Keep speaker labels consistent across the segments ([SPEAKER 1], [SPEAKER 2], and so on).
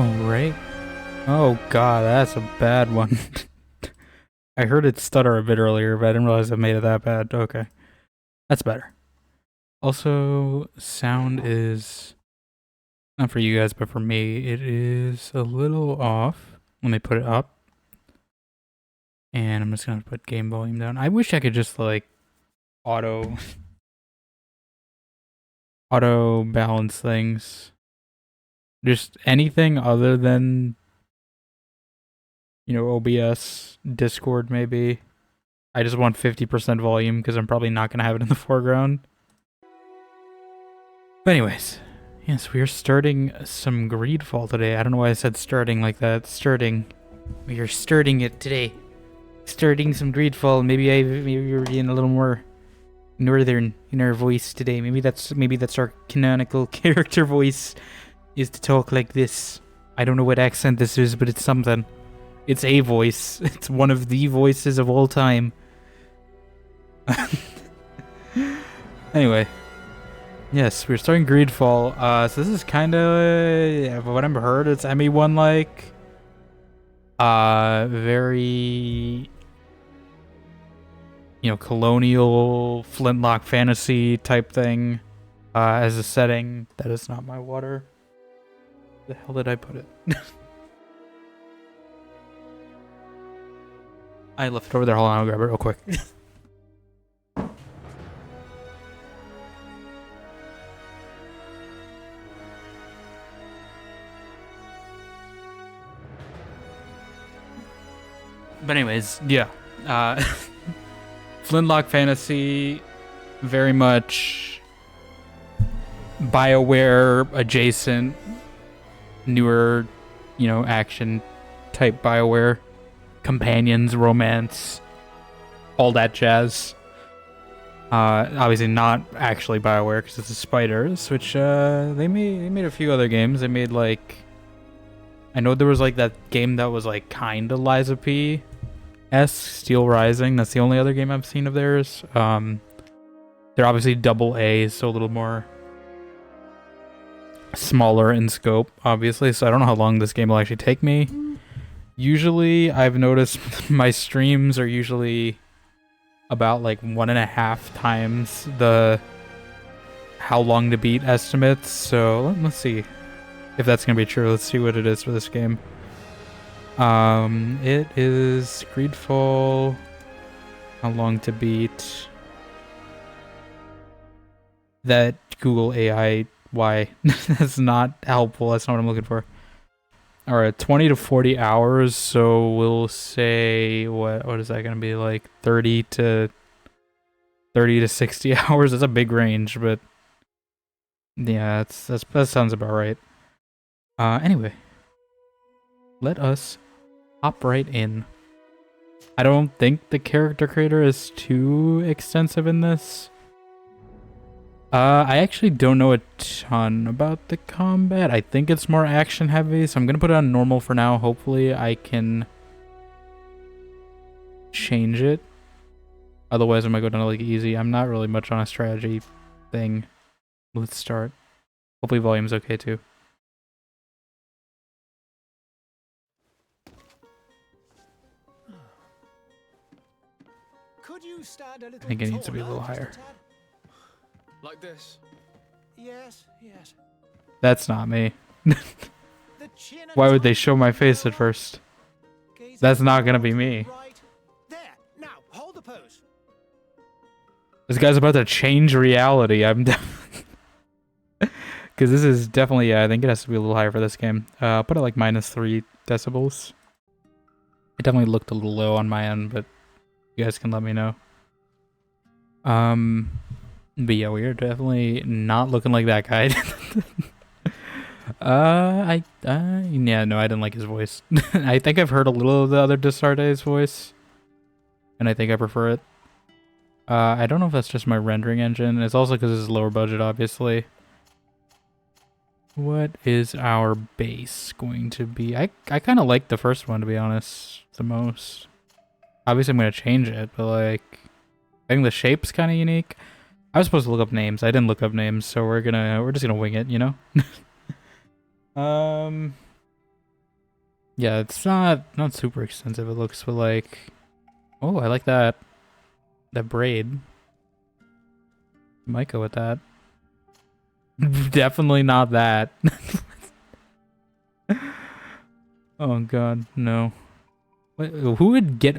[SPEAKER 1] Alright. Oh god, that's a bad one. I heard it stutter a bit earlier, but I didn't realize it made it that bad. Okay. That's better. Also, sound is not for you guys, but for me, it is a little off. Let me put it up. And I'm just gonna put game volume down. I wish I could just like auto balance things. Just anything other than, you know, OBS, Discord maybe. I just want 50% volume because I'm probably not gonna have it in the foreground. But anyways, yes, we are starting some Greedfall today. I don't know why I said starting like that. Starting. We are starting it today. Starting some Greedfall. Maybe we're being a little more northern in our voice today. Maybe that's our canonical character voice, is to talk like this. I don't know what accent this is, but it's something. It's a voice. It's one of the voices of all time. Anyway. Yes, we're starting Greedfall. So this is kind of what I've heard. It's ME1 like, very, you know, colonial flintlock fantasy type thing. As a setting. That is not my water. Where the hell did I put it? I left it over there. Hold on, I'll grab it real quick. But anyways, yeah. Flintlock fantasy, very much BioWare adjacent, newer, you know, action type BioWare. Companions, romance, all that jazz. Obviously not actually BioWare because it's the Spiders, which they made a few other games. They made like, I know there was like that game that was like kinda Lies of P. Steel Rising. That's the only other game I've seen of theirs. They're obviously double A, so a little more smaller in scope, obviously. So I don't know how long this game will actually take me. Usually, I've noticed my streams are usually about like 1.5 times the how long to beat estimates. So let's see if that's gonna be true. Let's see what it is for this game. It is Greedfall. How long to beat? That Google AI, why? That's not helpful. That's not what I'm looking for. Alright, 20 to 40 hours, so we'll say, what is that going to be, like 30 to 60 hours? That's a big range, but yeah, that sounds about right. Anyway, let us hop right in. I don't think the character creator is too extensive in this. I actually don't know a ton about the combat. I think it's more action heavy, so I'm gonna put it on normal for now. Hopefully I can change it. Otherwise I might go down to like easy. I'm not really much on a strategy thing. Let's start. Hopefully volume's okay too.
[SPEAKER 2] Could you stand a little
[SPEAKER 1] I think it needs to be a little
[SPEAKER 2] taller,
[SPEAKER 1] higher.
[SPEAKER 2] Mr. Tad?
[SPEAKER 3] Like this?
[SPEAKER 2] Yes, yes.
[SPEAKER 1] That's not me.
[SPEAKER 2] The chin and
[SPEAKER 1] Why would they
[SPEAKER 2] tongue
[SPEAKER 1] show my face at first?
[SPEAKER 2] gazing
[SPEAKER 1] That's not gonna
[SPEAKER 2] forward,
[SPEAKER 1] be me.
[SPEAKER 2] Right. There. Now, hold the pose.
[SPEAKER 1] This guy's about to change reality. I'm because this is definitely, yeah, I think it has to be a little higher for this game. I'll put it like -3 decibels. It definitely looked a little low on my end, but you guys can let me know. But yeah, we are definitely not looking like that guy. Yeah, no, I didn't like his voice. I think I've heard a little of the other Desartes voice, and I think I prefer it. I don't know if that's just my rendering engine. It's also because it's lower budget, obviously. What is our base going to be? I kind of like the first one, to be honest, the most. Obviously, I'm going to change it, but like, I think the shape's kind of unique. I was supposed to look up names. I didn't look up names, so we're just gonna wing it, you know? Yeah, it's not super extensive. It looks, but like, oh, I like that braid. Might go with that. Definitely not that. Oh god, no. Wait, who would get?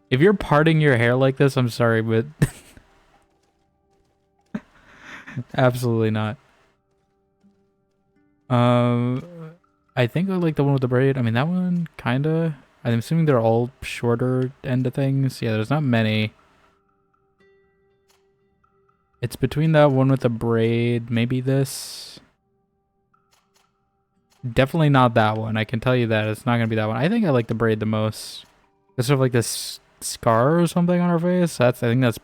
[SPEAKER 1] If you're parting your hair like this, I'm sorry, but absolutely not. Um, I think I like the one with the braid. I mean, that one kinda. I'm assuming they're all shorter end of things. Yeah, there's not many. It's between that one with the braid, maybe this. Definitely not that one. I can tell you that it's not gonna be that one. I think I like the braid the most. There's sort of like this scar or something on her face. I think that's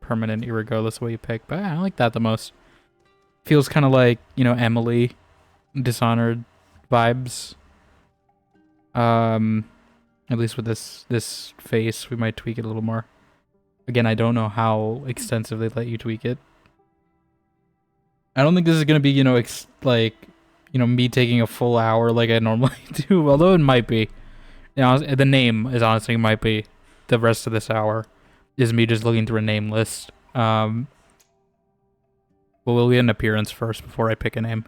[SPEAKER 1] permanent, irregardless of what you pick. But I like that the most. Feels kind of like, you know, Emily, Dishonored vibes. At least with this face, we might tweak it a little more. Again, I don't know how extensive they let you tweak it. I don't think this is gonna be, you know, me taking a full hour like I normally do. Although it might be. You know, the name is honestly might be the rest of this hour is me just looking through a name list. But we'll get an appearance first before I pick a name.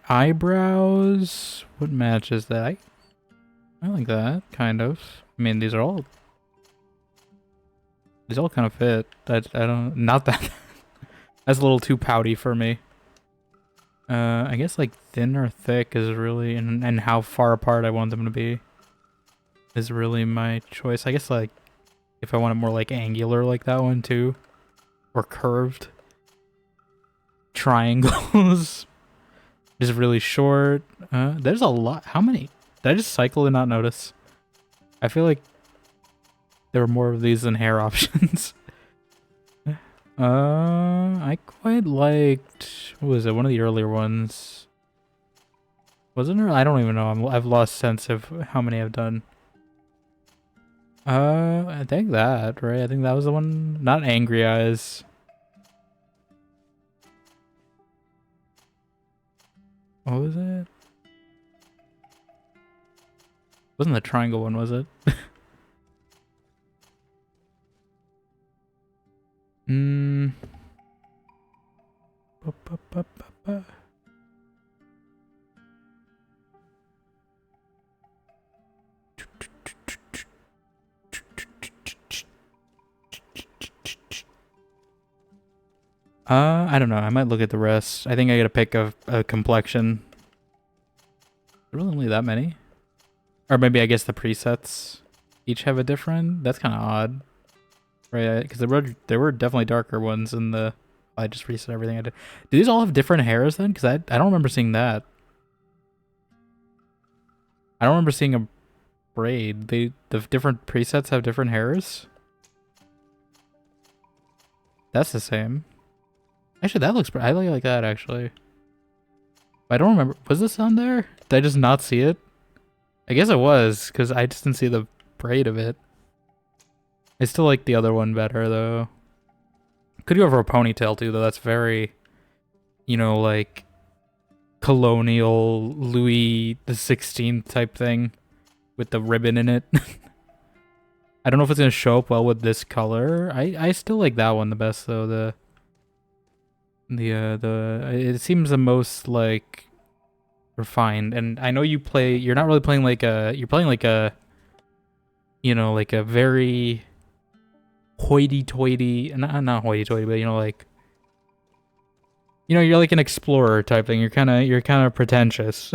[SPEAKER 1] Eyebrows. What matches that? I like that, kind of. I mean, these all kind of fit. I don't, not that. That's a little too pouty for me. I guess like thin or thick is really, and how far apart I want them to be is really my choice. I guess like if I want it more like angular like that one too, or curved. Triangles. Just really short. There's a lot. How many? Did I just cycle and not notice? I feel like there were more of these than hair options. I quite liked, what was it? One of the earlier ones. Wasn't there? I don't even know. I've lost sense of how many I've done. I think that, right? I think that was the one. Not angry eyes. What was it? Wasn't the triangle one, was it? Hmm. I don't know. I might look at the rest. I think I gotta pick a complexion. There really only that many? Or maybe I guess the presets each have a different? That's kind of odd. Right, because there were definitely darker ones in the... I just reset everything I did. Do these all have different hairs then? Because I don't remember seeing that. I don't remember seeing a braid. The different presets have different hairs? That's the same. Actually, that looks... I like that, actually. I don't remember... Was this on there? Did I just not see it? I guess it was, because I just didn't see the braid of it. I still like the other one better, though. Could go for a ponytail, too, though. That's very, you know, like, colonial Louis the 16th type thing with the ribbon in it. I don't know if it's going to show up well with this color. I still like that one the best, though. It seems the most, like, refined. And I know you're not really playing like you're playing like a, you know, like a very hoity-toity, not hoity-toity, but, you know, like, you know, you're like an explorer type thing. You're kind of pretentious.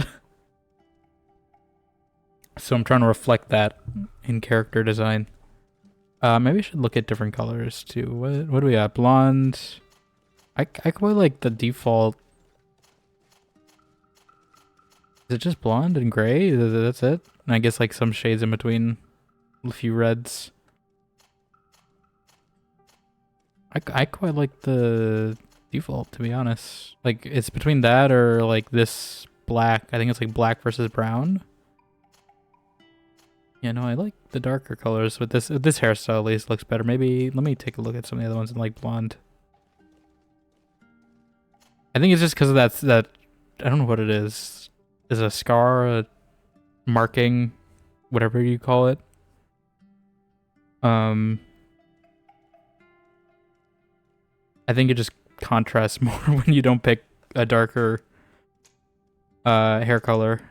[SPEAKER 1] So I'm trying to reflect that in character design. Maybe I should look at different colors too. What do we got? Blonde. I quite like the default. Is it just blonde and gray? That's it? And I guess like some shades in between, a few reds. I quite like the default, to be honest. Like, it's between that or like this black. I think it's like black versus brown. Yeah, no, I like the darker colors, but this hairstyle at least looks better. Maybe let me take a look at some of the other ones in like blonde. I think it's just because of that I don't know what it is. is a scar, a marking, whatever you call it. I think it just contrasts more when you don't pick a darker hair color.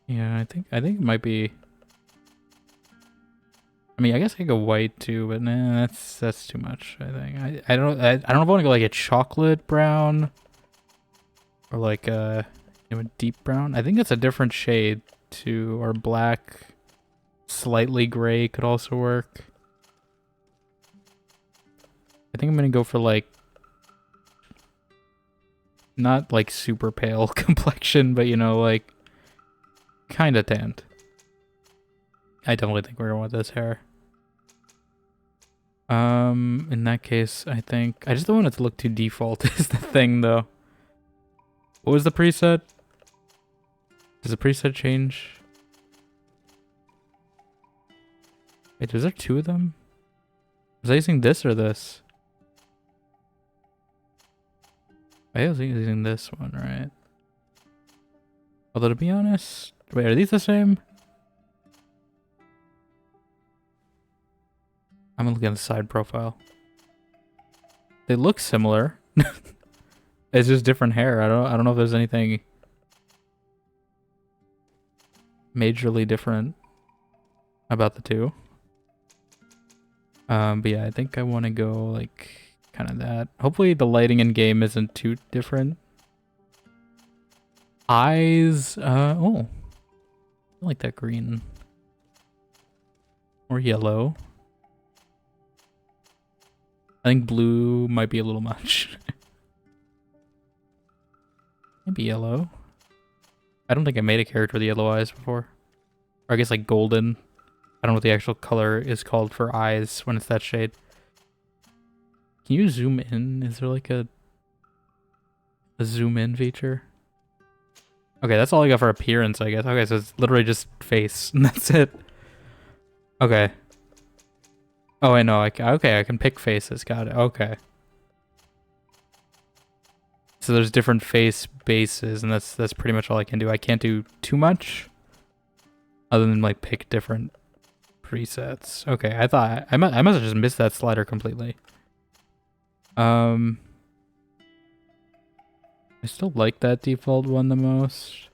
[SPEAKER 1] Yeah, I think it might be. I mean, I guess I could go white too, but nah, that's too much. I think I don't know if I want to go like a chocolate brown or like a deep brown. I think it's a different shade too, or black, slightly gray could also work. I think I'm gonna go for like not like super pale complexion, but like kind of tanned. I definitely think we're going with this hair. In that case, I think I just don't want it to look too default is the thing though. What was the preset? Does the preset change? Wait, is there two of them? Was I using this or this? I was using this one, right? Although to be honest, wait, are these the same? I'm gonna look at the side profile. They look similar. It's just different hair. I don't know if there's anything majorly different about the two. But yeah, I think I want to go like kind of that. Hopefully the lighting in game isn't too different. Eyes, oh, I like that green or yellow. I think blue might be a little much. Maybe yellow. I don't think I made a character with yellow eyes before. Or I guess like golden. I don't know what the actual color is called for eyes when it's that shade. Can you zoom in? Is there like a zoom in feature? Okay, that's all I got for appearance, I guess. Okay, so it's literally just face, and that's it. Okay. Oh, I know. Okay, I can pick faces. Got it. Okay. So there's different face bases, and that's pretty much all I can do. I can't do too much, other than like pick different presets. Okay, I thought I must have just missed that slider completely. I still like that default one the most.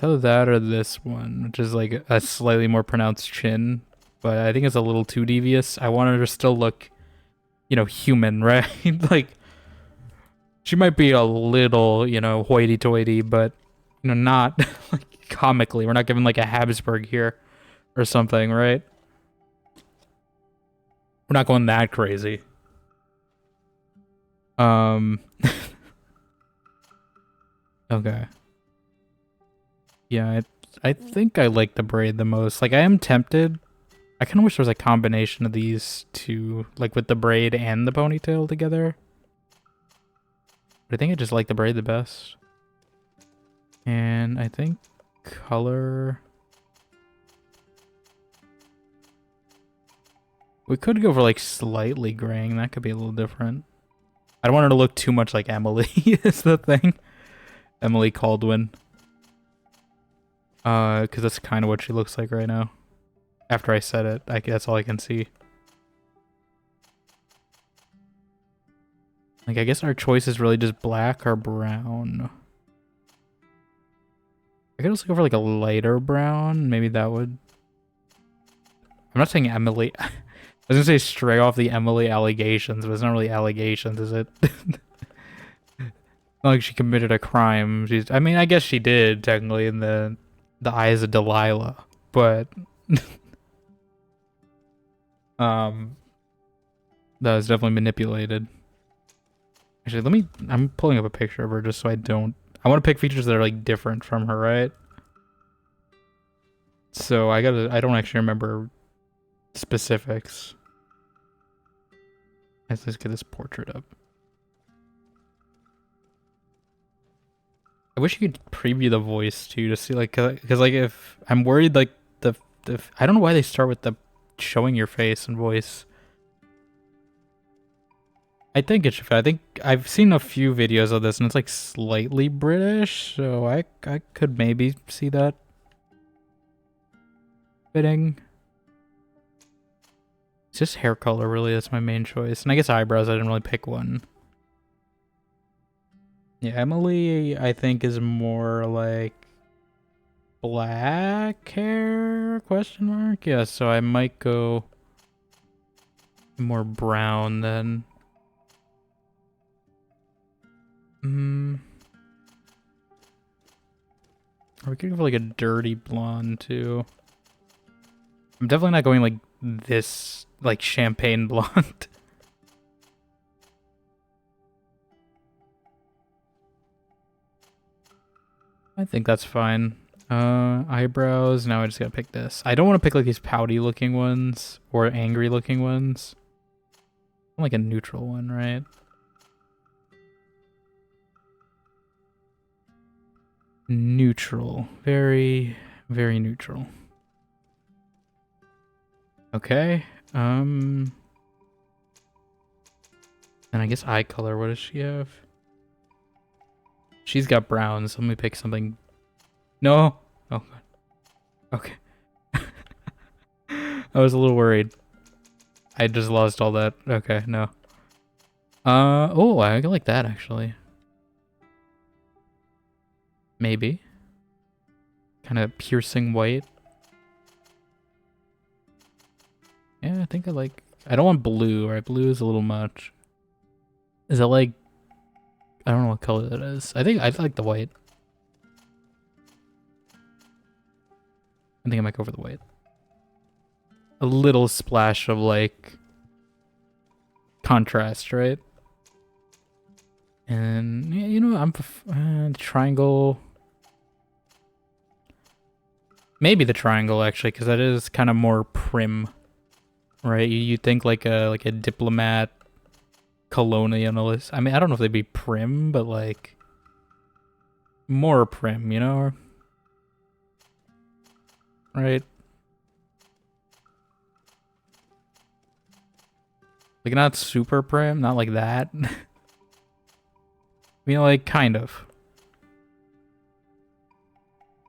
[SPEAKER 1] Either that or this one, which is like a slightly more pronounced chin, but I think it's a little too devious. I want her to still look, human, right? Like, she might be a little, hoity-toity, but, not like comically. We're not giving like a Habsburg here or something, right? We're not going that crazy. Okay. Yeah, I think I like the braid the most. Like, I am tempted. I kind of wish there was a combination of these two, like with the braid and the ponytail together. But I think I just like the braid the best. And I think color... We could go for like slightly graying. That could be a little different. I don't want her to look too much like Emily is the thing. Emily Caldwin. Because that's kind of what she looks like right now. After I said it, that's all I can see. Like, I guess our choice is really just black or brown. I could also go for like a lighter brown. Maybe that would... I'm not saying Emily... I was gonna say stray off the Emily allegations, but it's not really allegations, is it? Not like she committed a crime. I mean, I guess she did, technically, in the eyes of Delilah, but... that was definitely manipulated. Actually, I'm pulling up a picture of her just so I want to pick features that are like different from her, right? So I don't actually remember specifics. Let's get this portrait up. I wish you could preview the voice too to see like, cause like if I'm worried like the I don't know why they start with the showing your face and voice. I think it should fit. I think I've seen a few videos of this and it's like slightly British, so I could maybe see that fitting. It's just hair color really, that's my main choice. And I guess eyebrows, I didn't really pick one. Yeah, Emily I think is more like black hair question mark? Yeah, so I might go more brown then. Or we could go for like a dirty blonde too. I'm definitely not going like this, like champagne blonde. I think that's fine. Eyebrows, now I just gotta pick this. I don't want to pick like these pouty looking ones or angry looking ones. I want, like a neutral one, right? Neutral. Very, very neutral. Okay. And I guess eye color, what does she have? She's got browns. Let me pick something. No. Oh, God. Okay. I was a little worried. I just lost all that. Okay, no. Oh, I like that actually. Maybe. Kind of piercing white. Yeah, I think I like... I don't want blue, right? Blue is a little much. Is it like... I don't know what color that is. I think I like the white. I think I might go for the white. A little splash of like... contrast, right? And, yeah, you know, I'm... triangle... Maybe the triangle, actually, because that is kind of more prim. Right? You think like a diplomat... colonialist. I mean, I don't know if they'd be prim, but like more prim, you know? Right? Like not super prim, not like that. I mean, like kind of.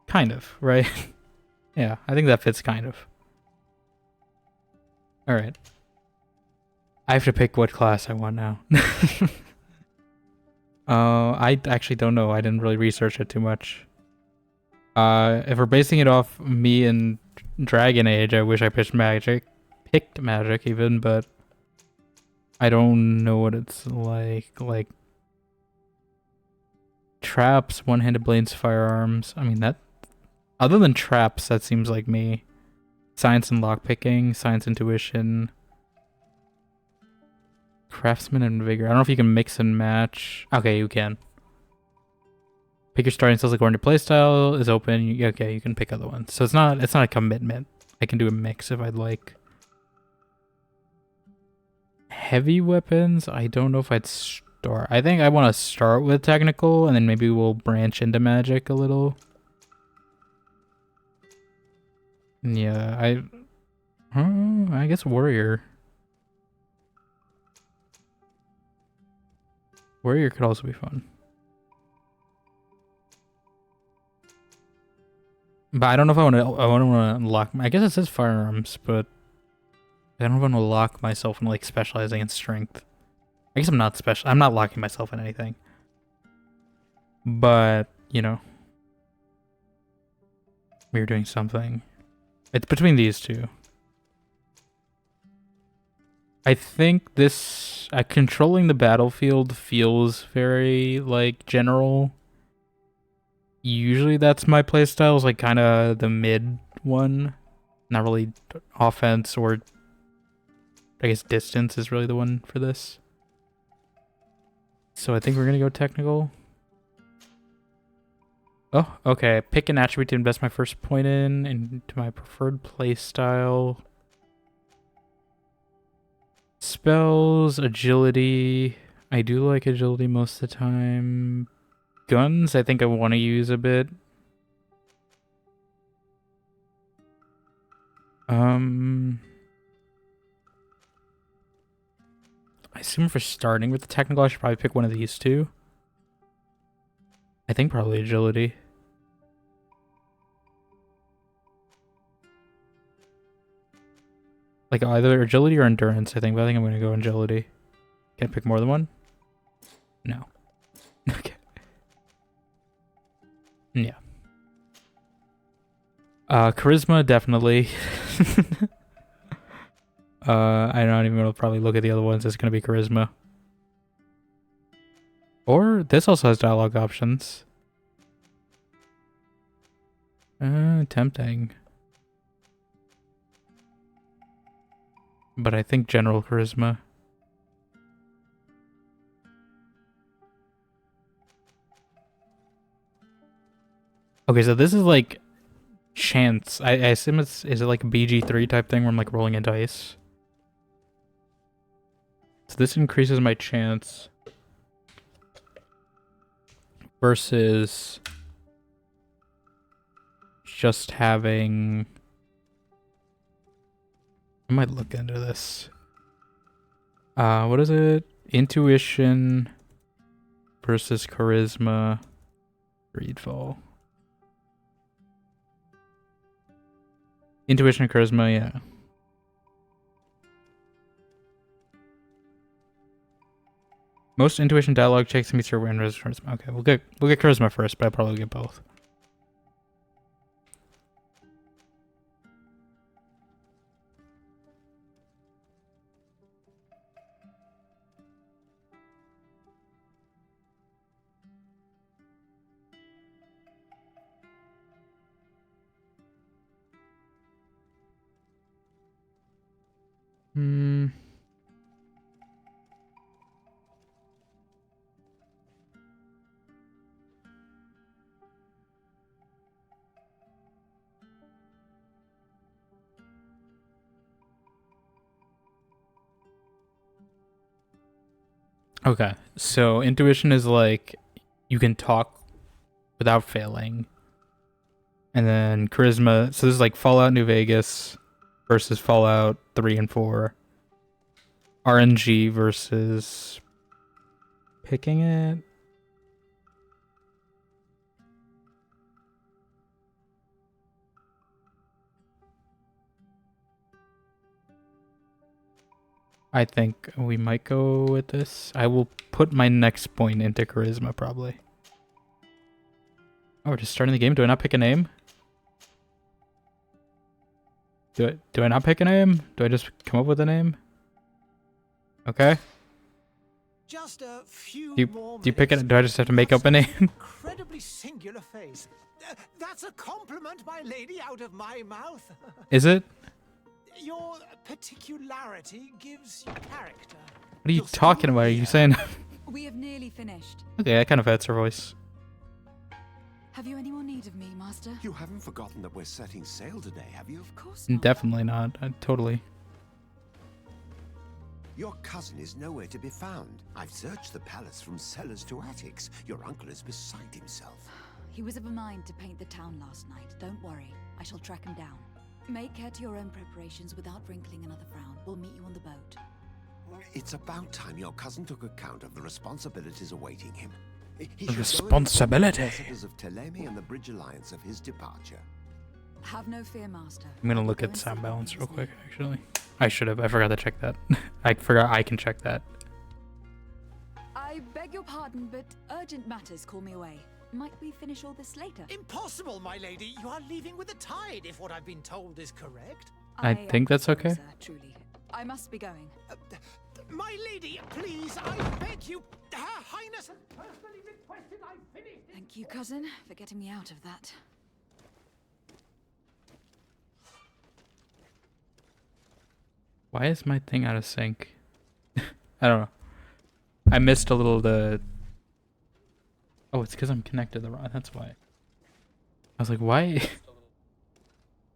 [SPEAKER 1] Kind of, right? Yeah, I think that fits kind of. All right. I have to pick what class I want now. I actually don't know. I didn't really research it too much. If we're basing it off me and Dragon Age, I wish I picked magic even, but I don't know what it's like. Like traps, one-handed blades, firearms. I mean that. Other than traps, that seems like me. Science and lockpicking, science intuition, craftsman and vigor. I don't know if you can mix and match. Okay, you can. Pick your starting skills according to playstyle is open. Okay, you can pick other ones. So it's not a commitment. I can do a mix if I'd like. Heavy weapons, I don't know if I'd start. I think I want to start with technical and then maybe we'll branch into magic a little. Yeah, I guess warrior. Warrior could also be fun. But I don't know if I want to unlock. I guess it says firearms, but I don't want to lock myself in like specializing in strength. I guess I'm not special. I'm not locking myself in anything. But you know, we're doing something. It's between these two. I think this controlling the battlefield feels very like general. Usually that's my playstyle, is like kind of the mid one. Not really offense, or I guess distance is really the one for this. So I think we're gonna go technical. Oh, okay. Pick an attribute to invest my first point into my preferred playstyle. Spells, agility. I do like agility most of the time. Guns, I think I want to use a bit. assume for starting with the technical, I should probably pick one of these two. I think probably agility. Like either agility or endurance, I think, but I think I'm gonna go agility. Can't pick more than one? No. Okay. Yeah. Charisma, definitely. I'm not even gonna probably look at the other ones. It's gonna be charisma. Or this also has dialogue options. Tempting. But I think general charisma. Okay, so this is like chance. I assume is it like a BG3 type thing where I'm like rolling a dice? So this increases my chance versus just having... I might look into this. What is it? Intuition versus charisma. Greedfall. Intuition and charisma, yeah. Most intuition dialogue checks meets your win charisma. Okay, we'll get charisma first, but I'll probably get both. Hmm. Okay, so intuition is like you can talk without failing. And then charisma, so this is like Fallout New Vegas versus Fallout 3 and 4. RNG versus picking it. I think we might go with this. I will put my next point into charisma probably. Oh, we're just starting the game. Do I not pick a name? Do I not pick a name? Do I just come up with a name? Okay.
[SPEAKER 2] Just a few
[SPEAKER 1] Do
[SPEAKER 2] more
[SPEAKER 1] you pick
[SPEAKER 2] minutes.
[SPEAKER 1] it? Do I just have to make up a name?
[SPEAKER 2] Incredibly singular face. That's a compliment, my lady, out of my mouth.
[SPEAKER 1] Is it?
[SPEAKER 2] Your particularity gives you character.
[SPEAKER 1] What are you
[SPEAKER 2] You're
[SPEAKER 1] talking
[SPEAKER 2] still
[SPEAKER 1] about? Are you
[SPEAKER 2] here.
[SPEAKER 1] saying?
[SPEAKER 4] We have nearly finished.
[SPEAKER 1] Okay, that kind of fits her voice.
[SPEAKER 4] Have you any more need of me, Master?
[SPEAKER 5] You haven't forgotten that we're setting sail today, have you?
[SPEAKER 4] Of course not.
[SPEAKER 1] Definitely not. Totally.
[SPEAKER 5] Your cousin is nowhere to be found. I've searched the palace from cellars to attics. Your uncle is beside himself.
[SPEAKER 4] He was of a mind to paint the town last night. Don't worry. I shall track him down. Make care to your own preparations without wrinkling another frown. We'll meet you on the boat.
[SPEAKER 5] It's about time your cousin took account of the responsibilities awaiting him. He
[SPEAKER 1] The
[SPEAKER 5] should go
[SPEAKER 1] responsibility.
[SPEAKER 5] and inform the ambassadors of Telemi and the Bridge Alliance of his departure.
[SPEAKER 4] Have no fear, Master.
[SPEAKER 1] I'm gonna
[SPEAKER 4] I will
[SPEAKER 1] look
[SPEAKER 4] go
[SPEAKER 1] at
[SPEAKER 4] and
[SPEAKER 1] sound
[SPEAKER 4] see
[SPEAKER 1] balance
[SPEAKER 4] his
[SPEAKER 1] real quick,
[SPEAKER 4] name.
[SPEAKER 1] actually. I should have. I forgot to check that. I forgot I can check that.
[SPEAKER 4] I beg your pardon, but urgent matters call me away. Might we finish all this later?
[SPEAKER 2] Impossible, my lady. You are leaving with the tide, if what I've been told is correct.
[SPEAKER 1] I
[SPEAKER 4] am
[SPEAKER 1] think that's
[SPEAKER 4] sorry,
[SPEAKER 1] okay.
[SPEAKER 4] Sir, truly. I must be going.
[SPEAKER 2] My lady, please, I beg you. Her Highness has personally requested I finish this.
[SPEAKER 4] Thank you, cousin, for getting me out of that.
[SPEAKER 1] Why is my thing out of sync? I don't know. I missed a little the... Oh, it's because I'm connected the wrong... That's why. I was like, why?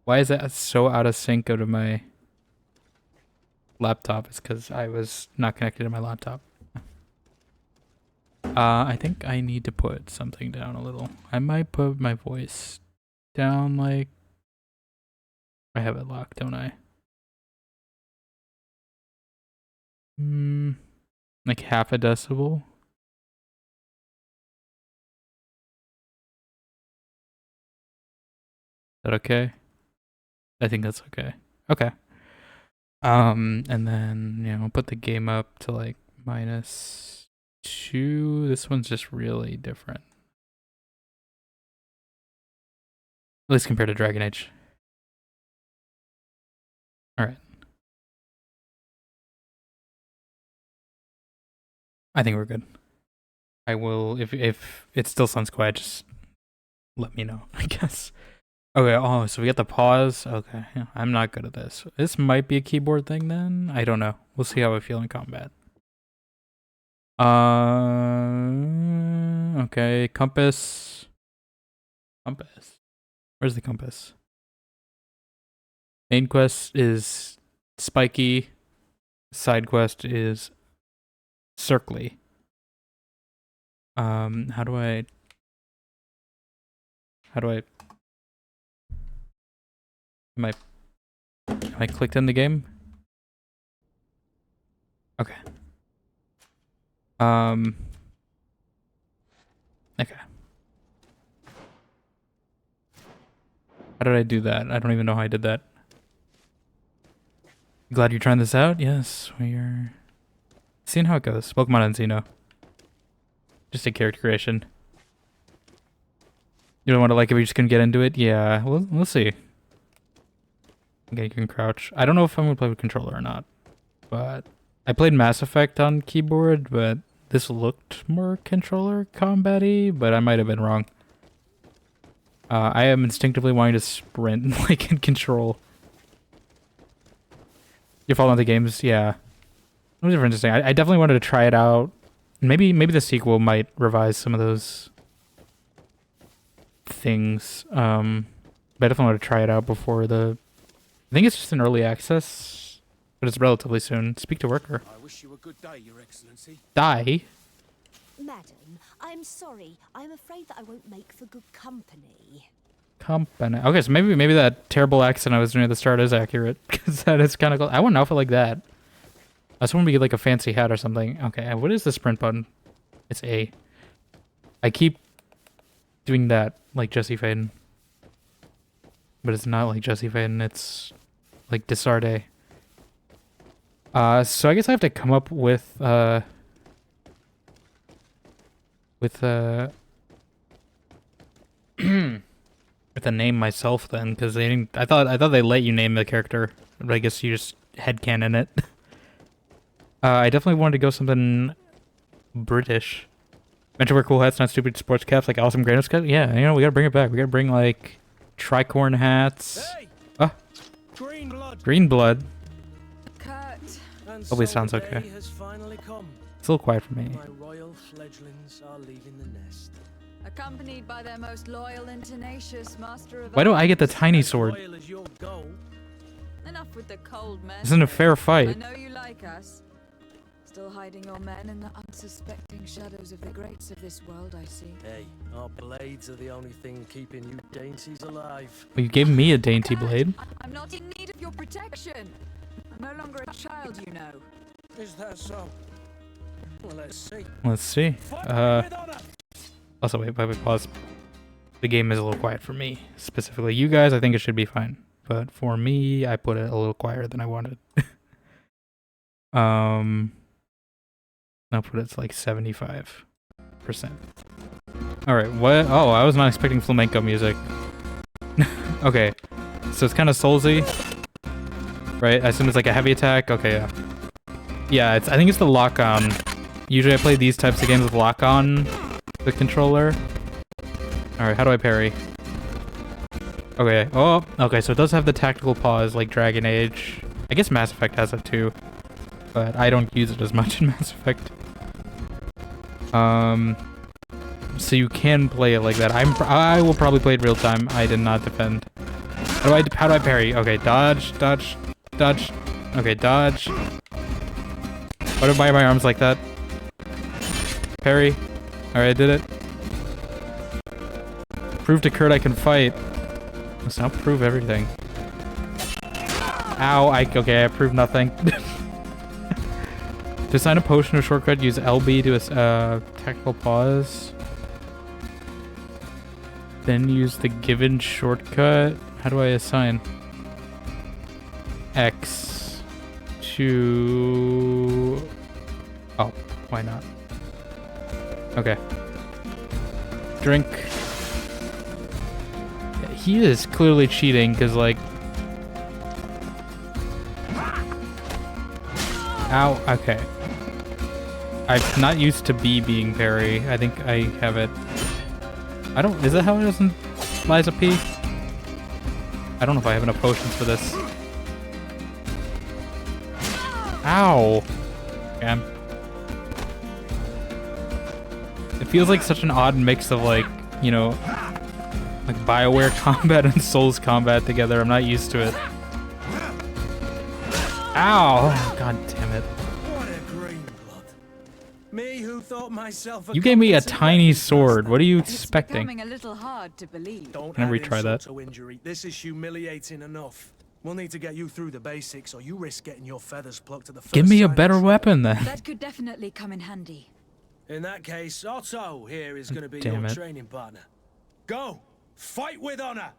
[SPEAKER 1] Why is that so out of sync to my laptop? It's because I was not connected to my laptop. I think I need to put something down a little. I might put my voice down like... I have it locked, don't I? Like half a decibel. Is that okay? I think that's okay. Okay. And then, yeah, we'll put the game up to like -2. This one's just really different. At least compared to Dragon Age. Alright. I think we're good. I will, if it still sounds quiet, just let me know, I guess. Okay, oh, so we got the pause. Okay, yeah, I'm not good at this. This might be a keyboard thing then. I don't know. We'll see how I feel in combat. Okay, compass. Compass. Where's the compass? Main quest is spiky. Side quest is circly. How do I am I clicked in the game? Okay. Okay. How did I do that? I don't even know how I did that. Glad you're trying this out? Yes, we are seeing how it goes. Pokemon and Xeno. Just a character creation. You don't want to like if you're just gonna get into it? Yeah, we'll see. Okay, you can crouch. I don't know if I'm gonna play with controller or not, but I played Mass Effect on keyboard, but this looked more controller combat-y, but I might have been wrong. I am instinctively wanting to sprint like in Control. You're following the games? Yeah. It was interesting. I definitely wanted to try it out. Maybe the sequel might revise some of those things. But I definitely want to try it out before the... I think it's just an early access, but it's relatively soon. Speak to worker.
[SPEAKER 2] I wish you a good day, Your Excellency.
[SPEAKER 1] Die?
[SPEAKER 6] Madam, I'm sorry. I'm afraid that I won't make for good company.
[SPEAKER 1] Company. Okay, so maybe that terrible accent I was doing at the start is accurate, because that is kind of cool. I want an outfit like that. I just want to get like a fancy hat or something. Okay, what is the sprint button? It's A. I keep doing that like Jesse Faden. But it's not like Jesse Faden, it's like Desarde. So I guess I have to come up with a name myself then, because they didn't, I thought they let you name the character, but I guess you just headcanon it. I definitely wanted to go something British. Meant to wear cool hats, not stupid sports caps like Awesome Granos cut. Yeah, you know, we gotta bring it back. We gotta bring like tricorn hats.
[SPEAKER 2] Hey!
[SPEAKER 1] Ah,
[SPEAKER 2] Green blood.
[SPEAKER 1] green blood.
[SPEAKER 4] Kurt.
[SPEAKER 2] And
[SPEAKER 1] Hopefully
[SPEAKER 2] so
[SPEAKER 1] sounds
[SPEAKER 2] the
[SPEAKER 1] okay.
[SPEAKER 2] day has finally come.
[SPEAKER 1] It's a little quiet for me.
[SPEAKER 2] My royal fledglings are leaving the nest.
[SPEAKER 4] Accompanied by their most loyal and tenacious master of
[SPEAKER 1] Why do I get the
[SPEAKER 4] arms.
[SPEAKER 1] tiny sword?
[SPEAKER 2] Loyal as your goal.
[SPEAKER 4] Enough with the cold men.
[SPEAKER 1] This isn't a fair
[SPEAKER 4] I
[SPEAKER 1] fight.
[SPEAKER 4] know you like us. Still hiding your men in the unsuspecting shadows of the greats of this world, I see.
[SPEAKER 2] Hey, our blades are the only thing keeping you dainties alive.
[SPEAKER 1] Well, you gave me a dainty blade.
[SPEAKER 4] I'm not in need of your protection. I'm no longer a child, you know.
[SPEAKER 2] Is that so? Well, let's see.
[SPEAKER 1] Let's see.
[SPEAKER 2] Fight with honor.
[SPEAKER 1] Also, wait, pause. The game is a little quiet for me, specifically. You guys, I think it should be fine. But for me, I put it a little quieter than I wanted. I'll put it to like 75%. Alright, what? Oh, I was not expecting flamenco music. Okay, so it's kind of soulsy. Right, I assume it's like a heavy attack. Okay, yeah. Yeah, I think it's the lock-on. Usually I play these types of games with lock-on the controller. Alright, how do I parry? Okay, oh, okay, so it does have the tactical pause like Dragon Age. I guess Mass Effect has it too, but I don't use it as much in Mass Effect. So you can play it like that. I will probably play it real time. I did not defend. How do I parry? Okay, dodge, dodge, dodge. Okay, dodge. Why are my arms like that? Parry. Alright, I did it. Prove to Kurt I can fight. Let's now prove everything. Ow, okay, I proved nothing. To assign a potion or shortcut, use LB to tactical pause. Then use the given shortcut. How do I assign? X to... Oh, why not? Okay. Drink. He is clearly cheating because, like... Ow, okay. I'm not used to B being parry. I think I have it... I don't... Is that how it doesn't... Liza P? I don't know if I have enough potions for this. Ow! Okay. It feels like such an odd mix of, like, you know... Like BioWare combat and Souls combat together. I'm not used to it. Ow! God damn it.
[SPEAKER 2] What a green blood. Me who thought myself a
[SPEAKER 1] You gave me a
[SPEAKER 2] competent
[SPEAKER 1] tiny
[SPEAKER 2] weapon
[SPEAKER 1] sword. What are you
[SPEAKER 4] It's
[SPEAKER 1] expecting?
[SPEAKER 4] becoming a little hard to believe.
[SPEAKER 2] Don't
[SPEAKER 1] Can I
[SPEAKER 2] add
[SPEAKER 1] retry that?
[SPEAKER 2] insult to injury. This is humiliating enough. We'll need to get you through the basics, or you risk getting your feathers plucked at the first
[SPEAKER 1] Give me a
[SPEAKER 2] sign of
[SPEAKER 1] better
[SPEAKER 2] trouble.
[SPEAKER 1] weapon then.
[SPEAKER 4] That could definitely come in handy.
[SPEAKER 2] In that case, Otto here is going to be
[SPEAKER 1] Damn
[SPEAKER 2] your
[SPEAKER 1] it.
[SPEAKER 2] training partner. Go! Fight with honor!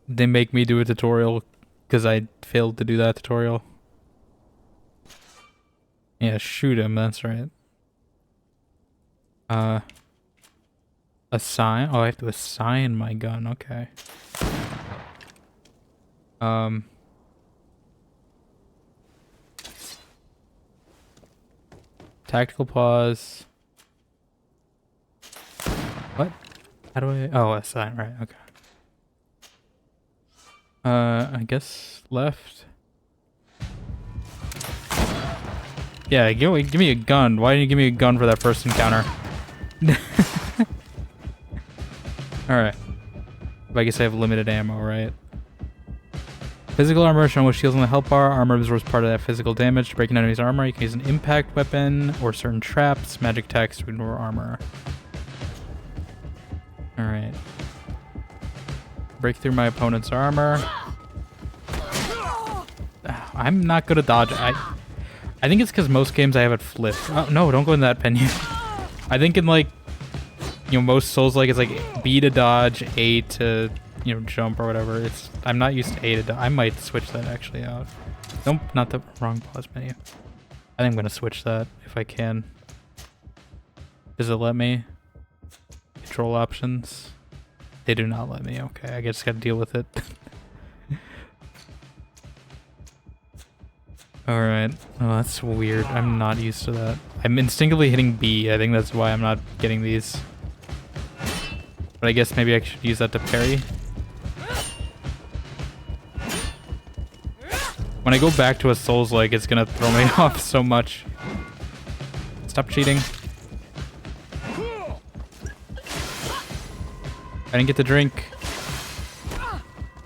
[SPEAKER 1] They make me do a tutorial because I failed to do that tutorial. Yeah, shoot him, that's right. Assign? Oh, I have to assign my gun, okay. Tactical pause. What? How do I... Oh, assign, right, okay. I guess left. Yeah, give me a gun. Why didn't you give me a gun for that first encounter? Alright. I guess I have limited ammo, right? Physical armor, shown with shields on the health bar. Armor absorbs part of that physical damage. To break an enemy's armor, you can use an impact weapon or certain traps. Magic attacks to ignore armor. Alright. Break through my opponent's armor. I'm not good at dodge. I think it's because most games I have it flipped. Oh, no, don't go in that menu. I think in, like, you know, most Souls, like, it's like B to dodge, A to, you know, jump or whatever. I'm not used to A to dodge. I might switch that actually out. Nope, not the wrong pause menu. I think I'm going to switch that if I can. Does it let me? Control options. They do not let me. Okay, I just gotta deal with it. Alright. Oh, that's weird. I'm not used to that. I'm instinctively hitting B. I think that's why I'm not getting these. But I guess maybe I should use that to parry. When I go back to a Souls-like, it's gonna throw me off so much. Stop cheating. I didn't get to drink.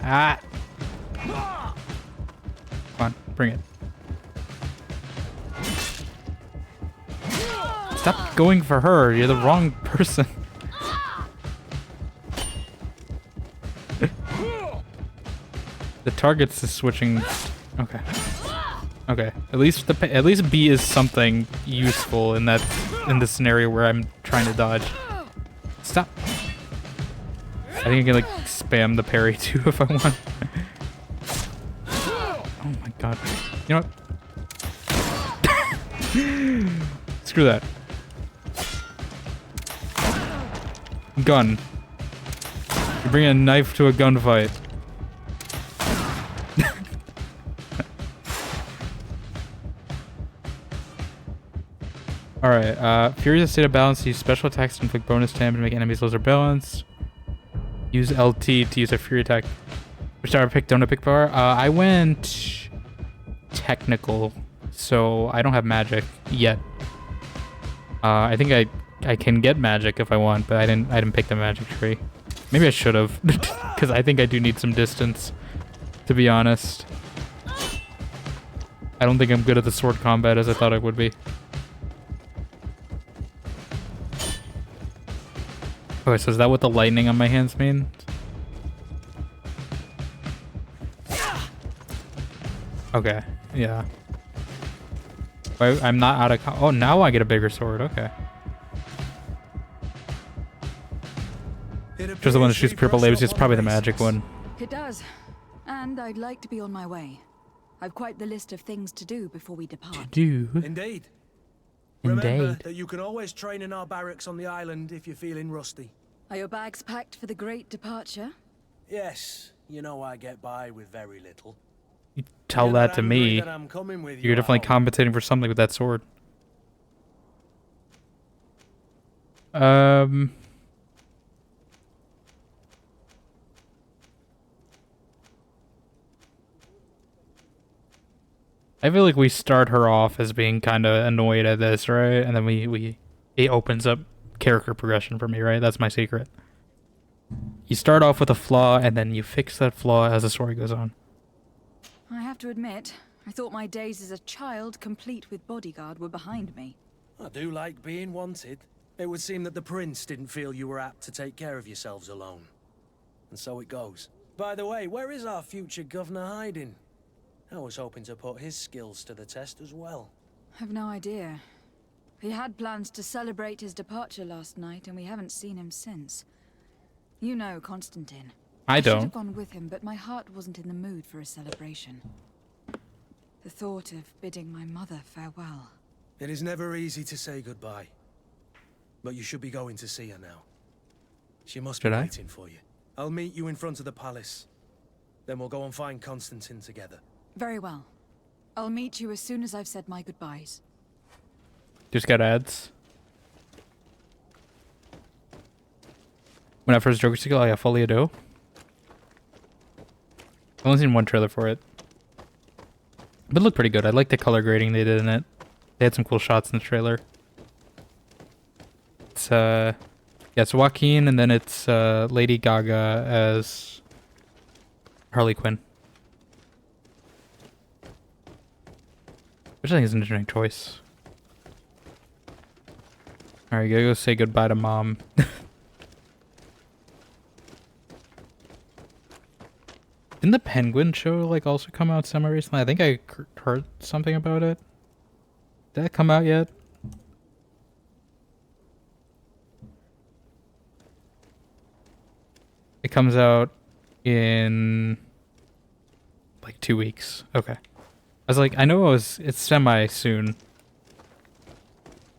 [SPEAKER 1] Ah! Come on, bring it. Stop going for her. You're the wrong person. The target's is switching. Okay. Okay. At least B is something useful in this scenario where I'm trying to dodge. Stop. I think I can, like, spam the parry too if I want. Oh my god. You know what? Screw that. Gun. You bring a knife to a gunfight. Alright, Fury is a state of balance. Use special attacks to inflict bonus damage to make enemies lose their balance. Use LT to use a Fury attack. Which star I picked? Don't I pick power? I went technical, so I don't have magic yet. I think I can get magic if I want, but I didn't pick the magic tree. Maybe I should have, because I think I do need some distance, to be honest. I don't think I'm good at the sword combat as I thought I would be. Okay, so is that what the lightning on my hands mean? Okay, yeah. I'm not out of... Oh, now I get a bigger sword. Okay. Just the one that shoots purple labels is probably the magic one.
[SPEAKER 4] It does. And I'd like to be on my way. I've quite the list of things to do before we depart.
[SPEAKER 7] Indeed. Remember
[SPEAKER 1] Indeed.
[SPEAKER 7] that you can always train in our barracks on the island if you're feeling rusty.
[SPEAKER 4] Are your bags packed for the great departure?
[SPEAKER 7] Yes, you know I get by with very little.
[SPEAKER 1] You tell
[SPEAKER 7] You're
[SPEAKER 1] that
[SPEAKER 7] not
[SPEAKER 1] to
[SPEAKER 7] angry
[SPEAKER 1] me.
[SPEAKER 7] that I'm coming with
[SPEAKER 1] You're
[SPEAKER 7] you,
[SPEAKER 1] definitely
[SPEAKER 7] I hope.
[SPEAKER 1] compensating for something with that sword. I feel like we start her off as being kind of annoyed at this, right? And then it opens up character progression for me, right? That's my secret. You start off with a flaw, and then you fix that flaw as the story goes on.
[SPEAKER 4] I have to admit, I thought my days as a child, complete with bodyguard, were behind me.
[SPEAKER 7] I do like being wanted. It would seem that the prince didn't feel you were apt to take care of yourselves alone. And so it goes. By the way, where is our future governor hiding? I was hoping to put his skills to the test as well.
[SPEAKER 4] I've no idea. He had plans to celebrate his departure last night, and we haven't seen him since. You know Constantine.
[SPEAKER 1] I
[SPEAKER 4] should have
[SPEAKER 1] don't.
[SPEAKER 4] gone with him, but my heart wasn't in the mood for a celebration. The thought of bidding my mother farewell.
[SPEAKER 7] It is never easy to say goodbye. But you should be going to see her now. She must be
[SPEAKER 1] Should I?
[SPEAKER 7] waiting for you. I'll meet you in front of the palace. Then we'll go and find Constantine together.
[SPEAKER 4] Very well. I'll meet you as soon as I've said my goodbyes.
[SPEAKER 1] Just got ads. When I first Joker skill, I got Folia Do. I've only seen one trailer for it. But it looked pretty good. I like the color grading they did in it. They had some cool shots in the trailer. It's yeah, it's Joaquin, and then it's Lady Gaga as Harley Quinn. Which I think is an interesting choice. Alright, gotta go say goodbye to Mom. Didn't the Penguin show like also come out semi-recently? I think I heard something about it. Did that come out yet? It comes out in like 2 weeks. Okay. I was like, I know it's semi soon.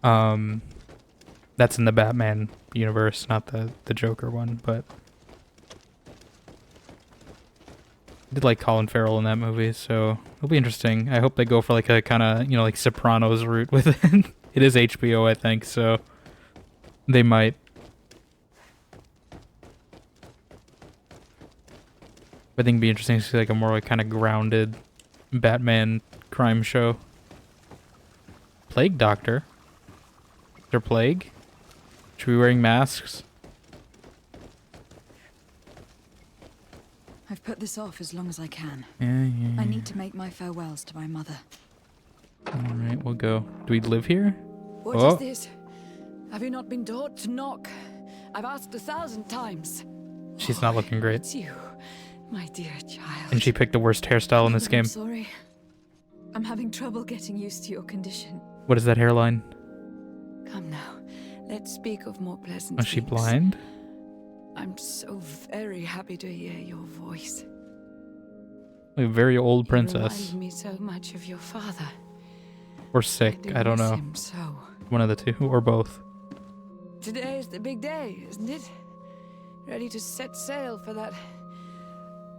[SPEAKER 1] That's in the Batman universe, not the Joker one, but I did like Colin Farrell in that movie, so it'll be interesting. I hope they go for like a kind of, like Sopranos route with it. It is HBO, I think, so they might. I think it'd be interesting to see like a more like kind of grounded Batman crime show. Plague Doctor. Is there plague? Should we be wearing masks?
[SPEAKER 4] I've put this off as long as I can.
[SPEAKER 1] Yeah.
[SPEAKER 4] I need to make my farewells to my mother.
[SPEAKER 1] Alright, we'll go. Do we live here?
[SPEAKER 8] What
[SPEAKER 1] Oh.
[SPEAKER 8] is this? Have you not been taught to knock? I've asked 1,000 times.
[SPEAKER 1] She's not looking great.
[SPEAKER 8] It's you, my dear child.
[SPEAKER 1] And she picked the worst hairstyle in this
[SPEAKER 8] I'm
[SPEAKER 1] game.
[SPEAKER 8] sorry. I'm having trouble getting used to your condition.
[SPEAKER 1] What is that hairline?
[SPEAKER 8] Come now, let's speak of more pleasant
[SPEAKER 1] Was she
[SPEAKER 8] things.
[SPEAKER 1] blind?
[SPEAKER 8] I'm so very happy to hear your voice.
[SPEAKER 1] Like a very old
[SPEAKER 8] You
[SPEAKER 1] princess.
[SPEAKER 8] remind me so much of your father.
[SPEAKER 1] Or sick, I don't
[SPEAKER 8] miss
[SPEAKER 1] know.
[SPEAKER 8] him so.
[SPEAKER 1] One of the two, or both.
[SPEAKER 8] Today is the big day, isn't it? Ready to set sail for that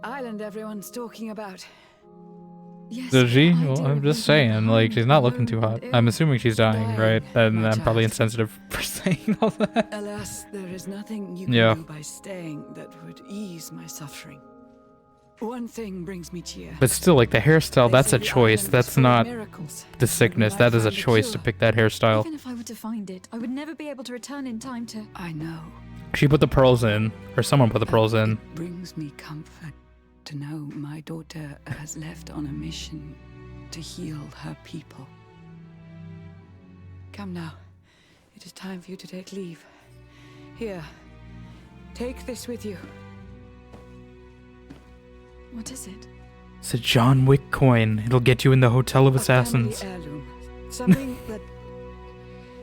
[SPEAKER 8] island everyone's talking about.
[SPEAKER 4] Yes.
[SPEAKER 1] Does she?
[SPEAKER 4] I
[SPEAKER 1] Well,
[SPEAKER 4] do
[SPEAKER 1] I'm just
[SPEAKER 4] remember
[SPEAKER 1] saying, like, she's not looking too hot.
[SPEAKER 8] Alone,
[SPEAKER 1] I'm assuming she's dying,
[SPEAKER 8] dying,
[SPEAKER 1] right? And
[SPEAKER 8] my
[SPEAKER 1] I'm probably
[SPEAKER 8] child.
[SPEAKER 1] insensitive for saying all that.
[SPEAKER 8] Alas, there is nothing you can
[SPEAKER 1] Yeah.
[SPEAKER 8] do by staying that would ease my suffering. One thing brings me cheer.
[SPEAKER 1] But still, like, the hairstyle,
[SPEAKER 8] They
[SPEAKER 1] that's
[SPEAKER 8] say
[SPEAKER 1] a
[SPEAKER 8] the
[SPEAKER 1] choice.
[SPEAKER 8] island is
[SPEAKER 1] That's
[SPEAKER 8] full of
[SPEAKER 1] not
[SPEAKER 8] miracles.
[SPEAKER 1] the sickness.
[SPEAKER 8] We
[SPEAKER 1] That
[SPEAKER 8] might
[SPEAKER 1] is a
[SPEAKER 8] find a
[SPEAKER 1] choice to
[SPEAKER 8] cure.
[SPEAKER 1] pick that hairstyle.
[SPEAKER 4] Even if I were to find it, I would never be able to return in time to...
[SPEAKER 8] I know.
[SPEAKER 1] She put the pearls in, or someone put the pearls in.
[SPEAKER 8] It brings me comfort to know my daughter has left on a mission to heal her people. Come now. It is time for you to take leave. Here. Take this with you.
[SPEAKER 4] What is it?
[SPEAKER 1] It's a John Wick coin. It'll get you in the Hotel of
[SPEAKER 8] A family
[SPEAKER 1] Assassins.
[SPEAKER 8] heirloom. Something that...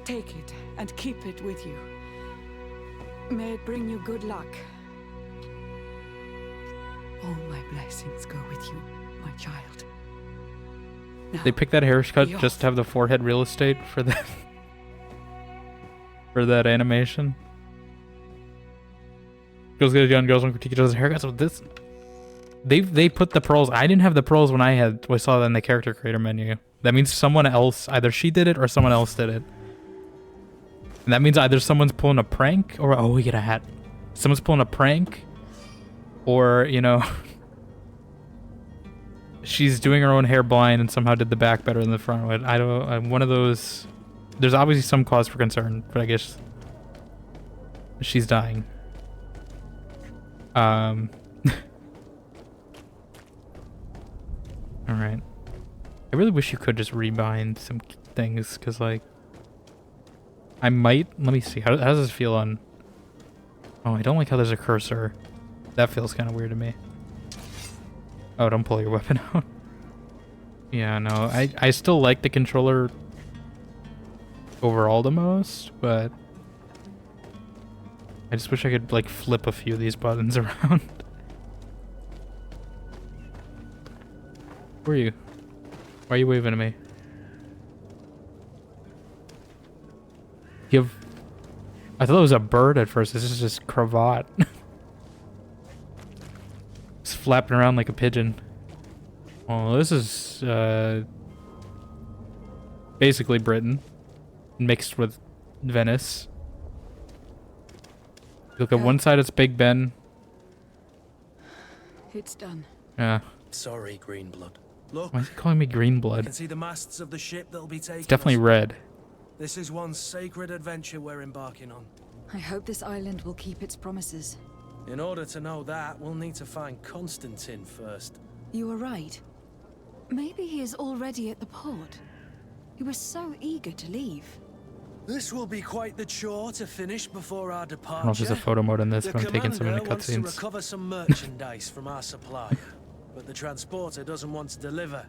[SPEAKER 8] Take it and keep it with you. May it bring you good luck. All my blessings go with you, my child. Now,
[SPEAKER 1] They picked that haircut
[SPEAKER 8] be
[SPEAKER 1] just
[SPEAKER 8] off.
[SPEAKER 1] to have the forehead real estate for that for that animation. Girls get young girls want to critique each other's haircuts with this. They put the pearls. I didn't have the pearls when I saw that in the character creator menu. That means someone else, either she did it or someone else did it. And that means either someone's pulling a prank or, oh, we get a hat. Someone's pulling a prank or, you know, she's doing her own hair blind and somehow did the back better than the front. I don't, I'm one of those, there's obviously some cause for concern, but I guess she's dying. All right. I really wish you could just rebind some things, because, like, I might... Let me see. How does this feel on... Oh, I don't like how there's a cursor. That feels kind of weird to me. Oh, don't pull your weapon out. Yeah, no. I still like the controller overall the most, but... I just wish I could, like, flip a few of these buttons around. Where are you? Why are you waving at me? You have... I thought it was a bird at first. This is just cravat. It's flapping around like a pigeon. Oh, this is basically Britain mixed with Venice. Look at one side, it's Big Ben.
[SPEAKER 8] It's done.
[SPEAKER 1] Yeah.
[SPEAKER 7] Sorry, Greenblood. Look,
[SPEAKER 1] Why is he calling me green
[SPEAKER 7] you
[SPEAKER 1] blood?
[SPEAKER 7] can see the masts of the ship that'll be taking
[SPEAKER 1] It's definitely
[SPEAKER 7] us.
[SPEAKER 1] red.
[SPEAKER 7] This is one sacred adventure we're embarking on.
[SPEAKER 4] I hope this island will keep its promises.
[SPEAKER 7] In order to know that, we'll need to find Constantine first.
[SPEAKER 4] You were right. Maybe he is already at the port. He was so eager to leave.
[SPEAKER 7] This will be quite the chore to finish before our
[SPEAKER 1] I don't know if
[SPEAKER 7] departure.
[SPEAKER 1] there's a photo mode in this,
[SPEAKER 7] The
[SPEAKER 1] but I'm taking some of the
[SPEAKER 7] commander wants to
[SPEAKER 1] cutscenes.
[SPEAKER 7] recover some merchandise from our supplier, but the transporter doesn't want to deliver.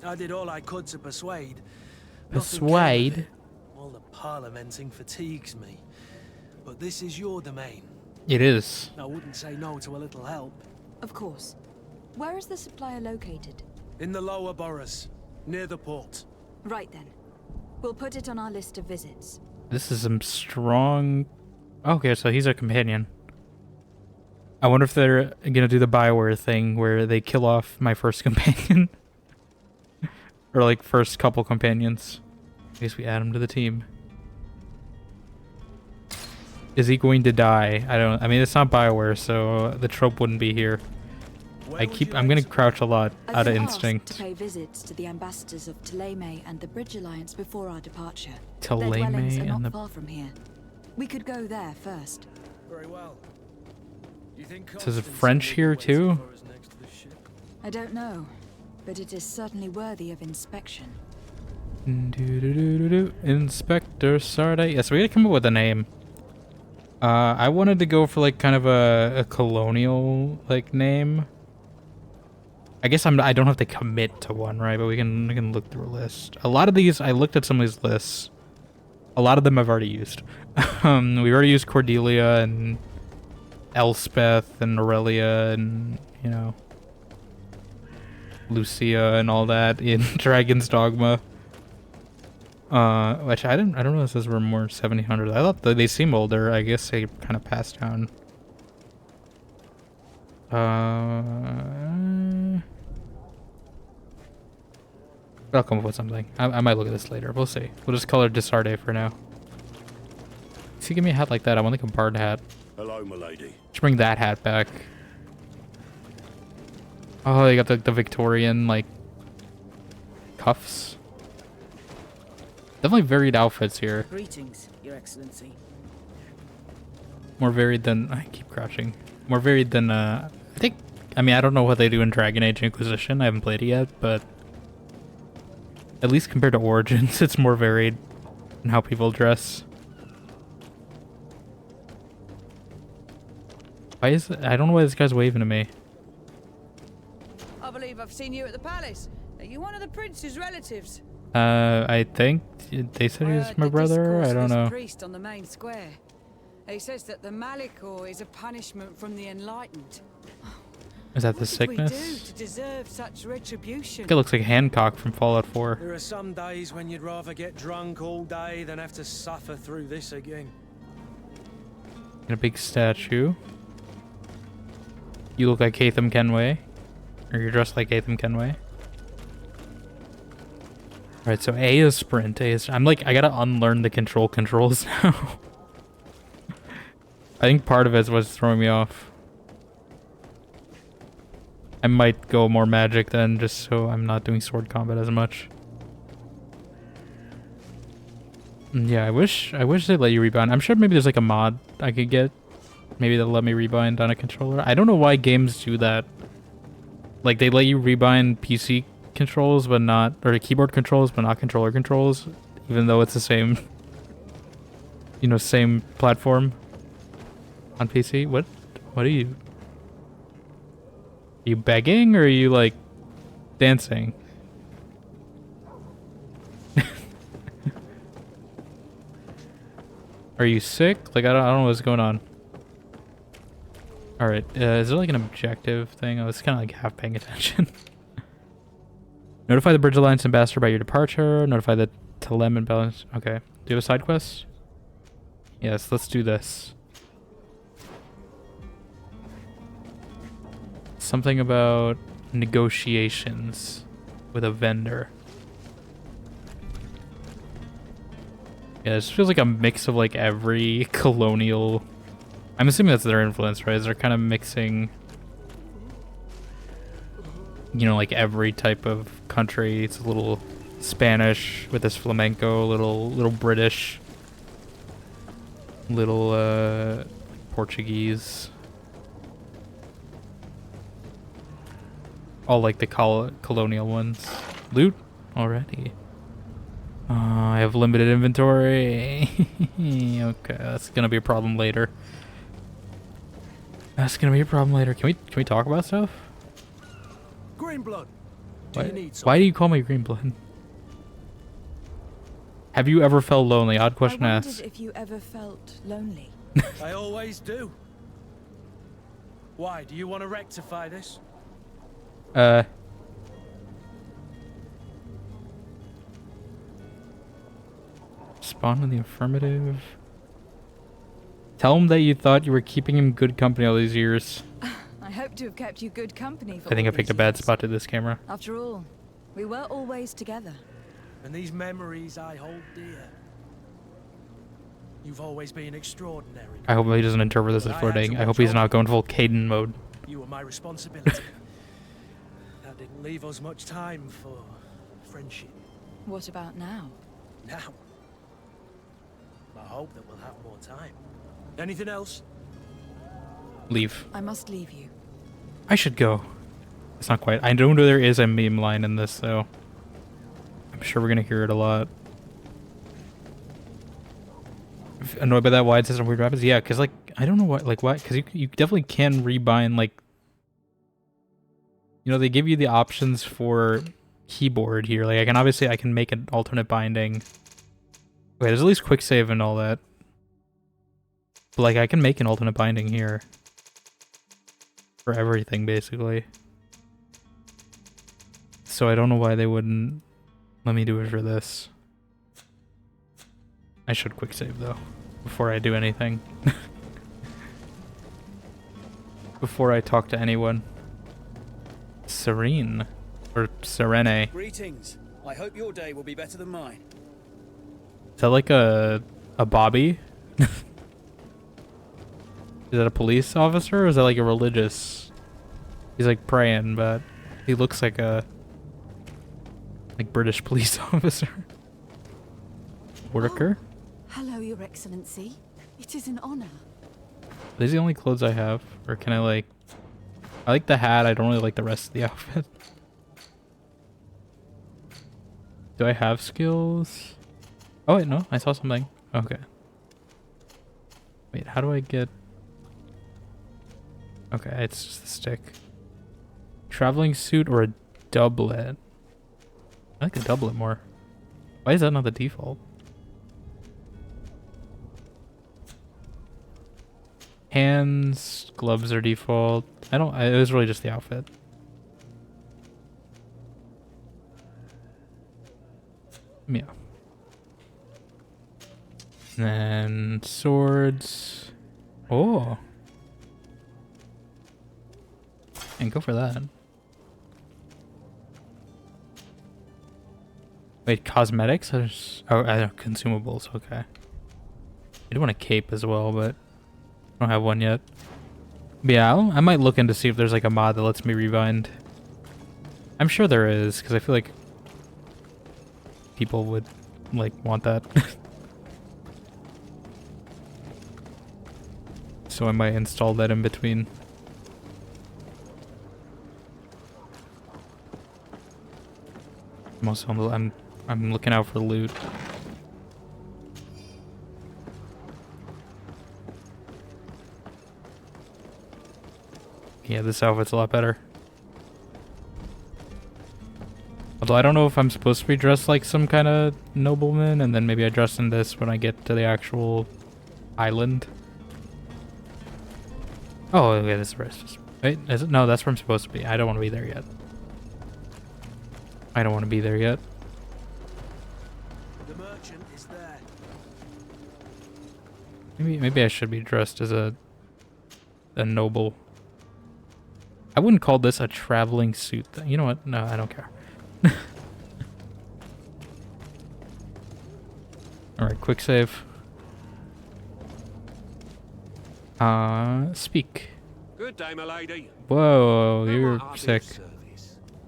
[SPEAKER 7] I did all I could to persuade. Nothing came of
[SPEAKER 1] Persuade?
[SPEAKER 7] it. All the parliamenting fatigues me. But this is your domain.
[SPEAKER 1] It is.
[SPEAKER 7] I wouldn't say no to a little help.
[SPEAKER 4] Of course. Where is the supplier located?
[SPEAKER 7] In the lower boroughs, near the port.
[SPEAKER 4] Right then. We'll put it on our list of visits.
[SPEAKER 1] This is some strong... Okay, so he's a companion. I wonder if they're gonna do the BioWare thing where they kill off my first companion. Or like first couple companions. I guess we add him to the team. Is he going to die? I mean, it's not BioWare, so the trope wouldn't be here. I'm gonna crouch a lot
[SPEAKER 4] I've
[SPEAKER 1] out of
[SPEAKER 4] been asked
[SPEAKER 1] instinct.
[SPEAKER 4] to pay visits to the ambassadors of Thélème and the Bridge Alliance before our departure.
[SPEAKER 1] Thélème
[SPEAKER 4] Their dwellings are
[SPEAKER 1] and
[SPEAKER 4] not
[SPEAKER 1] the-
[SPEAKER 4] far from here. We could go there first.
[SPEAKER 7] Very well. You think
[SPEAKER 1] So is it
[SPEAKER 7] Constantine
[SPEAKER 1] French
[SPEAKER 7] will be
[SPEAKER 1] here
[SPEAKER 7] waiting
[SPEAKER 1] too?
[SPEAKER 7] for us next to the ship?
[SPEAKER 4] I don't know, but it is certainly worthy of inspection.
[SPEAKER 1] Inspector Sarday. Yeah, so we gotta come up with a name. I wanted to go for like kind of a colonial like name. I guess I don't have to commit to one, right? But we can look through a list. A lot of these, I looked at some of these lists. A lot of them I've already used. We've already used Cordelia and Elspeth and Aurelia and, you know, Lucia and all that in Dragon's Dogma. Which I don't realize those were more 1700s. I thought they seem older. I guess they kind of passed down. I'll come up with something. I might look at this later. We'll see. We'll just call her Desarde for now. If you give me a hat like that, I want like a bard hat.
[SPEAKER 5] Hello, milady.
[SPEAKER 1] Should bring that hat back. Oh, they got the Victorian like cuffs. Definitely varied outfits here.
[SPEAKER 9] Greetings, Your Excellency.
[SPEAKER 1] More varied than... I keep crouching. More varied than, I think... I mean, I don't know what they do in Dragon Age Inquisition. I haven't played it yet, but... At least compared to Origins, it's more varied in how people dress. Why is... I don't know why this guy's waving at me.
[SPEAKER 8] I believe I've seen you at the palace. Are you one of the prince's relatives?
[SPEAKER 1] I think they said he was my brother. I don't know.
[SPEAKER 8] Priest on the main square. He says that the Malikor is a punishment from the enlightened.
[SPEAKER 1] Is that the
[SPEAKER 8] What did we do
[SPEAKER 1] sickness?
[SPEAKER 8] to deserve such retribution?
[SPEAKER 1] I think it looks like Hancock from Fallout 4.
[SPEAKER 7] There are some days when you'd rather get drunk all day than have to suffer through this again.
[SPEAKER 1] And a big statue. You look like Hatham Kenway. Or you're dressed like Hatham Kenway. Alright, so A is sprint. A is... I gotta unlearn the controls now. I think part of it is what's throwing me off. I might go more magic then, just so I'm not doing sword combat as much. Yeah, I wish they let you rebind. I'm sure maybe there's like a mod I could get. Maybe they'll let me rebind on a controller. I don't know why games do that. Like they let you rebind PC controls but not, or keyboard controls but not controller controls, even though it's the same, you know, same platform on PC. What are you? Are you begging or are you like dancing? Are you sick? Like I don't know what's going on. All right, is there like an objective thing? I was kind of like half paying attention. Notify the Bridge Alliance ambassador about your departure. Notify the Telem and balance. Okay, do you have a side quest? Yes, let's do this. Something about negotiations with a vendor. Yeah, this feels like a mix of like every colonial... I'm assuming that's their influence, right? They're kind of mixing, you know, like every type of country. It's a little Spanish with this flamenco, a little British, little Portuguese. All like the colonial ones. Loot already. I have limited inventory. Okay, that's gonna be a problem later. That's gonna be a problem later. Can we talk about stuff?
[SPEAKER 7] Greenblood.
[SPEAKER 1] Why do you call me Greenblood? Have you ever felt lonely? Odd question
[SPEAKER 4] I
[SPEAKER 1] asked.
[SPEAKER 4] wondered if you ever felt lonely.
[SPEAKER 7] I always do. Why? Do you want to rectify this?
[SPEAKER 1] Respond in the affirmative. Tell him that you thought you were keeping him good company all these years.
[SPEAKER 4] I hope to have kept you good company for
[SPEAKER 1] I think I
[SPEAKER 4] all
[SPEAKER 1] picked
[SPEAKER 4] these
[SPEAKER 1] a bad
[SPEAKER 4] years.
[SPEAKER 1] spot to this camera.
[SPEAKER 4] After all, we were always together.
[SPEAKER 7] And these memories I hold dear. You've always been extraordinary.
[SPEAKER 1] I hope he doesn't interpret this as flirting. I hope he's not going full Caden mode.
[SPEAKER 7] You were my responsibility. That didn't leave us much time for friendship.
[SPEAKER 4] What about now?
[SPEAKER 7] Now, I hope that we'll have more time. Anything else?
[SPEAKER 1] Leave.
[SPEAKER 4] I must leave you.
[SPEAKER 1] I should go. It's not quite. I don't know there is a meme line in this, though. I'm sure we're gonna hear it a lot. Annoyed by that wide system weird weapons? Yeah, because like I don't know what because you definitely can rebind, like, you know, they give you the options for keyboard here. Like I can make an alternate binding. Okay, there's at least quick save and all that. But like I can make an alternate binding here for everything basically. So I don't know why they wouldn't let me do it for this. I should quick save though before I do anything. Before I talk to anyone. Serene or Serene.
[SPEAKER 10] Greetings. I hope your day will be better than mine.
[SPEAKER 1] Is that like a Bobby? Is that a police officer or is that like a religious? He's like praying, but he looks like a British police officer. Worker?
[SPEAKER 4] Hello, Your Excellency. It is an honor.
[SPEAKER 1] Are these the only clothes I have? Or can I like... I like the hat, I don't really like the rest of the outfit. Do I have skills? Oh wait, no, I saw something. Okay. Wait, how do I get... Okay, it's just a stick. Traveling suit or a doublet? I like the doublet more. Why is that not the default? Hands, gloves are default. It was really just the outfit. Yeah. And then swords. Oh. And go for that. Wait, cosmetics? Oh, consumables. Okay. I do want a cape as well, but I don't have one yet. But yeah, I might look into see if there's like a mod that lets me rebind. I'm sure there is, because I feel like people would like want that. So I might install that in between. I'm also I'm looking out for loot. Yeah, this outfit's a lot better. Although I don't know if I'm supposed to be dressed like some kind of nobleman, and then maybe I dress in this when I get to the actual island. Oh, okay, this is where it's just... Wait, is it? No, that's where I'm supposed to be. I don't want to be there yet. I don't want to be there yet.
[SPEAKER 7] The merchant is there.
[SPEAKER 1] Maybe I should be dressed as a noble. I wouldn't call this a traveling suit. You know what? No, I don't care. Alright, quick save. Speak.
[SPEAKER 2] Good day, my lady.
[SPEAKER 1] Whoa, you're sick.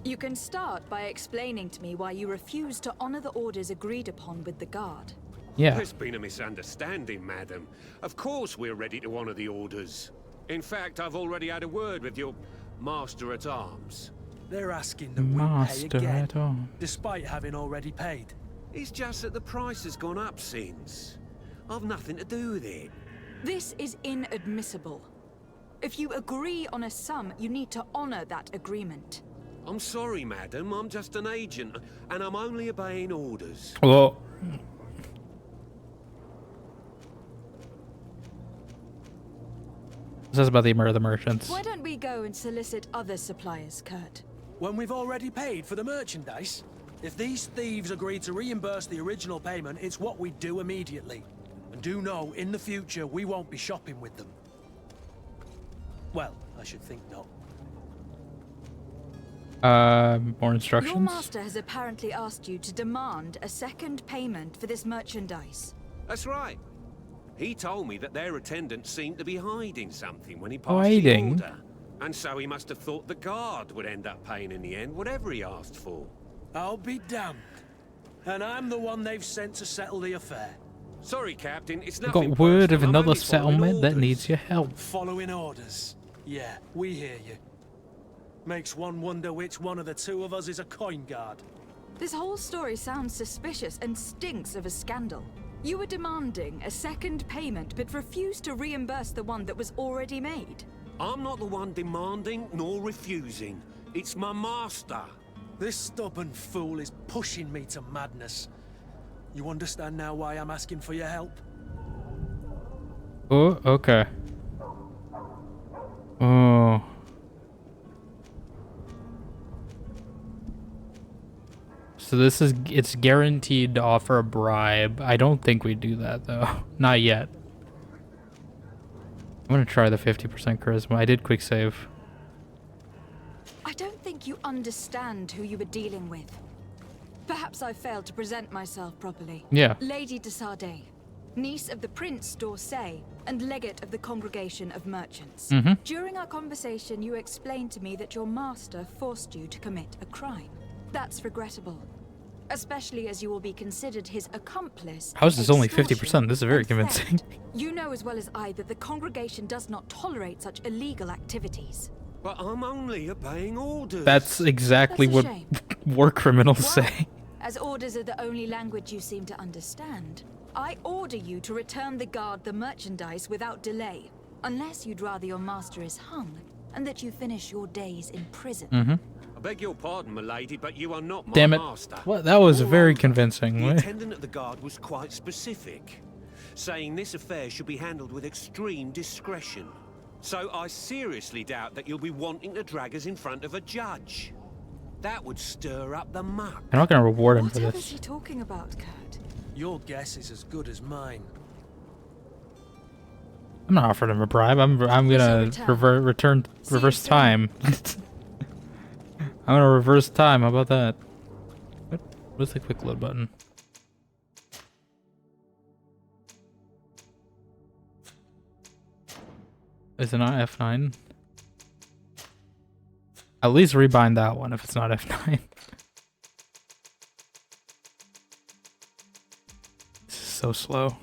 [SPEAKER 4] You can start by explaining to me why you refuse to honor the orders agreed upon with the guard.
[SPEAKER 1] Yeah.
[SPEAKER 2] There's been a misunderstanding, madam. Of course we're ready to honor the orders. In fact, I've already had a word with your master-at-arms.
[SPEAKER 7] They're asking that we pay again, despite having already paid.
[SPEAKER 2] It's just that the price has gone up since. I've nothing to do with it.
[SPEAKER 4] This is inadmissible. If you agree on a sum, you need to honor that agreement.
[SPEAKER 2] I'm sorry, madam. I'm just an agent, and I'm only obeying orders.
[SPEAKER 1] Well... This is about the merchants.
[SPEAKER 4] Why don't we go and solicit other suppliers, Kurt?
[SPEAKER 7] When we've already paid for the merchandise? If these thieves agree to reimburse the original payment, it's what we do immediately. And do know, in the future, we won't be shopping with them. Well, I should think not.
[SPEAKER 1] More instructions?
[SPEAKER 4] Your master has apparently asked you to demand a second payment for this merchandise.
[SPEAKER 2] That's right. He told me that their attendants seemed to be hiding something when he passed the order. And so he must have thought the guard would end up paying in the end, whatever he asked for.
[SPEAKER 7] I'll be damned. And I'm the one they've sent to settle the affair.
[SPEAKER 2] Sorry, Captain, it's
[SPEAKER 1] I
[SPEAKER 2] nothing
[SPEAKER 1] got word of
[SPEAKER 2] personal.
[SPEAKER 1] another settlement that needs your help.
[SPEAKER 7] Following orders. Yeah, we hear you. Makes one wonder which one of the two of us is a coin guard.
[SPEAKER 4] This whole story sounds suspicious and stinks of a scandal. You were demanding a second payment, but refused to reimburse the one that was already made.
[SPEAKER 2] I'm not the one demanding nor refusing. It's my master.
[SPEAKER 7] This stubborn fool is pushing me to madness. You understand now why I'm asking for your help?
[SPEAKER 1] Oh, okay. Oh. So this is, it's guaranteed to offer a bribe. I don't think we do that though. Not yet. I'm gonna try the 50% charisma. I did quick save.
[SPEAKER 4] I don't think you understand who you were dealing with. Perhaps I failed to present myself properly.
[SPEAKER 1] Yeah.
[SPEAKER 4] Lady de Sardet, niece of the Prince d'Orsay and legate of the Congregation of Merchants. During our conversation, you explained to me that your master forced you to commit a crime. That's regrettable, especially as you will be considered his accomplice.
[SPEAKER 1] How is this only 50%? This is very convincing.
[SPEAKER 4] You know as well as I that the congregation does not tolerate such illegal activities.
[SPEAKER 2] But I'm only obeying orders.
[SPEAKER 1] That's exactly what war criminals say.
[SPEAKER 4] As orders are the only language you seem to understand, I order you to return the guard the merchandise without delay, unless you'd rather your master is hung and that you finish your days in prison.
[SPEAKER 2] beg your pardon, milady, but you are not my
[SPEAKER 1] Damn it.
[SPEAKER 2] master.
[SPEAKER 1] What? That was very
[SPEAKER 2] Moreover,
[SPEAKER 1] convincing.
[SPEAKER 2] The
[SPEAKER 1] What?
[SPEAKER 2] attendant at the guard was quite specific, saying this affair should be handled with extreme discretion. So I seriously doubt that you'll be wanting to drag us in front of a judge. That would stir up the muck.
[SPEAKER 1] I'm not gonna reward him for
[SPEAKER 4] Whatever is
[SPEAKER 1] this.
[SPEAKER 4] he talking about, Kurt?
[SPEAKER 7] Your guess is as good as mine.
[SPEAKER 1] I'm not offering him a bribe. I'm gonna reverse time. I'm gonna reverse time. How about that? What's the quick load button? Is it not F9? At least rebind that one if it's not F9. This is so slow.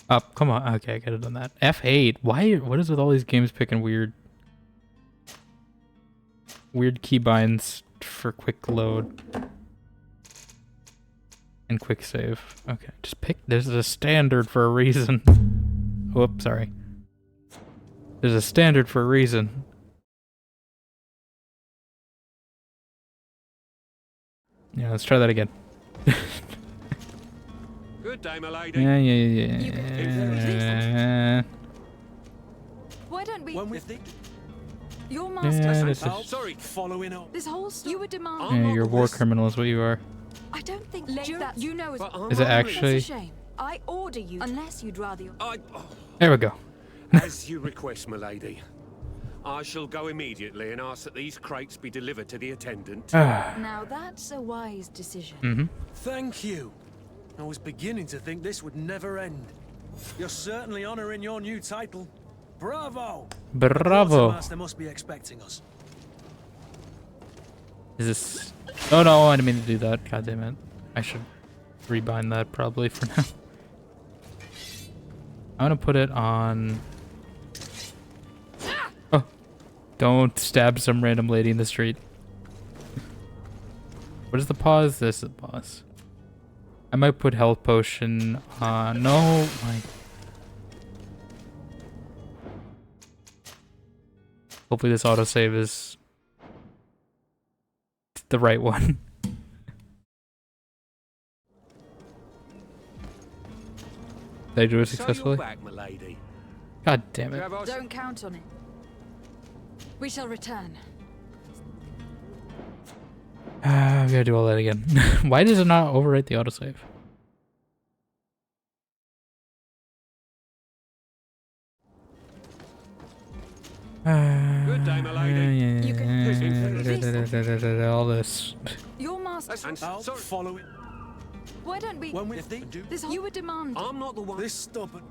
[SPEAKER 1] Up, come on. Okay, I could have done that. F8. Why? What is with all these games picking weird keybinds for quick load and quick save? Okay, just pick. There's a standard for a reason. Whoops, sorry. There's a standard for a reason. Yeah, let's try that again.
[SPEAKER 2] Good day, milady.
[SPEAKER 1] Yeah.
[SPEAKER 4] Why don't we?
[SPEAKER 7] When we think
[SPEAKER 4] Your master.
[SPEAKER 1] Yeah, this
[SPEAKER 2] Oh,
[SPEAKER 1] is,
[SPEAKER 2] sorry.
[SPEAKER 7] following up.
[SPEAKER 4] This whole story. You were demanding.
[SPEAKER 1] yeah, you're a war criminal is what you are.
[SPEAKER 4] I don't think that you know.
[SPEAKER 2] But I'm
[SPEAKER 1] Is it
[SPEAKER 2] hungry.
[SPEAKER 1] actually?
[SPEAKER 4] That's a shame. I order you, unless you'd rather.
[SPEAKER 1] There we go.
[SPEAKER 2] As you request, milady. I shall go immediately and ask that these crates be delivered to the attendant.
[SPEAKER 4] Now that's a wise decision.
[SPEAKER 7] Thank you. I was beginning to think this would never end. You're certainly honoring your new title. Bravo!
[SPEAKER 1] Bravo.
[SPEAKER 7] The master must be expecting us.
[SPEAKER 1] Is this? Oh no, I didn't mean to do that. God damn it. I should rebind that probably for now. I'm gonna put it on. Oh, don't stab some random lady in the street. What is the pause? This is the pause. I might put health potion on. No, my. Hopefully this autosave is the right one. Did I do it
[SPEAKER 2] So
[SPEAKER 1] successfully?
[SPEAKER 2] you're back, milady.
[SPEAKER 1] God damn it.
[SPEAKER 2] Have I
[SPEAKER 4] Don't count on it. We shall return.
[SPEAKER 1] We gotta do all that again. Why does it not overwrite the autosave?
[SPEAKER 2] Good day, milady.
[SPEAKER 4] You can-
[SPEAKER 1] All this.
[SPEAKER 4] Your master.
[SPEAKER 2] And
[SPEAKER 7] I'll
[SPEAKER 2] sorry,
[SPEAKER 7] follow it.
[SPEAKER 4] Why don't we?
[SPEAKER 7] When we think
[SPEAKER 4] This whole, you were demanding.
[SPEAKER 2] I'm not the one.
[SPEAKER 7] this stubborn.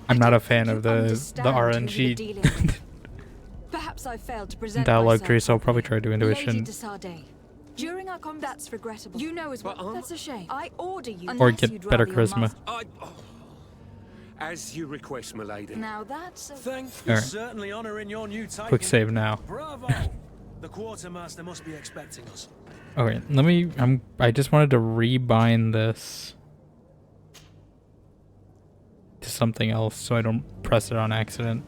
[SPEAKER 1] I'm not a fan
[SPEAKER 4] You
[SPEAKER 1] of the
[SPEAKER 4] understand who you're
[SPEAKER 1] RNG
[SPEAKER 4] dealing with. Perhaps I failed to present
[SPEAKER 1] dialogue
[SPEAKER 4] myself
[SPEAKER 1] tree, so I'll probably
[SPEAKER 4] properly.
[SPEAKER 1] try to do
[SPEAKER 4] Lady
[SPEAKER 1] intuition.
[SPEAKER 4] de Sardet. During our combat, that's regrettable. You know as well.
[SPEAKER 2] But,
[SPEAKER 4] That's a shame. I order you.
[SPEAKER 1] Or
[SPEAKER 4] unless
[SPEAKER 1] get
[SPEAKER 4] you'd
[SPEAKER 1] better
[SPEAKER 4] rather your
[SPEAKER 1] charisma.
[SPEAKER 4] master-
[SPEAKER 2] As you request, milady.
[SPEAKER 4] Now that's a...
[SPEAKER 7] Thank you.
[SPEAKER 1] Alright.
[SPEAKER 7] Certainly honoring your new title.
[SPEAKER 1] Quick save now.
[SPEAKER 7] Bravo! The quartermaster must be expecting us.
[SPEAKER 1] Okay, let me. I just wanted to rebind this to something else so I don't press it on accident.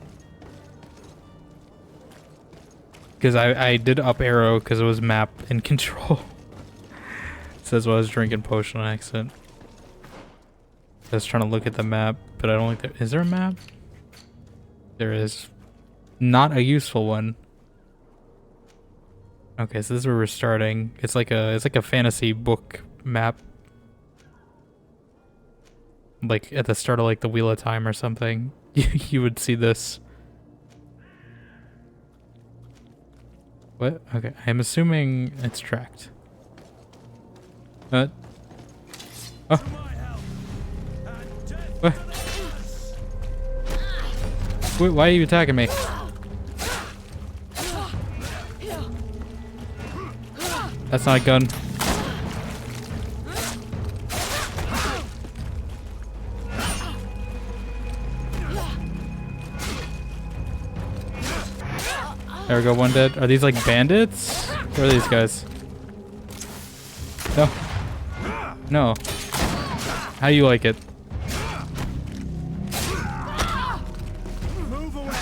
[SPEAKER 1] Because I did up arrow because it was map in control. Says while I was drinking potion on accident. I was trying to look at the map, but I don't think there is there a map? There is. Not a useful one. Okay, so this is where we're starting. It's like a fantasy book map. Like at the start of like the Wheel of Time or something. You would see this. What? Okay, I'm assuming it's tracked. Oh. What? Wait, why are you attacking me? That's not a gun. There we go, one dead. Are these like bandits? Where are these guys? No. No. How do you like it?
[SPEAKER 7] Move away.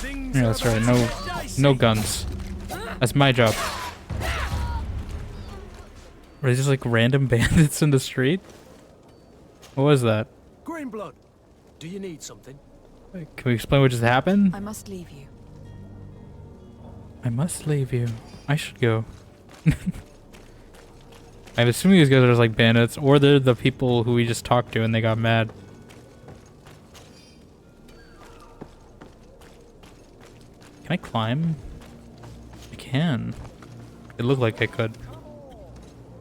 [SPEAKER 7] Things
[SPEAKER 1] Yeah, that's right. No guns. That's my job. Were these just like random bandits in the street? What was that?
[SPEAKER 7] Greenblood, do you need something?
[SPEAKER 1] Can we explain what just happened?
[SPEAKER 4] I must leave you.
[SPEAKER 1] I must leave you. I should go. I'm assuming these guys are just like bandits, or they're the people who we just talked to and they got mad. Can I climb? I can. It looked like I could.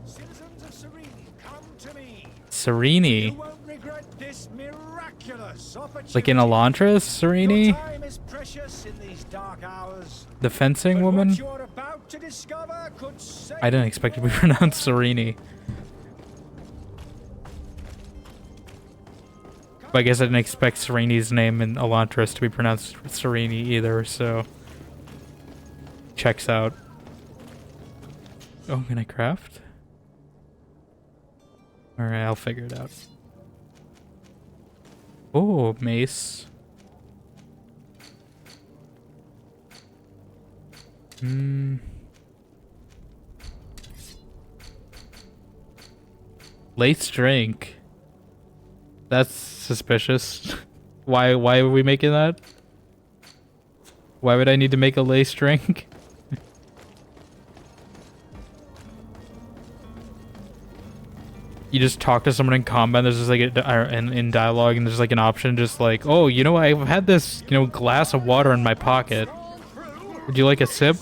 [SPEAKER 11] Citizens of Serene, come to me.
[SPEAKER 1] Serene?
[SPEAKER 11] You won't regret this miraculous opportunity.
[SPEAKER 1] Like in Elantris, Serene?
[SPEAKER 11] Your time is precious in these dark hours.
[SPEAKER 1] The fencing
[SPEAKER 11] But
[SPEAKER 1] woman?
[SPEAKER 11] what you're about to discover could save
[SPEAKER 1] I didn't expect it to be pronounced Serene. But I guess I didn't expect Serene's name in Elantris to be pronounced Serene either, so... Checks out. Oh, can I craft? Alright, I'll figure it out. Oh, mace. Laced drink. That's suspicious. Why are we making that? Why would I need to make a laced drink? You just talk to someone in combat, there's just like in dialogue, and there's like an option just like, oh, you know, I've had this, you know, glass of water in my pocket. Would you like a sip?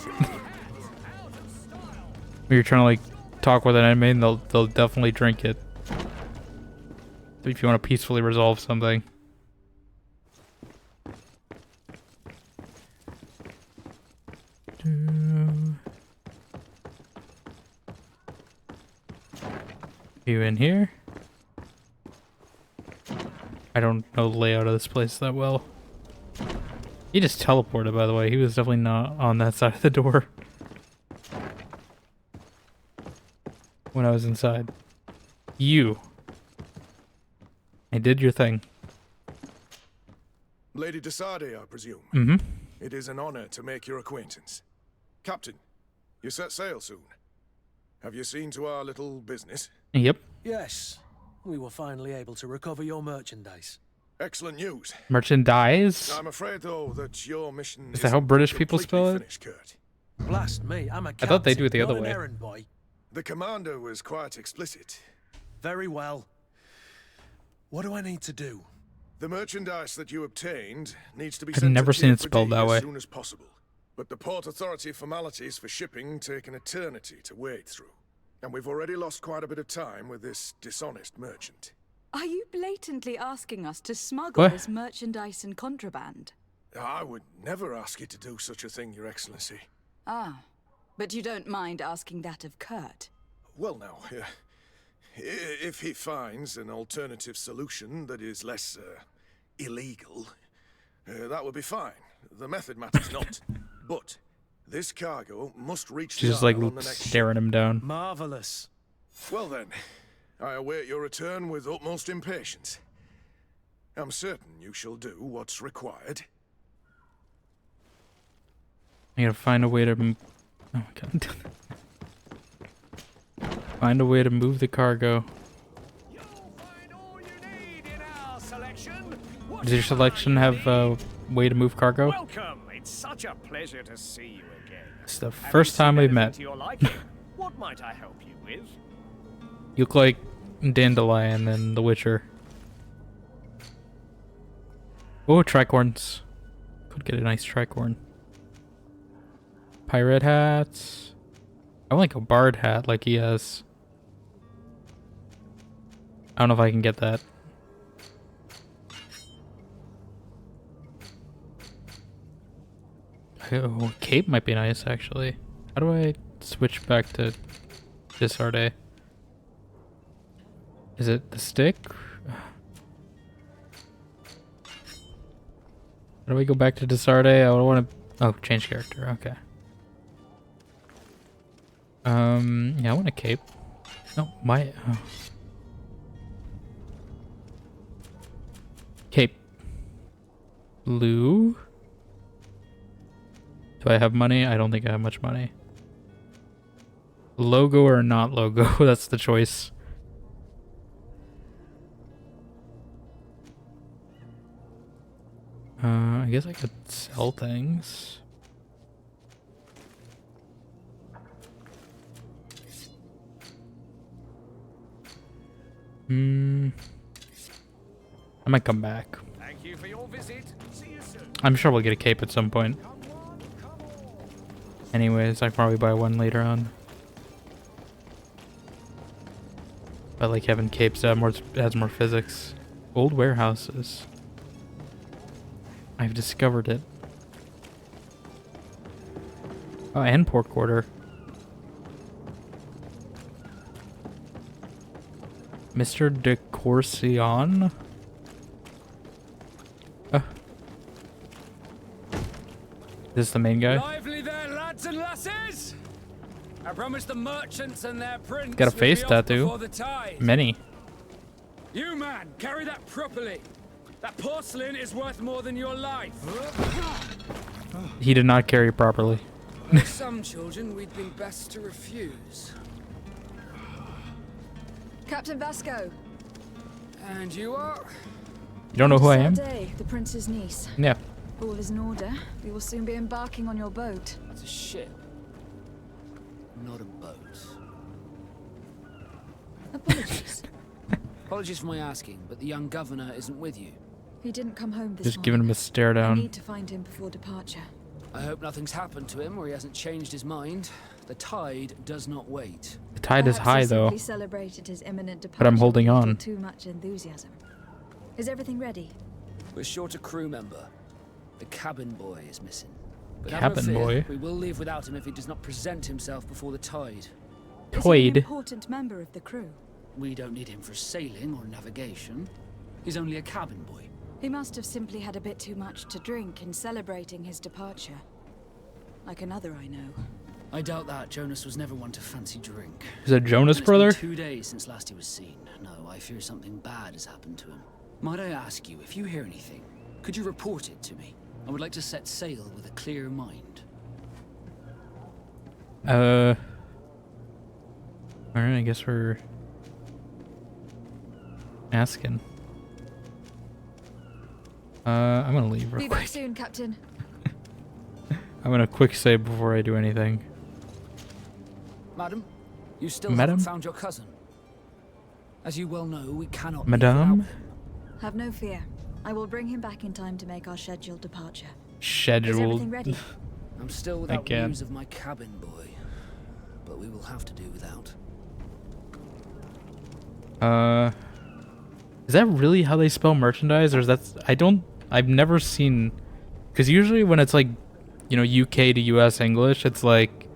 [SPEAKER 1] When you're trying to like talk with an enemy, and they'll definitely drink it. If you want to peacefully resolve something. You in here? I don't know the layout of this place that well. He just teleported, by the way. He was definitely not on that side of the door when I was inside. You. I did your thing.
[SPEAKER 12] Lady Desade, I presume.
[SPEAKER 1] Mm-hmm.
[SPEAKER 12] It is an honor to make your acquaintance. Captain, you set sail soon. Have you seen to our little business?
[SPEAKER 1] Yep.
[SPEAKER 7] Yes. We were finally able to recover your merchandise.
[SPEAKER 12] Excellent news.
[SPEAKER 1] Merchandise?
[SPEAKER 12] I'm afraid, though, that your mission
[SPEAKER 1] Is that how British people spell it?
[SPEAKER 12] finished, Kurt.
[SPEAKER 7] Blast me, I'm a captain,
[SPEAKER 1] I thought they do it the
[SPEAKER 7] not
[SPEAKER 1] other
[SPEAKER 7] an
[SPEAKER 1] way.
[SPEAKER 7] errand boy.
[SPEAKER 12] The commander was quite explicit.
[SPEAKER 7] Very well. What do I need to do?
[SPEAKER 12] The merchandise that you obtained needs to be
[SPEAKER 1] I've
[SPEAKER 12] sent
[SPEAKER 1] never
[SPEAKER 12] to
[SPEAKER 1] seen it
[SPEAKER 12] Tir
[SPEAKER 1] spelled
[SPEAKER 12] Pradee
[SPEAKER 1] that way.
[SPEAKER 12] as soon as possible. But the Port Authority formalities for shipping take an eternity to wade through. And we've already lost quite a bit of time with this dishonest merchant.
[SPEAKER 4] Are you blatantly asking us to smuggle
[SPEAKER 1] What?
[SPEAKER 4] this merchandise and contraband?
[SPEAKER 12] I would never ask you to do such a thing, Your Excellency.
[SPEAKER 4] Ah, but you don't mind asking that of Kurt?
[SPEAKER 12] Well, now, if he finds an alternative solution that is less illegal, that would be fine. The method matters not. But this cargo must reach
[SPEAKER 1] She's
[SPEAKER 12] the
[SPEAKER 1] just like
[SPEAKER 12] isle on the next
[SPEAKER 1] staring him down.
[SPEAKER 7] Marvelous.
[SPEAKER 12] Well then, I await your return with utmost impatience. I'm certain you shall do what's required.
[SPEAKER 1] I gotta find a way to... Oh my god. Find a way to move the cargo. Does your selection have a way to move cargo?
[SPEAKER 11] Welcome. It's such a pleasure to see you again.
[SPEAKER 1] It's the first time we've met.
[SPEAKER 11] To your liking? What might I help you with?
[SPEAKER 1] You look like Dandelion in The Witcher. Oh, tricorns. Could get a nice tricorn. Pirate hats. I want like a bard hat like he has. I don't know if I can get that. Oh, cape might be nice actually. How do I switch back to Desarde? Is it the stick? How do we go back to Desarde? I don't want to... Oh, change character. Okay. Yeah, I want a cape. No, my... Oh. Cape. Blue. Do I have money? I don't think I have much money. Logo or not logo? That's the choice. I guess I could sell things. I might come back.
[SPEAKER 11] Thank you for your visit. See you soon.
[SPEAKER 1] I'm sure we'll get a cape at some point. Anyways, I can probably buy one later on. I like having capes that adds more physics. Old warehouses. I've discovered it. Oh, and pork quarter. Mr. de Coursion? This is the main guy?
[SPEAKER 3] Lively there, lads and lasses! I promised the merchants and their prince
[SPEAKER 1] Got a face tattoo.
[SPEAKER 3] before the tide.
[SPEAKER 1] Many.
[SPEAKER 3] You, man, carry that properly. That porcelain is worth more than your life.
[SPEAKER 1] He did not carry it properly.
[SPEAKER 3] Like some children, we'd been best to refuse.
[SPEAKER 8] Captain Vasco.
[SPEAKER 3] And you are?
[SPEAKER 1] You don't know who I am?
[SPEAKER 4] Day, the prince's niece.
[SPEAKER 1] Yeah.
[SPEAKER 4] All is in order. We will soon be embarking on your boat.
[SPEAKER 10] It's a ship, not a boat.
[SPEAKER 4] Apologies.
[SPEAKER 10] Apologies for my asking, but the young governor isn't with you.
[SPEAKER 4] He didn't come home this
[SPEAKER 1] Just
[SPEAKER 4] morning.
[SPEAKER 1] giving him a stare
[SPEAKER 4] I
[SPEAKER 1] down.
[SPEAKER 4] need to find him before departure.
[SPEAKER 10] I hope nothing's happened to him or he hasn't changed his mind. The tide does not wait.
[SPEAKER 1] The tide is
[SPEAKER 4] Perhaps
[SPEAKER 1] high
[SPEAKER 4] he
[SPEAKER 1] though.
[SPEAKER 4] simply celebrated his imminent departure
[SPEAKER 1] But I'm holding
[SPEAKER 4] with a little
[SPEAKER 1] on.
[SPEAKER 4] Too much enthusiasm. Is everything ready?
[SPEAKER 10] We're short a crew member. The cabin boy is missing. But
[SPEAKER 1] Cabin boy?
[SPEAKER 10] we will leave without him if he does not present himself before the tide.
[SPEAKER 4] Is he an
[SPEAKER 1] Toyd.
[SPEAKER 4] important member of the crew?
[SPEAKER 10] We don't need him for sailing or navigation. He's only a cabin boy.
[SPEAKER 4] He must have simply had a bit too much to drink in celebrating his departure. Like another I know.
[SPEAKER 10] I doubt that. Jonas was never one to fancy drink.
[SPEAKER 1] Is that Jonas,
[SPEAKER 10] It's been
[SPEAKER 1] brother?
[SPEAKER 10] 2 days since last he was seen. No, I fear something bad has happened to him. Might I ask you, if you hear anything, could you report it to me? I would like to set sail with a clear mind.
[SPEAKER 1] Alright, I guess we're asking. I'm gonna leave real
[SPEAKER 4] Be back
[SPEAKER 1] quick.
[SPEAKER 4] soon, Captain.
[SPEAKER 1] I'm gonna quick save before I do anything.
[SPEAKER 10] Madam, you still
[SPEAKER 1] Madam?
[SPEAKER 10] haven't found your cousin. As you well know, we cannot leave
[SPEAKER 1] Madame?
[SPEAKER 10] without him.
[SPEAKER 4] Have no fear. I will bring him back in time to make our scheduled departure. Is
[SPEAKER 1] Scheduled.
[SPEAKER 4] everything ready?
[SPEAKER 10] I'm still without
[SPEAKER 1] Again.
[SPEAKER 10] news of my cabin boy, but we will have to do without.
[SPEAKER 1] Is that really how they spell merchandise, or is that I've never seen, because usually when it's like, you know, UK to US English, it's like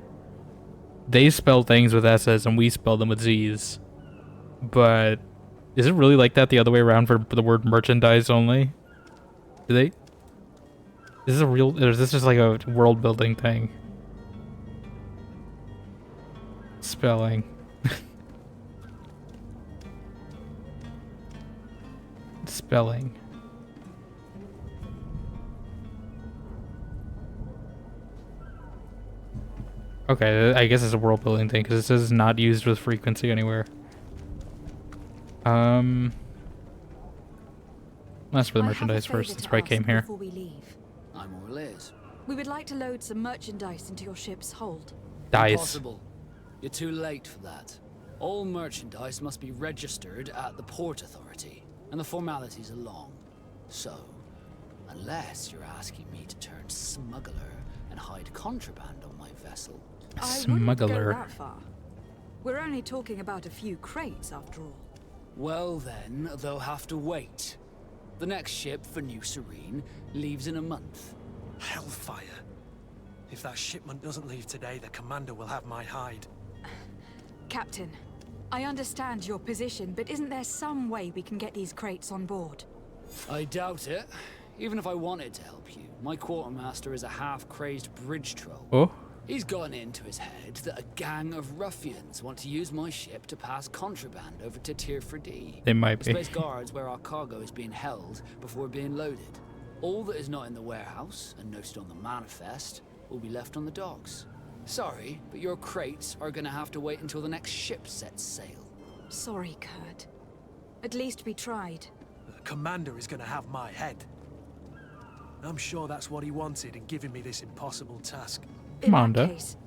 [SPEAKER 1] they spell things with S's and we spell them with Z's. But is it really like that the other way around for the word merchandise only? Do they? Is this a real, or is this just like a world building thing? Spelling. Spelling. Okay, I guess it's a world building thing because it says not used with frequency anywhere. That's for the
[SPEAKER 4] I have a
[SPEAKER 1] merchandise
[SPEAKER 4] favour
[SPEAKER 1] first. That's
[SPEAKER 4] to
[SPEAKER 1] why I
[SPEAKER 4] ask
[SPEAKER 1] came here.
[SPEAKER 4] Before we leave,
[SPEAKER 10] I'm all ears.
[SPEAKER 4] we would like to load some merchandise into your ship's hold.
[SPEAKER 1] Dice.
[SPEAKER 10] Impossible. You're too late for that. All merchandise must be registered at the Port Authority, and the formalities are long. So, unless you're asking me to turn smuggler and hide contraband on my vessel.
[SPEAKER 4] I wouldn't go
[SPEAKER 1] Smuggler.
[SPEAKER 4] that far. We're only talking about a few crates, after all.
[SPEAKER 10] Well then, they'll have to wait. The next ship for New Serene leaves in a month.
[SPEAKER 7] Hellfire. If that shipment doesn't leave today, the commander will have my hide.
[SPEAKER 4] Captain, I understand your position, but isn't there some way we can get these crates on board?
[SPEAKER 10] I doubt it. Even if I wanted to help you, my quartermaster is a half-crazed bridge troll.
[SPEAKER 1] Oh?
[SPEAKER 10] He's gotten into his head that a gang of ruffians want to use my ship to pass contraband over to Tier 4D.
[SPEAKER 1] They might be.
[SPEAKER 10] Space guards where our cargo is being held before being loaded. All that is not in the warehouse and noted on the manifest will be left on the docks. Sorry, but your crates are gonna have to wait until the next ship sets sail.
[SPEAKER 4] Sorry, Kurt. At least we tried.
[SPEAKER 7] The commander is gonna have my head. I'm sure that's what he wanted in giving me this impossible task.
[SPEAKER 4] In that
[SPEAKER 1] Commander.
[SPEAKER 4] case,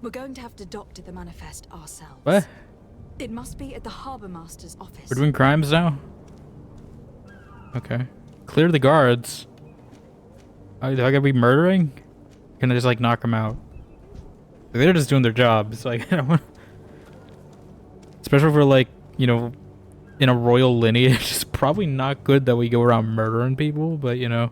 [SPEAKER 4] we're going to have to doctor the manifest ourselves.
[SPEAKER 1] What?
[SPEAKER 4] It must be at the Harbour Master's office.
[SPEAKER 1] We're doing crimes now? Okay. Clear the guards. Oh, do I gotta be murdering? Can I just like knock them out? They're just doing their job. It's like, I don't want... Especially for like, you know, in a royal lineage, it's probably not good that we go around murdering people, but you know.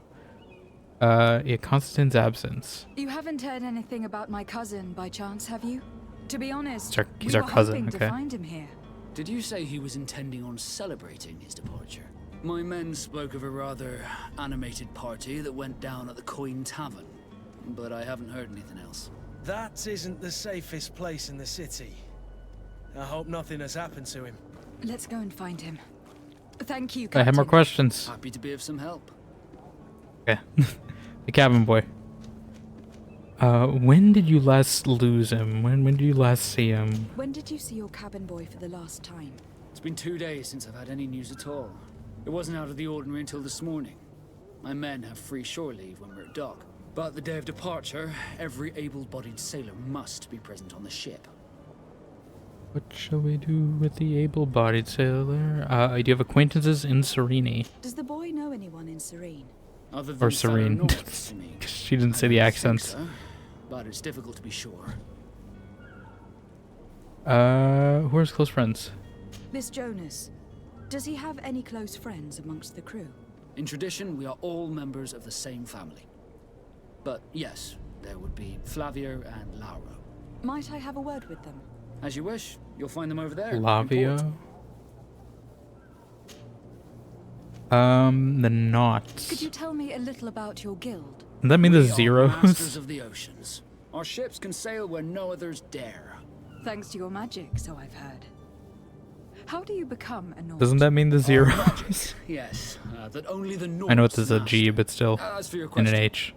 [SPEAKER 1] Yeah, Constantine's absence.
[SPEAKER 4] You haven't heard anything about my cousin by chance, have you? To be honest,
[SPEAKER 1] He's
[SPEAKER 4] we
[SPEAKER 1] our
[SPEAKER 4] were
[SPEAKER 1] cousin,
[SPEAKER 4] hoping to
[SPEAKER 1] okay.
[SPEAKER 4] find him here.
[SPEAKER 10] Did you say he was intending on celebrating his departure? My men spoke of a rather animated party that went down at the Coin Tavern, but I haven't heard anything else.
[SPEAKER 7] That isn't the safest place in the city. I hope nothing has happened to him.
[SPEAKER 4] Let's go and find him. Thank you,
[SPEAKER 1] I
[SPEAKER 4] Captain.
[SPEAKER 1] have more questions.
[SPEAKER 10] Happy to be of some help.
[SPEAKER 1] Okay. The cabin boy. When did you last lose him? When did you last see him?
[SPEAKER 4] When did you see your cabin boy for the last time?
[SPEAKER 10] It's been 2 days since I've had any news at all. It wasn't out of the ordinary until this morning. My men have free shore leave when we're at dock. But the day of departure, every able-bodied sailor must be present on the ship.
[SPEAKER 1] What shall we do with the able-bodied sailor? I do have acquaintances in Serene.
[SPEAKER 4] Does the boy know anyone in Serene?
[SPEAKER 10] Other
[SPEAKER 1] Or
[SPEAKER 10] than
[SPEAKER 1] Serene.
[SPEAKER 10] North, you mean?
[SPEAKER 1] She didn't say
[SPEAKER 10] I
[SPEAKER 1] the
[SPEAKER 10] don't
[SPEAKER 1] accents.
[SPEAKER 10] think so, but it's difficult to be sure.
[SPEAKER 1] Who are his close friends?
[SPEAKER 4] This Jonas. Does he have any close friends amongst the crew?
[SPEAKER 10] In tradition, we are all members of the same family. But yes, there would be Flavio and Lauro.
[SPEAKER 4] Might I have a word with them?
[SPEAKER 10] As you wish, you'll find them over there. in
[SPEAKER 1] Lavio?
[SPEAKER 10] port.
[SPEAKER 1] The knots.
[SPEAKER 4] Could you tell me a little about your guild?
[SPEAKER 1] Does that mean the
[SPEAKER 10] We are masters
[SPEAKER 1] zeros?
[SPEAKER 10] of the oceans. Our ships can sail where no others dare.
[SPEAKER 4] Thanks to your magic, so I've heard. How do you become a Nord?
[SPEAKER 1] Doesn't that mean the
[SPEAKER 10] Our
[SPEAKER 1] zeros?
[SPEAKER 10] magic, yes, that only the Nords
[SPEAKER 1] I know it's a
[SPEAKER 10] master.
[SPEAKER 1] G, but still.
[SPEAKER 10] As for your
[SPEAKER 1] And an
[SPEAKER 10] question,
[SPEAKER 1] H.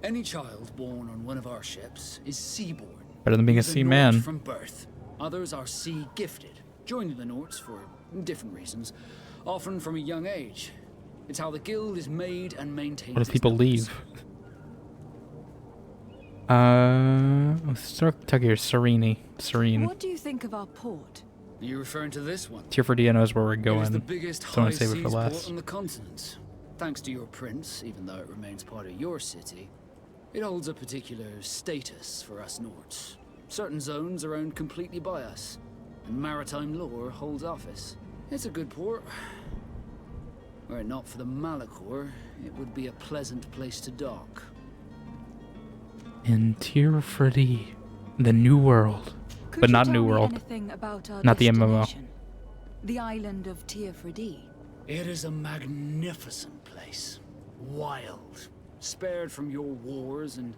[SPEAKER 10] any child born on one of our ships is seaborn.
[SPEAKER 1] Better than being a
[SPEAKER 10] He's
[SPEAKER 1] sea
[SPEAKER 10] Nord
[SPEAKER 1] man.
[SPEAKER 10] from birth. Others are sea gifted, joining the Nords for different reasons, often from a young age. It's how the guild is made and maintained.
[SPEAKER 1] What if people leave? Let's start talking here. Serene.
[SPEAKER 4] What do you think of our port?
[SPEAKER 10] Are you referring to this one?
[SPEAKER 1] Tier 4 Dia knows where we're
[SPEAKER 10] It is
[SPEAKER 1] going.
[SPEAKER 10] the biggest
[SPEAKER 1] Don't wanna
[SPEAKER 10] high
[SPEAKER 1] save it
[SPEAKER 10] seas
[SPEAKER 1] for
[SPEAKER 10] port
[SPEAKER 1] last.
[SPEAKER 10] on the continent. Thanks to your prince, even though it remains part of your city, it holds a particular status for us Nords. Certain zones are owned completely by us, and maritime law holds office. It's a good port. Were it not for the Malachor, it would be a pleasant place to dock.
[SPEAKER 1] In Tier 3, the New World.
[SPEAKER 4] Could
[SPEAKER 1] But
[SPEAKER 4] you
[SPEAKER 1] not
[SPEAKER 4] tell
[SPEAKER 1] New
[SPEAKER 4] me
[SPEAKER 1] World.
[SPEAKER 4] anything about our
[SPEAKER 1] Not the MMO.
[SPEAKER 4] destination? The island of Tier-Fredi.
[SPEAKER 10] It is a magnificent place. Wild. Spared from your wars and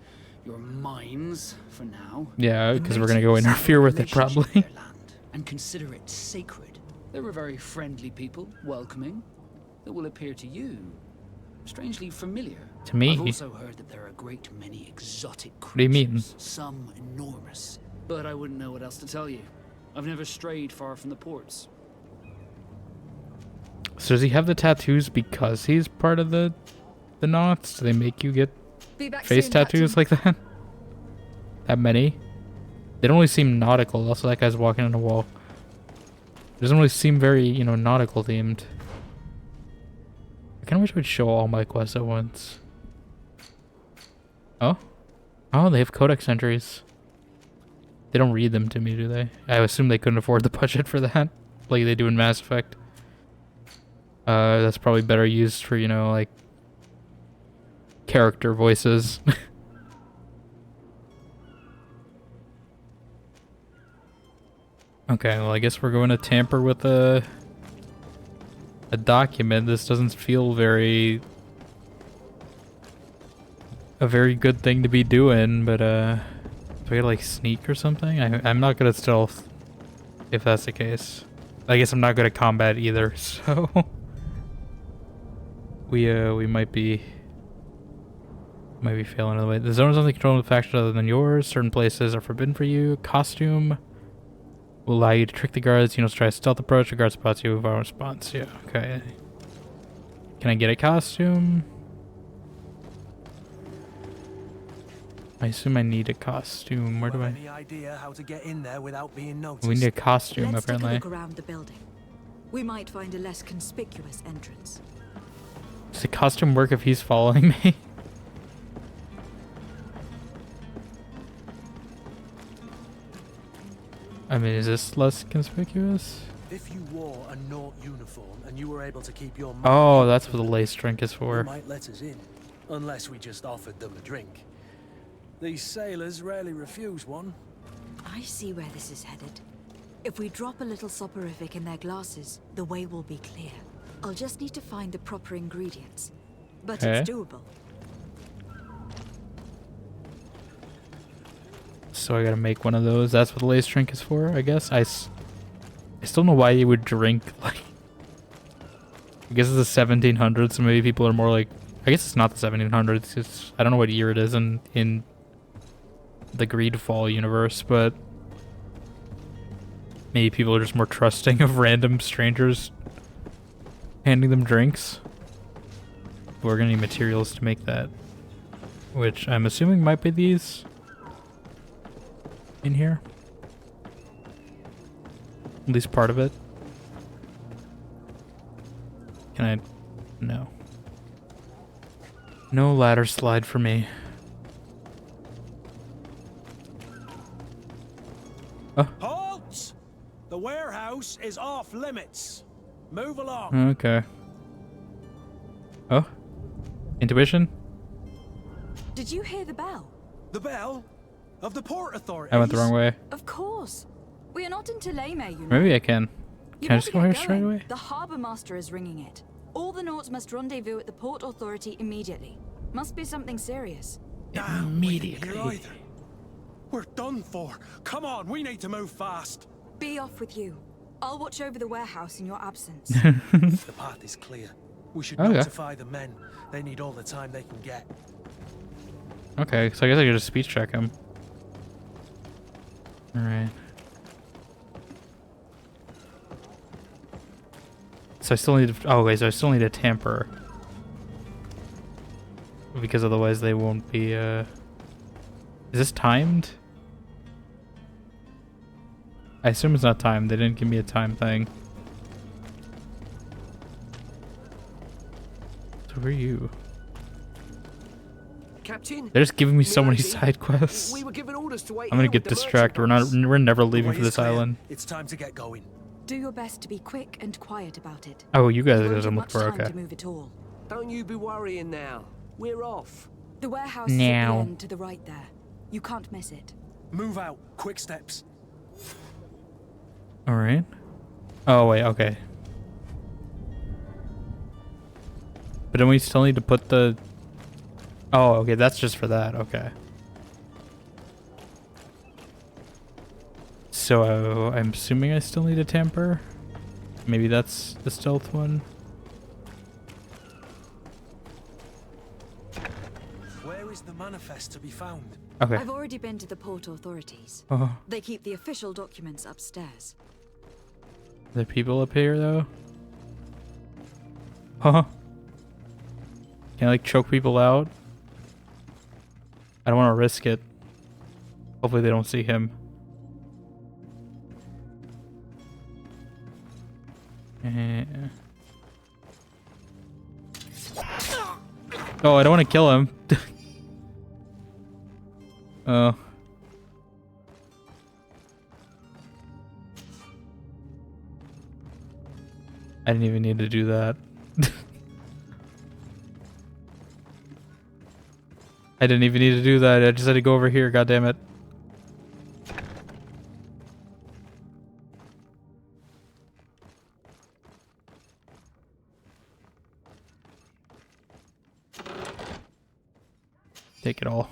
[SPEAKER 10] your mines for now.
[SPEAKER 1] Yeah,
[SPEAKER 10] The
[SPEAKER 1] because we're gonna go
[SPEAKER 10] natives have a
[SPEAKER 1] interfere with it
[SPEAKER 10] relationship with
[SPEAKER 1] probably.
[SPEAKER 10] their land and consider it sacred. They're a very friendly people, welcoming, that will appear to you strangely familiar.
[SPEAKER 1] To me?
[SPEAKER 10] I've also heard that there are a great many exotic
[SPEAKER 1] What do you mean?
[SPEAKER 10] creatures, some enormous. But I wouldn't know what else to tell you. I've never strayed far from the ports.
[SPEAKER 1] So does he have the tattoos because he's part of the knots? Do they make you get
[SPEAKER 4] Be back
[SPEAKER 1] face
[SPEAKER 4] soon,
[SPEAKER 1] tattoos
[SPEAKER 4] Captain.
[SPEAKER 1] like that? That many? They don't really seem nautical. Also, that guy's walking on a wall. It doesn't really seem very, you know, nautical themed. I kind of wish I would show all my quests at once. Oh? Oh, they have codex entries. They don't read them to me, do they? I assume they couldn't afford the budget for that, like they do in Mass Effect. That's probably better used for, you know, like, character voices. Okay, well, I guess we're going to tamper with a document. This doesn't feel a very good thing to be doing, but, do I gotta, like, sneak or something? I'm not good at stealth, if that's the case. I guess I'm not good at combat either, so... we might be Might be failing in the way. The zone is only controlled with factions other than yours. Certain places are forbidden for you. Costume will allow you to trick the guards. You know, try a stealth approach. The guard spots you without response. Yeah, okay. Can I get a costume? I assume I need a costume. Where do I?
[SPEAKER 7] Any idea how to get in there without being noticed?
[SPEAKER 1] We need a costume,
[SPEAKER 4] Let's
[SPEAKER 1] apparently.
[SPEAKER 4] take a look around the building. We might find a less conspicuous entrance.
[SPEAKER 1] Does the costume work if he's following me? I mean, is this less conspicuous?
[SPEAKER 7] If you wore a Naught uniform and you were able to keep your
[SPEAKER 1] Oh, that's what the lace drink is
[SPEAKER 7] they
[SPEAKER 1] for.
[SPEAKER 7] might let us in, unless we just offered them a drink. These sailors rarely refuse one.
[SPEAKER 4] I see where this is headed. If we drop a little soporific in their glasses, the way will be clear. I'll just need to find the proper ingredients. But it's doable.
[SPEAKER 1] So I gotta make one of those. That's what the lace drink is for, I guess. I still don't know why you would drink, like... I guess it's the 1700s, so maybe people are more like... I guess it's not the 1700s. It's, I don't know what year it is in the Greedfall universe, but... Maybe people are just more trusting of random strangers handing them drinks. We're gonna need materials to make that. Which I'm assuming might be these. In here. At least part of it. Can I? No. No ladder slide for me. Oh.
[SPEAKER 7] Halt! The warehouse is off limits. Move along.
[SPEAKER 1] Okay. Oh. Intuition?
[SPEAKER 4] Did you hear the bell?
[SPEAKER 7] The bell? Of the port authority?
[SPEAKER 1] I went the wrong way.
[SPEAKER 4] Of course. We are not in Telamer, you know.
[SPEAKER 1] Maybe I can.
[SPEAKER 4] You
[SPEAKER 1] Can I just go
[SPEAKER 4] better
[SPEAKER 1] here
[SPEAKER 4] get
[SPEAKER 1] straight
[SPEAKER 4] going.
[SPEAKER 1] away?
[SPEAKER 4] The harbour master is ringing it. All the Nauts must rendezvous at the port authority immediately. Must be something serious.
[SPEAKER 1] Immediately.
[SPEAKER 7] We're done for. Come on, we need to move fast.
[SPEAKER 4] Be off with you. I'll watch over the warehouse in your absence.
[SPEAKER 7] The path is clear. We should
[SPEAKER 1] Okay.
[SPEAKER 7] notify the men. They need all the time they can get.
[SPEAKER 1] Okay, so I guess I could just speech check him. Alright. So I still need to... Oh, okay, so I still need a tamper. Because otherwise they won't be, Is this timed? I assume it's not timed. They didn't give me a time thing. So who are you?
[SPEAKER 11] Captain,
[SPEAKER 1] They're just giving me so many
[SPEAKER 11] Milady,
[SPEAKER 1] side quests.
[SPEAKER 11] we were given orders to wait
[SPEAKER 1] I'm gonna
[SPEAKER 11] here
[SPEAKER 1] get
[SPEAKER 11] with the
[SPEAKER 1] distracted. We're never leaving
[SPEAKER 7] The
[SPEAKER 1] for
[SPEAKER 7] way is
[SPEAKER 1] this
[SPEAKER 7] clear.
[SPEAKER 1] island.
[SPEAKER 7] It's time to get going.
[SPEAKER 4] Do your best to be quick and quiet about it.
[SPEAKER 1] Oh, you guys
[SPEAKER 4] There
[SPEAKER 1] are
[SPEAKER 4] won't be
[SPEAKER 1] gonna look
[SPEAKER 4] much
[SPEAKER 1] for
[SPEAKER 4] time
[SPEAKER 1] okay.
[SPEAKER 4] to move at all.
[SPEAKER 11] Don't you be worrying now. We're off.
[SPEAKER 4] The warehouse is at the
[SPEAKER 1] Now.
[SPEAKER 4] end to the right there. You can't miss it.
[SPEAKER 7] Move out. Quick steps.
[SPEAKER 1] All right. Oh wait, okay. But then we still need to put the... Oh, okay, that's just for that, okay. So, I'm assuming I still need a tamper? Maybe that's the stealth one?
[SPEAKER 7] Where is the manifest to be found?
[SPEAKER 1] Okay.
[SPEAKER 4] I've already been to the port authorities.
[SPEAKER 1] Oh,
[SPEAKER 4] They keep the official documents upstairs.
[SPEAKER 1] are there people up here, though? Huh? Can I, like, choke people out? I don't want to risk it. Hopefully they don't see him. Oh, I don't want to kill him. Oh. I didn't even need to do that. I didn't even need to do that. I just had to go over here, God damn it. Take it all.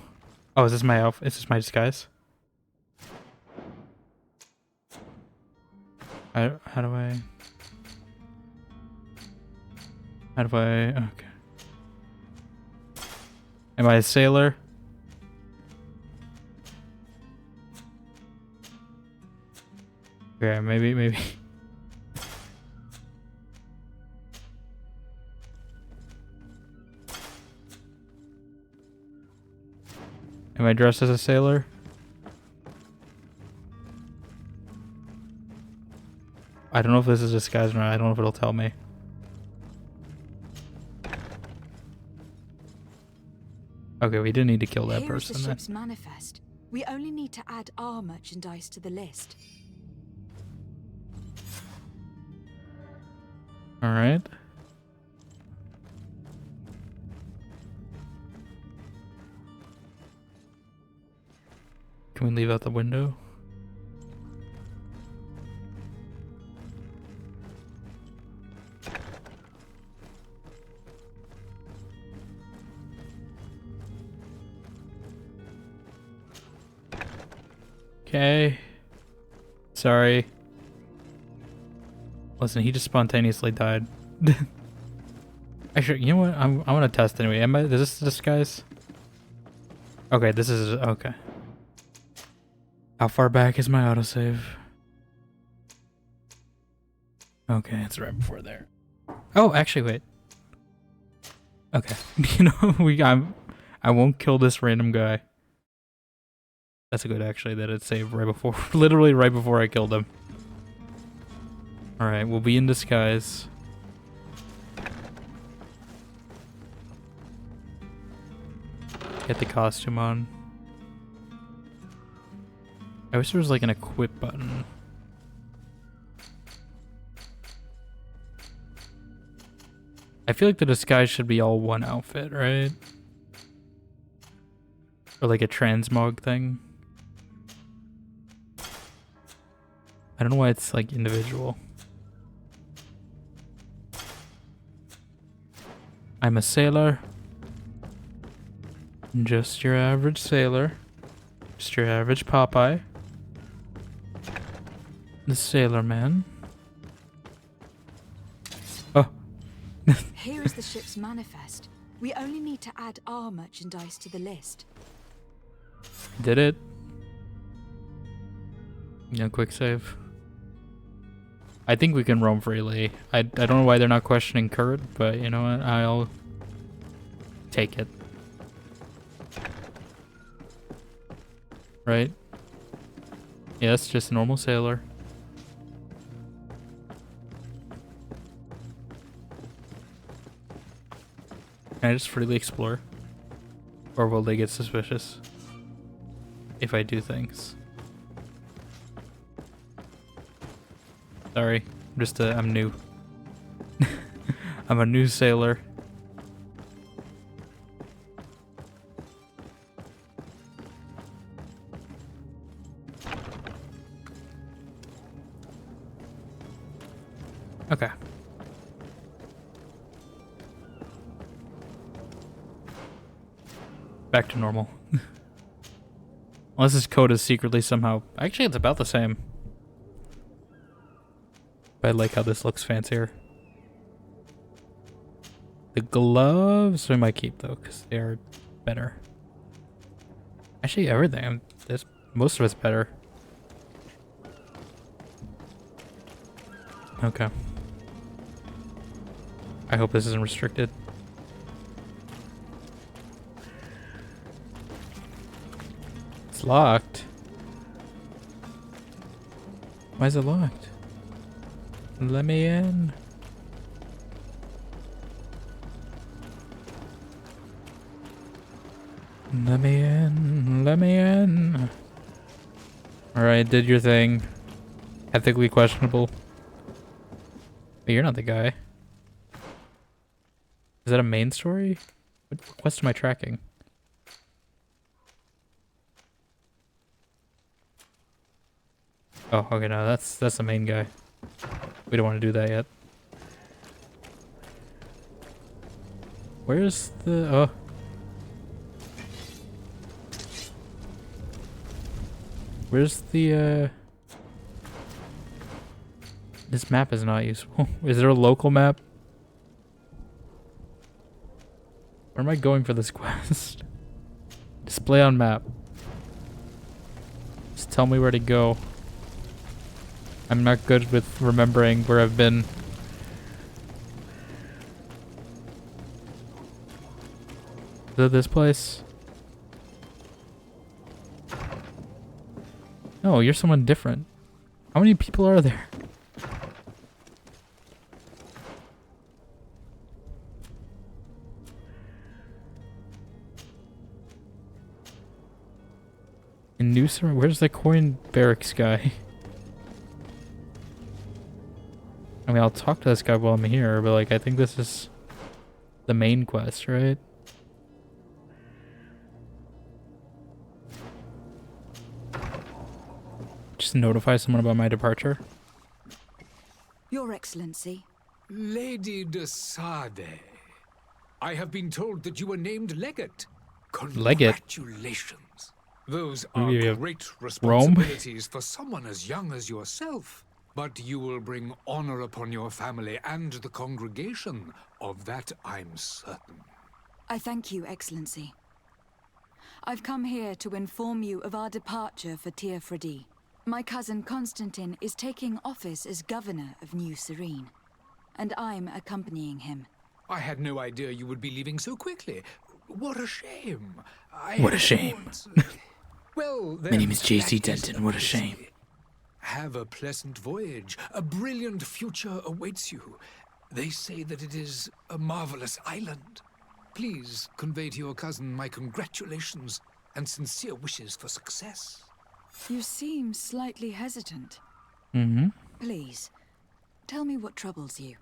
[SPEAKER 1] Oh, is this my outfit? Is this my disguise? How do I... How do I... Okay. Am I a sailor? Yeah, maybe. Am I dressed as a sailor? I don't know if this is disguised or not. I don't know if it'll tell me. Okay, we didn't need to kill that
[SPEAKER 4] Here is
[SPEAKER 1] person
[SPEAKER 4] the
[SPEAKER 1] then.
[SPEAKER 4] ship's manifest. We only need to add our merchandise to the list.
[SPEAKER 1] Alright. Can we leave out the window? Okay. Sorry. Listen, he just spontaneously died. Actually, you know what? I'm gonna test anyway. Is this a disguise? Okay, this is okay. How far back is my autosave? Okay, it's right before there. Oh, actually, wait. Okay, you know, I won't kill this random guy. That's good, actually, that it saved right before, literally right before I killed him. All right, we'll be in disguise. Get the costume on. I wish there was like an equip button. I feel like the disguise should be all one outfit, right? Or like a transmog thing. I don't know why it's like individual. I'm a sailor. Just your average sailor. Just your average Popeye. The sailor man. Oh.
[SPEAKER 4] Here is the ship's manifest. We only need to add our merchandise to the list.
[SPEAKER 1] Did it. Yeah, quick save. I think we can roam freely. I don't know why they're not questioning Kurt, but you know what? I'll take it. Right? Yes, just a normal sailor. Can I just freely explore? Or will they get suspicious if I do things? Sorry, I'm new. I'm a new sailor. Okay. Back to normal. Unless this code is secretly somehow... Actually, it's about the same. But I like how this looks fancier. The gloves we might keep though, because they are better. Actually, everything. Most of it's better. Okay. I hope this isn't restricted. It's locked. Why is it locked? Let me in. Let me in. Let me in. Alright, did your thing. Ethically questionable. But you're not the guy. Is that a main story? What quest am I tracking? Oh, okay, no, that's the main guy. We don't want to do that yet. Where's the... Oh. Where's the, This map is not useful. Is there a local map? Where am I going for this quest? Display on map. Just tell me where to go. I'm not good with remembering where I've been. Is it this place? No, you're someone different. How many people are there? In New Serene, where's the coin barracks guy? I mean, I'll talk to this guy while I'm here, but like, I think this is the main quest, right? Just notify someone about my departure.
[SPEAKER 4] Your Excellency.
[SPEAKER 11] Lady de Sade, I have been told that you were named Legate.
[SPEAKER 1] Legate?
[SPEAKER 11] Congratulations. Those are
[SPEAKER 1] We have
[SPEAKER 11] great
[SPEAKER 1] Rome?
[SPEAKER 11] responsibilities for someone as young as yourself. But you will bring honor upon your family and the congregation. Of that I'm certain.
[SPEAKER 4] I thank you, Excellency. I've come here to inform you of our departure for Teerfredi. My cousin Constantine is taking office as governor of New Serene, and I'm accompanying him.
[SPEAKER 11] I had no idea you would be leaving so quickly. What a shame.
[SPEAKER 1] What a shame.
[SPEAKER 11] Well,
[SPEAKER 1] My name is
[SPEAKER 11] then,
[SPEAKER 1] JC
[SPEAKER 11] that is
[SPEAKER 1] Denton. What a
[SPEAKER 11] pity.
[SPEAKER 1] shame.
[SPEAKER 11] Have a pleasant voyage. A brilliant future awaits you. They say that it is a marvelous island. Please convey to your cousin my congratulations and sincere wishes for success.
[SPEAKER 4] You seem slightly hesitant.
[SPEAKER 1] Mm-hmm.
[SPEAKER 4] Please, tell me what troubles you.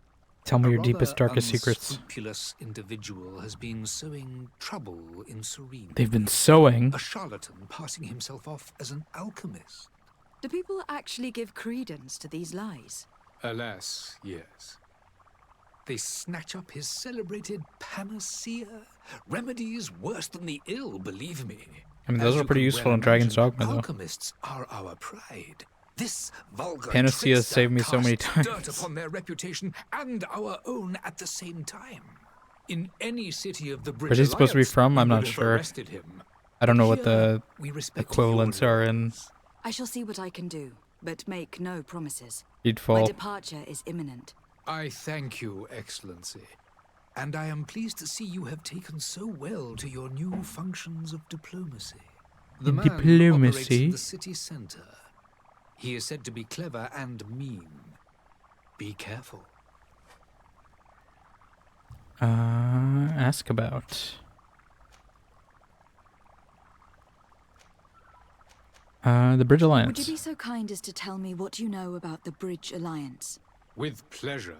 [SPEAKER 1] Tell me
[SPEAKER 11] A
[SPEAKER 1] your deepest,
[SPEAKER 11] rather
[SPEAKER 1] darkest secrets.
[SPEAKER 11] unscrupulous individual has been sowing trouble in Serene.
[SPEAKER 1] They've been sewing.
[SPEAKER 11] A charlatan passing himself off as an alchemist.
[SPEAKER 4] Do people actually give credence to these lies?
[SPEAKER 11] Alas, yes. They snatch up his celebrated panacea. Remedies worse than the ill, believe me.
[SPEAKER 1] I mean, those
[SPEAKER 11] As
[SPEAKER 1] are pretty
[SPEAKER 11] you can
[SPEAKER 1] useful
[SPEAKER 11] well
[SPEAKER 1] in Dragon's
[SPEAKER 11] imagine,
[SPEAKER 1] Dogma, though.
[SPEAKER 11] Alchemists are our pride. This vulgar
[SPEAKER 1] Panacea
[SPEAKER 11] trickster
[SPEAKER 1] saved me so many
[SPEAKER 11] casts dirt
[SPEAKER 1] times.
[SPEAKER 11] upon their reputation and our own at the same time. In any city of the British
[SPEAKER 1] Where's he supposed to be
[SPEAKER 11] Alliance,
[SPEAKER 1] from? I'm
[SPEAKER 11] we
[SPEAKER 1] not
[SPEAKER 11] would have
[SPEAKER 1] sure.
[SPEAKER 11] arrested him.
[SPEAKER 1] I don't know what
[SPEAKER 11] Here,
[SPEAKER 1] the
[SPEAKER 11] we respect
[SPEAKER 1] equivalents
[SPEAKER 11] your
[SPEAKER 1] are in
[SPEAKER 4] I shall see what I can do, but make no promises. My
[SPEAKER 1] GREEDFALL.
[SPEAKER 4] departure is imminent.
[SPEAKER 11] I thank you, Excellency. And I am pleased to see you have taken so well to your new functions of diplomacy. The man operates
[SPEAKER 1] Diplomacy?
[SPEAKER 11] in the city center. He is said to be clever and mean. Be careful.
[SPEAKER 1] Ask about. The Bridge
[SPEAKER 4] Would you
[SPEAKER 1] Alliance.
[SPEAKER 4] be so kind as to tell me what you know about the Bridge Alliance?
[SPEAKER 11] With pleasure.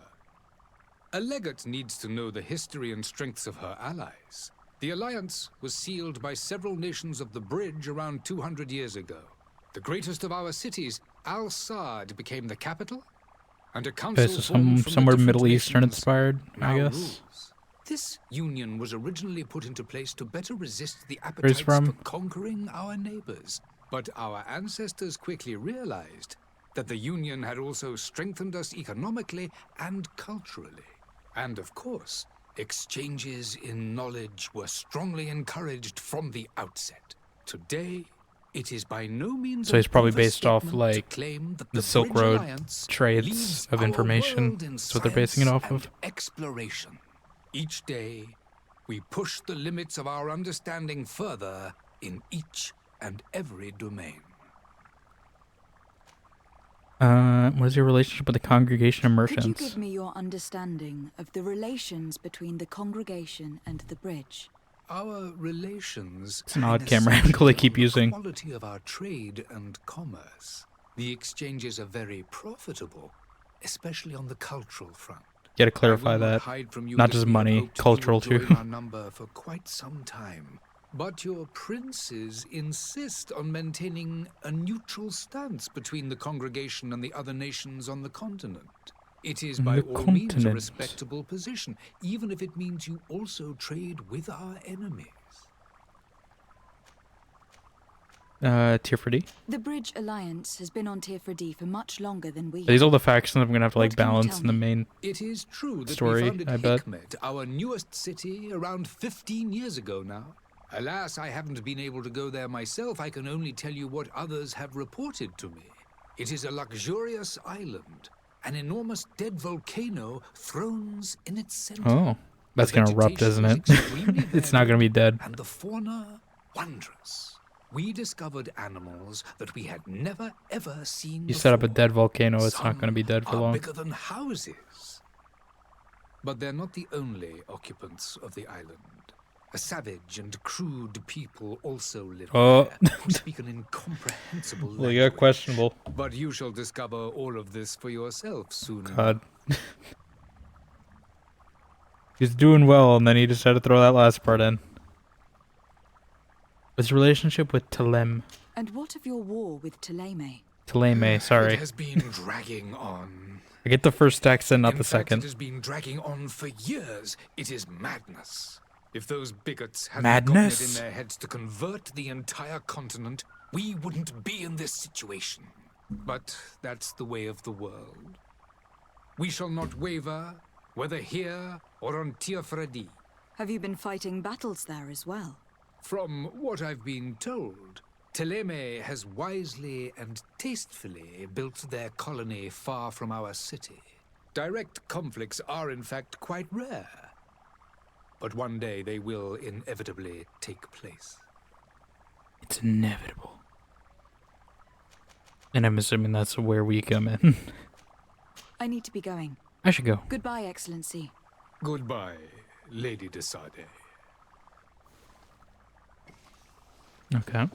[SPEAKER 11] A legate needs to know the history and strengths of her allies. The alliance was sealed by several nations of the Bridge around 200 years ago. The greatest of our cities, Al-Sad, became the capital, and a council
[SPEAKER 1] Okay, so
[SPEAKER 11] formed from the
[SPEAKER 1] somewhere
[SPEAKER 11] different
[SPEAKER 1] Middle Eastern
[SPEAKER 11] nations
[SPEAKER 1] inspired, I
[SPEAKER 11] now
[SPEAKER 1] guess.
[SPEAKER 11] rules. This union was originally put into place to better resist the
[SPEAKER 1] Where he's
[SPEAKER 11] appetites
[SPEAKER 1] from?
[SPEAKER 11] for conquering our neighbors. But our ancestors quickly realized that the union had also strengthened us economically and culturally. And of course, exchanges in knowledge were strongly encouraged from the outset. Today, it is by no means
[SPEAKER 1] So he's
[SPEAKER 11] an
[SPEAKER 1] probably based off,
[SPEAKER 11] overstatement to
[SPEAKER 1] like,
[SPEAKER 11] claim that
[SPEAKER 1] the Silk
[SPEAKER 11] Bridge
[SPEAKER 1] Road
[SPEAKER 11] Alliance
[SPEAKER 1] trades
[SPEAKER 11] leads
[SPEAKER 1] of
[SPEAKER 11] our
[SPEAKER 1] information.
[SPEAKER 11] world in
[SPEAKER 1] That's what they're basing it
[SPEAKER 11] science
[SPEAKER 1] off of.
[SPEAKER 11] and exploration. Each day, we push the limits of our understanding further in each and every domain.
[SPEAKER 1] What is your relationship with the Congregation of
[SPEAKER 4] Could you
[SPEAKER 1] Merchants?
[SPEAKER 4] give me your understanding of the relations between the congregation and the bridge?
[SPEAKER 11] Our relations.
[SPEAKER 1] It's an
[SPEAKER 11] hang
[SPEAKER 1] odd camera angle
[SPEAKER 11] essentially
[SPEAKER 1] they keep
[SPEAKER 11] on the
[SPEAKER 1] using.
[SPEAKER 11] quality of our trade and commerce. The exchanges are very profitable, especially on the cultural front.
[SPEAKER 1] You gotta clarify
[SPEAKER 11] I will
[SPEAKER 1] that.
[SPEAKER 11] Not, hide from you
[SPEAKER 1] Not
[SPEAKER 11] that
[SPEAKER 1] just
[SPEAKER 11] we have
[SPEAKER 1] money,
[SPEAKER 11] hoped you
[SPEAKER 1] cultural
[SPEAKER 11] would join
[SPEAKER 1] too.
[SPEAKER 11] our number for quite some time. But your princes insist on maintaining a neutral stance between the congregation and the other nations on the continent. It is by
[SPEAKER 1] The
[SPEAKER 11] all means a
[SPEAKER 1] continent.
[SPEAKER 11] respectable position, even if it means you also trade with our enemies.
[SPEAKER 1] Teerfredi?
[SPEAKER 4] The Bridge Alliance has been on Teerfredi for much longer than we
[SPEAKER 1] These are
[SPEAKER 4] have.
[SPEAKER 1] all the factions I'm gonna have to like
[SPEAKER 4] What can you
[SPEAKER 1] balance
[SPEAKER 4] tell
[SPEAKER 1] in the
[SPEAKER 4] me?
[SPEAKER 1] main
[SPEAKER 11] It is true that
[SPEAKER 1] story,
[SPEAKER 11] we founded
[SPEAKER 1] I bet.
[SPEAKER 11] Hikmet, our newest city, around 15 years ago now. Alas, I haven't been able to go there myself. I can only tell you what others have reported to me. It is a luxurious island. An enormous dead volcano thrones in its center.
[SPEAKER 1] Oh, that's gonna erupt, isn't it? It's not gonna be dead.
[SPEAKER 11] And the fauna wondrous. We discovered animals that we had never ever seen
[SPEAKER 1] You
[SPEAKER 11] before.
[SPEAKER 1] set up a dead volcano, it's not gonna be dead for
[SPEAKER 11] Some are
[SPEAKER 1] long.
[SPEAKER 11] bigger than houses. But they're not the only occupants of the island. A savage and crude people also live there, who speak an incomprehensible
[SPEAKER 1] Well,
[SPEAKER 11] language.
[SPEAKER 1] you got questionable.
[SPEAKER 11] But you shall discover all of this for yourself soon.
[SPEAKER 1] God. He's doing well, and then he just had to throw that last part in. His relationship with Telem.
[SPEAKER 4] And what of your war with Teleme?
[SPEAKER 1] Teleme, sorry.
[SPEAKER 11] It has been dragging on.
[SPEAKER 1] I get the first accent, not the
[SPEAKER 11] In fact,
[SPEAKER 1] second.
[SPEAKER 11] it has been dragging on for years. It is madness. If those bigots hadn't
[SPEAKER 1] Madness?
[SPEAKER 11] gotten it in their heads to convert the entire continent, we wouldn't be in this situation. But that's the way of the world. We shall not waver, whether here or on Tirfredi.
[SPEAKER 4] Have you been fighting battles there as well?
[SPEAKER 11] From what I've been told, Teleme has wisely and tastefully built their colony far from our city. Direct conflicts are in fact quite rare. But one day they will inevitably take place.
[SPEAKER 1] It's inevitable. And I'm assuming that's where we come in.
[SPEAKER 4] I need to be going.
[SPEAKER 1] I should go.
[SPEAKER 4] Goodbye, Excellency.
[SPEAKER 11] Goodbye, Lady de Sade.
[SPEAKER 1] Okay.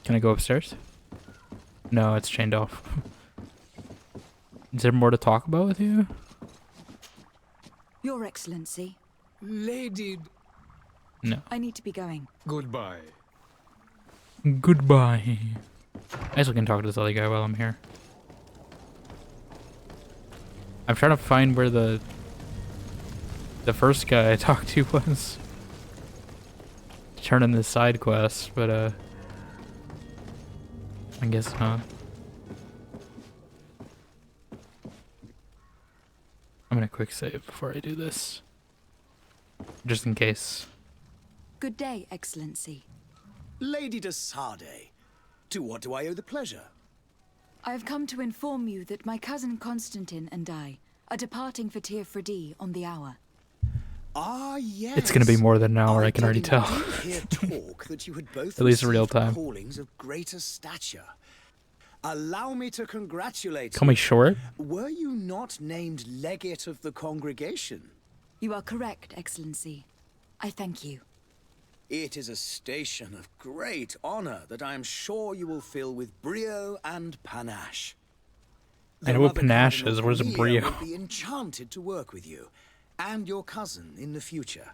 [SPEAKER 1] Can I go upstairs? No, it's chained off. Is there more to talk about with you?
[SPEAKER 4] Your Excellency.
[SPEAKER 11] Lady...
[SPEAKER 1] No.
[SPEAKER 4] I need to be going.
[SPEAKER 11] Goodbye.
[SPEAKER 1] Goodbye. I guess we can talk to this other guy while I'm here. I'm trying to find where the first guy I talked to was. Turn in this side quest, but I guess not. I'm gonna quick save before I do this. Just in case.
[SPEAKER 4] Good day, Excellency.
[SPEAKER 13] Lady de Sade, to what do I owe the pleasure?
[SPEAKER 4] I have come to inform you that my cousin Constantine and I are departing for Tirfredi on the hour.
[SPEAKER 13] Ah, yes.
[SPEAKER 1] It's gonna be more than an hour, I can already tell.
[SPEAKER 13] Hear talk that you had both
[SPEAKER 1] At least in real
[SPEAKER 13] received
[SPEAKER 1] time.
[SPEAKER 13] callings of greater stature. Allow me to congratulate
[SPEAKER 1] Call me short?
[SPEAKER 13] Were you not named legate of the congregation?
[SPEAKER 4] You are correct, Excellency. I thank you.
[SPEAKER 13] It is a station of great honor that I am sure you will fill with brio and panache.
[SPEAKER 1] I know what panache is. What is a
[SPEAKER 13] Cornelia
[SPEAKER 1] brio?
[SPEAKER 13] will be enchanted to work with you and your cousin in the future.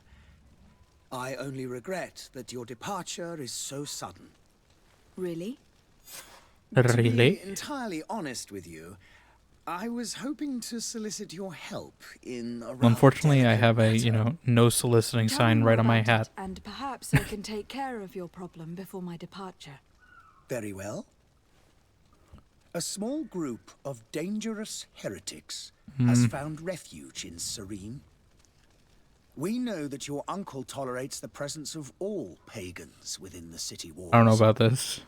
[SPEAKER 13] I only regret that your departure is so sudden.
[SPEAKER 4] Really?
[SPEAKER 13] To
[SPEAKER 1] Really?
[SPEAKER 13] be entirely honest with you, I was hoping to solicit your help in a
[SPEAKER 1] Well,
[SPEAKER 13] rather
[SPEAKER 1] unfortunately, I
[SPEAKER 13] delicate
[SPEAKER 1] have a,
[SPEAKER 13] matter.
[SPEAKER 1] no soliciting
[SPEAKER 4] Tell
[SPEAKER 1] sign
[SPEAKER 4] me
[SPEAKER 1] right
[SPEAKER 4] more
[SPEAKER 1] on my
[SPEAKER 4] about
[SPEAKER 1] hat.
[SPEAKER 4] it, and perhaps I can take care of your problem before my departure.
[SPEAKER 13] Very well. A small group of dangerous heretics has found refuge in Serene. We know that your uncle tolerates the presence of all pagans within the city walls.
[SPEAKER 1] I don't know about this.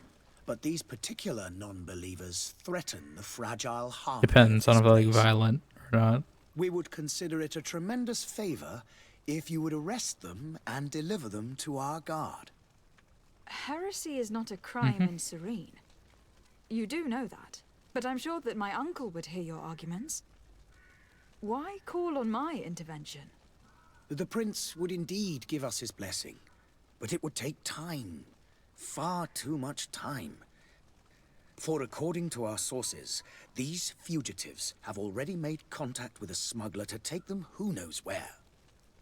[SPEAKER 13] But these particular non-believers threaten the fragile heart.
[SPEAKER 1] Depends on if they're like violent or not.
[SPEAKER 13] We would consider it a tremendous favor if you would arrest them and deliver them to our guard.
[SPEAKER 4] Heresy is not a crime in Serene. You do know that, but I'm sure that my uncle would hear your arguments. Why call on my intervention?
[SPEAKER 13] The prince would indeed give us his blessing, but it would take time. Far too much time. For according to our sources, these fugitives have already made contact with a smuggler to take them who knows where.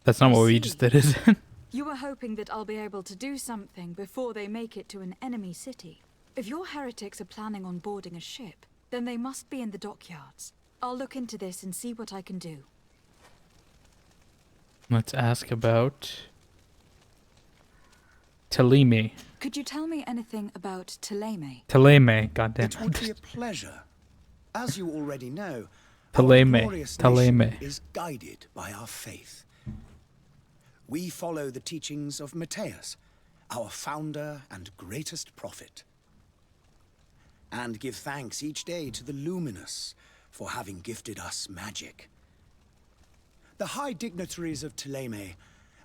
[SPEAKER 1] That's not what we just did, is it?
[SPEAKER 4] You were hoping that I'll be able to do something before they make it to an enemy city. If your heretics are planning on boarding a ship, then they must be in the dockyards. I'll look into this and see what I can do.
[SPEAKER 1] Let's ask about Teleme.
[SPEAKER 4] Could you tell me anything about Teleme?
[SPEAKER 1] Teleme, goddamn.
[SPEAKER 13] It would be a pleasure. As you already know,
[SPEAKER 1] Teleme,
[SPEAKER 13] our glorious
[SPEAKER 1] Teleme.
[SPEAKER 13] nation is guided by our faith. we follow the teachings of Mateus, our founder and greatest prophet. And give thanks each day to the Luminous for having gifted us magic. The high dignitaries of Thélème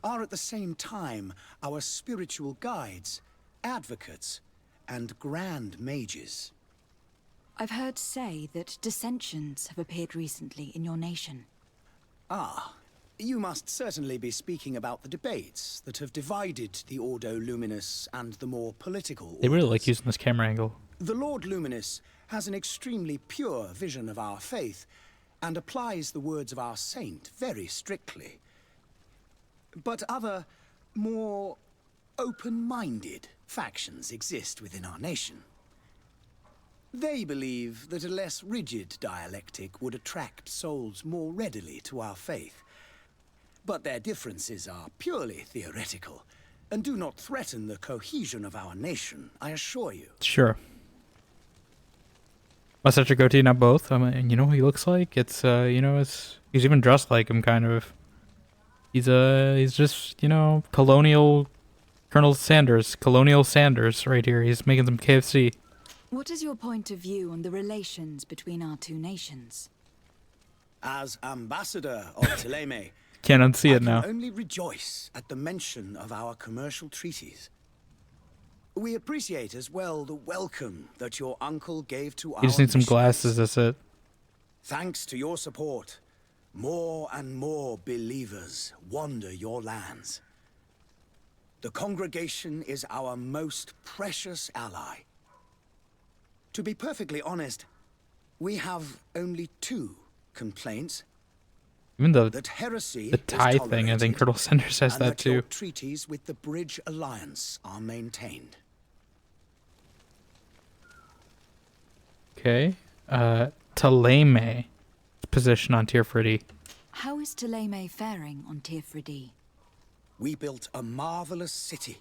[SPEAKER 13] are at the same time our spiritual guides, advocates, and grand mages.
[SPEAKER 4] I've heard say that dissensions have appeared recently in your nation.
[SPEAKER 13] Ah, you must certainly be speaking about the debates that have divided the Ordo Luminous and the more political
[SPEAKER 1] They really
[SPEAKER 13] orders.
[SPEAKER 1] like using this camera angle.
[SPEAKER 13] The Lord Luminous has an extremely pure vision of our faith and applies the words of our saint very strictly. But other, more open-minded factions exist within our nation. They believe that a less rigid dialectic would attract souls more readily to our faith. But their differences are purely theoretical and do not threaten the cohesion of our nation, I assure you.
[SPEAKER 1] Sure. Mustache or goatee, not both. I mean, you know what he looks like? It's, you know, he's even dressed like him, kind of. He's just, you know, Colonial Sanders right here. He's making some KFC.
[SPEAKER 4] What is your point of view on the relations between our two nations?
[SPEAKER 13] As ambassador of Thélème,
[SPEAKER 1] Can't unsee it now.
[SPEAKER 13] I can only rejoice at the mention of our commercial treaties. We appreciate as well the welcome that your uncle gave to our
[SPEAKER 1] You just need some
[SPEAKER 13] missionaries.
[SPEAKER 1] glasses, that's it.
[SPEAKER 13] Thanks to your support, more and more believers wander your lands. The congregation is our most precious ally. To be perfectly honest, we have only 2 complaints.
[SPEAKER 1] Even
[SPEAKER 13] That heresy
[SPEAKER 1] the
[SPEAKER 13] is
[SPEAKER 1] tie thing, I think
[SPEAKER 13] tolerated,
[SPEAKER 1] Colonel Sanders says
[SPEAKER 13] and
[SPEAKER 1] that
[SPEAKER 13] your
[SPEAKER 1] too.
[SPEAKER 13] treaties with the Bridge Alliance are maintained.
[SPEAKER 1] Okay. Thélème. Position on Tier 40.
[SPEAKER 4] How is Thélème faring on Tier 3D?
[SPEAKER 13] We built a marvelous city,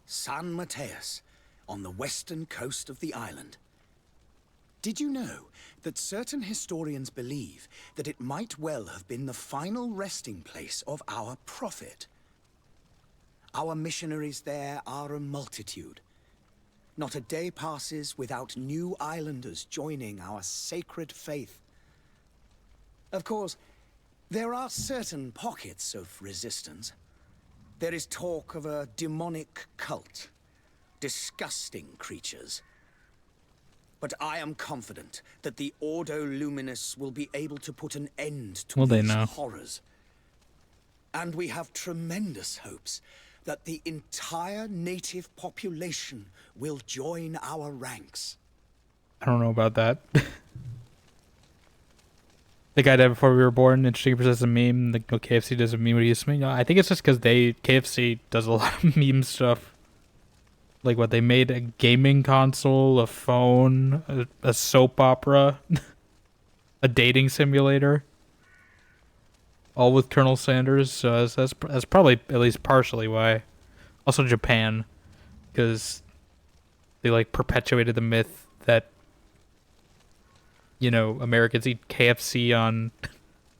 [SPEAKER 13] San Mateus, on the western coast of the island. Did you know that certain historians believe that it might well have been the final resting place of our prophet? Our missionaries there are a multitude. Not a day passes without new islanders joining our sacred faith. Of course, there are certain pockets of resistance. There is talk of a demonic cult, disgusting creatures. But I am confident that the Ordo Luminous will be able to put an end to
[SPEAKER 1] Will they
[SPEAKER 13] these
[SPEAKER 1] now?
[SPEAKER 13] horrors. And we have tremendous hopes that the entire native population will join our ranks.
[SPEAKER 1] I don't know about that. The guy died before we were born. Interesting if it's a meme. The KFC does a meme. What do you mean? I think it's just because KFC does a lot of meme stuff. Like what, they made a gaming console, a phone, a soap opera, a dating simulator, all with Colonel Sanders. So that's probably at least partially why. Also Japan, because they like perpetuated the myth that, you know, Americans eat KFC on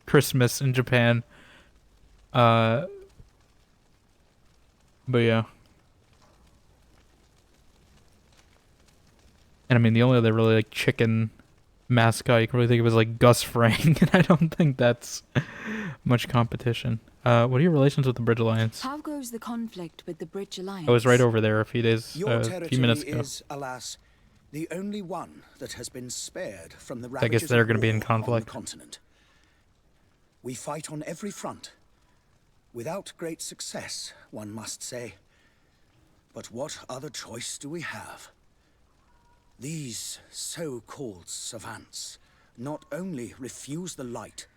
[SPEAKER 1] Christmas in Japan. But yeah. And I mean, the only other really like chicken mascot you can really think of is like Gus Fring, and I don't think that's much competition. What are your relations with the Bridge Alliance?
[SPEAKER 4] How goes the conflict with the Bridge Alliance?
[SPEAKER 1] I was right over there a few
[SPEAKER 13] Your
[SPEAKER 1] a
[SPEAKER 13] territory
[SPEAKER 1] few minutes ago.
[SPEAKER 13] is, alas, the only one that has been spared from the
[SPEAKER 1] I guess
[SPEAKER 13] ravages
[SPEAKER 1] they're
[SPEAKER 13] of
[SPEAKER 1] going to be in
[SPEAKER 13] war on
[SPEAKER 1] conflict.
[SPEAKER 13] the continent. We fight on every front, without great success, one must say. But what other choice do we have? These so-called savants not only refuse the light,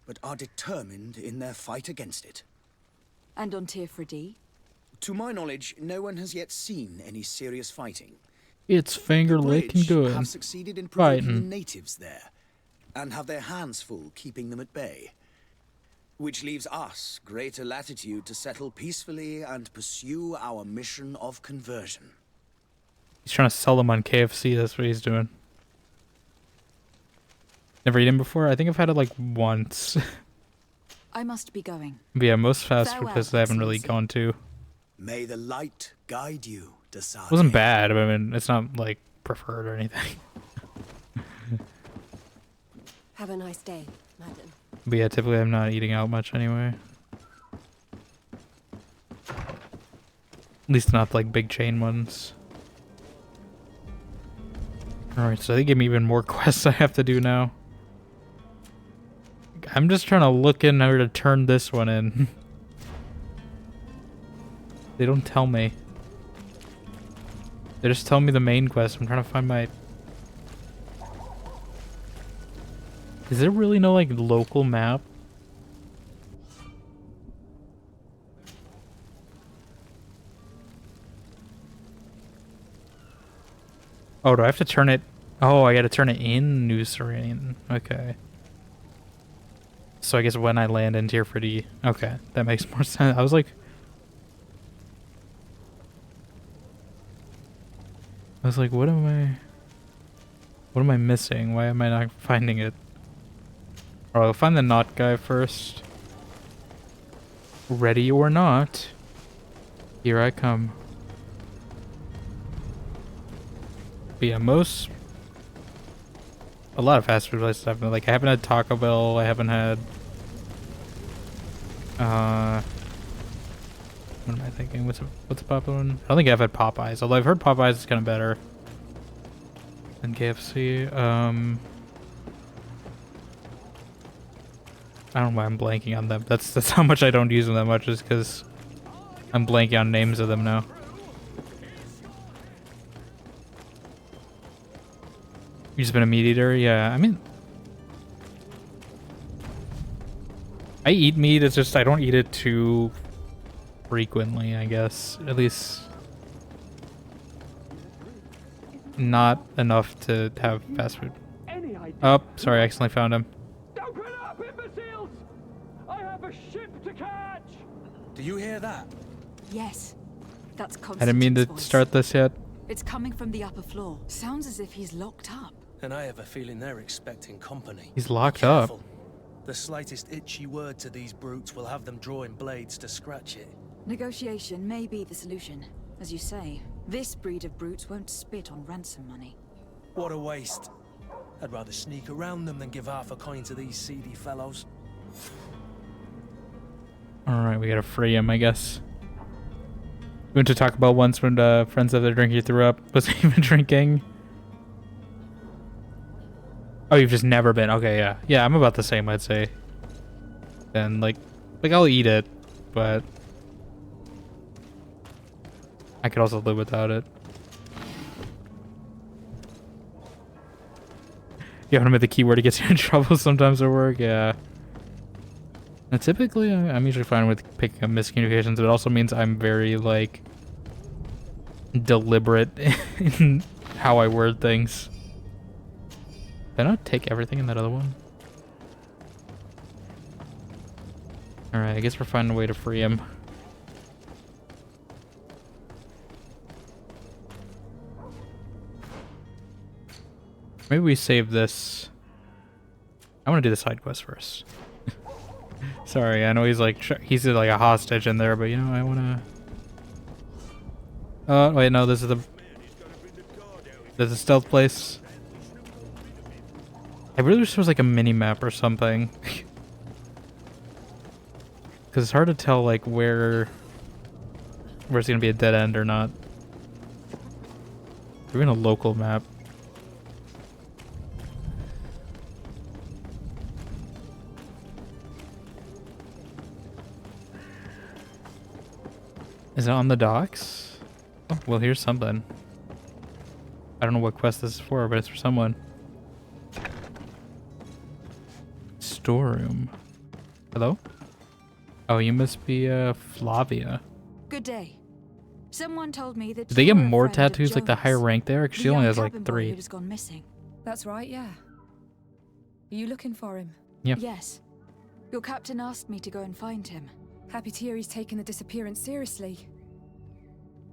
[SPEAKER 13] but are determined in their fight against it.
[SPEAKER 4] And on Tier 3D?
[SPEAKER 13] To my knowledge, no one has yet seen any serious fighting.
[SPEAKER 1] It's Finger
[SPEAKER 13] The
[SPEAKER 1] Licking
[SPEAKER 13] Bridge
[SPEAKER 1] Good.
[SPEAKER 13] have succeeded in provoking the
[SPEAKER 1] Fighting.
[SPEAKER 13] natives there, and have their hands full keeping them at bay. Which leaves us greater latitude to settle peacefully and pursue our mission of conversion.
[SPEAKER 1] He's trying to sell them on KFC. That's what he's doing. Never eaten before? I think I've had it like once.
[SPEAKER 4] I must be going.
[SPEAKER 1] But yeah, most fast food
[SPEAKER 4] Farewell,
[SPEAKER 1] places I haven't really
[SPEAKER 4] Excellency.
[SPEAKER 1] gone to.
[SPEAKER 13] May the light guide you, Desage.
[SPEAKER 1] It wasn't bad, but I mean, it's not like preferred or anything.
[SPEAKER 6] Have a nice day, madam.
[SPEAKER 1] But yeah, typically I'm not eating out much anyway. At least not like big chain ones. Alright, so they give me even more quests I have to do now. I'm just trying to look in order to turn this one in. They don't tell me. They just tell me the main quest. I'm trying to find my... Is there really no, like, local map? Oh, do I have to turn it? Oh, I gotta turn it in New Serene. Okay. So I guess when I land in Tier 40... Okay, that makes more sense. I was like... what am I missing? Why am I not finding it? Alright, I'll find the knot guy first. Ready or not, here I come. But yeah, a lot of fast food places I've been, like, I haven't had Taco Bell, I haven't had, what am I thinking? What's a popular one? I don't think I've had Popeyes, although I've heard Popeyes is kind of better than KFC. I don't know why I'm blanking on them. That's how much I don't use them that much, is because I'm blanking on names of them now. You just been a meat eater? Yeah, I mean... I eat meat, it's just I don't eat it too frequently, I guess. At least... not enough to have fast food. Oh, sorry, I accidentally found him.
[SPEAKER 3] Open up, imbeciles! I have a ship to catch!
[SPEAKER 7] Do you hear that?
[SPEAKER 4] Yes. That's
[SPEAKER 1] I didn't mean to start this yet.
[SPEAKER 4] It's coming from the upper floor. Sounds as if he's locked up.
[SPEAKER 7] And I have a feeling they're expecting company.
[SPEAKER 1] He's locked up.
[SPEAKER 7] The slightest itchy word to these brutes will have them drawing blades to scratch it.
[SPEAKER 4] Negotiation may be the solution. As you say, this breed of brutes won't spit on ransom money.
[SPEAKER 7] What a waste. I'd rather sneak around them than give half a coin to these seedy fellows.
[SPEAKER 1] Alright, we gotta free him, I guess. We went to talk about once when friends of their drink you threw up. Was even drinking. Oh, you've just never been. Okay, yeah. Yeah, I'm about the same, I'd say. And like I'll eat it, but I could also live without it. You haven't met the keyword to get you in trouble sometimes at work, yeah. And typically, I'm usually fine with picking up miscommunications, but it also means I'm very, like, deliberate in how I word things. Did I not take everything in that other one? Alright, I guess we're finding a way to free him. Maybe we save this. I want to do the side quest first. Sorry, I know he's like a hostage in there, but you know, I want to... Oh, wait, no, this is a stealth place. I really wish there was like a mini map or something. Because it's hard to tell like where it's going to be a dead end or not. Even a local map. Is it on the docks? Oh, well, here's something. I don't know what quest this is for, but it's for someone. Storeroom. Hello? Oh, you must be Flavia.
[SPEAKER 4] Good day. Someone told me that
[SPEAKER 1] Did they get
[SPEAKER 4] you were a
[SPEAKER 1] more
[SPEAKER 4] friend of
[SPEAKER 1] tattoos like the
[SPEAKER 4] Jonas,
[SPEAKER 1] higher rank there? 'Cause she
[SPEAKER 4] the
[SPEAKER 1] only
[SPEAKER 4] young
[SPEAKER 1] has like
[SPEAKER 4] cabin boy
[SPEAKER 1] 3.
[SPEAKER 4] who'd has gone missing.
[SPEAKER 8] That's right, yeah. Are you looking for him?
[SPEAKER 1] Yeah.
[SPEAKER 4] Yes. Your captain asked me to go and find him.
[SPEAKER 8] Happy to hear he's taken the disappearance seriously.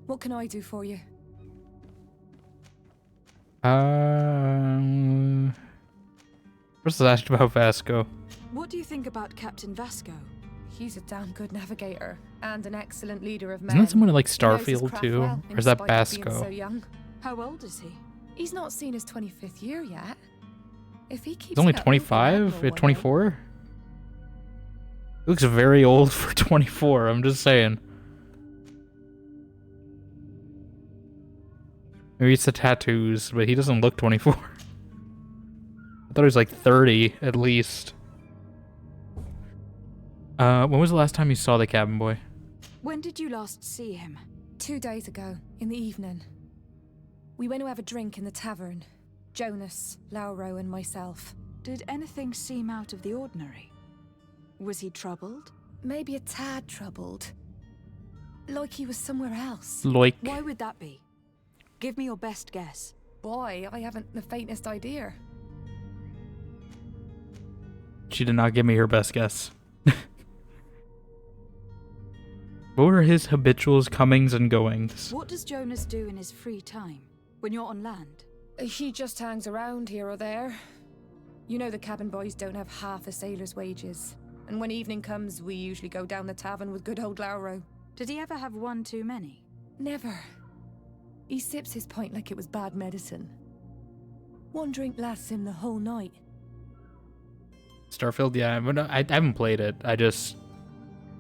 [SPEAKER 8] What can I do for you?
[SPEAKER 1] First let's ask about Vasco.
[SPEAKER 4] What do you think about Captain Vasco?
[SPEAKER 14] He's a damn good navigator and an excellent leader of men.
[SPEAKER 1] Isn't that someone like
[SPEAKER 14] He knows his
[SPEAKER 1] Starfield
[SPEAKER 14] craft
[SPEAKER 1] too?
[SPEAKER 14] well,
[SPEAKER 1] Or is that
[SPEAKER 14] in spite of being
[SPEAKER 1] Basco?
[SPEAKER 14] so young.
[SPEAKER 4] How old is he?
[SPEAKER 14] He's not seen his 25th year yet. If he keeps
[SPEAKER 1] He's only
[SPEAKER 14] it up,
[SPEAKER 1] 25
[SPEAKER 14] he'll
[SPEAKER 1] at 24? He looks very old for 24, I'm just saying. Maybe it's the tattoos, but he doesn't look 24. I thought he was like 30 at least. When was the last time you saw the cabin boy?
[SPEAKER 4] When did you last see him?
[SPEAKER 14] 2 days ago, in the evening. We went to have a drink in the tavern. Jonas, Lauro, and myself.
[SPEAKER 4] Did anything seem out of the ordinary? Was he troubled?
[SPEAKER 14] Maybe a tad troubled. Like he was somewhere else.
[SPEAKER 1] Like.
[SPEAKER 4] Why would that be? Give me your best guess.
[SPEAKER 14] Boy, I haven't the faintest idea.
[SPEAKER 1] She did not give me her best guess. What were his habitual comings and goings?
[SPEAKER 4] What does Jonas do in his free time, when you're on land?
[SPEAKER 14] He just hangs around here or there. You know the cabin boys don't have half a sailor's wages. And when evening comes, we usually go down the tavern with good old Lauro.
[SPEAKER 4] Did he ever have one too many?
[SPEAKER 14] Never. He sips his pint like it was bad medicine. One drink lasts him the whole night.
[SPEAKER 1] Starfield, yeah, I haven't played it. I just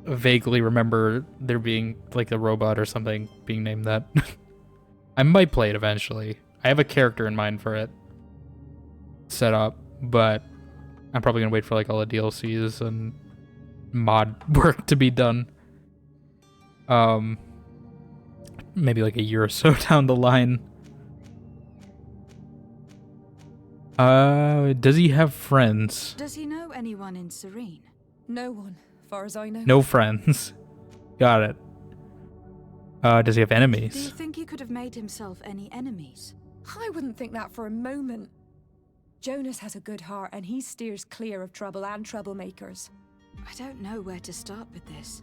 [SPEAKER 1] vaguely remember there being like a robot or something being named that. I might play it eventually. I have a character in mind for it set up, but I'm probably gonna wait for like all the DLCs and mod work to be done. Maybe like a year or so down the line. Does he have friends?
[SPEAKER 4] Does he know anyone in Serene?
[SPEAKER 14] No one, far as I know.
[SPEAKER 1] No friends. Got it. Does he have
[SPEAKER 4] Do
[SPEAKER 1] enemies?
[SPEAKER 4] you think he could have made himself any enemies?
[SPEAKER 14] I wouldn't think that for a moment. Jonas has a good heart and he steers clear of trouble and troublemakers.
[SPEAKER 4] I don't know where to start with this.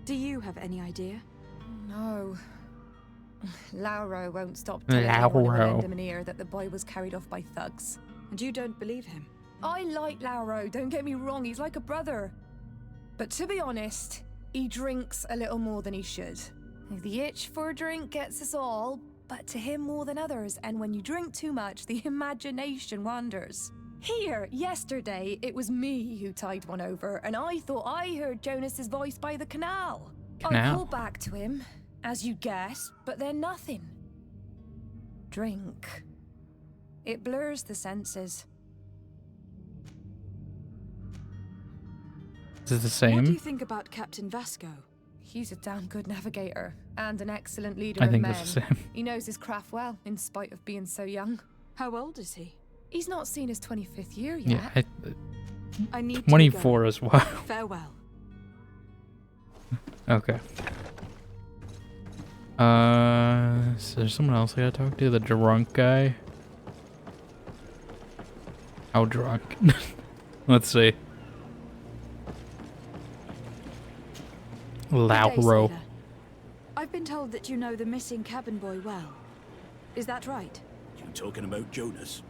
[SPEAKER 4] Do you have any idea?
[SPEAKER 14] No. Lauro won't stop telling anyone who will lend him an ear that the boy was carried off by thugs.
[SPEAKER 4] And you don't believe him?
[SPEAKER 14] I like Lauro, don't get me wrong, he's like a brother. But to be honest, he drinks a little more than he should. The itch for a drink gets us all, but to him more than others, and when you drink too much, the imagination wanders. Here, yesterday, it was me who tied one over, and I thought I heard Jonas's voice by the canal. I
[SPEAKER 1] Canal?
[SPEAKER 14] called back to him, as you guessed, but then nothing. Drink. It blurs the senses.
[SPEAKER 1] Is it the
[SPEAKER 4] What do
[SPEAKER 1] same?
[SPEAKER 4] you think about Captain Vasco?
[SPEAKER 14] He's a damn good navigator, and an excellent leader
[SPEAKER 1] I
[SPEAKER 14] of
[SPEAKER 1] think
[SPEAKER 14] men.
[SPEAKER 1] that's the same.
[SPEAKER 14] He knows his craft well, in spite of being so young.
[SPEAKER 4] How old is he?
[SPEAKER 14] He's not seen his 25th year yet.
[SPEAKER 1] Yeah,
[SPEAKER 4] I need
[SPEAKER 1] 24 as well.
[SPEAKER 4] Farewell.
[SPEAKER 1] Okay. Is there someone else I gotta talk to? The drunk guy? How drunk? Let's see.
[SPEAKER 4] Good day,
[SPEAKER 1] Lauro.
[SPEAKER 4] sailor. I've been told that you know the missing cabin boy well. Is that right?
[SPEAKER 15] You talking about Jonas?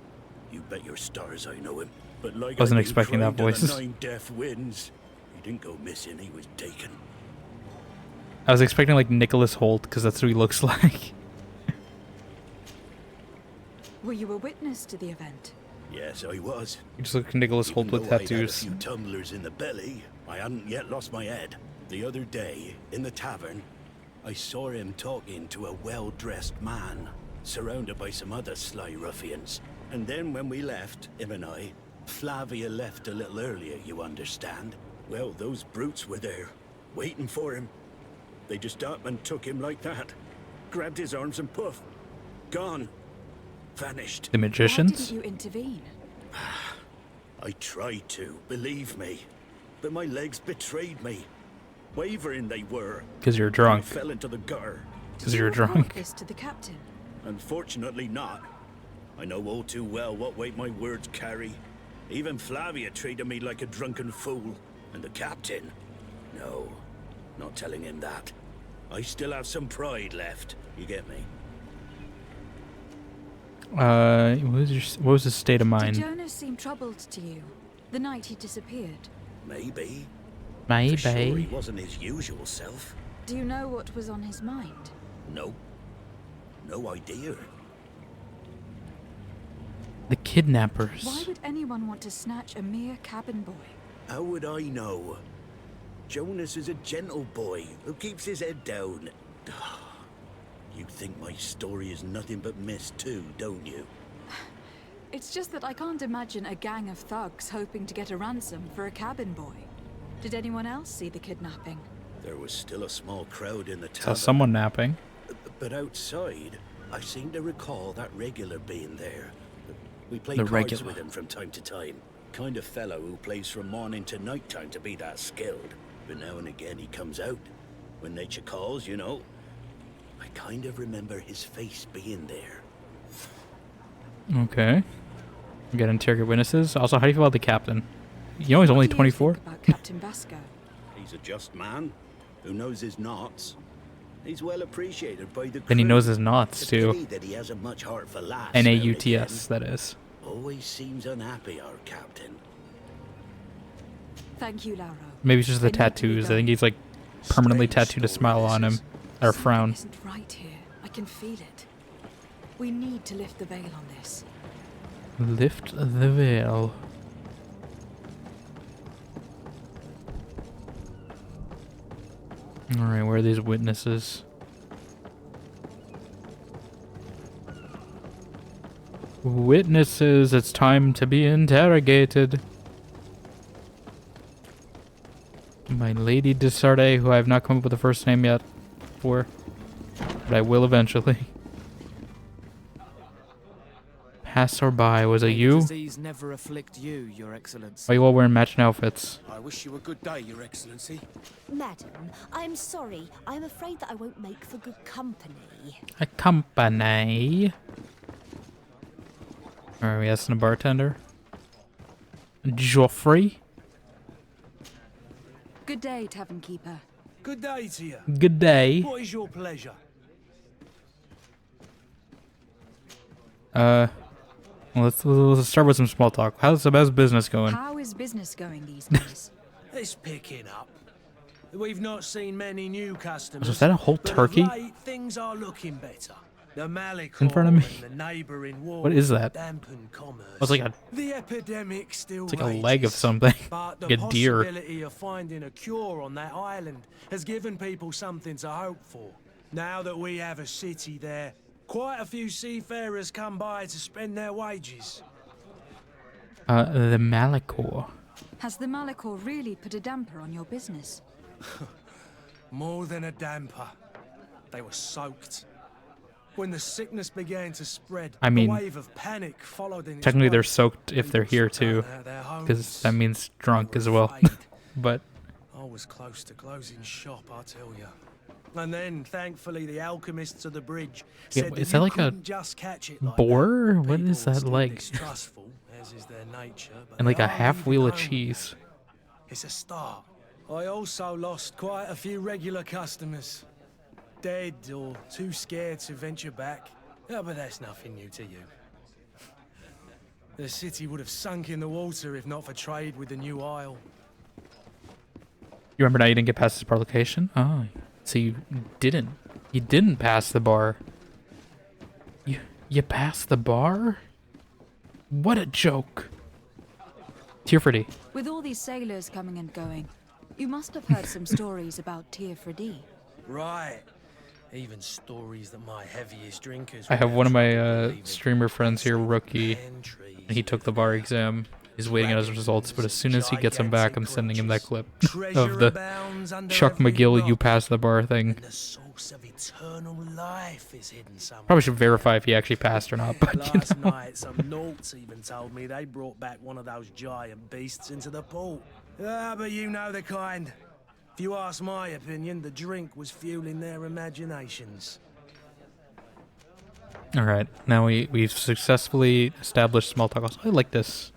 [SPEAKER 15] You bet your stars I know him. But like
[SPEAKER 1] Wasn't
[SPEAKER 15] I
[SPEAKER 1] expecting that
[SPEAKER 15] cried to
[SPEAKER 1] voice.
[SPEAKER 15] the 9 deaf winds, he didn't go missing, he was taken.
[SPEAKER 1] I was expecting like Nicholas Holt because that's who he looks like.
[SPEAKER 4] Were you a witness to the event?
[SPEAKER 15] Yes, I was.
[SPEAKER 1] You just look like Nicholas Holt
[SPEAKER 15] Even
[SPEAKER 1] with
[SPEAKER 15] though I'd
[SPEAKER 1] tattoos.
[SPEAKER 15] had a few tumblers in the belly, I hadn't yet lost my head. The other day, in the tavern, I saw him talking to a well-dressed man, surrounded by some other sly ruffians. And then when we left, him and I, Flavia left a little earlier, you understand. Well, those brutes were there, waiting for him. They just up and took him like that. Grabbed his arms and poof. Gone. Vanished.
[SPEAKER 1] The magicians?
[SPEAKER 4] Why didn't you intervene?
[SPEAKER 15] I tried to, believe me. But my legs betrayed me. Wavering they were.
[SPEAKER 1] 'Cause you're drunk.
[SPEAKER 15] I fell into the gutter.
[SPEAKER 1] 'Cause you're
[SPEAKER 4] Report
[SPEAKER 1] drunk.
[SPEAKER 4] this to the captain.
[SPEAKER 15] Unfortunately not. I know all too well what weight my words carry. Even Flavia treated me like a drunken fool. And the captain? No, not telling him that. I still have some pride left. You get me?
[SPEAKER 1] What was his state of
[SPEAKER 4] Did
[SPEAKER 1] mind?
[SPEAKER 4] Jonas seem troubled to you the night he disappeared?
[SPEAKER 15] Maybe. For sure he
[SPEAKER 1] Maybe.
[SPEAKER 15] wasn't his usual self.
[SPEAKER 4] Do you know what was on his mind?
[SPEAKER 15] No. No idea.
[SPEAKER 1] The kidnappers.
[SPEAKER 4] Why would anyone want to snatch a mere cabin boy?
[SPEAKER 15] How would I know? Jonas is a gentle boy who keeps his head down. You think my story is nothing but mess too, don't you?
[SPEAKER 4] It's just that I can't imagine a gang of thugs hoping to get a ransom for a cabin boy. Did anyone else see the kidnapping?
[SPEAKER 15] There was still a small crowd in the
[SPEAKER 1] Saw
[SPEAKER 15] tavern.
[SPEAKER 1] someone napping.
[SPEAKER 15] But outside, I seem to recall that regular being there. We play
[SPEAKER 1] The
[SPEAKER 15] cards
[SPEAKER 1] regular.
[SPEAKER 15] with him from time to time. Kind of fellow who plays from morning to night time to be that skilled. But now and again he comes out. When nature calls, you know. I kind of remember his face being there.
[SPEAKER 1] Okay. We gotta interrogate witnesses. Also, how do you feel about the captain? You know he's only 24?
[SPEAKER 4] About Captain Vasco.
[SPEAKER 15] He's a just man who knows his knots. He's well appreciated by the crew.
[SPEAKER 1] Then he knows his knots,
[SPEAKER 15] It's a pity
[SPEAKER 1] too.
[SPEAKER 15] that he hasn't much heart for laughs.
[SPEAKER 1] N-A-U-T-S, that is.
[SPEAKER 15] Always seems unhappy, our captain.
[SPEAKER 4] Thank you, Lauro.
[SPEAKER 1] Maybe it's just the
[SPEAKER 4] I need to be
[SPEAKER 1] tattoos. I think
[SPEAKER 4] going.
[SPEAKER 1] he's like permanently
[SPEAKER 15] Strange
[SPEAKER 1] tattooed a
[SPEAKER 15] story,
[SPEAKER 1] smile
[SPEAKER 15] this
[SPEAKER 1] on him.
[SPEAKER 15] is.
[SPEAKER 1] Or a frown.
[SPEAKER 4] Isn't right here. I can feel it. We need to lift the veil on this.
[SPEAKER 1] Lift the veil. Alright, where are these witnesses? Witnesses, it's time to be interrogated. My Lady Desarde, who I have not come up with a first name yet for, but I will eventually. Passerby, was it you?
[SPEAKER 16] Disease never afflict you, Your Excellency.
[SPEAKER 1] Why are you all wearing matching outfits?
[SPEAKER 16] I wish you a good day, Your Excellency.
[SPEAKER 6] Madam, I'm sorry. I'm afraid that I won't make for good company.
[SPEAKER 1] A company. Alright, we asking a bartender. Joffrey.
[SPEAKER 4] Good day, tavern keeper.
[SPEAKER 7] Good day to you.
[SPEAKER 1] Good day.
[SPEAKER 7] What is your pleasure?
[SPEAKER 1] Well, let's start with some small talk. How's business going?
[SPEAKER 4] How is business going these days?
[SPEAKER 7] It's picking up. We've not seen many new customers.
[SPEAKER 1] Was that a whole
[SPEAKER 7] but of
[SPEAKER 1] turkey?
[SPEAKER 7] late, things are looking better. The Malachor
[SPEAKER 1] In front of me?
[SPEAKER 7] and the neighboring war
[SPEAKER 1] What is that?
[SPEAKER 7] dampen commerce.
[SPEAKER 1] It's like a,
[SPEAKER 7] The epidemic still
[SPEAKER 1] it's like a
[SPEAKER 7] rages,
[SPEAKER 1] leg of something.
[SPEAKER 7] but the
[SPEAKER 1] Like a deer.
[SPEAKER 7] possibility of finding a cure on that island has given people something to hope for. Now that we have a city there, quite a few seafarers come by to spend their wages.
[SPEAKER 1] The Malachor.
[SPEAKER 4] Has the Malachor really put a damper on your business?
[SPEAKER 7] More than a damper. They were soaked. When the sickness began to spread,
[SPEAKER 1] I mean,
[SPEAKER 7] a wave of panic followed in its
[SPEAKER 1] technically they're
[SPEAKER 7] wake.
[SPEAKER 1] soaked if they're here too, because that means drunk as well. But
[SPEAKER 7] I was close to closing shop, I tell you. And then, thankfully, the alchemists of the bridge
[SPEAKER 1] yeah,
[SPEAKER 7] said
[SPEAKER 1] is
[SPEAKER 7] that
[SPEAKER 1] that
[SPEAKER 7] you
[SPEAKER 1] like a
[SPEAKER 7] couldn't just catch it like
[SPEAKER 1] boar?
[SPEAKER 7] that.
[SPEAKER 1] What is
[SPEAKER 7] People
[SPEAKER 1] that
[SPEAKER 7] still
[SPEAKER 1] leg?
[SPEAKER 7] distrustful, as is their nature, but
[SPEAKER 1] And like
[SPEAKER 7] they
[SPEAKER 1] a
[SPEAKER 7] are
[SPEAKER 1] half
[SPEAKER 7] leaving
[SPEAKER 1] wheel of
[SPEAKER 7] home.
[SPEAKER 1] cheese.
[SPEAKER 7] It's a start. I also lost quite a few regular customers. Dead or too scared to venture back. Yeah, but that's nothing new to you. The city would have sunk in the water if not for trade with the new isle.
[SPEAKER 1] You remember now you didn't get past this bar location? Oh, so you didn't. You didn't pass the bar. You passed the bar? What a joke. Tierfredy.
[SPEAKER 4] With all these sailors coming and going, you must have heard some stories about Tierfredy.
[SPEAKER 7] Right. Even stories that my heaviest drinkers.
[SPEAKER 1] I have one of my streamer friends here, Rookie, and he took the bar exam. He's waiting on his results, but as soon as he gets them back, I'm sending him that clip of the Chuck McGill "you passed the bar" thing.
[SPEAKER 7] The source of eternal life is hidden somewhere.
[SPEAKER 1] Probably should verify if he actually passed or not, but you
[SPEAKER 7] Last
[SPEAKER 1] know.
[SPEAKER 7] night, some Nauts even told me they brought back one of those giant beasts into the port. Ah, but you know the kind. If you ask my opinion, the drink was fueling their imaginations.
[SPEAKER 1] All right, now we've successfully established small talk. Also, I like this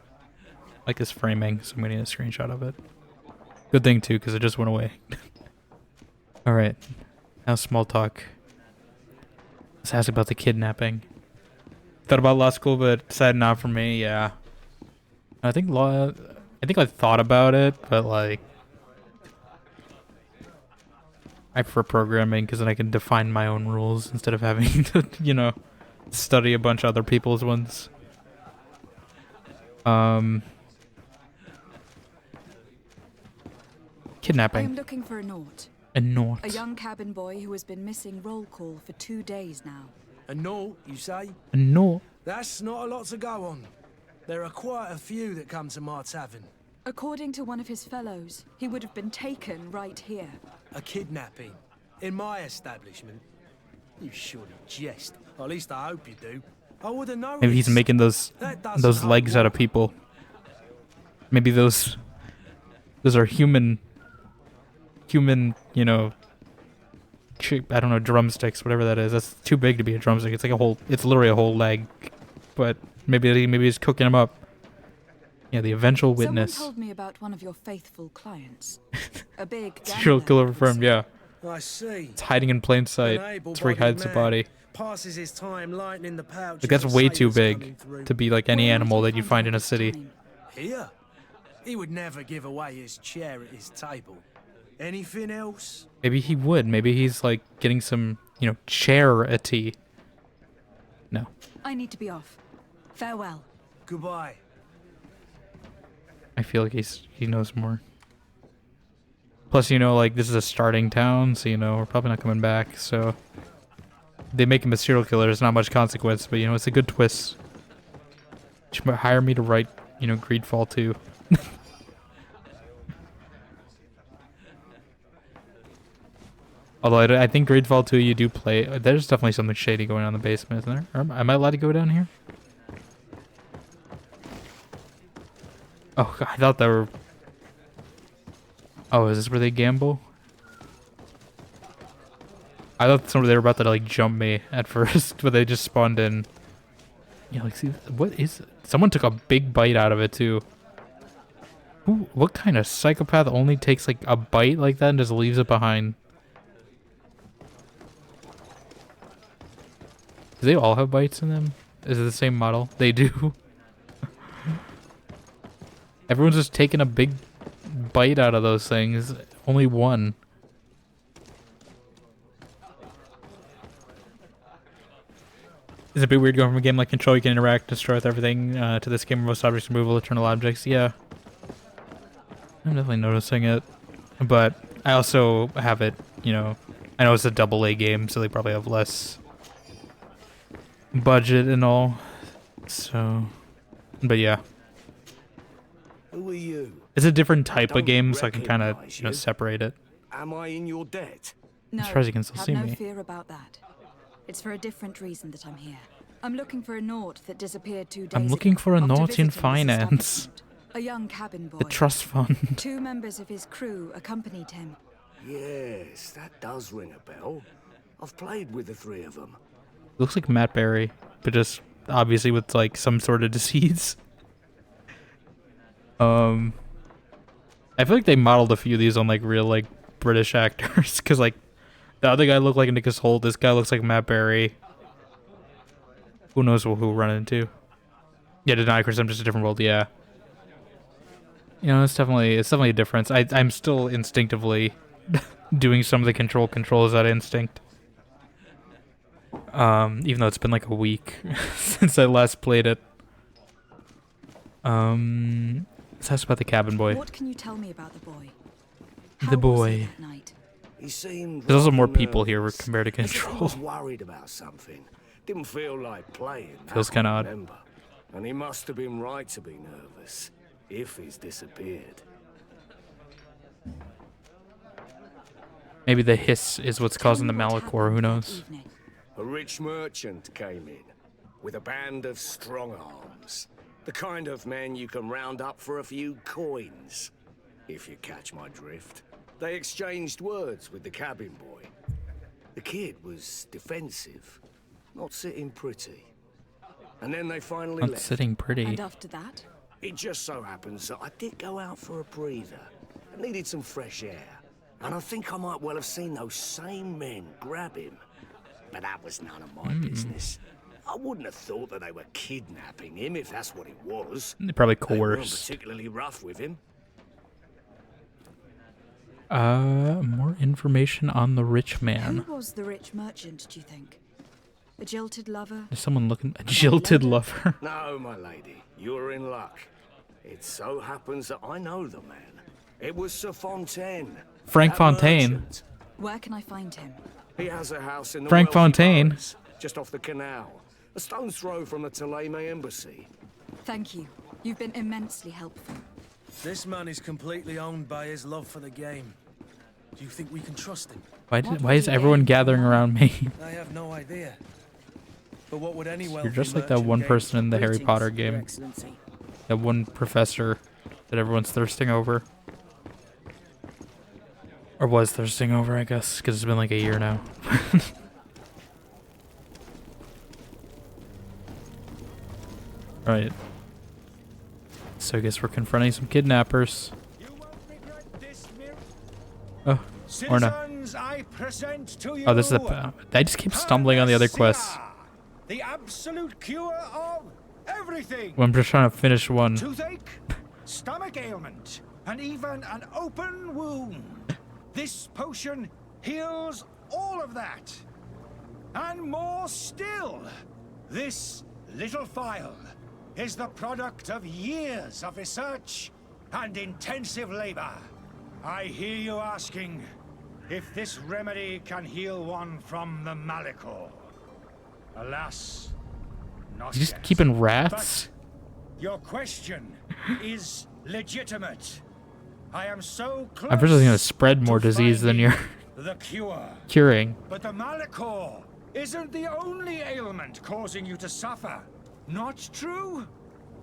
[SPEAKER 1] framing, so I'm getting a screenshot of it. Good thing too, because it just went away. All right, now small talk. Let's ask about the kidnapping. Thought about law school, but decided not for me. Yeah, I think I thought about it, but like, I prefer programming because then I can define my own rules instead of having to, you know, study a bunch of other people's ones. Kidnapping.
[SPEAKER 4] I am looking for a Naut.
[SPEAKER 1] A Naut.
[SPEAKER 4] A young cabin boy who has been missing roll call for 2 days now.
[SPEAKER 7] A Naut, you say?
[SPEAKER 1] A Naut?
[SPEAKER 7] That's not a lot to go on. There are quite a few that come to my tavern.
[SPEAKER 4] According to one of his fellows, he would have been taken right here.
[SPEAKER 7] A kidnapping? In my establishment? You surely jest. Or at least I hope you do. I would have known.
[SPEAKER 1] Maybe he's making those legs out of people. Maybe those are human, you know, I don't know, drumsticks, whatever that is. That's too big to be a drumstick. It's like it's literally a whole leg. But maybe he's cooking them up. Yeah, the eventual witness.
[SPEAKER 4] Someone told me about one of your faithful clients. A big
[SPEAKER 1] Serial killer confirmed, yeah.
[SPEAKER 7] I see.
[SPEAKER 1] It's hiding in plain sight. It's where he hides the body.
[SPEAKER 7] Passes his time lightening the pouch.
[SPEAKER 1] Like, that's way too big to be like any animal that you find in a city.
[SPEAKER 7] Here? He would never give away his chair at his table. Anything else?
[SPEAKER 1] Maybe he would. Maybe he's like getting some, you know, charity. No.
[SPEAKER 4] I need to be off. Farewell.
[SPEAKER 7] Goodbye.
[SPEAKER 1] I feel like he knows more. Plus, you know, like, this is a starting town, so, you know, we're probably not coming back, so... They make him a serial killer, there's not much consequence, but, you know, it's a good twist. You should hire me to write, you know, Greedfall 2. Although, I think Greedfall 2, you do play... There's definitely something shady going on in the basement, isn't there? Am I allowed to go down here? Oh, God, I thought they were... Oh, is this where they gamble? I thought they were about to, like, jump me at first, but they just spawned in. Yeah, like, see, what is... Someone took a big bite out of it, too. What kind of psychopath only takes, like, a bite like that and just leaves it behind? Do they all have bites in them? Is it the same model? They do. Everyone's just taking a big bite out of those things. Only one. It's a bit weird going from a game like Control, you can interact, destroy with everything, to this game where most objects removal, eternal objects. Yeah. I'm definitely noticing it. But I also have it, you know, I know it's a AA game, so they probably have less budget and all. So, but yeah.
[SPEAKER 15] Who are you?
[SPEAKER 1] It's a different type of game, so I can kind of, you know, separate it.
[SPEAKER 15] Am I in your debt?
[SPEAKER 4] No,
[SPEAKER 1] I'm surprised you can still see
[SPEAKER 4] have no
[SPEAKER 1] me.
[SPEAKER 4] fear about that. It's for a different reason that I'm here. I'm looking for a Naut that disappeared 2 days ago.
[SPEAKER 1] I'm looking for a
[SPEAKER 4] after
[SPEAKER 1] Naut in
[SPEAKER 4] visiting this
[SPEAKER 1] finance.
[SPEAKER 4] establishment. A young cabin boy.
[SPEAKER 1] The trust fund.
[SPEAKER 4] 2 members of his crew accompanied him.
[SPEAKER 15] Yes, that does ring a bell. I've played with the 3 of them.
[SPEAKER 1] Looks like Matt Berry, but just obviously with like some sort of disease. I feel like they modeled a few of these on like real like British actors, because like the other guy looked like Nicholas Hoult. This guy looks like Matt Berry. Who knows who we'll run into? Yeah, Deny Chris, I'm just a different world. Yeah. You know, it's definitely a difference. I'm still instinctively doing some of the controls out of instinct. Even though it's been like a week since I last played it. Let's ask about the cabin boy.
[SPEAKER 4] What can you tell me about the boy?
[SPEAKER 1] The boy.
[SPEAKER 15] He seemed
[SPEAKER 1] There's also more
[SPEAKER 15] rather
[SPEAKER 1] people here
[SPEAKER 15] nervous,
[SPEAKER 1] compared to
[SPEAKER 15] as if he
[SPEAKER 1] Control.
[SPEAKER 15] was worried about something. Didn't feel like playing.
[SPEAKER 1] Feels
[SPEAKER 15] now
[SPEAKER 1] kinda
[SPEAKER 15] I
[SPEAKER 1] odd.
[SPEAKER 15] remember. And he must have been right to be nervous, if he's disappeared.
[SPEAKER 1] Maybe the hiss is what's causing the Malachor, who knows?
[SPEAKER 15] A rich merchant came in, with a band of strong arms. The kind of men you can round up for a few coins, if you catch my drift. They exchanged words with the cabin boy. The kid was defensive, not sitting pretty. And then they finally
[SPEAKER 1] Not
[SPEAKER 15] left.
[SPEAKER 1] sitting pretty.
[SPEAKER 4] And after that?
[SPEAKER 15] It just so happens that I did go out for a breather. I needed some fresh air. And I think I might well have seen those same men grab him. But that was none of my business. I wouldn't have thought that they were kidnapping him, if that's what it was.
[SPEAKER 1] They probably
[SPEAKER 15] They weren't
[SPEAKER 1] coerced.
[SPEAKER 15] particularly rough with him.
[SPEAKER 1] More information on the rich man.
[SPEAKER 4] Who was the rich merchant, do you think? A jilted lover?
[SPEAKER 1] There's someone looking. A jilted lover.
[SPEAKER 17] No, my lady, you're in luck. It so happens that I know the man. It was Sir Fontaine.
[SPEAKER 1] Frank
[SPEAKER 17] that
[SPEAKER 1] Fontaine.
[SPEAKER 17] merchant.
[SPEAKER 4] Where can I find him?
[SPEAKER 17] He has a house in the
[SPEAKER 1] Frank
[SPEAKER 17] wealthy
[SPEAKER 1] Fontaine.
[SPEAKER 17] boroughs, just off the canal. A stone's throw from the Thélème embassy.
[SPEAKER 4] Thank you. You've been immensely helpful.
[SPEAKER 7] This man is completely owned by his love for the game. Do you think we can trust him?
[SPEAKER 1] Why is everyone gathering around me?
[SPEAKER 7] I have no idea. But what would any
[SPEAKER 1] You're just like that one person in the Harry Potter game. That one professor that everyone's thirsting over. Or was thirsting over, I guess, because it's been like a year now. Right. So I guess we're confronting some kidnappers. Oh, or no. Oh, this is the. I just keep stumbling on the other quests.
[SPEAKER 18] The absolute cure of everything.
[SPEAKER 1] Well, I'm just trying to finish one.
[SPEAKER 18] Toothache, stomach ailment, and even an open wound. This potion heals all of that. And more still. This little phial is the product of years of research and intensive labor. I hear you asking if this remedy can heal one from the Malachor. Alas, not
[SPEAKER 1] You just
[SPEAKER 18] yet.
[SPEAKER 1] keeping rats?
[SPEAKER 18] But your question is legitimate. I am so close.
[SPEAKER 1] I'm just going to spread more disease than you're
[SPEAKER 18] the cure.
[SPEAKER 1] curing.
[SPEAKER 18] But the Malachor isn't the only ailment causing you to suffer. Not true?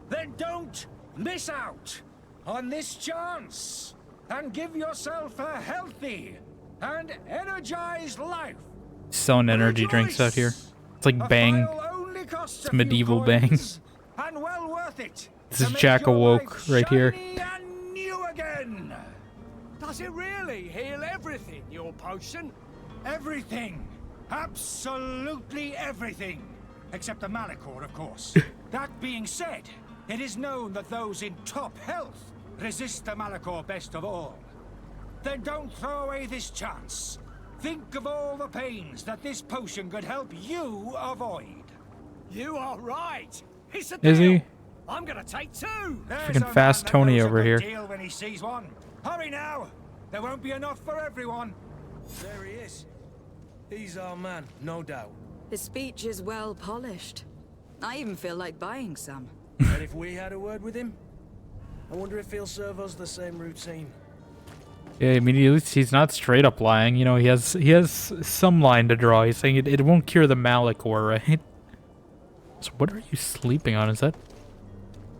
[SPEAKER 18] Then don't miss out on this chance and give yourself a healthy and energized life.
[SPEAKER 1] Selling energy drinks out here. It's like Bang. It's medieval Bang.
[SPEAKER 18] And well worth it.
[SPEAKER 1] This is Jack Awoke right here.
[SPEAKER 18] And new again.
[SPEAKER 3] Does it really heal everything, your potion?
[SPEAKER 18] Everything. Absolutely everything. Except the Malachor, of course. That being said, it is known that those in top health resist the Malachor best of all. Then don't throw away this chance. Think of all the pains that this potion could help you avoid.
[SPEAKER 3] You are right. It's a
[SPEAKER 1] Is
[SPEAKER 3] deal.
[SPEAKER 1] he?
[SPEAKER 3] I'm gonna take two.
[SPEAKER 1] Freaking fast Tony over here.
[SPEAKER 18] Deal when he sees one. Hurry now. There won't be enough for everyone.
[SPEAKER 7] There he is. He's our man, no doubt.
[SPEAKER 4] His speech is well polished. I even feel like buying some.
[SPEAKER 7] And if we had a word with him, I wonder if he'll serve us the same routine.
[SPEAKER 1] Yeah, I mean, at least he's not straight up lying. You know, he has some line to draw. He's saying it won't cure the Malachor, right? So what are you sleeping on? Is that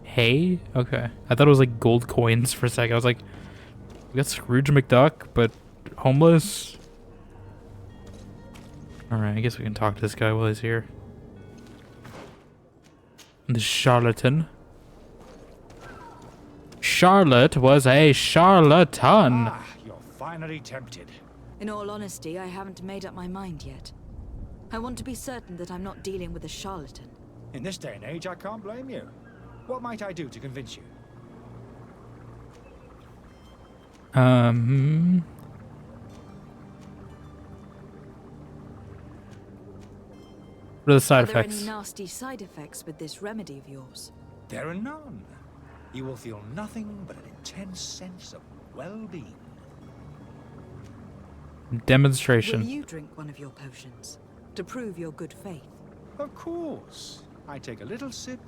[SPEAKER 1] hay? Okay. I thought it was like gold coins for a second. I was like, we got Scrooge McDuck, but homeless? Alright, I guess we can talk to this guy while he's here. The charlatan. Charlotte was a charlatan.
[SPEAKER 18] Ah, you're finally tempted.
[SPEAKER 4] In all honesty, I haven't made up my mind yet. I want to be certain that I'm not dealing with a charlatan.
[SPEAKER 18] In this day and age, I can't blame you. What might I do to convince you?
[SPEAKER 1] What are the side
[SPEAKER 4] Are there
[SPEAKER 1] effects?
[SPEAKER 4] any nasty side effects with this remedy of yours?
[SPEAKER 18] There are none. You will feel nothing but an intense sense of well-being.
[SPEAKER 1] Demonstration.
[SPEAKER 4] Will you drink one of your potions to prove your good faith?
[SPEAKER 18] Of course. I take a little sip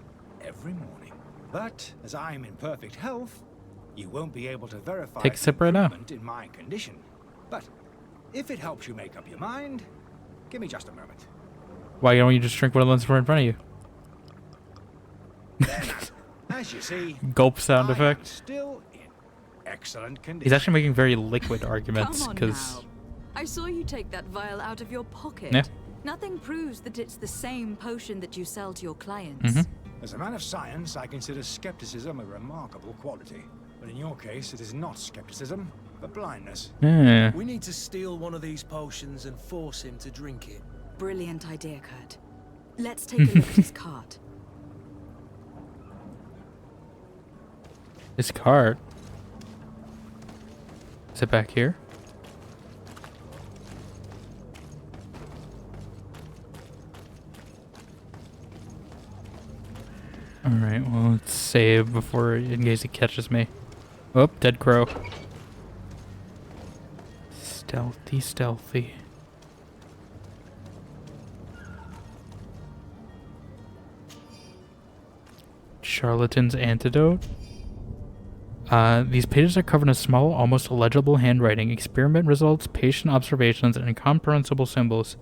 [SPEAKER 18] every morning. But as I'm in perfect health, you won't be able to verify
[SPEAKER 1] Take a sip right now.
[SPEAKER 18] improvement in my condition. But if it helps you make up your mind, give me just a moment.
[SPEAKER 1] Why don't you just drink one of the ones right in front of you?
[SPEAKER 18] As you see,
[SPEAKER 1] Gulp sound
[SPEAKER 18] I am
[SPEAKER 1] effect.
[SPEAKER 18] still in excellent condition.
[SPEAKER 1] He's actually making very liquid arguments
[SPEAKER 4] Come on
[SPEAKER 1] because
[SPEAKER 4] now. I saw you take that vial out of your pocket.
[SPEAKER 1] Yeah.
[SPEAKER 4] Nothing proves that it's the same potion that you sell to your clients.
[SPEAKER 1] Mm-hmm.
[SPEAKER 18] As a man of science, I consider skepticism a remarkable quality. But in your case, it is not skepticism, but blindness.
[SPEAKER 1] Yeah.
[SPEAKER 7] We need to steal one of these potions and force him to drink it.
[SPEAKER 4] Brilliant idea, Kurt. Let's take a look at his cart.
[SPEAKER 1] His cart. Is it back here? Alright, well, let's save before, in case he catches me. Oh, dead crow. Stealthy, stealthy. Charlatan's antidote? These pages are covered in small, almost illegible handwriting, experiment results, patient observations, and incomprehensible symbols.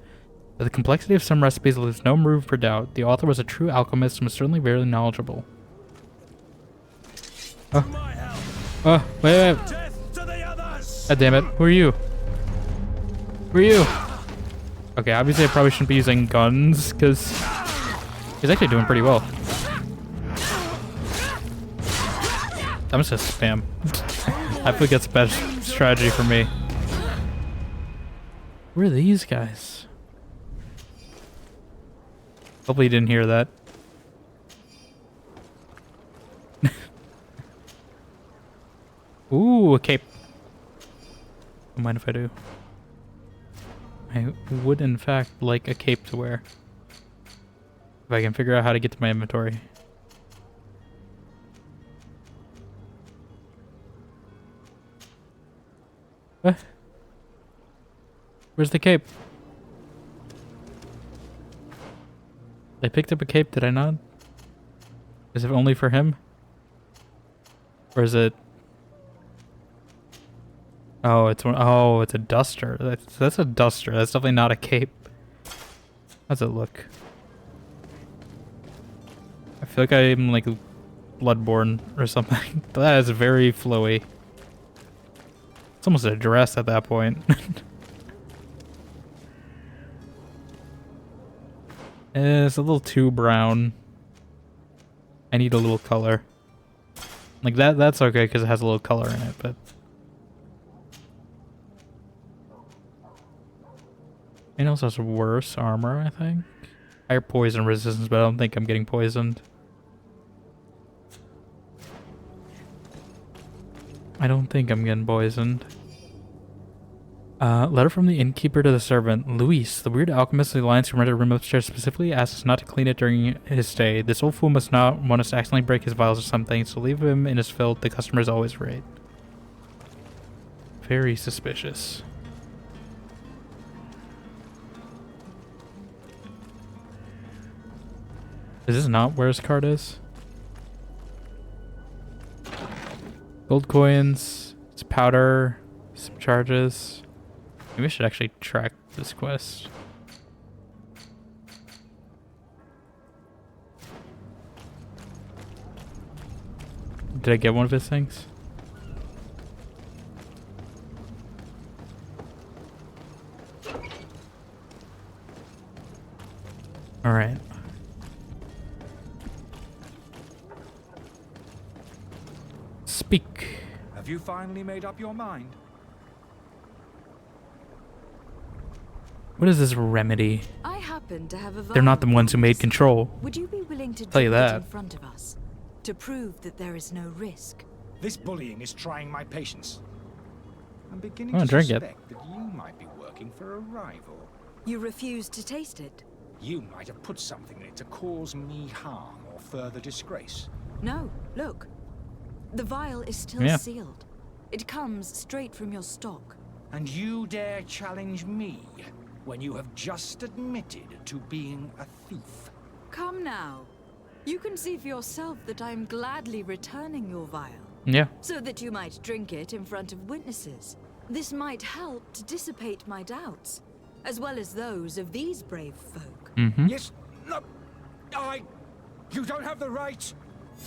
[SPEAKER 1] But the complexity of some recipes leaves no room for doubt. The author was a true alchemist and was certainly very knowledgeable. Oh, wait. God damn it. Who are you? Who are you? Okay, obviously I probably shouldn't be using guns, because he's actually doing pretty well. I'm just gonna spam. I feel like that's the best strategy for me. Who are these guys? Hopefully you didn't hear that. Ooh, a cape. Don't mind if I do. I would in fact like a cape to wear. If I can figure out how to get to my inventory. What? Where's the cape? I picked up a cape, did I not? Is it only for him? Or is it... Oh, it's a duster. That's a duster. That's definitely not a cape. How's it look? I feel like I'm like Bloodborne or something. That is very flowy. It's almost a dress at that point. It's a little too brown. I need a little color. Like that's okay because it has a little color in it, but... It also has worse armor, I think. Higher poison resistance, but I don't think I'm getting poisoned. I don't think I'm getting poisoned. Letter from the innkeeper to the servant. Luis, the weird alchemist of the Alliance who rented a room upstairs specifically asked us not to clean it during his stay. This old fool must not want us to accidentally break his vials or something, so leave him in his filth. The customer is always right. Very suspicious. Is this not where his card is? Gold coins, it's powder, some charges. Maybe I should actually track this quest. Did I get one of his things? All right. Speak.
[SPEAKER 18] Have you finally made up your mind?
[SPEAKER 1] What is this remedy?
[SPEAKER 4] I happen to have a
[SPEAKER 1] They're not the ones who made control.
[SPEAKER 4] Would you be willing to
[SPEAKER 1] tell you
[SPEAKER 4] drink it
[SPEAKER 1] that
[SPEAKER 4] in front of us to prove that there is no risk?
[SPEAKER 18] This bullying is trying my patience. I'm beginning
[SPEAKER 1] Oh,
[SPEAKER 18] to
[SPEAKER 1] drink it.
[SPEAKER 18] suspect that you might be working for a rival.
[SPEAKER 4] You refuse to taste it?
[SPEAKER 18] You might have put something in it to cause me harm or further disgrace.
[SPEAKER 4] No, look. The vial is still sealed. It comes straight from your stock.
[SPEAKER 18] And you dare challenge me when you have just admitted to being a thief?
[SPEAKER 4] Come now. You can see for yourself that I am gladly returning your vial.
[SPEAKER 1] Yeah.
[SPEAKER 4] So that you might drink it in front of witnesses. This might help to dissipate my doubts, as well as those of these brave folk.
[SPEAKER 18] Yes, no, you don't have the right.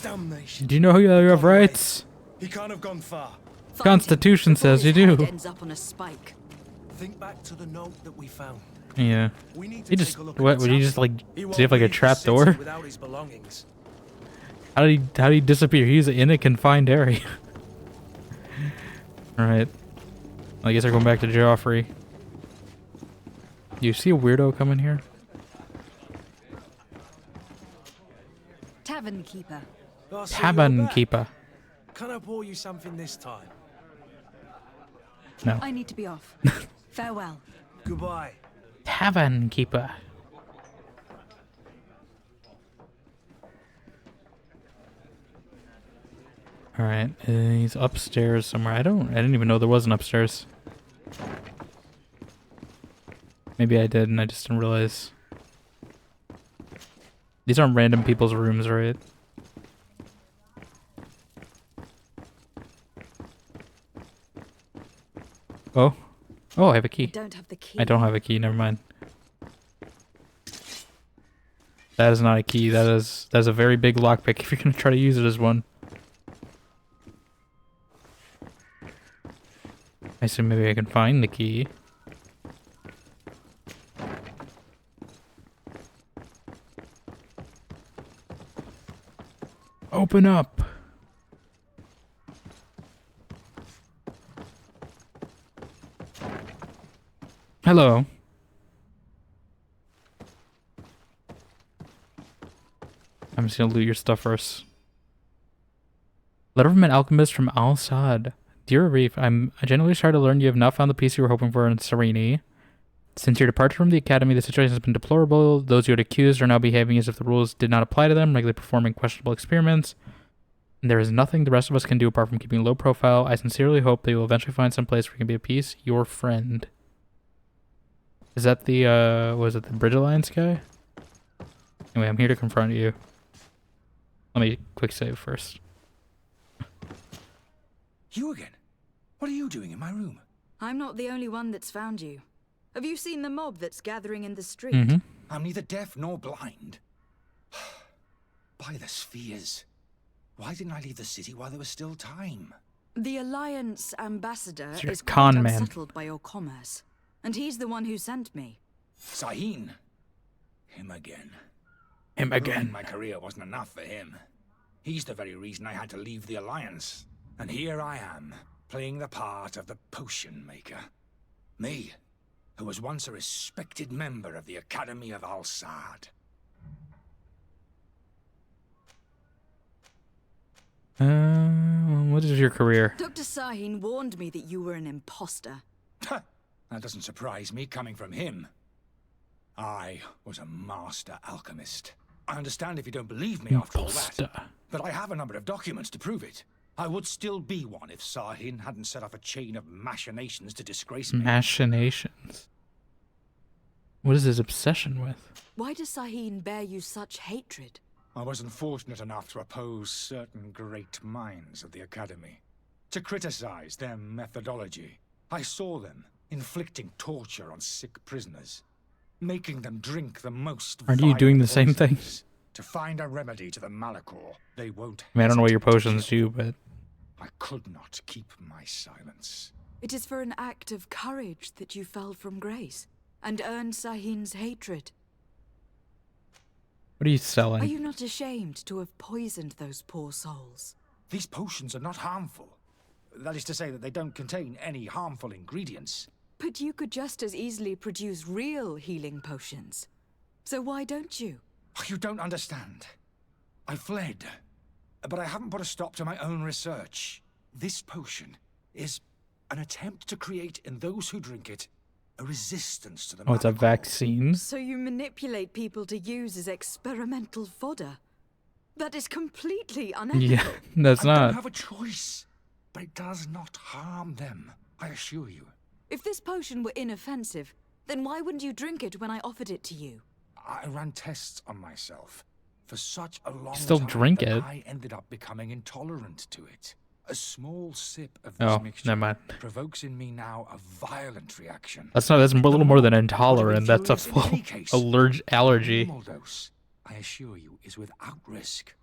[SPEAKER 18] Damnation.
[SPEAKER 1] Do you know you have rights?
[SPEAKER 18] He can't have gone far.
[SPEAKER 1] Constitution says you do.
[SPEAKER 4] Ends up on a spike.
[SPEAKER 7] Think back to the note that we found.
[SPEAKER 1] Yeah.
[SPEAKER 7] We need to
[SPEAKER 1] He just
[SPEAKER 7] take a look
[SPEAKER 1] what?
[SPEAKER 7] at
[SPEAKER 1] Would
[SPEAKER 7] his
[SPEAKER 1] he
[SPEAKER 7] house.
[SPEAKER 1] just like
[SPEAKER 7] He
[SPEAKER 1] do
[SPEAKER 7] won't
[SPEAKER 1] you have like a
[SPEAKER 7] leave the
[SPEAKER 1] trap
[SPEAKER 7] city
[SPEAKER 1] door?
[SPEAKER 7] without his belongings.
[SPEAKER 1] How did he disappear? He's in a confined area. All right. I guess I'm going back to Joffrey. You see a weirdo coming here?
[SPEAKER 4] Tavern keeper.
[SPEAKER 7] Oh, so
[SPEAKER 1] Tavern
[SPEAKER 7] you're back.
[SPEAKER 1] keeper.
[SPEAKER 7] Can I pour you something this time?
[SPEAKER 1] No.
[SPEAKER 4] I need to be off. Farewell.
[SPEAKER 7] Goodbye.
[SPEAKER 1] Tavern keeper. Alright, he's upstairs somewhere. I didn't even know there was an upstairs. Maybe I did and I just didn't realize. These aren't random people's rooms, right? Oh. Oh, I have a key.
[SPEAKER 4] I don't have the key.
[SPEAKER 1] I don't have a key, never mind. That is not a key, that's a very big lockpick if you're gonna try to use it as one. I assume maybe I can find the key. Open up! Hello. I'm just gonna loot your stuff first. Letter from an alchemist from Al-Sad. Dear Reef, I'm genuinely sorry to learn you have not found the peace you were hoping for in Serene. Since your departure from the academy, the situation has been deplorable. Those you had accused are now behaving as if the rules did not apply to them, regularly performing questionable experiments. And there is nothing the rest of us can do apart from keeping a low profile. I sincerely hope that you will eventually find some place where you can be at peace. Your friend. Is that the, was it the Bridge Alliance guy? Anyway, I'm here to confront you. Let me quick save first.
[SPEAKER 18] You again? What are you doing in my room?
[SPEAKER 4] I'm not the only one that's found you. Have you seen the mob that's gathering in the street?
[SPEAKER 1] Mm-hmm.
[SPEAKER 18] I'm neither deaf nor blind. By the spheres. Why didn't I leave the city while there was still time?
[SPEAKER 4] The Alliance ambassador
[SPEAKER 1] You're
[SPEAKER 4] is
[SPEAKER 1] a con
[SPEAKER 4] quite
[SPEAKER 1] man.
[SPEAKER 4] unsettled by your commerce. And he's the one who sent me.
[SPEAKER 18] Sahin. Him again.
[SPEAKER 1] Him again.
[SPEAKER 18] Ruining my career wasn't enough for him. He's the very reason I had to leave the Alliance. And here I am, playing the part of the potion maker. Me, who was once a respected member of the Academy of Al-Sad.
[SPEAKER 1] What is your career?
[SPEAKER 4] Dr. Sahin warned me that you were an imposter.
[SPEAKER 18] That doesn't surprise me coming from him. I was a master alchemist. I understand if you don't believe me after all that, but I have a number of documents to prove it. I would still be one if Sahin hadn't set off a chain of machinations to disgrace me.
[SPEAKER 1] Machinations? What is his obsession with?
[SPEAKER 4] Why does Sahin bear you such hatred?
[SPEAKER 18] I wasn't fortunate enough to oppose certain great minds of the Academy. To criticize their methodology. I saw them inflicting torture on sick prisoners. Making them drink the most
[SPEAKER 1] Aren't you doing the same thing?
[SPEAKER 18] To find a remedy to the Malachor, they won't.
[SPEAKER 1] I mean, I don't know what your potions do, but...
[SPEAKER 18] I could not keep my silence.
[SPEAKER 4] It is for an act of courage that you fell from grace and earned Sahin's hatred.
[SPEAKER 1] What are you selling?
[SPEAKER 4] Are you not ashamed to have poisoned those poor souls?
[SPEAKER 18] These potions are not harmful. That is to say that they don't contain any harmful ingredients.
[SPEAKER 4] But you could just as easily produce real healing potions. So why don't you?
[SPEAKER 18] You don't understand. I fled, but I haven't put a stop to my own research. This potion is an attempt to create in those who drink it a resistance to the
[SPEAKER 1] Oh, it's a vaccine?
[SPEAKER 4] So you manipulate people to use as experimental fodder? That is completely unethical.
[SPEAKER 1] Yeah, that's
[SPEAKER 18] I
[SPEAKER 1] not.
[SPEAKER 18] don't have a choice, but it does not harm them, I assure you.
[SPEAKER 4] If this potion were inoffensive, then why wouldn't you drink it when I offered it to you?
[SPEAKER 18] I ran tests on myself for such a long
[SPEAKER 1] Still
[SPEAKER 18] time
[SPEAKER 1] drink
[SPEAKER 18] that
[SPEAKER 1] it.
[SPEAKER 18] I ended up becoming intolerant to it. A small sip of this
[SPEAKER 1] Oh,
[SPEAKER 18] mixture
[SPEAKER 1] never mind.
[SPEAKER 18] provokes in me now a violent reaction.
[SPEAKER 1] That's a little more than intolerant. That's a full allergy.
[SPEAKER 18] Normal dose, I assure you, is without risk.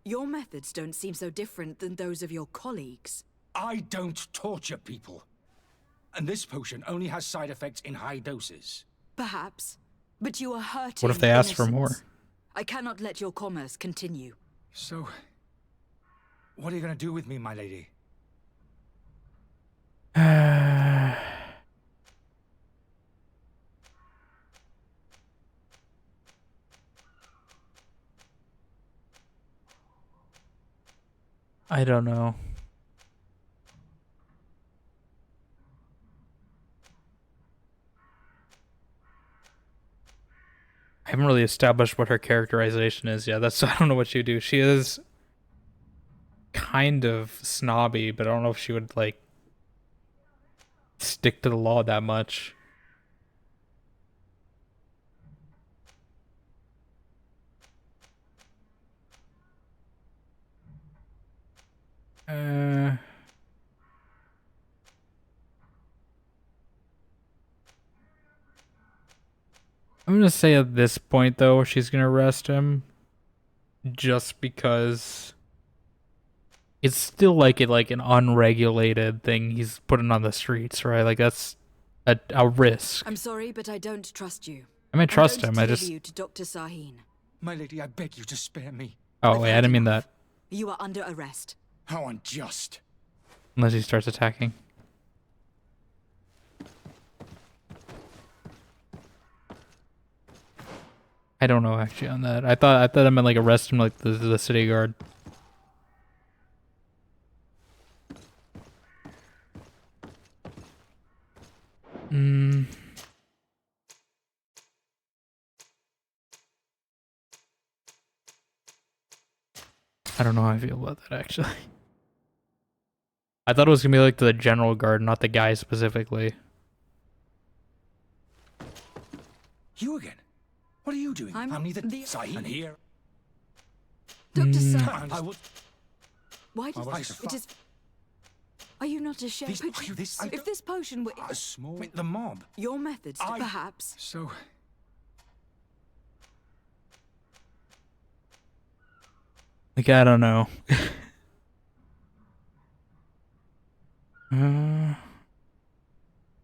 [SPEAKER 4] Your methods don't seem so different than those of your colleagues.
[SPEAKER 18] I don't torture people. And this potion only has side effects in high doses.
[SPEAKER 4] Perhaps. But you are hurting
[SPEAKER 1] What if they ask for
[SPEAKER 4] innocents.
[SPEAKER 1] more?
[SPEAKER 4] I cannot let your commerce continue.
[SPEAKER 18] So, what are you going to do with me, my lady?
[SPEAKER 1] I don't know. I haven't really established what her characterization is. Yeah, that's I don't know what you do. She is kind of snobby, but I don't know if she would like stick to the law that much. I'm gonna say at this point though, she's gonna arrest him, just because it's still like an unregulated thing he's putting on the streets, right? Like that's a risk.
[SPEAKER 4] I'm sorry, but I don't trust you.
[SPEAKER 1] I mean, trust
[SPEAKER 4] I'm
[SPEAKER 1] him.
[SPEAKER 4] going to
[SPEAKER 1] I
[SPEAKER 4] deliver
[SPEAKER 1] just.
[SPEAKER 4] you to Dr. Sahin.
[SPEAKER 18] My lady, I beg you to spare me.
[SPEAKER 1] Oh wait, I didn't mean that.
[SPEAKER 4] You are under arrest.
[SPEAKER 18] How unjust.
[SPEAKER 1] Unless he starts attacking. I don't know actually on that. I thought I meant like arrest him like the city guard. I don't know how I feel about that actually. I thought it was gonna be like the general guard, not the guy specifically.
[SPEAKER 18] You again? What are you doing?
[SPEAKER 4] I'm
[SPEAKER 18] neither
[SPEAKER 4] the
[SPEAKER 18] Sahin here.
[SPEAKER 4] Dr. Sahin.
[SPEAKER 18] I will.
[SPEAKER 4] Why did it is? Are you not ashamed? If this potion were
[SPEAKER 18] a small the mob,
[SPEAKER 4] your methods, perhaps.
[SPEAKER 18] So.
[SPEAKER 1] Like I don't know.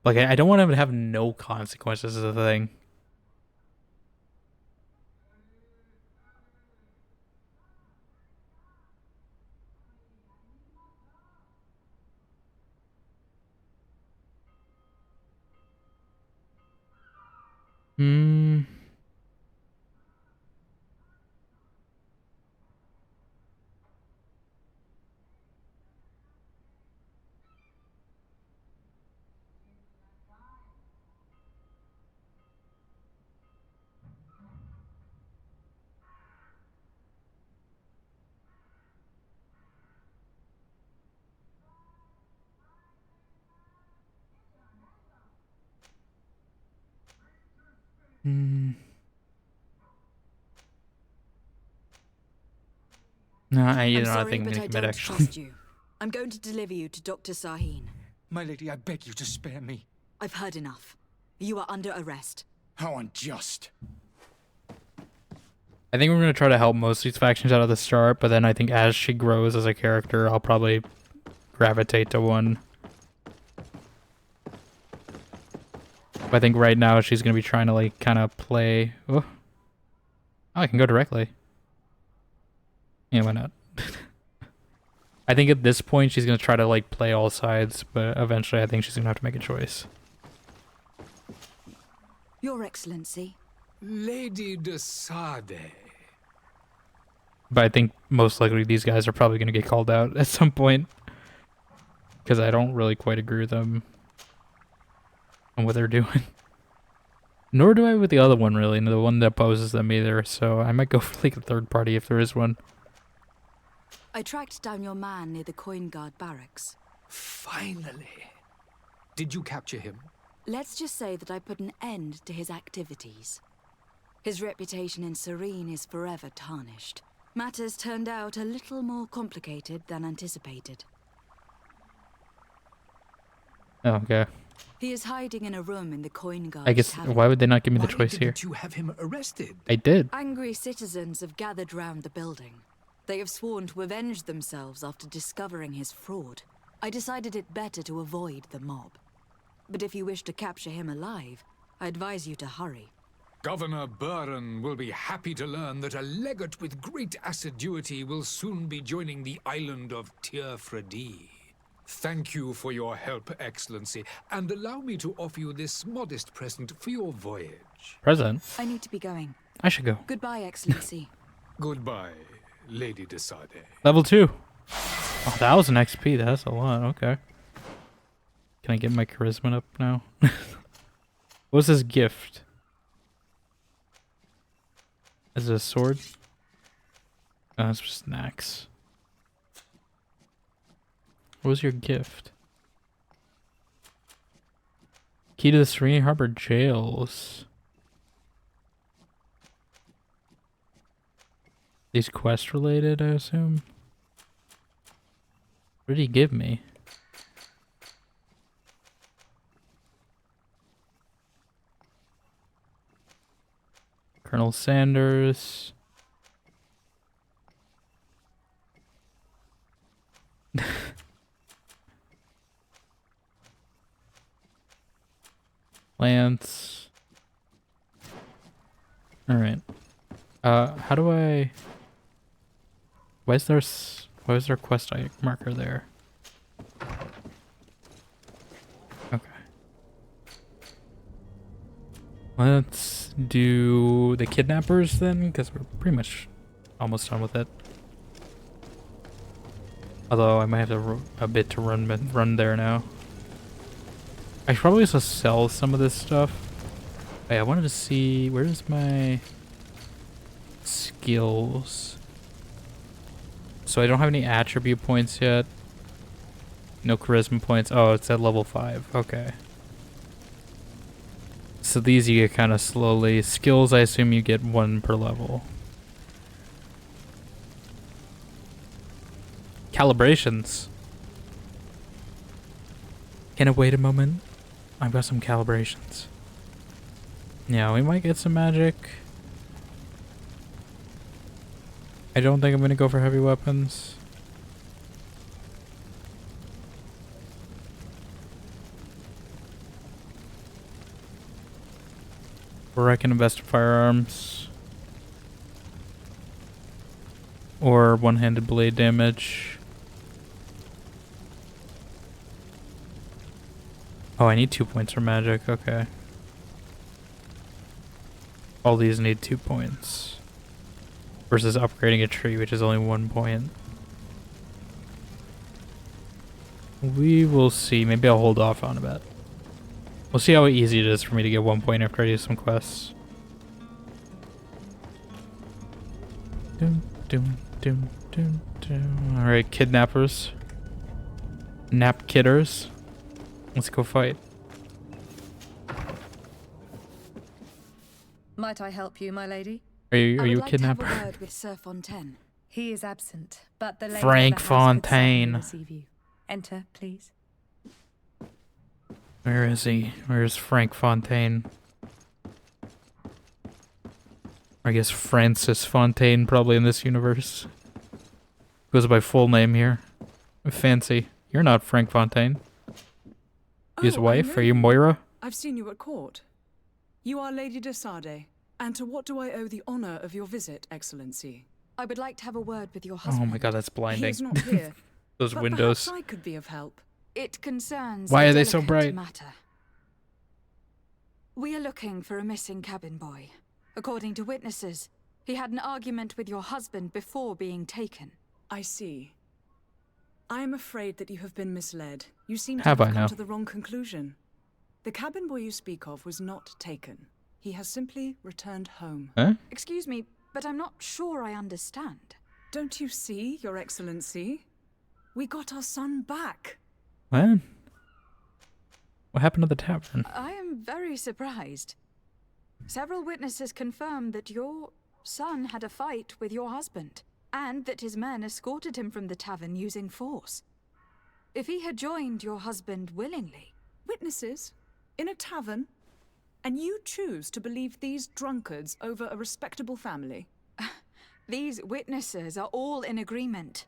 [SPEAKER 1] Like I don't want him to have no consequences is the thing. No,
[SPEAKER 4] I'm sorry,
[SPEAKER 1] I think I'm
[SPEAKER 4] but
[SPEAKER 1] gonna
[SPEAKER 4] I
[SPEAKER 1] commit
[SPEAKER 4] don't
[SPEAKER 1] actually.
[SPEAKER 4] trust you. I'm going to deliver you to Dr. Sahin.
[SPEAKER 18] My lady, I beg you to spare me.
[SPEAKER 4] I've heard enough. You are under arrest.
[SPEAKER 18] How unjust.
[SPEAKER 1] I think we're gonna try to help most of these factions out of the start, but then I think as she grows as a character, I'll probably gravitate to one. But I think right now she's gonna be trying to like kind of play. Oh, I can go directly. Yeah, why not? I think at this point she's gonna try to like play all sides, but eventually I think she's gonna have to make a choice.
[SPEAKER 4] Your Excellency.
[SPEAKER 11] Lady de Sade.
[SPEAKER 1] But I think most likely these guys are probably gonna get called out at some point. Because I don't really quite agree with them on what they're doing. Nor do I with the other one really, the one that opposes them either, so I might go for like a third party if there is one.
[SPEAKER 4] I tracked down your man near the Coin Guard barracks.
[SPEAKER 11] Finally. Did you capture him?
[SPEAKER 4] Let's just say that I put an end to his activities. His reputation in Serene is forever tarnished. Matters turned out a little more complicated than anticipated.
[SPEAKER 1] Oh, okay.
[SPEAKER 4] He is hiding in a room in the Coin Guard
[SPEAKER 1] I guess,
[SPEAKER 4] tavern.
[SPEAKER 1] why would they not give me the choice here?
[SPEAKER 11] Why didn't you have him arrested?
[SPEAKER 1] I did.
[SPEAKER 4] Angry citizens have gathered round the building. They have sworn to avenge themselves after discovering his fraud. I decided it better to avoid the mob. But if you wish to capture him alive, I advise you to hurry.
[SPEAKER 11] Governor Buren will be happy to learn that a legate with great assiduity will soon be joining the island of Tir-Fredi. Thank you for your help, Excellency, and allow me to offer you this modest present for your voyage.
[SPEAKER 1] Present?
[SPEAKER 4] I need to be going.
[SPEAKER 1] I should go.
[SPEAKER 4] Goodbye, Excellency.
[SPEAKER 11] Goodbye, Lady de Sade.
[SPEAKER 1] Level 2. Oh, 1,000 XP. That's a lot. Okay. Can I get my charisma up now? What's this gift? Is it a sword? Oh, it's just snacks. What was your gift? Key to the Serene Harbor jails. These quest related, I assume. What did he give me? Colonel Sanders. Lance. All right. How do I? Why is there a quest marker there? Okay. Let's do the kidnappers then, because we're pretty much almost done with it. Although I might have a bit to run there now. I should probably also sell some of this stuff. Hey, I wanted to see, where's my skills? So I don't have any attribute points yet. No charisma points. Oh, it's at level 5. Okay. So these you get kind of slowly. Skills, I assume you get 1 per level. Calibrations. Can I wait a moment? I've got some calibrations. Yeah, we might get some magic. I don't think I'm gonna go for heavy weapons. Or I can invest in firearms. Or one-handed blade damage. Oh, I need 2 points for magic. Okay. All these need 2 points. Versus upgrading a tree, which is only 1 point. We will see. Maybe I'll hold off on a bit. We'll see how easy it is for me to get 1 point after I do some quests. Alright, kidnappers. Nap kidders. Let's go fight.
[SPEAKER 14] Might I help you, my lady?
[SPEAKER 1] Are you a kidnapper?
[SPEAKER 4] I would like to have a word with Sir Fontaine.
[SPEAKER 14] He is absent, but the lady
[SPEAKER 1] Frank
[SPEAKER 14] of the house could certainly
[SPEAKER 1] Fontaine.
[SPEAKER 14] receive you. Enter, please.
[SPEAKER 1] Where is he? Where's Frank Fontaine? I guess Francis Fontaine, probably in this universe. Goes by full name here. Fancy. You're not Frank Fontaine. His wife? Are you Moira?
[SPEAKER 19] I've seen you at court. You are Lady de Sade. And to what do I owe the honor of your visit, Excellency?
[SPEAKER 4] I would like to have a word with your
[SPEAKER 1] Oh
[SPEAKER 4] husband.
[SPEAKER 1] my god, that's blinding.
[SPEAKER 19] He is not here.
[SPEAKER 1] Those
[SPEAKER 19] but
[SPEAKER 1] windows.
[SPEAKER 19] Perhaps I could be of help.
[SPEAKER 4] It concerns
[SPEAKER 1] Why
[SPEAKER 4] a
[SPEAKER 1] are they so
[SPEAKER 4] delicate
[SPEAKER 1] bright?
[SPEAKER 4] matter. We are looking for a missing cabin boy. According to witnesses, he had an argument with your husband before being taken.
[SPEAKER 19] I see. I am afraid that you have been misled. You seem to
[SPEAKER 1] Have
[SPEAKER 19] have
[SPEAKER 1] I
[SPEAKER 19] come
[SPEAKER 1] now?
[SPEAKER 19] to the wrong conclusion. The cabin boy you speak of was not taken. He has simply returned home.
[SPEAKER 1] Huh?
[SPEAKER 4] Excuse me, but I'm not sure I understand.
[SPEAKER 19] Don't you see, Your Excellency? We got our son back.
[SPEAKER 1] What? What happened to the tavern?
[SPEAKER 4] I am very surprised. Several witnesses confirmed that your son had a fight with your husband, and that his men escorted him from the tavern using force. If he had joined your husband willingly...
[SPEAKER 19] Witnesses? In a tavern? And you choose to believe these drunkards over a respectable family?
[SPEAKER 4] These witnesses are all in agreement,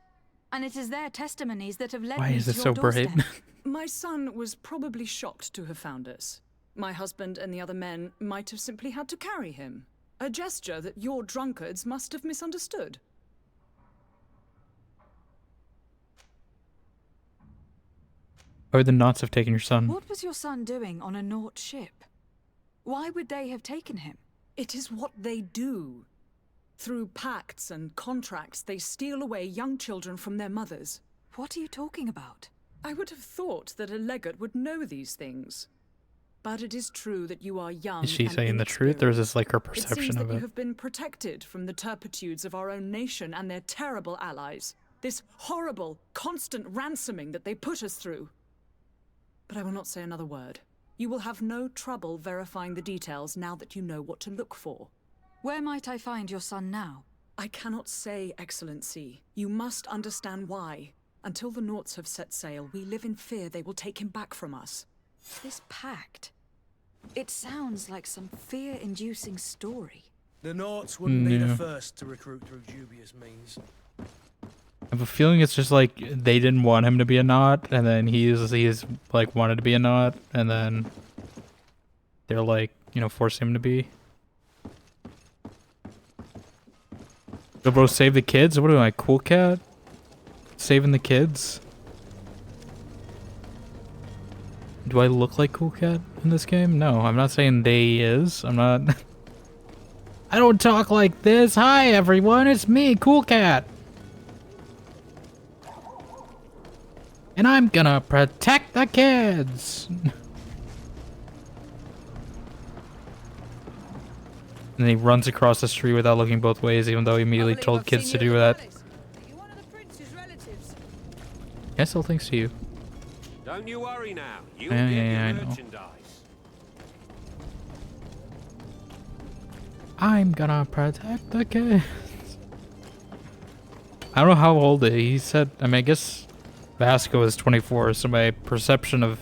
[SPEAKER 4] and it is their testimonies that have led
[SPEAKER 1] Why
[SPEAKER 4] me
[SPEAKER 1] is
[SPEAKER 4] to
[SPEAKER 1] it
[SPEAKER 4] your
[SPEAKER 1] so bright?
[SPEAKER 4] doorstep.
[SPEAKER 19] My son was probably shocked to have found us. My husband and the other men might have simply had to carry him. A gesture that your drunkards must have misunderstood.
[SPEAKER 1] Why would the Knots have taken your son?
[SPEAKER 4] What was your son doing on a Naut ship? Why would they have taken him?
[SPEAKER 19] It is what they do. Through pacts and contracts, they steal away young children from their mothers.
[SPEAKER 4] What are you talking about?
[SPEAKER 19] I would have thought that a legate would know these things. But it is true that you are young.
[SPEAKER 1] Is she
[SPEAKER 19] and
[SPEAKER 1] saying the truth, or is this like her
[SPEAKER 19] It seems
[SPEAKER 1] perception
[SPEAKER 19] that
[SPEAKER 1] of
[SPEAKER 19] you
[SPEAKER 1] it?
[SPEAKER 19] have been protected from the turpitudes of our own nation and their terrible allies. This horrible, constant ransoming that they put us through. But I will not say another word. You will have no trouble verifying the details now that you know what to look for.
[SPEAKER 4] Where might I find your son now?
[SPEAKER 19] I cannot say, Excellency. You must understand why. Until the Naughts have set sail, we live in fear they will take him back from us.
[SPEAKER 4] This pact. It sounds like some fear-inducing story.
[SPEAKER 7] The Naughts wouldn't be the first to recruit through dubious means.
[SPEAKER 1] I have a feeling it's just like they didn't want him to be a Naut, and then he's like wanted to be a Naut, and then they're like, you know, forcing him to be. So bro, save the kids? What am I, Cool Cat? Saving the kids? Do I look like Cool Cat in this game? No, I'm not saying they is. I'm not. I don't talk like this. Hi everyone, it's me, Cool Cat. And I'm gonna protect the kids. And he runs across the street without looking both ways, even though he immediately told kids to do that. Yes, all thanks to you.
[SPEAKER 2] Don't you worry now. You'll
[SPEAKER 1] Yeah,
[SPEAKER 2] get
[SPEAKER 1] yeah,
[SPEAKER 2] your
[SPEAKER 1] I know.
[SPEAKER 2] merchandise.
[SPEAKER 1] I'm gonna protect the kids. I don't know how old he said. I mean, I guess Vasco is 24, so my perception of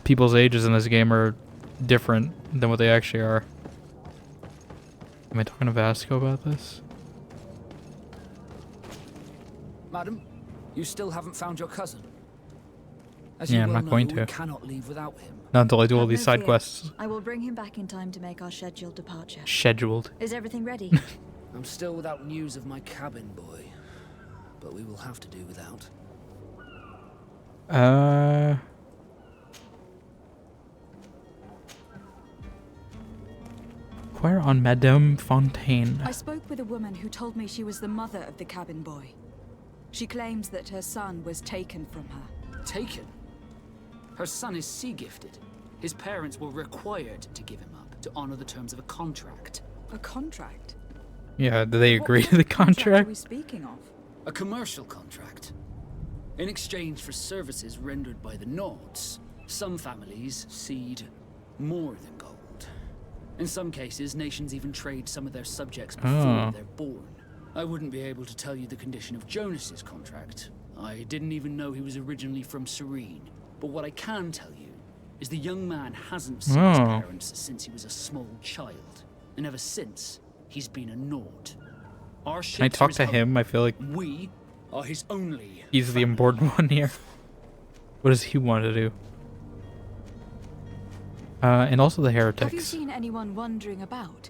[SPEAKER 1] people's ages in this game are different than what they actually are. Am I talking to Vasco about this?
[SPEAKER 10] Madam, you still haven't found your cousin. As
[SPEAKER 1] Yeah,
[SPEAKER 10] you
[SPEAKER 1] I'm
[SPEAKER 10] well
[SPEAKER 1] not going
[SPEAKER 10] know,
[SPEAKER 1] to.
[SPEAKER 10] we cannot leave without him.
[SPEAKER 1] Not until I do all
[SPEAKER 4] Have
[SPEAKER 1] these
[SPEAKER 4] no
[SPEAKER 1] side
[SPEAKER 4] fear.
[SPEAKER 1] quests.
[SPEAKER 4] I will bring him back in time to make our scheduled departure.
[SPEAKER 1] Scheduled.
[SPEAKER 4] Is everything ready?
[SPEAKER 10] I'm still without news of my cabin boy, but we will have to do without.
[SPEAKER 1] Inquire on Madame Fontaine.
[SPEAKER 4] I spoke with a woman who told me she was the mother of the cabin boy. She claims that her son was taken from her.
[SPEAKER 10] Taken? Her son is sea-gifted. His parents were required to give him up to honor the terms of a contract.
[SPEAKER 4] A contract?
[SPEAKER 1] Yeah, do they agree to the
[SPEAKER 4] What are
[SPEAKER 1] contract?
[SPEAKER 4] we speaking of?
[SPEAKER 10] A commercial contract. In exchange for services rendered by the Naughts, some families cede more than gold. In some cases, nations even trade some of their subjects before
[SPEAKER 1] Oh.
[SPEAKER 10] they're born. I wouldn't be able to tell you the condition of Jonas's contract. I didn't even know he was originally from Serene. But what I can tell you is the young man hasn't seen his
[SPEAKER 1] Oh.
[SPEAKER 10] parents since he was a small child. And ever since, he's been a Naut. Our
[SPEAKER 1] Can I
[SPEAKER 10] ships are
[SPEAKER 1] talk
[SPEAKER 10] his
[SPEAKER 1] to
[SPEAKER 10] home.
[SPEAKER 1] him? I feel like
[SPEAKER 10] We are his only.
[SPEAKER 1] he's the important one here. What does he want to do? And also the
[SPEAKER 4] Have you
[SPEAKER 1] heretics.
[SPEAKER 4] seen anyone wandering about?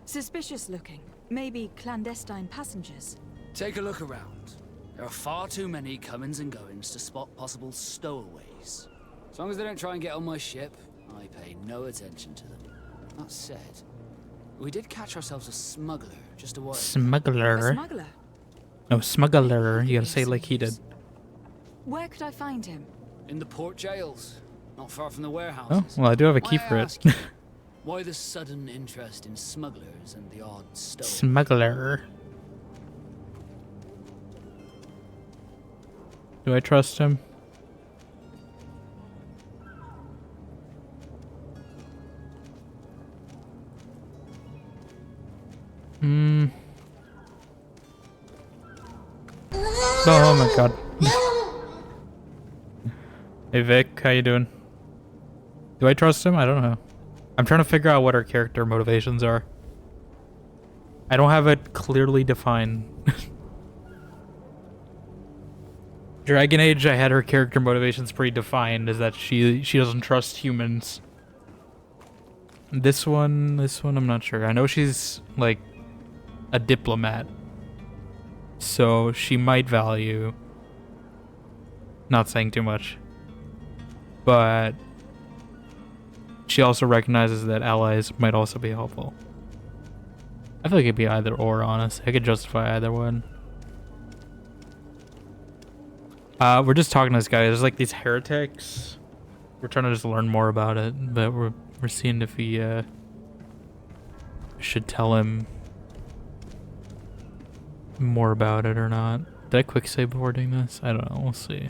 [SPEAKER 4] Suspicious looking. Maybe clandestine passengers.
[SPEAKER 10] Take a look around. There are far too many comings and goings to spot possible stowaways. As long as they don't try and get on my ship, I pay no attention to them. That said, we did catch ourselves a smuggler just a while ago.
[SPEAKER 1] Smuggler.
[SPEAKER 4] A smuggler?
[SPEAKER 1] No, smuggler. You gotta say it like he did.
[SPEAKER 4] Where could I find him?
[SPEAKER 10] In the port jails, not far from the
[SPEAKER 1] Oh,
[SPEAKER 10] warehouses.
[SPEAKER 1] well, I do have a key
[SPEAKER 10] Why, I
[SPEAKER 1] for it.
[SPEAKER 10] ask you, why the sudden interest in smugglers and the odd stowaway?
[SPEAKER 1] Smuggler. Do I trust him? Hmm. Oh my god. Hey Vic, how you doing? Do I trust him? I don't know. I'm trying to figure out what our character motivations are. I don't have it clearly defined. Dragon Age, I had her character motivations pretty defined, is that she doesn't trust humans. This one, I'm not sure. I know she's like a diplomat, so she might value not saying too much, but she also recognizes that allies might also be helpful. I feel like it'd be either or, honestly. I could justify either one. We're just talking to this guy. There's like these heretics. We're trying to just learn more about it, but we're seeing if we should tell him more about it or not. Did I quick save before doing this? I don't know. We'll see.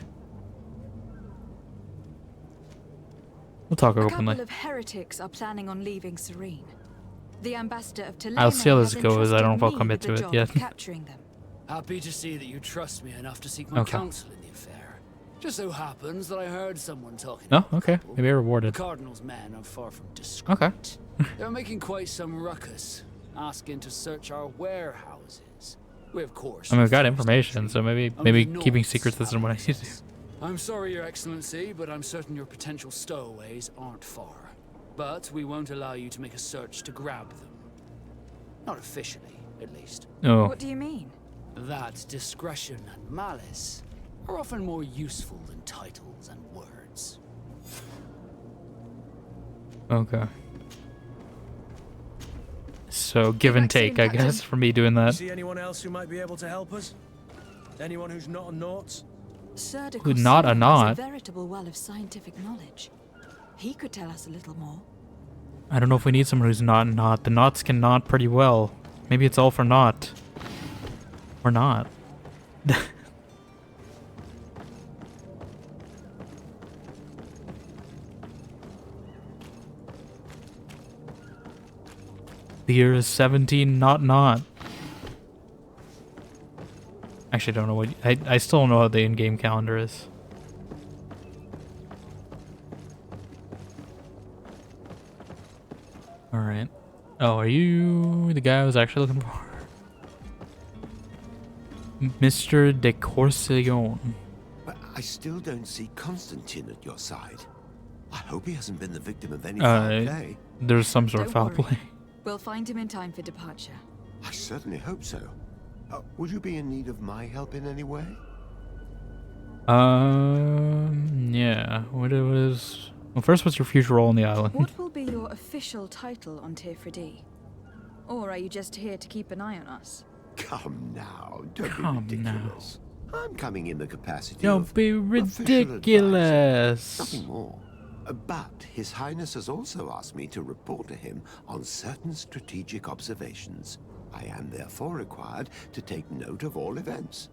[SPEAKER 1] We'll talk
[SPEAKER 4] A
[SPEAKER 1] openly.
[SPEAKER 4] couple of heretics are planning on leaving Serene. The ambassador of Teleme
[SPEAKER 1] I'll see how this
[SPEAKER 4] has
[SPEAKER 1] goes. I don't know if I'll
[SPEAKER 4] entrusted me
[SPEAKER 1] commit
[SPEAKER 4] with the
[SPEAKER 1] to it
[SPEAKER 4] job
[SPEAKER 1] yet.
[SPEAKER 4] of capturing them.
[SPEAKER 10] Happy to see that you trust me enough to seek my
[SPEAKER 1] Okay.
[SPEAKER 10] counsel in the affair. Just so happens that I heard someone talking
[SPEAKER 1] Oh,
[SPEAKER 10] about the
[SPEAKER 1] okay.
[SPEAKER 10] couple.
[SPEAKER 1] Maybe I rewarded.
[SPEAKER 10] The Cardinal's men are far from discreet.
[SPEAKER 1] Okay.
[SPEAKER 10] They're making quite some ruckus, asking to search our warehouses. We, of course,
[SPEAKER 1] I mean, we've got
[SPEAKER 10] refused
[SPEAKER 1] information,
[SPEAKER 10] entry.
[SPEAKER 1] so maybe
[SPEAKER 10] Only
[SPEAKER 1] keeping
[SPEAKER 10] Norse
[SPEAKER 1] secrets isn't what I need to do.
[SPEAKER 10] access. I'm sorry, Your Excellency, but I'm certain your potential stowaways aren't far. But we won't allow you to make a search to grab them. Not officially, at least.
[SPEAKER 1] Oh.
[SPEAKER 4] What do you mean?
[SPEAKER 10] That discretion and malice are often more useful than titles and words.
[SPEAKER 1] Okay. So give and take, I guess, for me doing
[SPEAKER 7] You
[SPEAKER 1] that.
[SPEAKER 7] see anyone else who might be able to help us? Anyone who's not a Nauts?
[SPEAKER 4] Sir de
[SPEAKER 1] Who not a
[SPEAKER 4] Corsini
[SPEAKER 1] knot?
[SPEAKER 4] has a veritable well of scientific knowledge. He could tell us a little more.
[SPEAKER 1] I don't know if we need someone who's not a knot. The knots can knot pretty well. Maybe it's all for naught. Or not. The year is 17, not. Actually, I don't know what... I still don't know how the in-game calendar is. Alright. Oh, are you the guy I was actually looking for? Mr. de Corsillon.
[SPEAKER 5] But I still don't see Constantine at your side. I hope he hasn't been the victim of any
[SPEAKER 1] Uh,
[SPEAKER 5] foul play.
[SPEAKER 1] There's some sort of foul
[SPEAKER 4] Don't worry.
[SPEAKER 1] play.
[SPEAKER 4] We'll find him in time for departure.
[SPEAKER 5] I certainly hope so. Would you be in need of my help in any way?
[SPEAKER 1] Yeah. What is... Well, first, what's your future role on the island?
[SPEAKER 4] What will be your official title on Tifredi? Or are you just here to keep an eye on us?
[SPEAKER 5] Come now, don't
[SPEAKER 1] Come
[SPEAKER 5] be ridiculous. I'm coming in the capacity
[SPEAKER 1] Don't
[SPEAKER 5] of
[SPEAKER 1] be
[SPEAKER 5] official
[SPEAKER 1] ridiculous.
[SPEAKER 5] advisor, nothing more. But His Highness has also asked me to report to him on certain strategic observations. I am therefore required to take note of all events,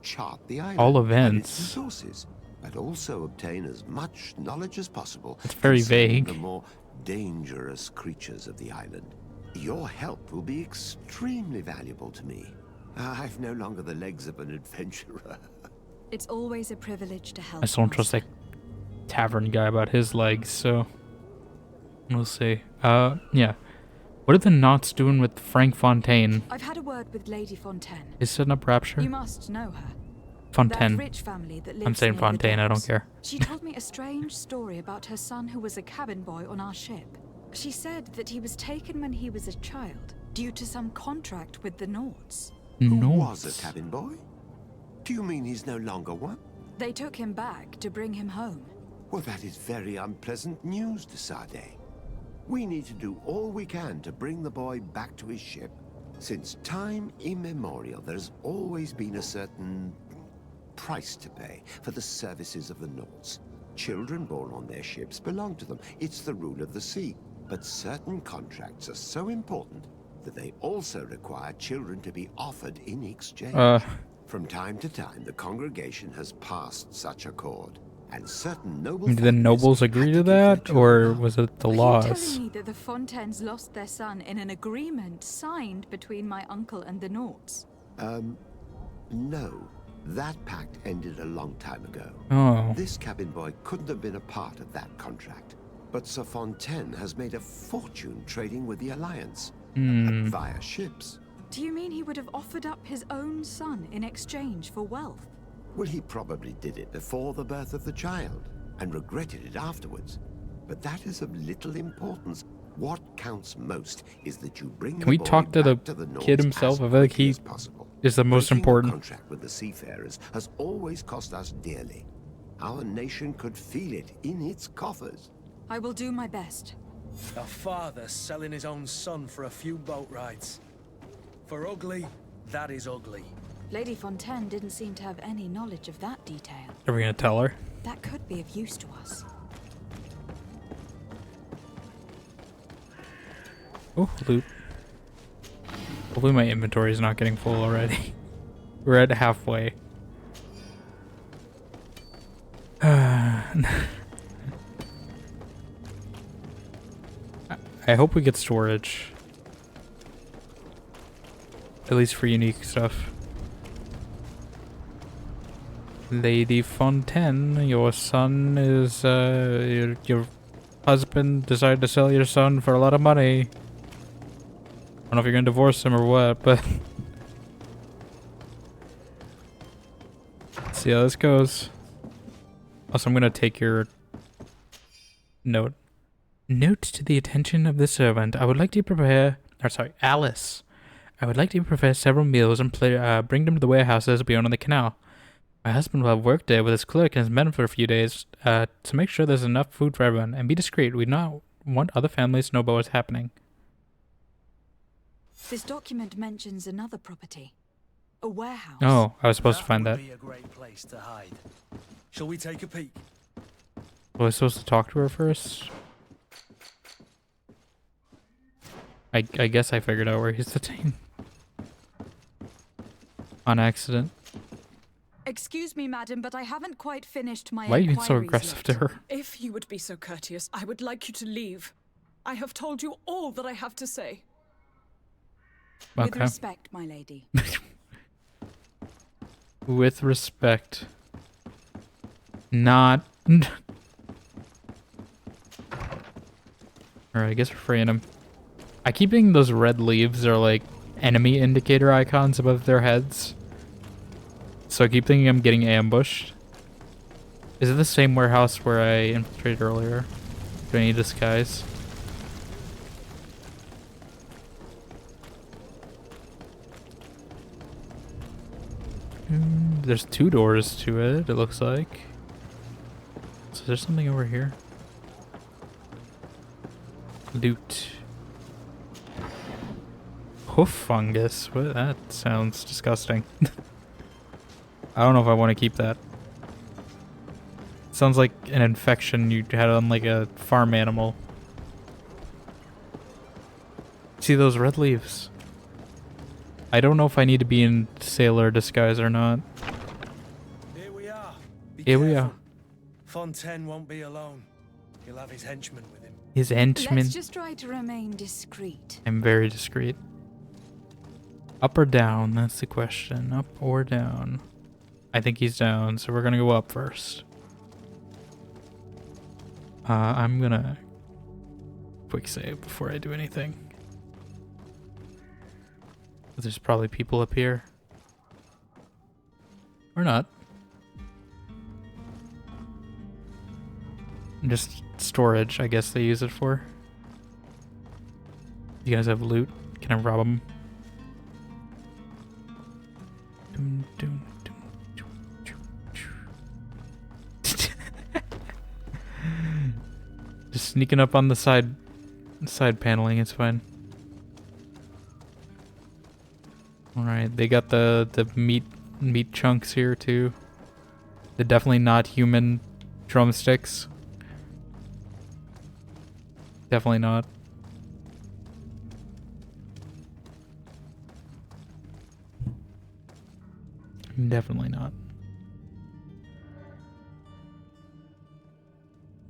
[SPEAKER 5] chart the island
[SPEAKER 1] All
[SPEAKER 5] and
[SPEAKER 1] events?
[SPEAKER 5] its resources, but also obtain as much knowledge as possible.
[SPEAKER 1] It's very
[SPEAKER 5] concerning
[SPEAKER 1] vague.
[SPEAKER 5] The more dangerous creatures of the island. Your help will be extremely valuable to me. I've no longer the legs of an adventurer.
[SPEAKER 4] It's always a privilege to help.
[SPEAKER 1] I still don't trust that tavern guy about his legs, so... We'll see. Yeah. What are the knots doing with Frank Fontaine?
[SPEAKER 4] I've had a word with Lady Fontaine.
[SPEAKER 1] Is setting up Rapture?
[SPEAKER 4] You must know her.
[SPEAKER 1] Fontaine.
[SPEAKER 4] That rich family that lives
[SPEAKER 1] I'm saying
[SPEAKER 4] near the
[SPEAKER 1] Fontaine, I don't
[SPEAKER 4] docks.
[SPEAKER 1] care.
[SPEAKER 4] She told me a strange story about her son who was a cabin boy on our ship. She said that he was taken when he was a child, due to some contract with the Nauts.
[SPEAKER 5] Who was a cabin boy? Do you mean he's no longer one?
[SPEAKER 4] They took him back to bring him home.
[SPEAKER 5] Well, that is very unpleasant news, de Sade. We need to do all we can to bring the boy back to his ship. Since time immemorial, there's always been a certain price to pay for the services of the Nauts. Children born on their ships belong to them. It's the rule of the sea. But certain contracts are so important that they also require children to be offered in exchange. From time to time, the congregation has passed such accord, and certain noble
[SPEAKER 1] Did the nobles agree to that, or was it the
[SPEAKER 4] Are you
[SPEAKER 1] laws?
[SPEAKER 4] telling me that the Fontaines lost their son in an agreement signed between my uncle and the Nauts?
[SPEAKER 5] No. That pact ended a long time ago.
[SPEAKER 1] Oh.
[SPEAKER 5] This cabin boy couldn't have been a part of that contract. But Sir Fontaine has made a fortune trading with the Alliance. Via ships.
[SPEAKER 4] Do you mean he would have offered up his own son in exchange for wealth?
[SPEAKER 5] Well, he probably did it before the birth of the child, and regretted it afterwards. But that is of little importance. What counts most is that you bring
[SPEAKER 1] Can we
[SPEAKER 5] the boy
[SPEAKER 1] talk to the
[SPEAKER 5] back to the
[SPEAKER 1] kid
[SPEAKER 5] Nauts
[SPEAKER 1] himself?
[SPEAKER 5] as
[SPEAKER 1] I feel like
[SPEAKER 5] quickly
[SPEAKER 1] he
[SPEAKER 5] as possible.
[SPEAKER 1] is the most
[SPEAKER 5] Breaking
[SPEAKER 1] important.
[SPEAKER 5] A contract with the seafarers has always cost us dearly. Our nation could feel it in its coffers.
[SPEAKER 4] I will do my best.
[SPEAKER 7] A father selling his own son for a few boat rides. For ugly, that is ugly.
[SPEAKER 4] Lady Fontaine didn't seem to have any knowledge of that detail.
[SPEAKER 1] Are we gonna tell her?
[SPEAKER 4] That could be of use to us.
[SPEAKER 1] Oh, loot. Hopefully my inventory is not getting full already. We're at halfway. I hope we get storage. At least for unique stuff. Lady Fontaine, your son is, your husband decided to sell your son for a lot of money. I don't know if you're gonna divorce him or what, but... see how this goes. Also, I'm gonna take your note. Note to the attention of the servant. I would like to prepare... Alice. I would like to prepare several meals and bring them to the warehouses beyond the canal. My husband will have worked there with his clerk and his men for a few days to make sure there's enough food for everyone. And be discreet. We do not want other families to know about what's happening.
[SPEAKER 4] This document mentions another property. A warehouse.
[SPEAKER 1] Oh, I was supposed to find that.
[SPEAKER 7] Would be a great place to hide. Shall we take a peek?
[SPEAKER 1] Was I supposed to talk to her first? I guess I figured out where he's sitting. On accident.
[SPEAKER 4] Excuse me, madam, but I haven't quite finished my
[SPEAKER 1] Why are you being so
[SPEAKER 4] inquiries
[SPEAKER 1] aggressive
[SPEAKER 4] yet.
[SPEAKER 1] to her?
[SPEAKER 19] If you would be so courteous, I would like you to leave. I have told you all that I have to say.
[SPEAKER 4] With respect, my lady.
[SPEAKER 1] With respect. Not... Alright, I guess we're freeing him. I keep thinking those red leaves are like enemy indicator icons above their heads. So I keep thinking I'm getting ambushed. Is it the same warehouse where I infiltrated earlier? Do I need disguise? There's 2 doors to it, it looks like. So there's something over here. Loot. Hoof fungus. What? That sounds disgusting. I don't know if I want to keep that. Sounds like an infection you had on like a farm animal. See those red leaves? I don't know if I need to be in sailor disguise or not.
[SPEAKER 7] Here we are.
[SPEAKER 1] Here we are.
[SPEAKER 7] Fontaine won't be alone. He'll have his henchmen with him.
[SPEAKER 1] His henchmen.
[SPEAKER 4] Let's just try to remain discreet.
[SPEAKER 1] I'm very discreet. Up or down? That's the question. Up or down? I think he's down, so we're gonna go up first. I'm gonna quick save before I do anything. There's probably people up here. Or not. Just storage, I guess they use it for. You guys have loot? Can I rob them? Just sneaking up on the side paneling, it's fine. Alright, they got the meat chunks here too. They're definitely not human drumsticks. Definitely not. Definitely not.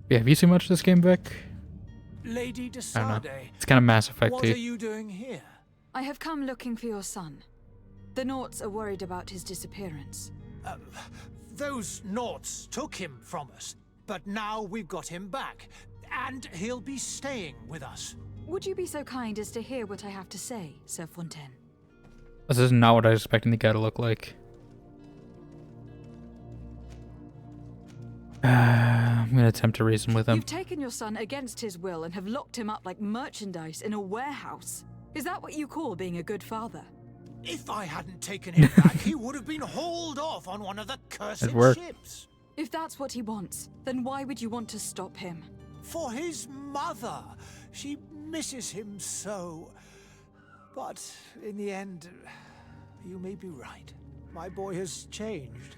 [SPEAKER 1] Yeah, have you seen much of this game, Vic?
[SPEAKER 18] Lady de
[SPEAKER 1] I don't know.
[SPEAKER 18] Sade,
[SPEAKER 1] It's kind of Mass Effect-y.
[SPEAKER 18] what are you doing here?
[SPEAKER 4] I have come looking for your son. The Naughts are worried about his disappearance.
[SPEAKER 18] Those Naughts took him from us, but now we've got him back, and he'll be staying with us.
[SPEAKER 4] Would you be so kind as to hear what I have to say, Sir Fontaine?
[SPEAKER 1] This is not what I was expecting the guy to look like. I'm gonna attempt to reason with him.
[SPEAKER 4] You've taken your son against his will and have locked him up like merchandise in a warehouse. Is that what you call being a good father?
[SPEAKER 18] If I hadn't taken him back, he would have been hauled off on one of the cursed ships.
[SPEAKER 4] If that's what he wants, then why would you want to stop him?
[SPEAKER 18] For his mother. She misses him so. But in the end, you may be right. My boy has changed.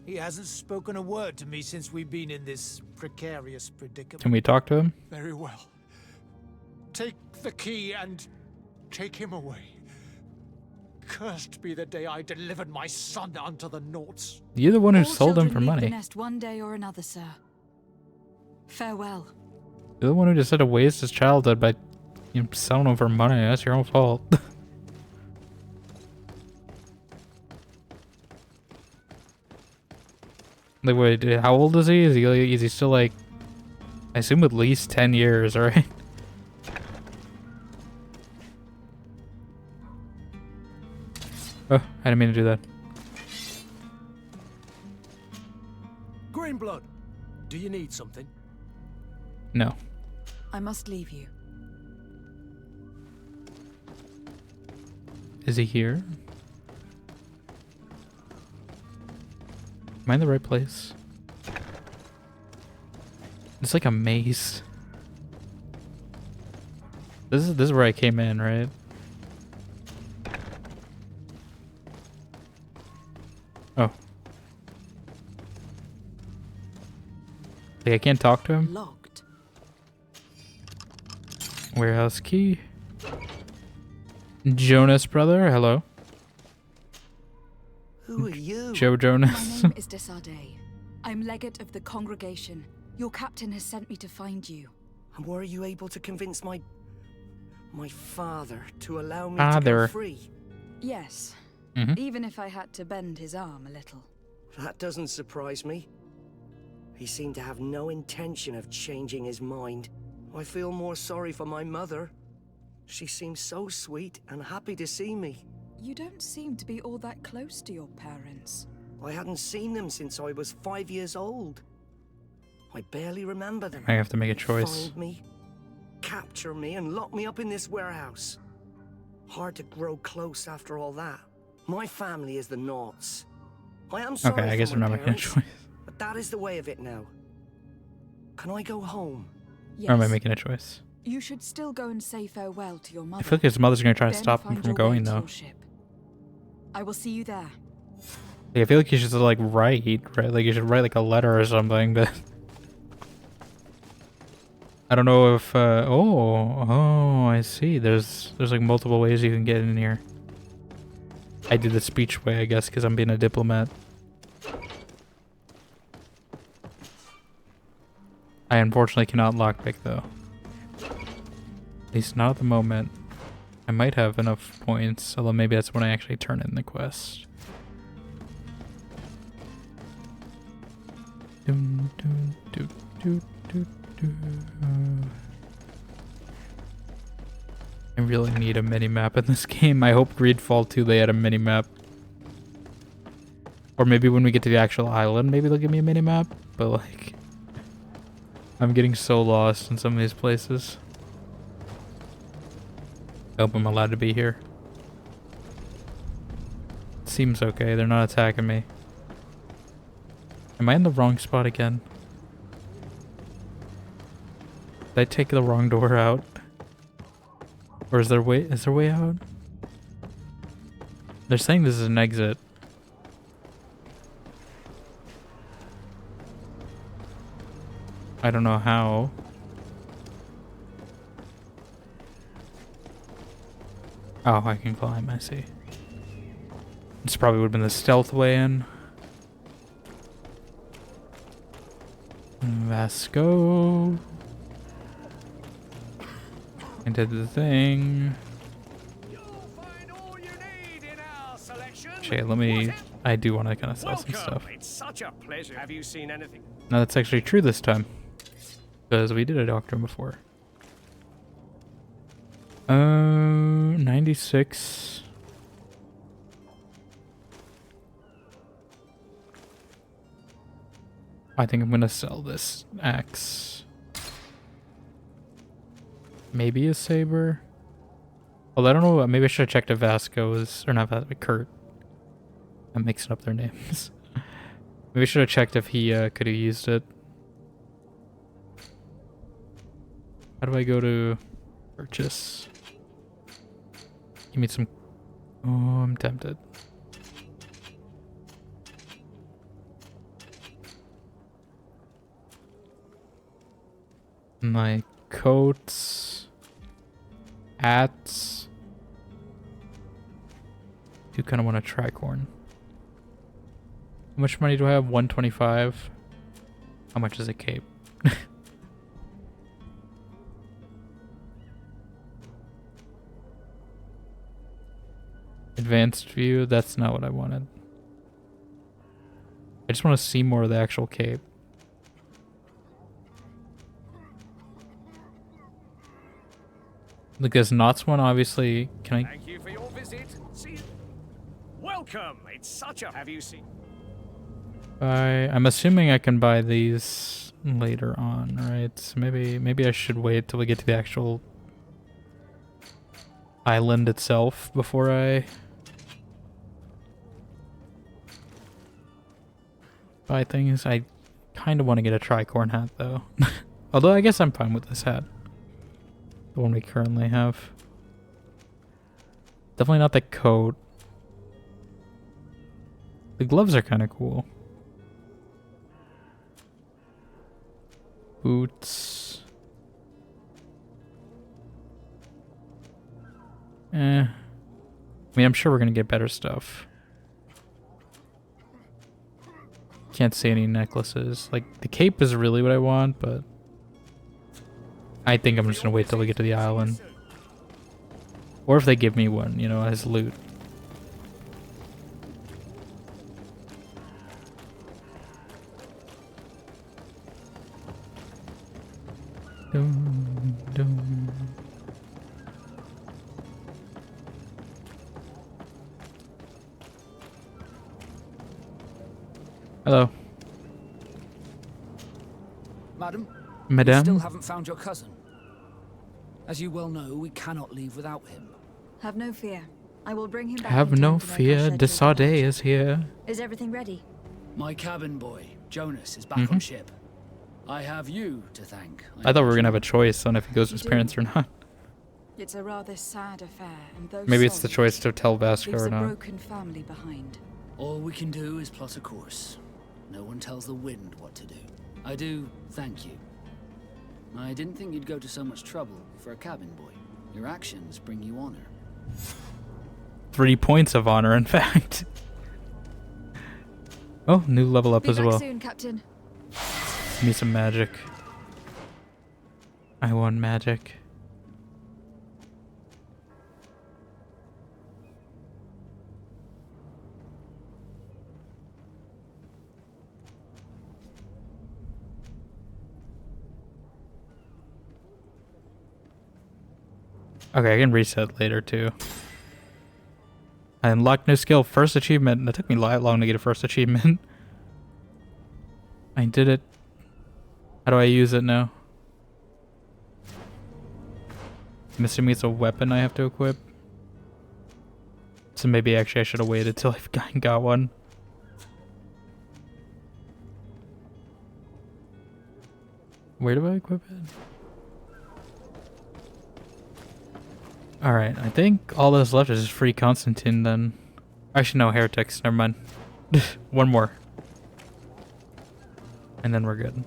[SPEAKER 18] He hasn't spoken a word to me since we've been in this precarious predicament.
[SPEAKER 1] Can we talk to him?
[SPEAKER 18] Very well. Take the key and take him away. Cursed be the day I delivered my son unto the Naughts.
[SPEAKER 1] You're the one who
[SPEAKER 4] All
[SPEAKER 1] sold him for
[SPEAKER 4] children leave
[SPEAKER 1] money.
[SPEAKER 4] the nest one day or another, sir. Farewell.
[SPEAKER 1] You're the one who just had to waste his childhood by selling him for money. That's your own fault. Like, wait, how old is he? Is he still like, I assume at least 10 years, right? Oh, I didn't mean to do that.
[SPEAKER 7] Greenblood, do you need something?
[SPEAKER 1] No.
[SPEAKER 4] I must leave you.
[SPEAKER 1] Is he here? Am I in the right place? It's like a maze. This is where I came in, right? Oh. Like I can't talk to him?
[SPEAKER 4] Locked.
[SPEAKER 1] Warehouse key. Jonas brother, hello.
[SPEAKER 17] Who are you?
[SPEAKER 1] Joe Jonas.
[SPEAKER 4] My name is Desade. I'm legate of the congregation. Your captain has sent me to find you.
[SPEAKER 17] And were you able to convince my father to allow me to
[SPEAKER 1] Father.
[SPEAKER 17] go free?
[SPEAKER 4] Yes.
[SPEAKER 1] Mhm.
[SPEAKER 4] Even if I had to bend his arm a little.
[SPEAKER 17] That doesn't surprise me. He seemed to have no intention of changing his mind. I feel more sorry for my mother. She seems so sweet and happy to see me.
[SPEAKER 4] You don't seem to be all that close to your parents.
[SPEAKER 17] I hadn't seen them since I was 5 years old. I barely remember them.
[SPEAKER 1] I have to make a choice.
[SPEAKER 17] Find me, capture me, and lock me up in this warehouse. Hard to grow close after all that. My family is the Naughts. I am sorry
[SPEAKER 1] Okay, I guess
[SPEAKER 17] for
[SPEAKER 1] I'm
[SPEAKER 17] my
[SPEAKER 1] not making a
[SPEAKER 17] parents,
[SPEAKER 1] choice.
[SPEAKER 17] but that is the way of it now. Can I go home?
[SPEAKER 1] Or am I making a choice?
[SPEAKER 4] You should still go and say farewell to your mother.
[SPEAKER 1] I feel like his mother's gonna try to
[SPEAKER 4] Then
[SPEAKER 1] stop him
[SPEAKER 4] find
[SPEAKER 1] from
[SPEAKER 4] your way
[SPEAKER 1] going
[SPEAKER 4] to
[SPEAKER 1] though.
[SPEAKER 4] your ship. I will see you there.
[SPEAKER 1] Like, I feel like you should like write, right? Like you should write like a letter or something, but I don't know if oh, I see. There's like multiple ways you can get in here. I did the speech way, I guess, because I'm being a diplomat. I unfortunately cannot lockpick though. At least not at the moment. I might have enough points, although maybe that's when I actually turn in the quest. Dun, dun, dun, dun, dun, dun. I really need a mini-map in this game. I hope Greedfall 2 they had a mini-map. Or maybe when we get to the actual island, maybe they'll give me a mini-map. But like, I'm getting so lost in some of these places. I hope I'm allowed to be here. Seems okay, they're not attacking me. Am I in the wrong spot again? Did I take the wrong door out? Or is there way out? They're saying this is an exit. I don't know how. Oh, I can climb, I see. This probably would have been the stealth way in. Vasco. I did the thing. Okay, let me... I do want to kind of sell some stuff.
[SPEAKER 20] It's such a pleasure. Have you seen anything?
[SPEAKER 1] No, that's actually true this time. Because we did a doctrine before. 96. I think I'm gonna sell this axe. Maybe a saber. Well, I don't know. Maybe I should have checked if Vasco is, or not Vasco, Kurt. I'm mixing up their names. Maybe I should have checked if he could have used it. How do I go to purchase? Give me some. Oh, I'm tempted. My coats, hats. Do kind of want a tricorn. How much money do I have? 125. How much is a cape? Advanced view, that's not what I wanted. I just want to see more of the actual cape. Because Knott's one, obviously, can I?
[SPEAKER 20] Thank you for your visit. See, welcome. It's such a. Have you seen?
[SPEAKER 1] I'm assuming I can buy these later on, right? So maybe I should wait till we get to the actual island itself before I buy things. I kind of want to get a tricorn hat though. Although I guess I'm fine with this hat. The one we currently have. Definitely not the coat. The gloves are kind of cool. Boots. I mean, I'm sure we're gonna get better stuff. Can't see any necklaces. Like, the cape is really what I want, but I think I'm just gonna wait till we get to the island. Or if they give me one, you know, as loot. Dum, dum. Hello.
[SPEAKER 10] Madam?
[SPEAKER 1] Madame?
[SPEAKER 10] We still haven't found your cousin. As you well know, we cannot leave without him.
[SPEAKER 4] Have no fear. I will bring him back.
[SPEAKER 1] Have
[SPEAKER 4] in
[SPEAKER 1] no
[SPEAKER 4] time to make our
[SPEAKER 1] fear,
[SPEAKER 4] schedule
[SPEAKER 1] Desade
[SPEAKER 4] converge.
[SPEAKER 1] is here.
[SPEAKER 4] Is everything ready?
[SPEAKER 10] My cabin boy, Jonas, is back on ship. I have you to thank.
[SPEAKER 1] I thought we were gonna have a choice on if he goes with his parents or not.
[SPEAKER 4] It's a rather sad affair, and though
[SPEAKER 1] Maybe it's the
[SPEAKER 4] sorry,
[SPEAKER 1] choice to tell Vasco
[SPEAKER 4] leaves
[SPEAKER 1] or
[SPEAKER 4] a
[SPEAKER 1] not.
[SPEAKER 4] broken family behind.
[SPEAKER 10] All we can do is plot a course. No one tells the wind what to do. I do thank you. I didn't think you'd go to so much trouble for a cabin boy. Your actions bring you honor.
[SPEAKER 1] 3 points of honor, in fact. Oh, new level up
[SPEAKER 4] Be
[SPEAKER 1] as
[SPEAKER 4] back
[SPEAKER 1] well.
[SPEAKER 4] soon, Captain.
[SPEAKER 1] Give me some magic. I want magic. Okay, I can reset later too. I unlocked new skill, first achievement. That took me long to get a first achievement. I did it. How do I use it now? I'm assuming it's a weapon I have to equip. So maybe actually I should have waited till I got one. Where do I equip it? Alright, I think all that's left is just free Constantine then. Actually, no, heretics. Never mind. One more. And then we're good.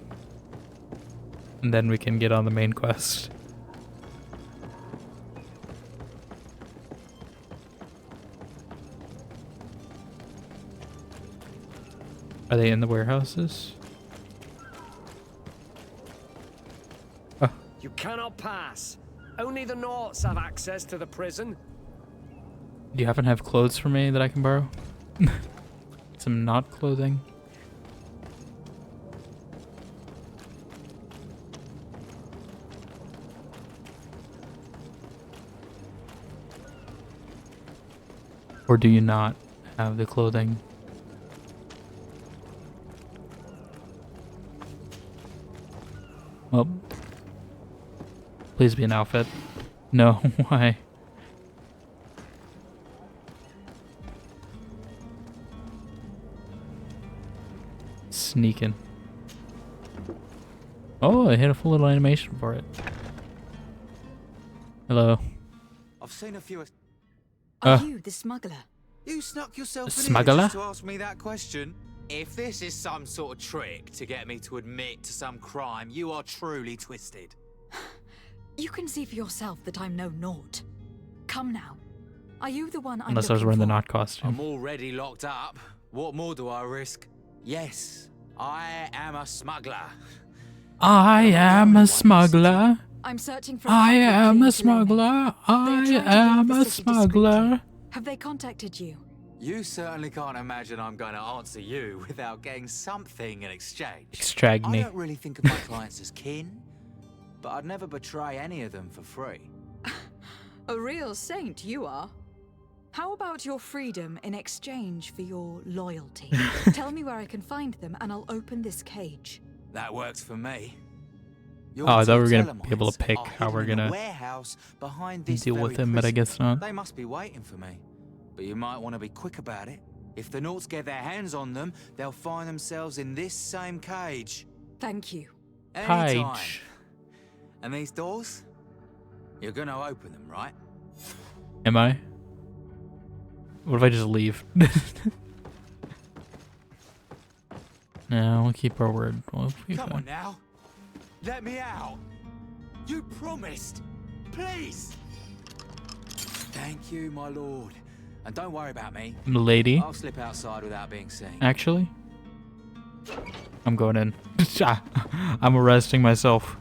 [SPEAKER 1] And then we can get on the main quest. Are they in the warehouses? Oh.
[SPEAKER 20] You cannot pass. Only the Norts have access to the prison.
[SPEAKER 1] Do you happen to have clothes for me that I can borrow? Some not clothing. Or do you not have the clothing? Well, please be an outfit. No, why? Sneaking. Oh, I hit a full little animation for it. Hello.
[SPEAKER 21] I've seen a few.
[SPEAKER 4] Are you the smuggler?
[SPEAKER 21] You snuck yourself in
[SPEAKER 1] Smuggler?
[SPEAKER 21] here just to ask me that question. If this is some sort of trick to get me to admit to some crime, you are truly twisted.
[SPEAKER 4] You can see for yourself that I'm no Nort. Come now. Are you the one I'm
[SPEAKER 1] Unless I was
[SPEAKER 4] looking
[SPEAKER 1] wearing the
[SPEAKER 4] for?
[SPEAKER 1] knot costume.
[SPEAKER 21] I'm already locked up. What more do I risk? Yes, I am a smuggler.
[SPEAKER 1] I am a smuggler.
[SPEAKER 4] I'm searching for
[SPEAKER 1] I am a
[SPEAKER 4] Tulane.
[SPEAKER 1] smuggler. I am a smuggler.
[SPEAKER 4] Have they contacted you?
[SPEAKER 21] You certainly can't imagine I'm going to answer you without getting something in exchange.
[SPEAKER 1] Extract me.
[SPEAKER 21] I don't really think of my clients as kin, but I'd never betray any of them for free.
[SPEAKER 4] A real saint you are. How about your freedom in exchange for your loyalty? Tell me where I can find them and I'll open this cage.
[SPEAKER 21] That works for me.
[SPEAKER 1] Oh, I thought we were
[SPEAKER 21] Your
[SPEAKER 1] gonna be able to pick
[SPEAKER 21] are
[SPEAKER 1] how we're
[SPEAKER 21] hidden in a
[SPEAKER 1] gonna
[SPEAKER 21] warehouse behind this
[SPEAKER 1] deal with
[SPEAKER 21] very
[SPEAKER 1] him, but I
[SPEAKER 21] prison.
[SPEAKER 1] guess not.
[SPEAKER 21] They must be waiting for me. But you might want to be quick about it. If the Nauts get their hands on them, they'll find themselves in this same cage.
[SPEAKER 4] Thank you.
[SPEAKER 21] Anytime.
[SPEAKER 1] Cage.
[SPEAKER 21] And these doors? You're gonna open them, right?
[SPEAKER 1] Am I? What if I just leave? No, we'll keep our word. We'll be
[SPEAKER 21] Come
[SPEAKER 1] fine.
[SPEAKER 21] on now. Let me out. You promised. Please. Thank you, my lord. And don't worry about me.
[SPEAKER 1] Lady.
[SPEAKER 21] I'll slip outside without being seen.
[SPEAKER 1] Actually, I'm going in. I'm arresting myself.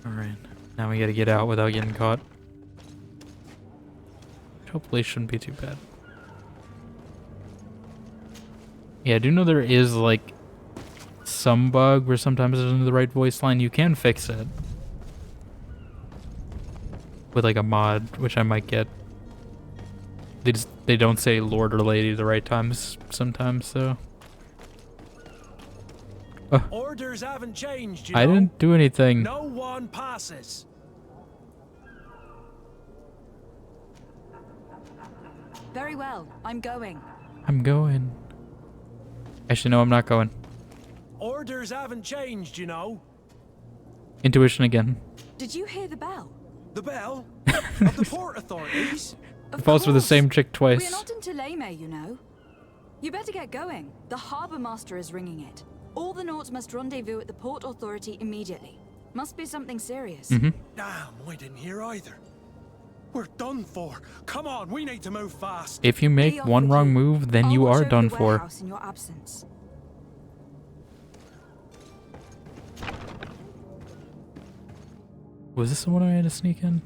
[SPEAKER 1] Alright. Now we gotta get out without getting caught. Hopefully shouldn't be too bad. Yeah, I do know there is like some bug where sometimes it's in the right voice line. You can fix it with like a mod, which I might get. They don't say Lord or Lady the right times sometimes, so.
[SPEAKER 7] Orders haven't changed, you know.
[SPEAKER 1] I didn't do anything.
[SPEAKER 7] No one passes.
[SPEAKER 4] Very well, I'm going.
[SPEAKER 1] I'm going. Actually, no, I'm not going.
[SPEAKER 7] Orders haven't changed, you know.
[SPEAKER 1] Intuition again.
[SPEAKER 4] Did you hear the bell?
[SPEAKER 7] The bell? Of the port authorities?
[SPEAKER 1] It falls for the same chick
[SPEAKER 4] We're
[SPEAKER 1] twice.
[SPEAKER 4] not in Tulane, you know. You better get going. The harbour master is ringing it. All the Nauts must rendezvous at the port authority immediately. Must be something serious.
[SPEAKER 7] Damn, I didn't hear either. We're done for. Come on, we need to move fast.
[SPEAKER 1] If you make one wrong move, then you are done for.
[SPEAKER 4] In your absence.
[SPEAKER 1] Was this the one I had to sneak in?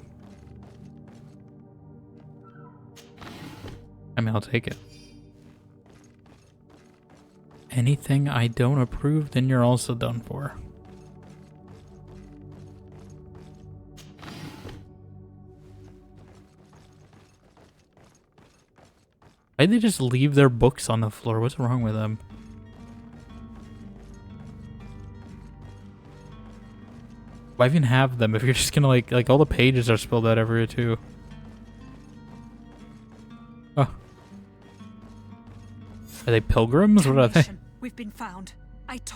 [SPEAKER 1] I mean, I'll take it. Anything I don't approve, then you're also done for. Why'd they just leave their books on the floor? What's wrong with them? Why even have them if you're just gonna like all the pages are spilled out everywhere too? Oh. Are they pilgrims? What are they?
[SPEAKER 19] We've been found.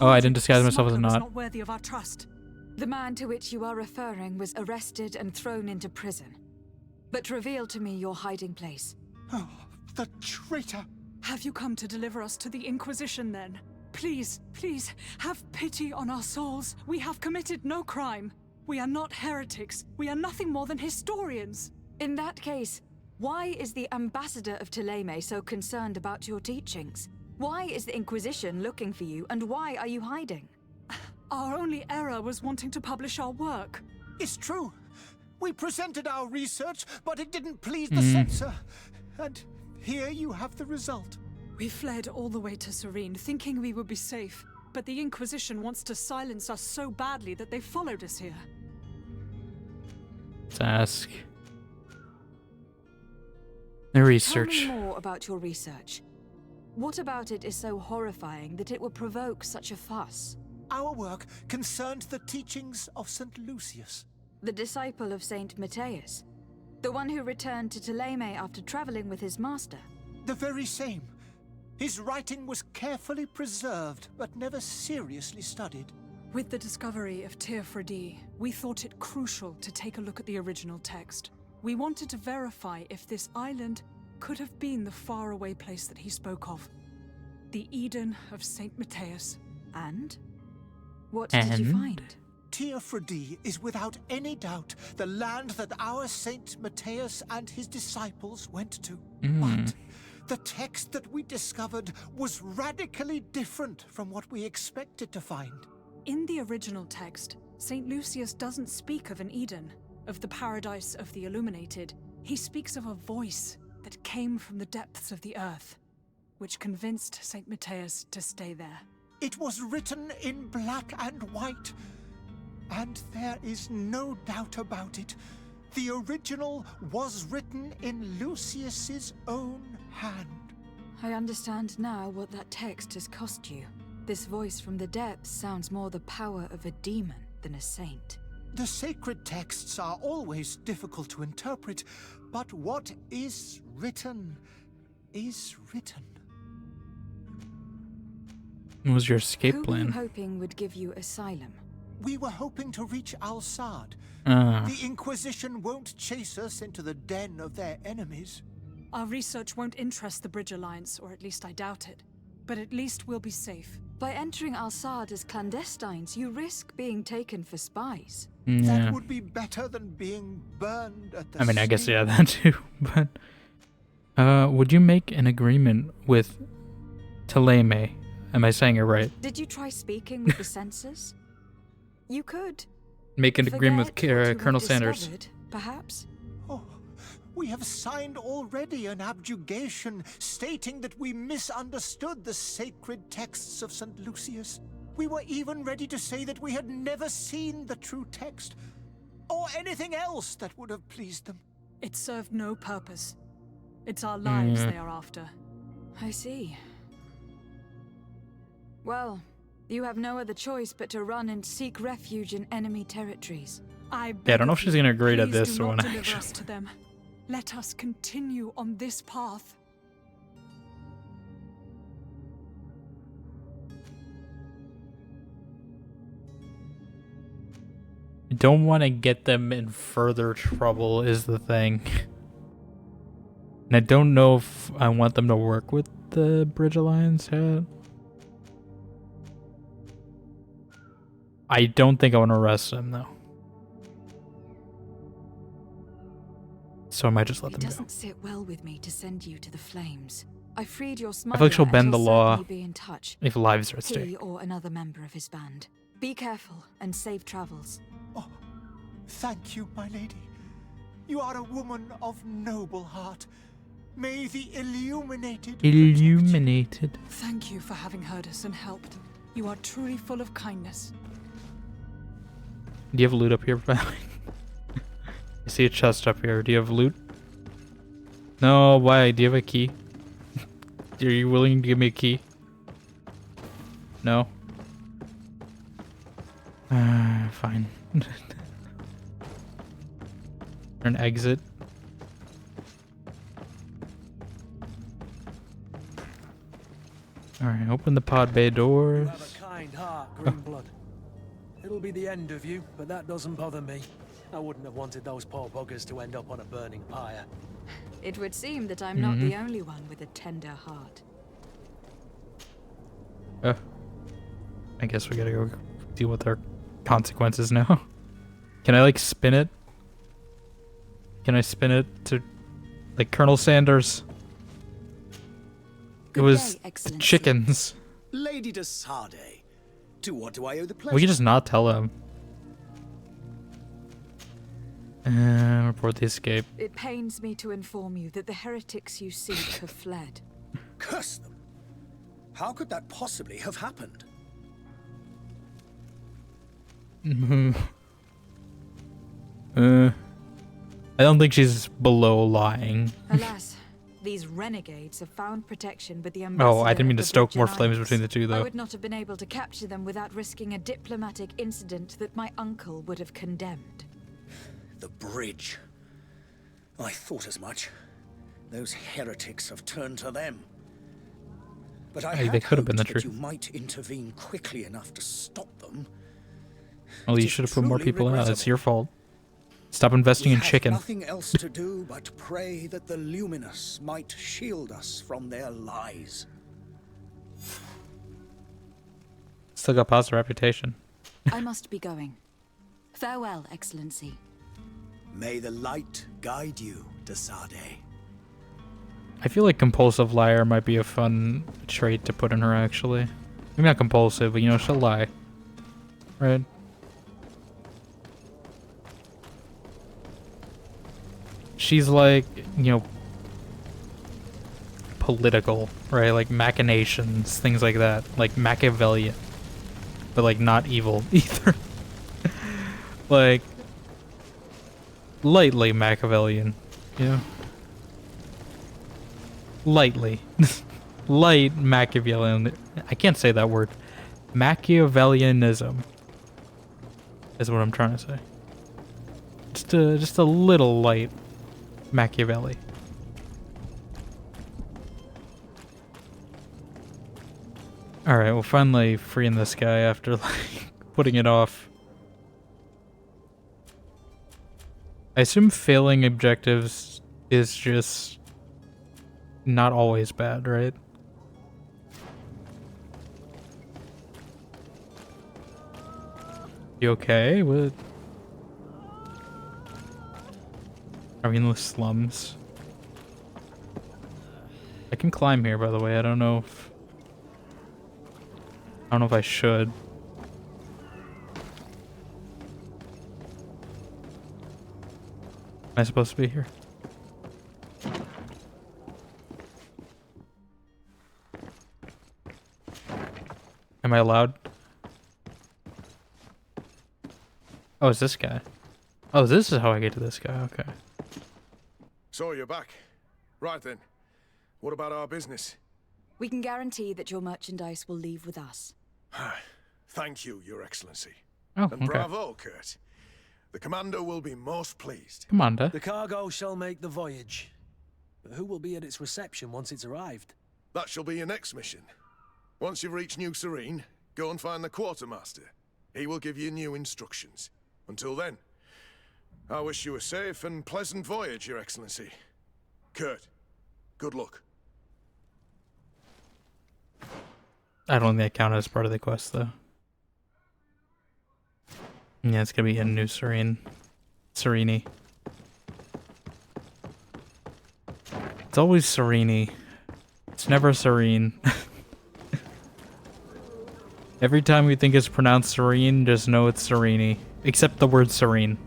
[SPEAKER 1] Oh, I didn't disguise myself as a knot.
[SPEAKER 19] Not worthy of our trust.
[SPEAKER 4] The man to which you are referring was arrested and thrown into prison. But reveal to me your hiding place.
[SPEAKER 18] Oh, the traitor!
[SPEAKER 19] Have you come to deliver us to the Inquisition then? Please, please, have pity on our souls. We have committed no crime. We are not heretics. We are nothing more than historians.
[SPEAKER 4] In that case, why is the ambassador of Tulane so concerned about your teachings? Why is the Inquisition looking for you, and why are you hiding?
[SPEAKER 19] Our only error was wanting to publish our work.
[SPEAKER 18] It's true. We presented our research, but it didn't please the censor. And here you have the result.
[SPEAKER 19] We fled all the way to Serene, thinking we would be safe. But the Inquisition wants to silence us so badly that they followed us here.
[SPEAKER 1] Let's ask. The research.
[SPEAKER 4] Tell me more about your research. What about it is so horrifying that it would provoke such a fuss?
[SPEAKER 18] Our work concerned the teachings of St. Lucius.
[SPEAKER 4] The disciple of Saint Matthias. The one who returned to Tulane after traveling with his master.
[SPEAKER 18] The very same. His writing was carefully preserved, but never seriously studied.
[SPEAKER 19] With the discovery of Teofredi, we thought it crucial to take a look at the original text. We wanted to verify if this island could have been the faraway place that he spoke of. The Eden of Saint Matthias.
[SPEAKER 4] And? What did you find?
[SPEAKER 18] Teofrodi is without any doubt the land that our Saint Matthias and his disciples went to. But the text that we discovered was radically different from what we expected to find.
[SPEAKER 19] In the original text, St. Lucius doesn't speak of an Eden, of the paradise of the illuminated. He speaks of a voice that came from the depths of the earth, which convinced St. Matthias to stay there.
[SPEAKER 18] It was written in black and white, and there is no doubt about it. The original was written in Lucius's own hand.
[SPEAKER 4] I understand now what that text has cost you. This voice from the depths sounds more the power of a demon than a saint.
[SPEAKER 18] The sacred texts are always difficult to interpret, but what is written is written.
[SPEAKER 1] What was your escape
[SPEAKER 4] Who
[SPEAKER 1] plan?
[SPEAKER 4] were you hoping would give you asylum?
[SPEAKER 18] We were hoping to reach Al-Sad.
[SPEAKER 1] Ah.
[SPEAKER 18] The Inquisition won't chase us into the den of their enemies.
[SPEAKER 19] Our research won't interest the Bridge Alliance, or at least I doubt it. But at least we'll be safe.
[SPEAKER 4] By entering Al-Sad as clandestines, you risk being taken for spies.
[SPEAKER 1] Yeah.
[SPEAKER 18] That would be better than being burned at the
[SPEAKER 1] I mean, I guess,
[SPEAKER 18] stake.
[SPEAKER 1] yeah, that too. But, would you make an agreement with Teleme? Am I saying it right?
[SPEAKER 4] Did you try speaking with the censors? You could.
[SPEAKER 1] Make an agreement with
[SPEAKER 4] Forget what you have
[SPEAKER 1] Colonel Sanders.
[SPEAKER 4] discovered, perhaps?
[SPEAKER 18] Oh, we have signed already an abjugation stating that we misunderstood the sacred texts of St. Lucius. We were even ready to say that we had never seen the true text, or anything else that would have pleased them.
[SPEAKER 19] It served no purpose. It's our lives they are after.
[SPEAKER 4] I see. Well, you have no other choice but to run and seek refuge in enemy territories.
[SPEAKER 19] I
[SPEAKER 1] Yeah, I don't know if she's gonna agree to
[SPEAKER 19] please
[SPEAKER 1] this
[SPEAKER 19] do
[SPEAKER 1] one,
[SPEAKER 19] not deliver
[SPEAKER 1] actually.
[SPEAKER 19] us to them. Let us continue on this path.
[SPEAKER 1] I don't want to get them in further trouble is the thing. And I don't know if I want them to work with the Bridge Alliance yet. I don't think I want to arrest them though. So I might just let
[SPEAKER 4] It
[SPEAKER 1] them go.
[SPEAKER 4] doesn't sit well with me to send you to the flames. I freed your
[SPEAKER 1] I
[SPEAKER 4] smuggler
[SPEAKER 1] feel like she'll
[SPEAKER 4] and
[SPEAKER 1] bend the
[SPEAKER 4] he'll
[SPEAKER 1] law
[SPEAKER 4] certainly be in touch.
[SPEAKER 1] if lives are at
[SPEAKER 4] He
[SPEAKER 1] stake.
[SPEAKER 4] or another member of his band. Be careful and safe travels.
[SPEAKER 18] Thank you, my lady. You are a woman of noble heart. May the illuminated...
[SPEAKER 1] Illuminated.
[SPEAKER 19] Thank you for having heard us and helped. You are truly full of kindness.
[SPEAKER 1] Do you have loot up here? I see a chest up here. Do you have loot? No, why? Do you have a key? Are you willing to give me a key? No? Fine. An exit. Alright, open the pod bay doors.
[SPEAKER 7] You have a kind heart, Greenblood. It'll be the end of you, but that doesn't bother me. I wouldn't have wanted those poor buggers to end up on a burning pyre.
[SPEAKER 4] It would seem that I'm not the only one with a tender heart.
[SPEAKER 1] I guess we gotta go deal with our consequences now. Can I, like, spin it? Can I spin it to, like, Colonel Sanders? It was the chickens.
[SPEAKER 13] Lady de Sade, to what do I owe the pleasure?
[SPEAKER 1] We can just not tell him. Report the escape.
[SPEAKER 4] It pains me to inform you that the heretics you seek have fled.
[SPEAKER 13] Curse them! How could that possibly have happened?
[SPEAKER 1] I don't think she's below lying.
[SPEAKER 4] Alas, these renegades have found protection with the
[SPEAKER 1] Oh, I didn't mean to
[SPEAKER 4] ambassador of the
[SPEAKER 1] stoke
[SPEAKER 4] Bridge
[SPEAKER 1] more
[SPEAKER 4] Alliance.
[SPEAKER 1] flames between the two,
[SPEAKER 4] I
[SPEAKER 1] though.
[SPEAKER 4] would not have been able to capture them without risking a diplomatic incident that my uncle would have condemned.
[SPEAKER 13] The bridge. I thought as much. Those heretics have turned to them. But I
[SPEAKER 1] Hey,
[SPEAKER 13] had
[SPEAKER 1] they could have been the
[SPEAKER 13] hoped that
[SPEAKER 1] truth.
[SPEAKER 13] you might intervene quickly enough to stop them.
[SPEAKER 1] Well, you
[SPEAKER 13] It is
[SPEAKER 1] should have put more
[SPEAKER 13] truly
[SPEAKER 1] people out. It's
[SPEAKER 13] regrettable.
[SPEAKER 1] your fault. Stop investing
[SPEAKER 13] We
[SPEAKER 1] in
[SPEAKER 13] have
[SPEAKER 1] chicken.
[SPEAKER 13] nothing else to do but pray that the Luminous might shield us from their lies.
[SPEAKER 1] Still got positive reputation.
[SPEAKER 4] I must be going. Farewell, Excellency.
[SPEAKER 13] May the light guide you, Desade.
[SPEAKER 1] I feel like compulsive liar might be a fun trait to put in her, actually. Maybe not compulsive, but you know, she'll lie. Right? She's like, you know, political, right? Like machinations, things like that. Like Machiavellian. But like not evil either. Like lightly Machiavellian, you know? Lightly. Light Machiavellian. I can't say that word. Machiavellianism is what I'm trying to say. Just a little light Machiavelli. Alright, we're finally freeing this guy after like putting it off. I assume failing objectives is just not always bad, right? You okay? What? Are we in the slums? I can climb here, by the way. I don't know if I should. Am I supposed to be here? Am I allowed? Oh, it's this guy. Oh, this is how I get to this guy. Okay.
[SPEAKER 12] So you're back. Right then. What about our business?
[SPEAKER 4] We can guarantee that your merchandise will leave with us.
[SPEAKER 12] Thank you, Your Excellency.
[SPEAKER 1] Oh,
[SPEAKER 12] and
[SPEAKER 1] okay.
[SPEAKER 12] bravo, Kurt. The commander will be most pleased.
[SPEAKER 1] Commander?
[SPEAKER 7] The cargo shall make the voyage. But who will be at its reception once it's arrived?
[SPEAKER 12] That shall be your next mission. Once you've reached New Serene, go and find the quartermaster. He will give you new instructions. Until then, I wish you a safe and pleasant voyage, Your Excellency. Kurt, good luck.
[SPEAKER 1] I don't think that counted as part of the quest, though. Yeah, it's gonna be in New Serene. Serene. It's always Serene. It's never Serene. Every time we think it's pronounced Serene, just know it's Serene. Except the word Serene.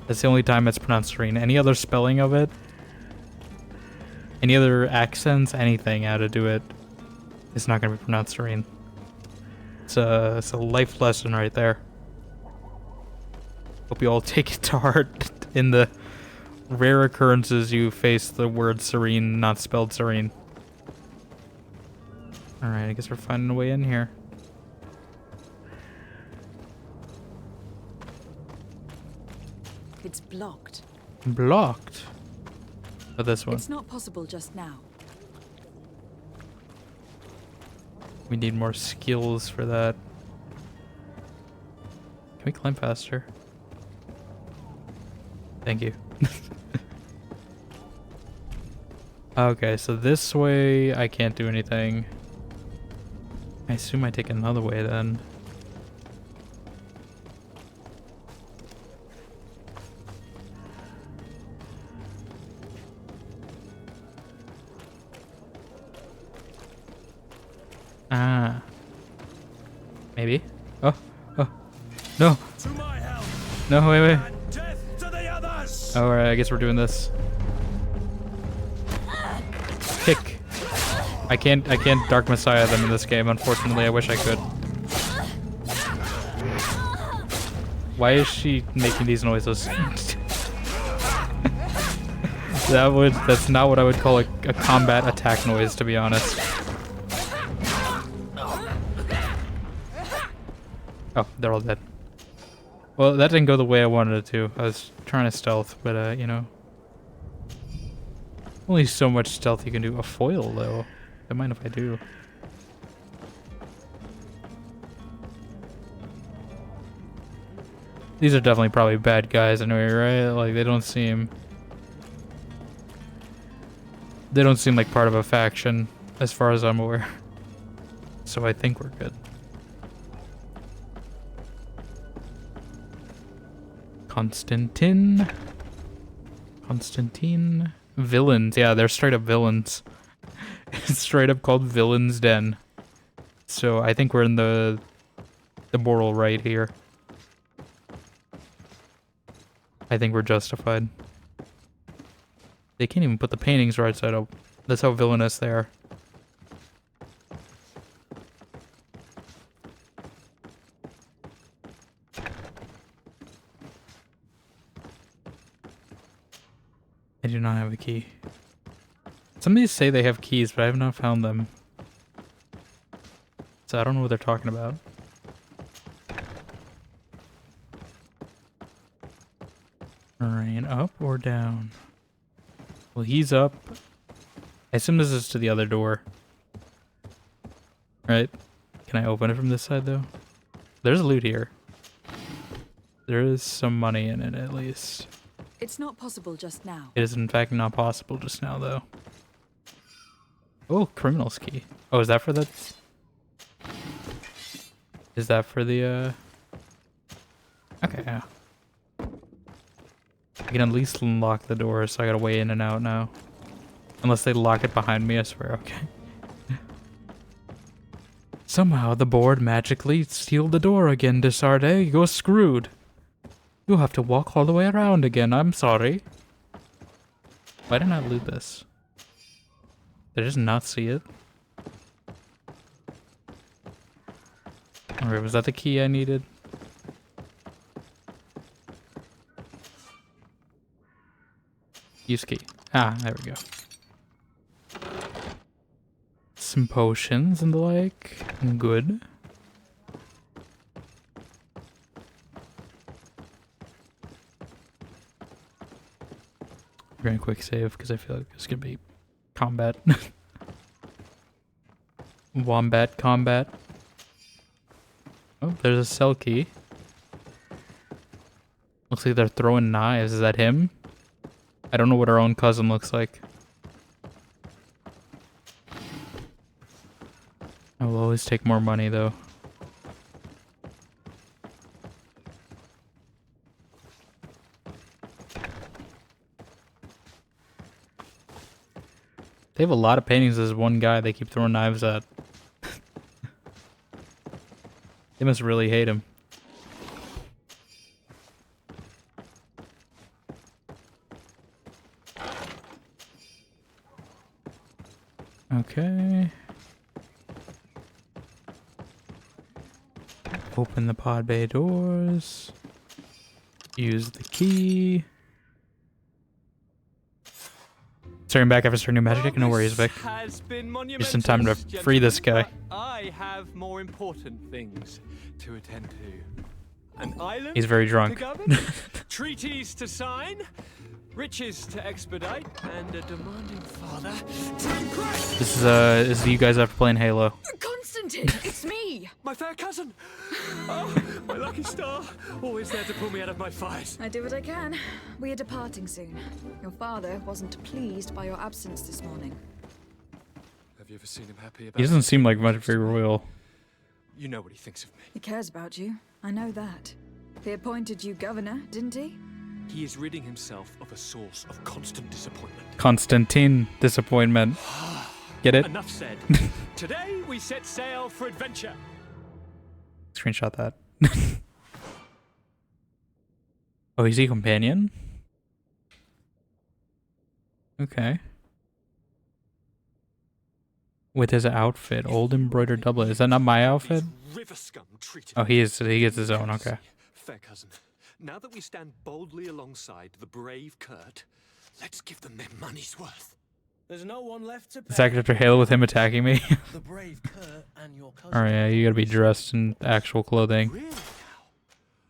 [SPEAKER 1] That's the only time it's pronounced Serene. Any other spelling of it? Any other accents? Anything how to do it? It's not gonna be pronounced Serene. It's a life lesson right there. Hope you all take it to heart in the rare occurrences you face the word serene not spelled serene. Alright, I guess we're finding a way in here.
[SPEAKER 4] It's blocked.
[SPEAKER 1] Blocked? Oh, this one.
[SPEAKER 4] It's not possible just now.
[SPEAKER 1] We need more skills for that. Can we climb faster? Thank you. Okay, so this way I can't do anything. I assume I take another way then. Ah. Maybe. Oh. Oh. No. No, wait. Alright, I guess we're doing this. Kick. I can't Dark Messiah them in this game, unfortunately. I wish I could. Why is she making these noises? That's not what I would call a combat attack noise, to be honest. Oh, they're all dead. Well, that didn't go the way I wanted it to. I was trying to stealth, but, you know. Only so much stealth you can do. A foil, though. Don't mind if I do. These are definitely probably bad guys anyway, right? Like, they don't seem like part of a faction, as far as I'm aware. So I think we're good. Constantine. Villains. Yeah, they're straight up villains. It's straight up called Villain's Den. So I think we're in the moral right here. I think we're justified. They can't even put the paintings right side up. That's how villainous they are. I do not have a key. Some of these say they have keys, but I have not found them. So I don't know what they're talking about. Alright, up or down? Well, he's up. I assume this is to the other door. Right? Can I open it from this side, though? There's loot here. There is some money in it, at least.
[SPEAKER 4] It's not possible just now.
[SPEAKER 1] It is, in fact, not possible just now, though. Oh, criminal's key. Oh, is that for the... Is that for the, Okay, yeah. I can at least unlock the door, so I gotta way in and out now. Unless they lock it behind me, I swear, okay. Somehow the board magically sealed the door again, Desarde. You're screwed. You'll have to walk all the way around again, I'm sorry. Why didn't I loot this? Did I just not see it? Alright, was that the key I needed? Use key. Ah, there we go. Some potions and the like. Good. We're gonna quick save because I feel like it's gonna be combat. Wombat combat. Oh, there's a cell key. Looks like they're throwing knives. Is that him? I don't know what our own cousin looks like. I will always take more money, though. They have a lot of paintings as one guy they keep throwing knives at. They must really hate him. Okay. Open the pod bay doors. Use the key. Starting back after starting new magic. No worries, Vic. Just in time to free this guy.
[SPEAKER 9] I have more important things to attend to. An island
[SPEAKER 1] He's very drunk.
[SPEAKER 9] to govern, treaties to sign, riches to expedite, and a demanding father to impress.
[SPEAKER 1] This is you guys after playing Halo.
[SPEAKER 4] Constantine, it's me!
[SPEAKER 9] My fair cousin! Oh, my lucky star! Always there to pull me out of my fight.
[SPEAKER 4] I do what I can. We are departing soon. Your father wasn't pleased by your absence this morning.
[SPEAKER 9] Have you ever seen him happy about
[SPEAKER 1] He doesn't seem like much of a royal.
[SPEAKER 9] You know what he thinks of me.
[SPEAKER 4] He cares about you. I know that. He appointed you governor, didn't he?
[SPEAKER 9] He is ridding himself of a source of constant disappointment.
[SPEAKER 1] Constantine disappointment. Get it?
[SPEAKER 9] Enough said. Today we set sail for adventure.
[SPEAKER 1] Screenshot that. Oh, is he a companion? Okay. With his outfit, old embroidered doublet. Is that not my outfit? Oh, he is. He gets his own. Okay.
[SPEAKER 9] Fair cousin, now that we stand boldly alongside the brave Kurt, let's give them their money's worth.
[SPEAKER 7] There's no one left to
[SPEAKER 1] It's like after Halo with him attacking me.
[SPEAKER 7] The brave Kurt and your cousin.
[SPEAKER 1] Alright, yeah, you gotta be dressed in actual clothing.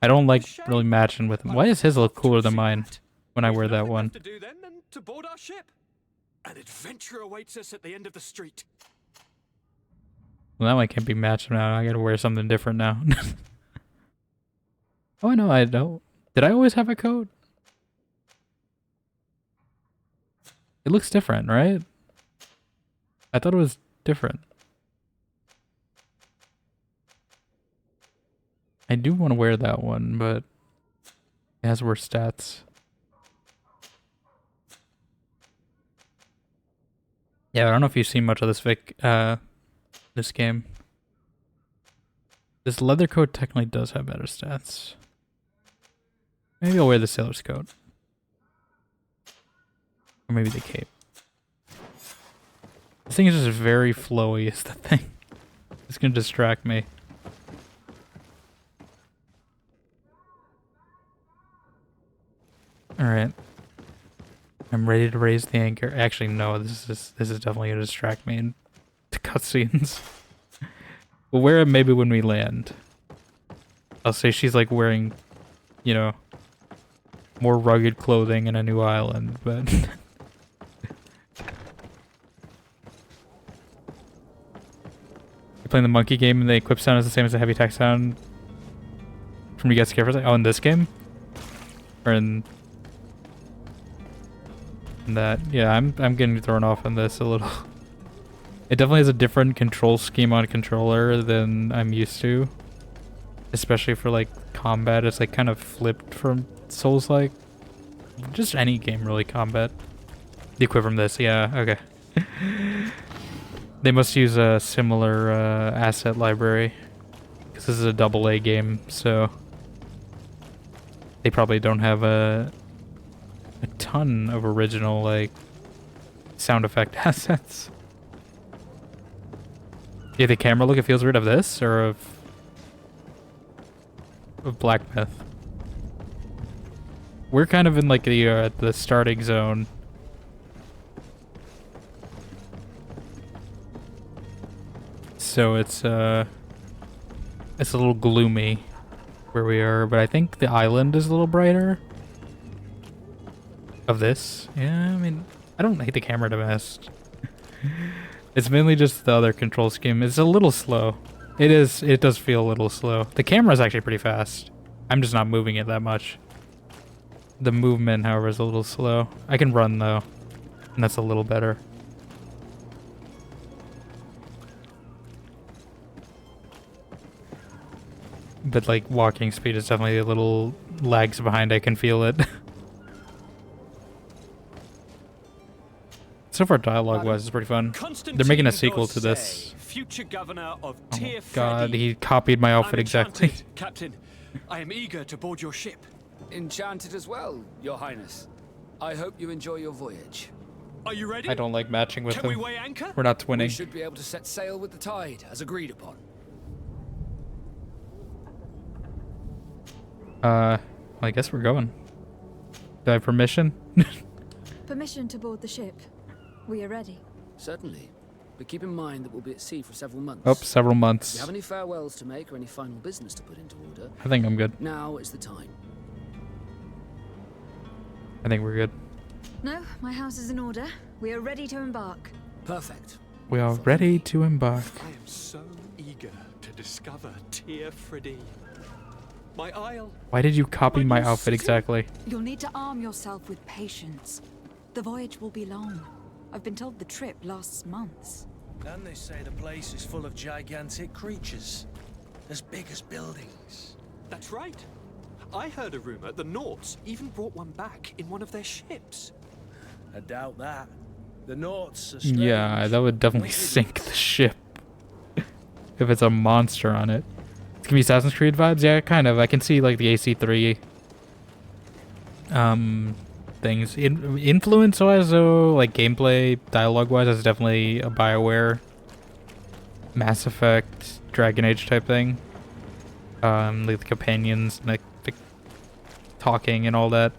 [SPEAKER 1] I don't like really matching with him. Why does his look cooler than mine when I wear that one?
[SPEAKER 9] To do then than to board our ship. An adventure awaits us at the end of the street.
[SPEAKER 1] Well, that one can't be matched now. I gotta wear something different now. Oh, no, I don't. Did I always have a coat? It looks different, right? I thought it was different. I do want to wear that one, but It has worse stats. Yeah, I don't know if you've seen much of this this game. This leather coat technically does have better stats. Maybe I'll wear the sailor's coat. Or maybe the cape. This thing is just very flowy is the thing. It's gonna distract me. Alright. I'm ready to raise the anchor. Actually, no, this is definitely gonna distract me into cutscenes. We'll wear it maybe when we land. I'll say she's like wearing, you know, more rugged clothing in a new island, but you playing the monkey game and the equip sound is the same as the heavy attack sound from You Get Scared for a second? Oh, in this game? Or in that? Yeah, I'm getting thrown off in this a little. It definitely has a different control scheme on controller than I'm used to. Especially for like combat, it's like kind of flipped from Souls-like. Just any game really, combat. The equip from this, yeah, okay. They must use a similar asset library. Because this is a AA game, so they probably don't have a ton of original like sound effect assets. Yeah, the camera look, it feels weird of this or of Black Myth. We're kind of in like the starting zone. So it's a little gloomy where we are, but I think the island is a little brighter. Of this? Yeah, I mean, I don't hate the camera the best. It's mainly just the other control scheme. It's a little slow. It does feel a little slow. The camera is actually pretty fast. I'm just not moving it that much. The movement, however, is a little slow. I can run though, and that's a little better. But like walking speed is definitely a little lags behind. I can feel it. So far, dialogue-wise, it's pretty fun. They're making a sequel to this.
[SPEAKER 9] Future governor of
[SPEAKER 1] Oh my god, he copied my outfit exactly.
[SPEAKER 9] Captain, I am eager to board your ship.
[SPEAKER 10] Enchanted as well, Your Highness. I hope you enjoy your voyage.
[SPEAKER 9] Are you ready?
[SPEAKER 1] I don't like matching with
[SPEAKER 9] Can
[SPEAKER 1] him.
[SPEAKER 9] we weigh anchor?
[SPEAKER 1] We're not twinning.
[SPEAKER 10] We should be able to set sail with the tide, as agreed upon.
[SPEAKER 1] I guess we're going. Do I have permission?
[SPEAKER 4] Permission to board the ship. We are ready.
[SPEAKER 10] Certainly. But keep in mind that we'll be at sea for several months.
[SPEAKER 1] Oh, several
[SPEAKER 10] If
[SPEAKER 1] months.
[SPEAKER 10] you have any farewells to make or any final business to put into order,
[SPEAKER 1] I think I'm good.
[SPEAKER 10] now is the time.
[SPEAKER 1] I think we're good.
[SPEAKER 4] No, my house is in order. We are ready to embark.
[SPEAKER 10] Perfect.
[SPEAKER 1] We are ready to embark.
[SPEAKER 9] I am so eager to discover Tear Freddy. My isle.
[SPEAKER 1] Why did you copy my outfit exactly?
[SPEAKER 4] You'll need to arm yourself with patience. The voyage will be long. I've been told the trip lasts months.
[SPEAKER 7] And they say the place is full of gigantic creatures. As big as buildings.
[SPEAKER 9] That's right. I heard a rumor the Nauts even brought one back in one of their ships.
[SPEAKER 7] I doubt that. The Nauts are strange.
[SPEAKER 1] Yeah, that would definitely sink the ship. If it's a monster on it. It's gonna be Assassin's Creed vibes? Yeah, kind of. I can see like the AC3 things. Influence-wise though, like gameplay, dialogue-wise, that's definitely a BioWare, Mass Effect, Dragon Age type thing. Like the companions, like the talking and all that.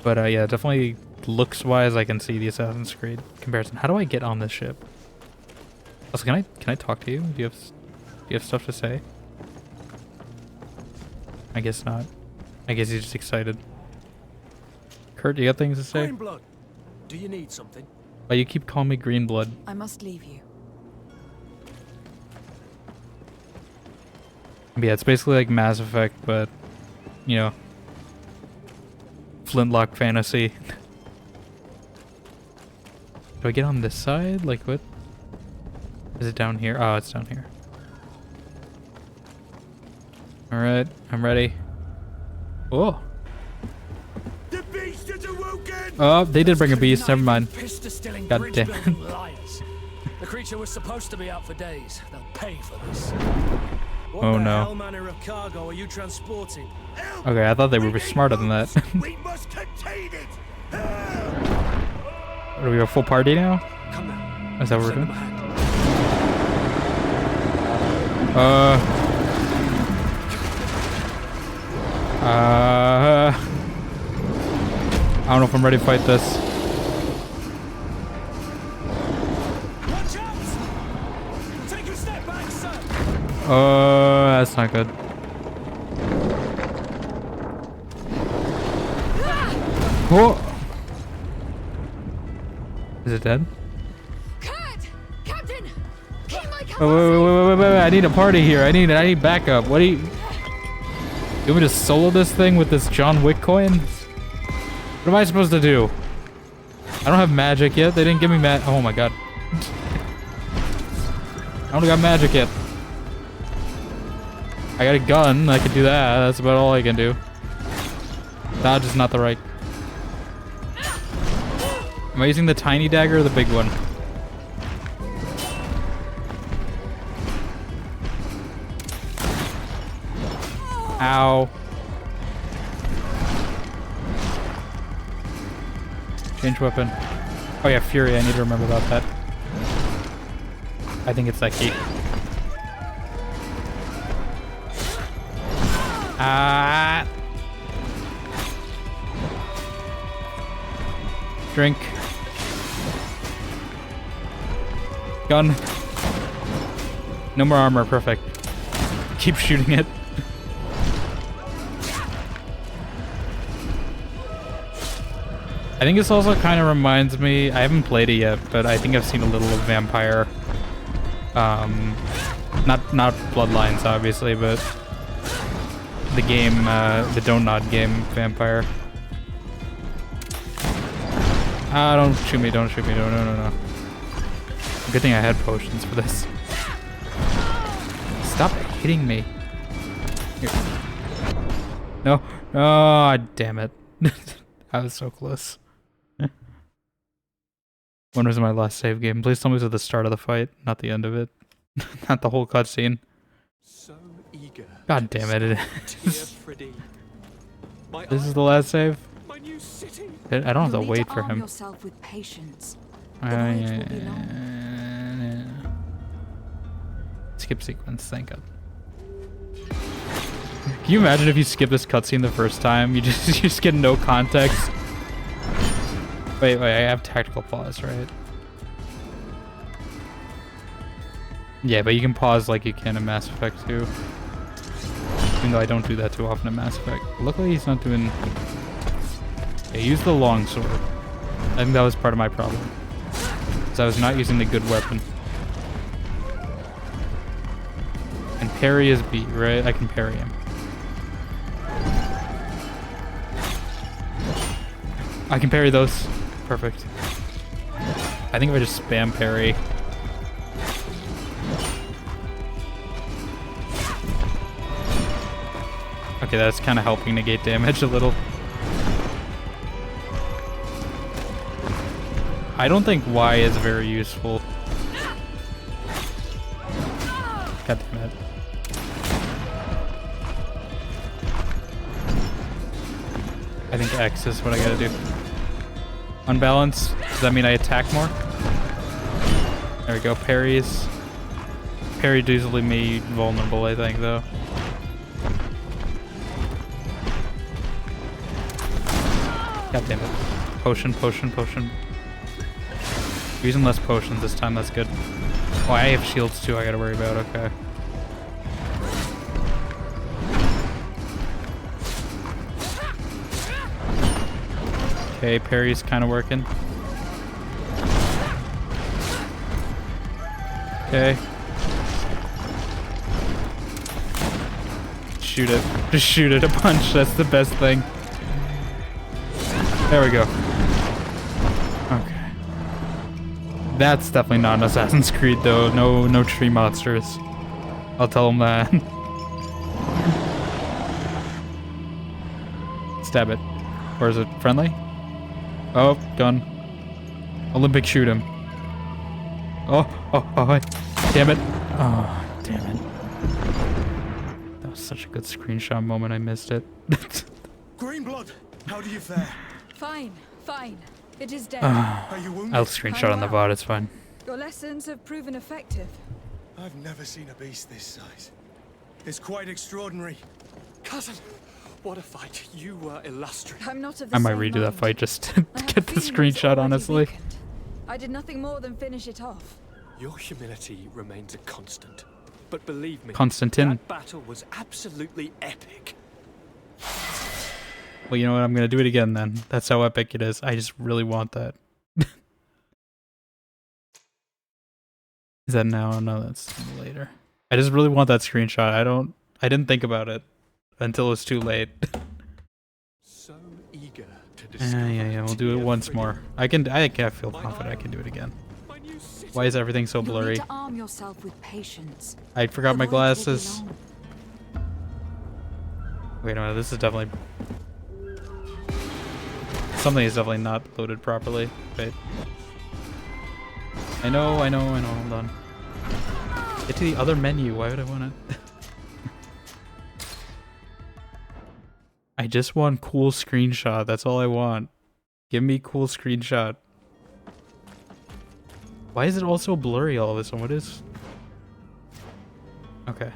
[SPEAKER 1] But yeah, definitely looks-wise, I can see the Assassin's Creed comparison. How do I get on this ship? Also, can I talk to you? Do you have stuff to say? I guess not. I guess he's just excited. Kurt, you got things to say?
[SPEAKER 7] Green blood. Do you need something?
[SPEAKER 1] Why you keep calling me green blood?
[SPEAKER 4] I must leave you.
[SPEAKER 1] Yeah, it's basically like Mass Effect, but, you know, flintlock fantasy. Do I get on this side? Like, what? Is it down here? Oh, it's down here. Alright, I'm ready. Oh.
[SPEAKER 18] The beast is awoken!
[SPEAKER 1] Oh, they did bring a beast. Never mind.
[SPEAKER 10] Pista-stilling,
[SPEAKER 1] God damn.
[SPEAKER 10] bridge-building liars. The creature was supposed to be out for days. They'll pay for this.
[SPEAKER 7] What
[SPEAKER 1] Oh
[SPEAKER 7] the
[SPEAKER 1] no.
[SPEAKER 7] hell manner of cargo are you transporting?
[SPEAKER 1] Okay, I thought they were smarter than that.
[SPEAKER 18] We must contain it!
[SPEAKER 1] Do we have a full party now?
[SPEAKER 7] Come now.
[SPEAKER 1] Is that what we're doing? I don't know if I'm ready to fight this.
[SPEAKER 3] Watch out! Take a step back, sir.
[SPEAKER 1] That's not good. Oh! Is it dead?
[SPEAKER 14] Captain!
[SPEAKER 1] Oh, wait, I need a party here. I need backup. What do you... You want me to solo this thing with this John Wick coin? What am I supposed to do? I don't have magic yet. They didn't give me oh my god. I don't got magic yet. I got a gun. I can do that. That's about all I can do. Dodge is not the right... Am I using the tiny dagger or the big one? Ow. Change weapon. Oh yeah, Fury. I need to remember about that. I think it's that key. Ah. Drink. Gun. No more armor. Perfect. Keep shooting it. I think this also kind of reminds me, I haven't played it yet, but I think I've seen a little of Vampire. Not Bloodlines, obviously, but the game, the Don't Nod game, Vampire. Ah, don't shoot me, don't shoot me, no. Good thing I had potions for this. Stop hitting me. Here. No, oh, damn it. I was so close. When was my last save game? Please tell me it was at the start of the fight, not the end of it. Not the whole cutscene.
[SPEAKER 9] So eager.
[SPEAKER 1] God damn it, it is.
[SPEAKER 9] My
[SPEAKER 1] This is the last save?
[SPEAKER 9] My new city.
[SPEAKER 1] I don't have to
[SPEAKER 4] You'll need
[SPEAKER 1] wait
[SPEAKER 4] to
[SPEAKER 1] for
[SPEAKER 4] arm
[SPEAKER 1] him.
[SPEAKER 4] yourself with patience. The voyage will be long.
[SPEAKER 1] Skip sequence, thank God. Can you imagine if you skip this cutscene the first time? You just get no context. Wait, I have tactical pause, right? Yeah, but you can pause like you can in Mass Effect 2. Even though I don't do that too often in Mass Effect. Luckily he's not doing... Yeah, use the longsword. I think that was part of my problem. Because I was not using the good weapon. And parry is B, right? I can parry him. I can parry those. Perfect. I think if I just spam parry. Okay, that's kind of helping negate damage a little. I don't think Y is very useful. God damn it. I think X is what I gotta do. Unbalance. Does that mean I attack more? There we go. Parries. Parry usually made vulnerable, I think, though. God damn it. Potion. Using less potions this time, that's good. Oh, I have shields too I gotta worry about, okay. Okay, parry's kind of working. Okay. Shoot it. Just shoot it a bunch. That's the best thing. There we go. Okay. That's definitely not an Assassin's Creed though. No tree monsters. I'll tell them that. Stab it. Or is it friendly? Oh, gun. Olympic shoot him. Oh, damn it. Oh, damn it. That was such a good screenshot moment, I missed it.
[SPEAKER 12] Greenblood, how do you fare?
[SPEAKER 4] Fine, fine. It is dead.
[SPEAKER 12] Are you wounded?
[SPEAKER 1] I'll screenshot on the VOD, it's fine.
[SPEAKER 4] Your lessons have proven effective.
[SPEAKER 12] I've never seen a beast this size. It's quite extraordinary.
[SPEAKER 9] Cousin, what a fight. You were illustrious.
[SPEAKER 4] I'm not of the
[SPEAKER 1] I might
[SPEAKER 4] same
[SPEAKER 1] redo that
[SPEAKER 4] mind.
[SPEAKER 1] fight just to get the screenshot, honestly.
[SPEAKER 4] I did nothing more than finish it off.
[SPEAKER 9] Your humility remains a constant. But believe me,
[SPEAKER 1] Constantine.
[SPEAKER 9] that battle was absolutely epic.
[SPEAKER 1] Well, you know what? I'm gonna do it again then. That's how epic it is. I just really want that. Is that now? No, that's later. I just really want that screenshot. I didn't think about it until it's too late.
[SPEAKER 9] So eager to discover.
[SPEAKER 1] Yeah. We'll do it once more. I feel confident I can do it again. Why is everything so
[SPEAKER 4] You
[SPEAKER 1] blurry?
[SPEAKER 4] need to arm yourself with patience.
[SPEAKER 1] I forgot my
[SPEAKER 4] The voyage will be
[SPEAKER 1] glasses.
[SPEAKER 4] long.
[SPEAKER 1] Wait a minute, this is definitely... Something is definitely not loaded properly. Wait. I know, hold on. Get to the other menu, why would I want it? I just want cool screenshot, that's all I want. Give me cool screenshot. Why is it all so blurry all of a sudden? What is... Okay.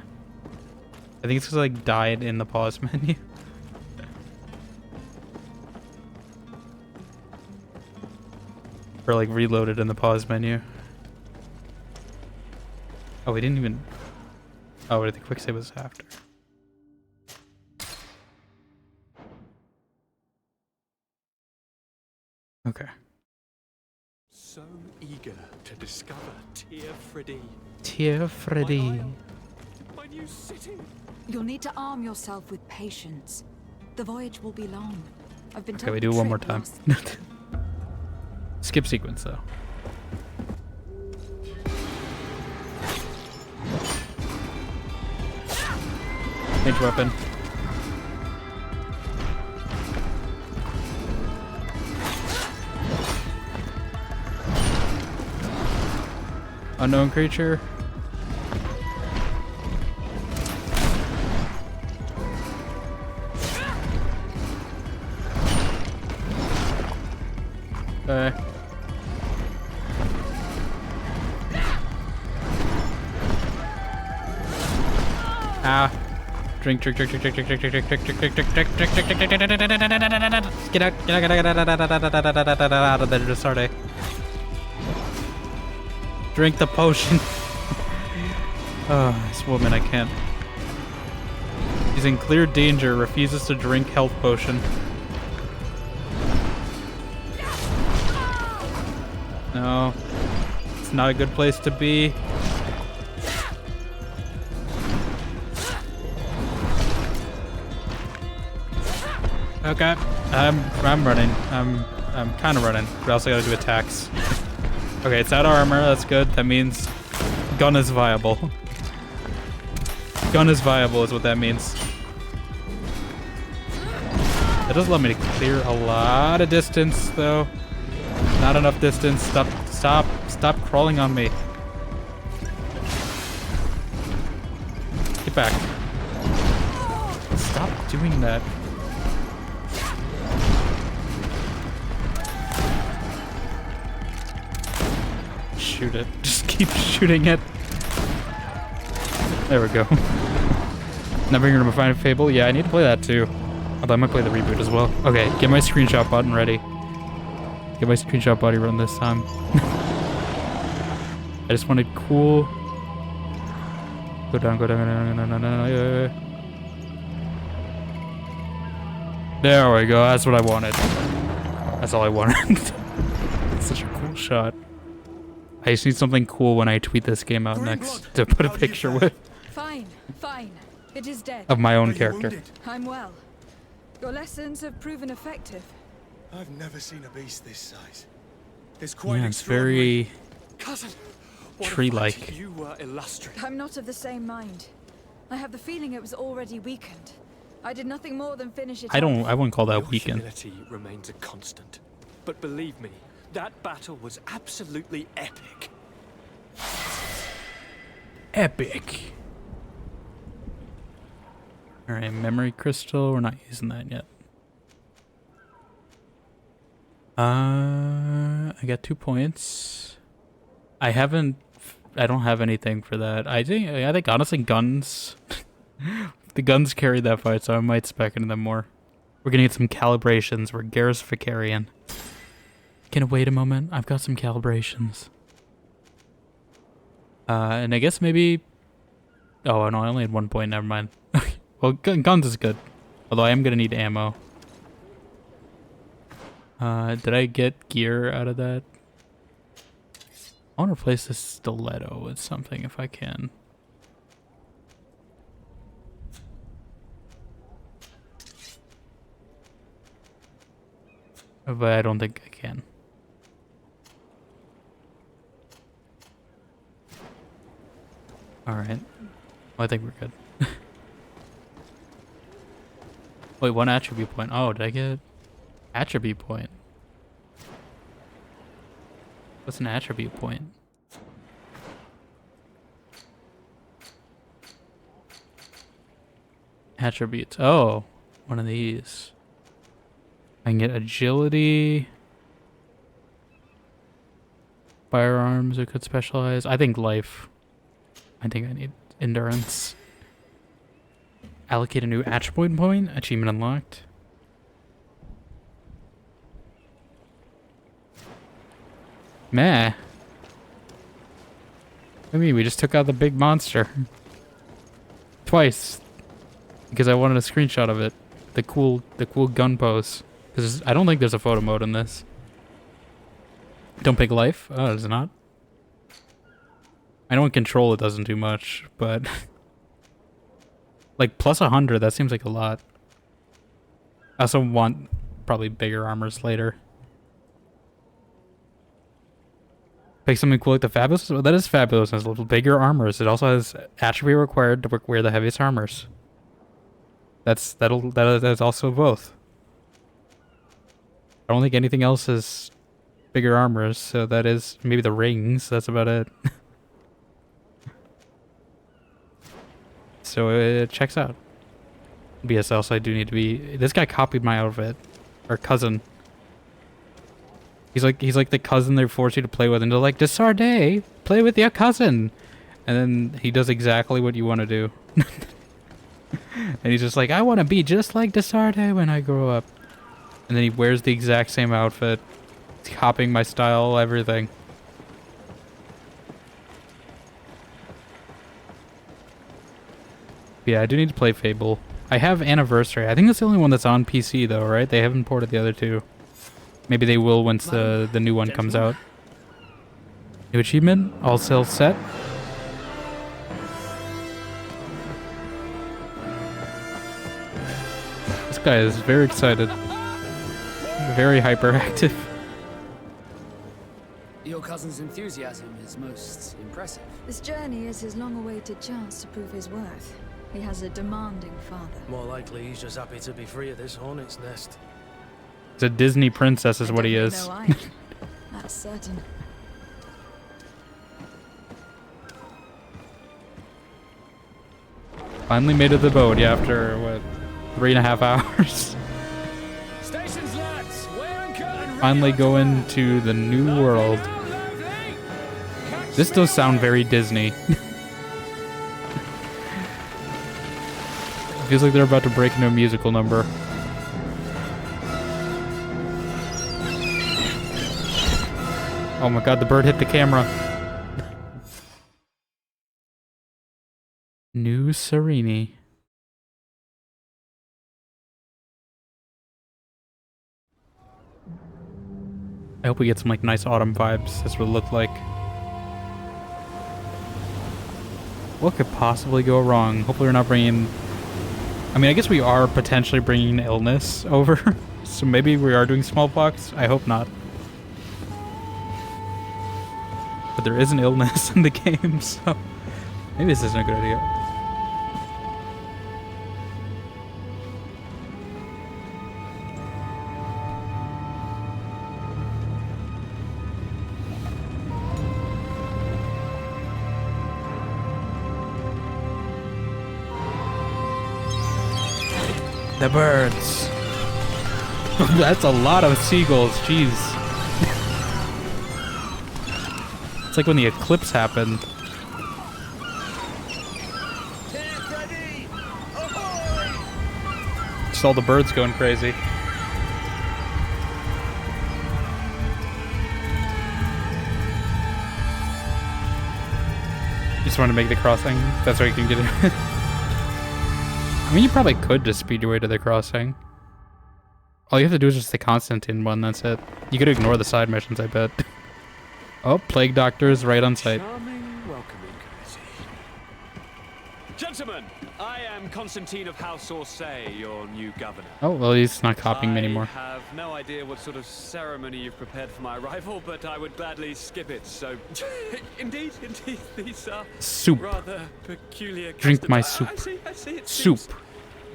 [SPEAKER 1] I think it's because I like died in the pause menu. Or like reloaded in the pause menu. Oh, we didn't even... Oh, wait, the quick save was after. Okay.
[SPEAKER 9] So eager to discover Tear Freddy.
[SPEAKER 1] Tear Freddy.
[SPEAKER 9] My new city.
[SPEAKER 4] You'll need to arm yourself with patience. The voyage will be long. I've been
[SPEAKER 1] Okay,
[SPEAKER 4] told
[SPEAKER 1] we
[SPEAKER 4] the
[SPEAKER 1] do it one more
[SPEAKER 4] trip
[SPEAKER 1] time.
[SPEAKER 4] lasts-
[SPEAKER 1] Skip sequence though. Change weapon. Unknown creature. Okay. Ah. Drink. Get out. Out of there, Desarte. Drink the potion. Oh, this woman, I can't. She's in clear danger, refuses to drink health potion. No. It's not a good place to be. Okay. I'm running. I'm kind of running. But I also gotta do attacks. Okay, it's out of armor. That's good. That means gun is viable. Gun is viable is what that means. That does let me clear a lot of distance, though. Not enough distance. Stop crawling on me. Get back. Stop doing that. Shoot it. Just keep shooting it. There we go. Never gonna find a Fable? Yeah, I need to play that too. Although I might play the reboot as well. Okay, get my screenshot button ready. Get my screenshot buddy run this time. I just wanted cool. Go down. Yeah. There we go. That's what I wanted. That's all I wanted. Such a cool shot. I just need something cool when I tweet this game out next to put a picture with
[SPEAKER 4] Fine. It is dead.
[SPEAKER 1] of my own character.
[SPEAKER 4] I'm well. Your lessons have proven effective.
[SPEAKER 12] I've never seen a beast this size. It's quite
[SPEAKER 1] Yeah, it's
[SPEAKER 12] extraordinary.
[SPEAKER 1] very
[SPEAKER 9] Cousin, what a
[SPEAKER 1] tree-like.
[SPEAKER 9] fight. You were illustrious.
[SPEAKER 4] I'm not of the same mind. I have the feeling it was already weakened. I did nothing more than finish it.
[SPEAKER 1] I wouldn't call that
[SPEAKER 9] Your
[SPEAKER 1] weakened.
[SPEAKER 9] humility remains a constant. But believe me, that battle was absolutely epic.
[SPEAKER 1] Epic. Alright, memory crystal. We're not using that yet. I got 2 points. I don't have anything for that. I think honestly guns. The guns carried that fight, so I might spec into them more. We're gonna get some calibrations. We're Garrus Vicarian. Can I wait a moment? I've got some calibrations. And I guess maybe... Oh, no, I only had 1 point. Never mind. Well, guns is good. Although I am gonna need ammo. Did I get gear out of that? I want to replace this stiletto with something if I can. But I don't think I can. Alright. Well, I think we're good. Wait, 1 attribute point. Oh, did I get attribute point? What's an attribute point? Attributes. Oh, one of these. I can get agility. Firearms, I could specialize. I think life. I think I need endurance. Allocate a new attribute point. Achievement unlocked. Meh. I mean, we just took out the big monster. Twice. Because I wanted a screenshot of it. The cool gun pose. Because I don't think there's a photo mode in this. Don't pick life? Oh, is it not? I know in control it doesn't do much, but... like, plus 100, that seems like a lot. I also want probably bigger armors later. Pick something cool like the Fabulous? Well, that is Fabulous. It has a little bigger armors. It also has attribute required to wear the heaviest armors. That's also both. I don't think anything else is bigger armors, so that is maybe the rings. That's about it. So it checks out. BSL, so I do need to be... This guy copied my outfit. Or cousin. He's like the cousin they force you to play with, and they're like, Desarde, play with your cousin. And then he does exactly what you want to do. And he's just like, I want to be just like Desarde when I grow up. And then he wears the exact same outfit. He's copying my style, everything. Yeah, I do need to play Fable. I have Anniversary. I think that's the only one that's on PC though, right? They haven't ported the other two. Maybe they will once the new one comes out. New achievement? All sales set? This guy is very excited. Very hyperactive.
[SPEAKER 10] Your cousin's enthusiasm is most impressive.
[SPEAKER 4] This journey is his long-awaited chance to prove his worth. He has a demanding father.
[SPEAKER 7] More likely he's just happy to be free of this hornet's nest.
[SPEAKER 1] It's a Disney princess is what he is.
[SPEAKER 4] No, I am. That's certain.
[SPEAKER 1] Finally made it to the boat, yeah, after, what, 3.5 hours?
[SPEAKER 3] Stations, lads! Weigh anchor and
[SPEAKER 1] Finally go into the new world. This does sound very Disney. Feels like they're about to break into a musical number. Oh my god, the bird hit the camera. New Serini. I hope we get some like nice autumn vibes. That's what it looked like. What could possibly go wrong? Hopefully we're not bringing... I mean, I guess we are potentially bringing illness over. So maybe we are doing smallpox. I hope not. But there is an illness in the game, so... Maybe this isn't a good idea. The birds. That's a lot of seagulls. Jeez. It's like when the eclipse happened. Just all the birds going crazy. Just want to make the crossing. That's where you can get it. I mean, you probably could just speed your way to the crossing. All you have to do is just the Constantine one, that's it. You could ignore the side missions, I bet. Oh, Plague Doctor's right on site.
[SPEAKER 9] Charming, welcoming courtesy. Gentlemen, I am Constantine of House Orsay, your new governor.
[SPEAKER 1] Oh, well, he's not copying me anymore.
[SPEAKER 9] I have no idea what sort of ceremony you've prepared for my arrival, but I would gladly skip it, so... indeed, these are
[SPEAKER 1] Soup.
[SPEAKER 9] rather peculiar
[SPEAKER 1] Drink my
[SPEAKER 9] customs.
[SPEAKER 1] soup.
[SPEAKER 9] I see, it
[SPEAKER 1] Soup.
[SPEAKER 9] seems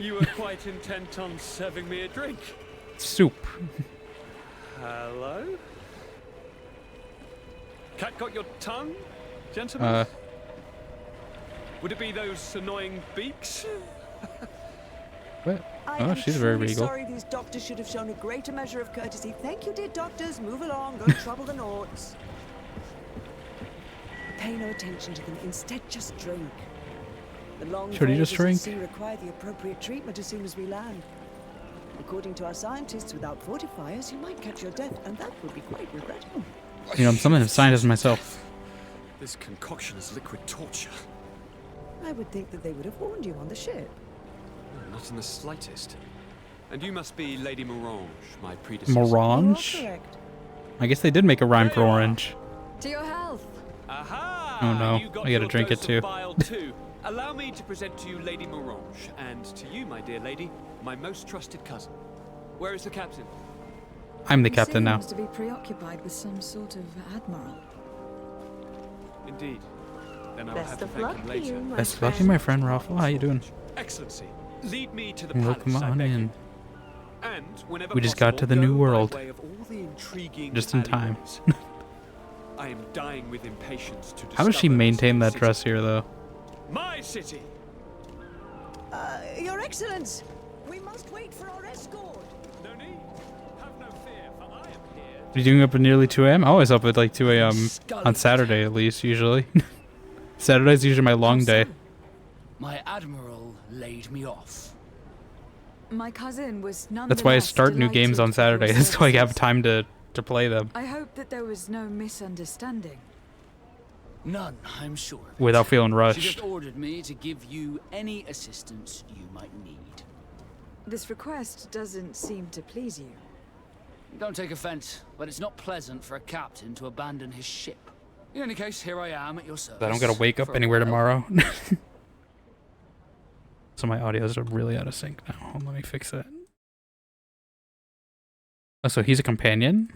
[SPEAKER 9] you were quite intent on serving me a drink.
[SPEAKER 1] Soup.
[SPEAKER 9] Hello? Cat got your tongue, gentlemen? Would it be those annoying beaks?
[SPEAKER 1] What?
[SPEAKER 8] I
[SPEAKER 1] Oh,
[SPEAKER 8] am
[SPEAKER 1] she's very
[SPEAKER 8] truly
[SPEAKER 1] regal.
[SPEAKER 8] sorry these doctors should have shown a greater measure of courtesy. Thank you, dear doctors. Move along. Don't trouble the Nords. Pay no attention to them. Instead, just drink. The long
[SPEAKER 1] Should he just
[SPEAKER 8] voyages at
[SPEAKER 1] drink?
[SPEAKER 8] sea require the appropriate treatment as soon as we land. According to our scientists, without fortifiers, you might catch your death, and that would be quite regrettable.
[SPEAKER 1] You know, I'm something of a scientist myself.
[SPEAKER 9] This concoction is liquid torture.
[SPEAKER 8] I would think that they would have warned you on the ship.
[SPEAKER 9] Not in the slightest. And you must be Lady Morange, my predecessor.
[SPEAKER 1] Morange? I guess they did make a rhyme for orange.
[SPEAKER 4] To your health.
[SPEAKER 9] Aha!
[SPEAKER 1] Oh no,
[SPEAKER 9] You got
[SPEAKER 1] I gotta
[SPEAKER 9] your
[SPEAKER 1] drink it
[SPEAKER 9] dose of
[SPEAKER 1] too.
[SPEAKER 9] bile too. Allow me to present to you Lady Morange, and to you, my dear lady, my most trusted cousin. Where is the captain?
[SPEAKER 1] I'm the
[SPEAKER 4] He
[SPEAKER 1] captain now.
[SPEAKER 4] seems to be preoccupied with some sort of admiral.
[SPEAKER 9] Indeed. Then I'll
[SPEAKER 8] Best
[SPEAKER 9] have to
[SPEAKER 8] of
[SPEAKER 9] thank
[SPEAKER 8] luck
[SPEAKER 9] him
[SPEAKER 8] to
[SPEAKER 9] later.
[SPEAKER 8] you, my
[SPEAKER 1] Best of luck to you, my friend Raffle. How you doing?
[SPEAKER 9] Excellency, lead me to the
[SPEAKER 1] Welcome
[SPEAKER 9] palace, I
[SPEAKER 1] on
[SPEAKER 9] beg
[SPEAKER 1] in.
[SPEAKER 9] you. And whenever
[SPEAKER 1] We just got
[SPEAKER 9] possible,
[SPEAKER 1] to the new
[SPEAKER 9] go by
[SPEAKER 1] world.
[SPEAKER 9] way of all the intriguing
[SPEAKER 1] Just in time.
[SPEAKER 9] alleyways. I am dying with impatience to
[SPEAKER 1] How does she
[SPEAKER 9] discover
[SPEAKER 1] maintain
[SPEAKER 9] this
[SPEAKER 1] that dress here, though?
[SPEAKER 9] My city.
[SPEAKER 8] Your Excellence, we must wait for our escort.
[SPEAKER 9] No need. Have no fear, for I am here.
[SPEAKER 1] Are you doing up at nearly 2 a.m.? I always up at like 2 a.m. on Saturday, at least, usually. Saturday's usually my long day.
[SPEAKER 10] My admiral laid me off.
[SPEAKER 4] My cousin was nonetheless
[SPEAKER 1] That's why I start new games on
[SPEAKER 4] delighted with your
[SPEAKER 1] Saturdays, so I have
[SPEAKER 4] services.
[SPEAKER 1] time to play them
[SPEAKER 4] I hope that there was no misunderstanding.
[SPEAKER 10] None, I'm sure. of it.
[SPEAKER 1] without feeling
[SPEAKER 10] She
[SPEAKER 1] rushed.
[SPEAKER 10] just ordered me to give you any assistance you might need.
[SPEAKER 4] This request doesn't seem to please you.
[SPEAKER 10] Don't take offense, but it's not pleasant for a captain to abandon his ship. In any case, here I am at your service.
[SPEAKER 1] I don't gotta wake up
[SPEAKER 10] for a
[SPEAKER 1] anywhere
[SPEAKER 10] while.
[SPEAKER 1] tomorrow. So my audios are really out of sync now. Hold on, let me fix that. Oh, so he's a companion?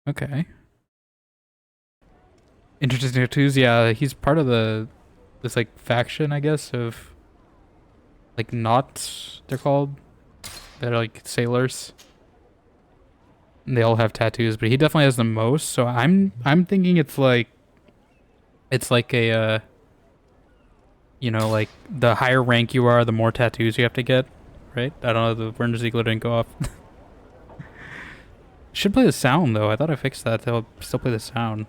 [SPEAKER 1] Okay. Interesting tattoos. Yeah, he's part of this like faction, I guess, of like knots, they're called. They're like sailors. And they all have tattoos, but he definitely has the most. So I'm thinking it's like a you know, like the higher rank you are, the more tattoos you have to get, right? I don't know, the Werner Ziegler didn't go off. Should play the sound though. I thought I fixed that. They'll still play the sound.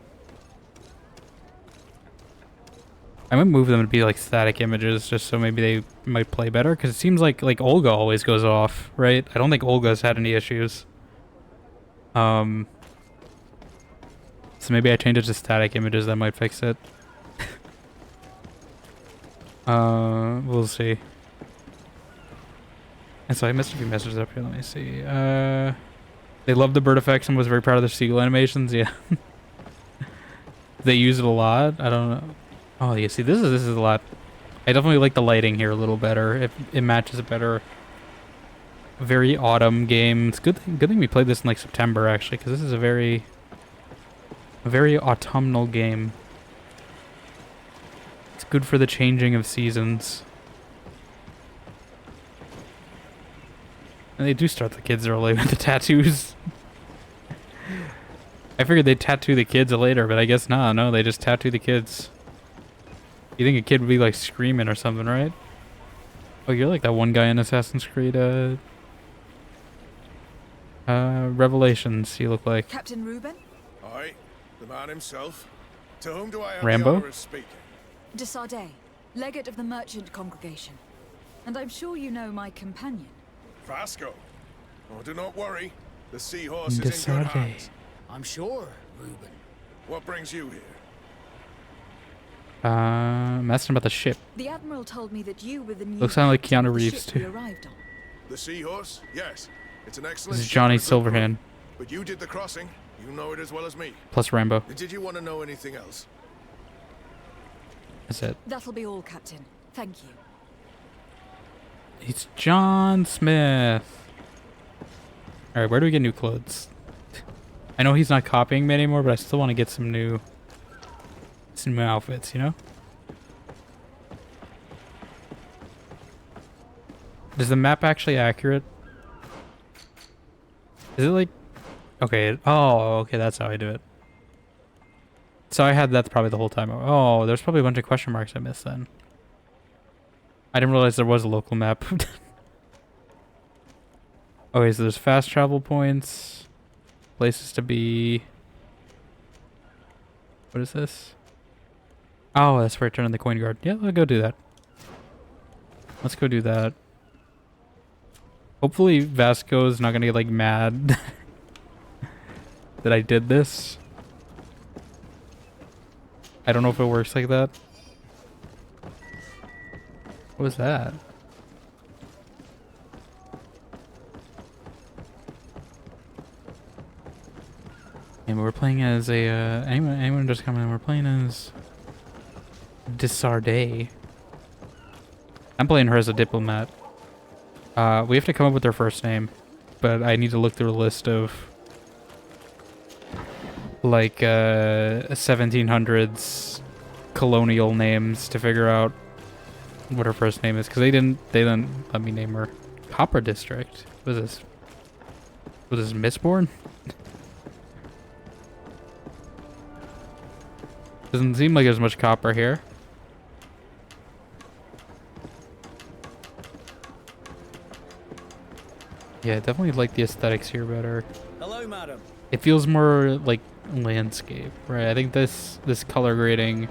[SPEAKER 1] I might move them to be like static images just so maybe they might play better, because it seems like Olga always goes off, right? I don't think Olga's had any issues. So maybe I change it to static images, that might fix it. We'll see. And so I missed a few messages up here, let me see. They loved the bird effects and was very proud of their seagull animations, yeah. They use it a lot, I don't know. Oh, yeah, see, this is a lot. I definitely like the lighting here a little better. It matches it better. Very autumn game. It's good thing we played this in like September, actually, because this is a very autumnal game. It's good for the changing of seasons. And they do start the kids early with the tattoos. I figured they'd tattoo the kids later, but I guess not. No, they just tattoo the kids. You think a kid would be like screaming or something, right? Oh, you're like that one guy in Assassin's Creed, Revelations, you look like.
[SPEAKER 4] Captain Reuben?
[SPEAKER 12] Aye, the man himself. To whom do I have
[SPEAKER 1] Rambo?
[SPEAKER 12] the honor of speaking?
[SPEAKER 4] De Sardet, legate of the merchant congregation. And I'm sure you know my companion.
[SPEAKER 12] Vasco. Oh, do not worry. The seahorse
[SPEAKER 1] De
[SPEAKER 12] is in good
[SPEAKER 1] Sardet.
[SPEAKER 12] hands.
[SPEAKER 10] I'm sure, Reuben.
[SPEAKER 12] What brings you here?
[SPEAKER 1] I'm asking about the ship.
[SPEAKER 4] The Admiral told me that you were the new
[SPEAKER 1] Looks kind of like
[SPEAKER 4] captain
[SPEAKER 1] Keanu
[SPEAKER 4] of the
[SPEAKER 1] Reeves,
[SPEAKER 4] ship we
[SPEAKER 1] too.
[SPEAKER 4] arrived on.
[SPEAKER 12] The seahorse? Yes. It's an excellent
[SPEAKER 1] This is
[SPEAKER 12] ship
[SPEAKER 1] Johnny
[SPEAKER 12] and a good crew.
[SPEAKER 1] Silverhand.
[SPEAKER 12] But you did the crossing. You know it as well as me.
[SPEAKER 1] Plus Rambo.
[SPEAKER 12] Did you want to know anything else?
[SPEAKER 1] That's it.
[SPEAKER 4] That'll be all, Captain. Thank you.
[SPEAKER 1] It's John Smith. Alright, where do we get new clothes? I know he's not copying me anymore, but I still want to get some new outfits, you know? Is the map actually accurate? Is it like... Okay, oh, okay, that's how I do it. So I had that probably the whole time. Oh, there's probably a bunch of question marks I missed then. I didn't realize there was a local map. Okay, so there's fast travel points, places to be. What is this? Oh, that's where I turn on the coin guard. Yeah, I'll go do that. Let's go do that. Hopefully Vasco is not gonna get like mad that I did this. I don't know if it works like that. What was that? And we're playing as a anyone just coming in. We're playing as De Sardet. I'm playing her as a diplomat. We have to come up with her first name, but I need to look through a list of like 1700s colonial names to figure out what her first name is, because they didn't let me name her. Copper District. Was this Mistborn? Doesn't seem like there's much copper here. Yeah, I definitely like the aesthetics here better.
[SPEAKER 7] Hello, madam.
[SPEAKER 1] It feels more like landscape, right? I think this color grading.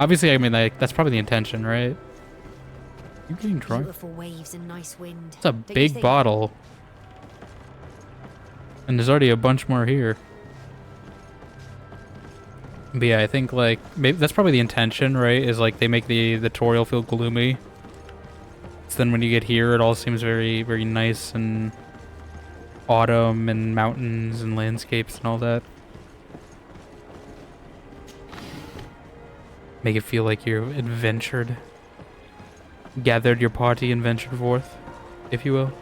[SPEAKER 1] Obviously, I mean, like, that's probably the intention, right? You getting drunk?
[SPEAKER 6] Beautiful waves and nice wind.
[SPEAKER 1] It's a
[SPEAKER 6] don't you
[SPEAKER 1] big
[SPEAKER 6] think?
[SPEAKER 1] bottle. And there's already a bunch more here. But yeah, I think like maybe that's probably the intention, right? Is like they make the tutorial feel gloomy. So then when you get here, it all seems very, very nice and autumn and mountains and landscapes and all that. Make it feel like you've adventured. Gathered your party and ventured forth, if you will.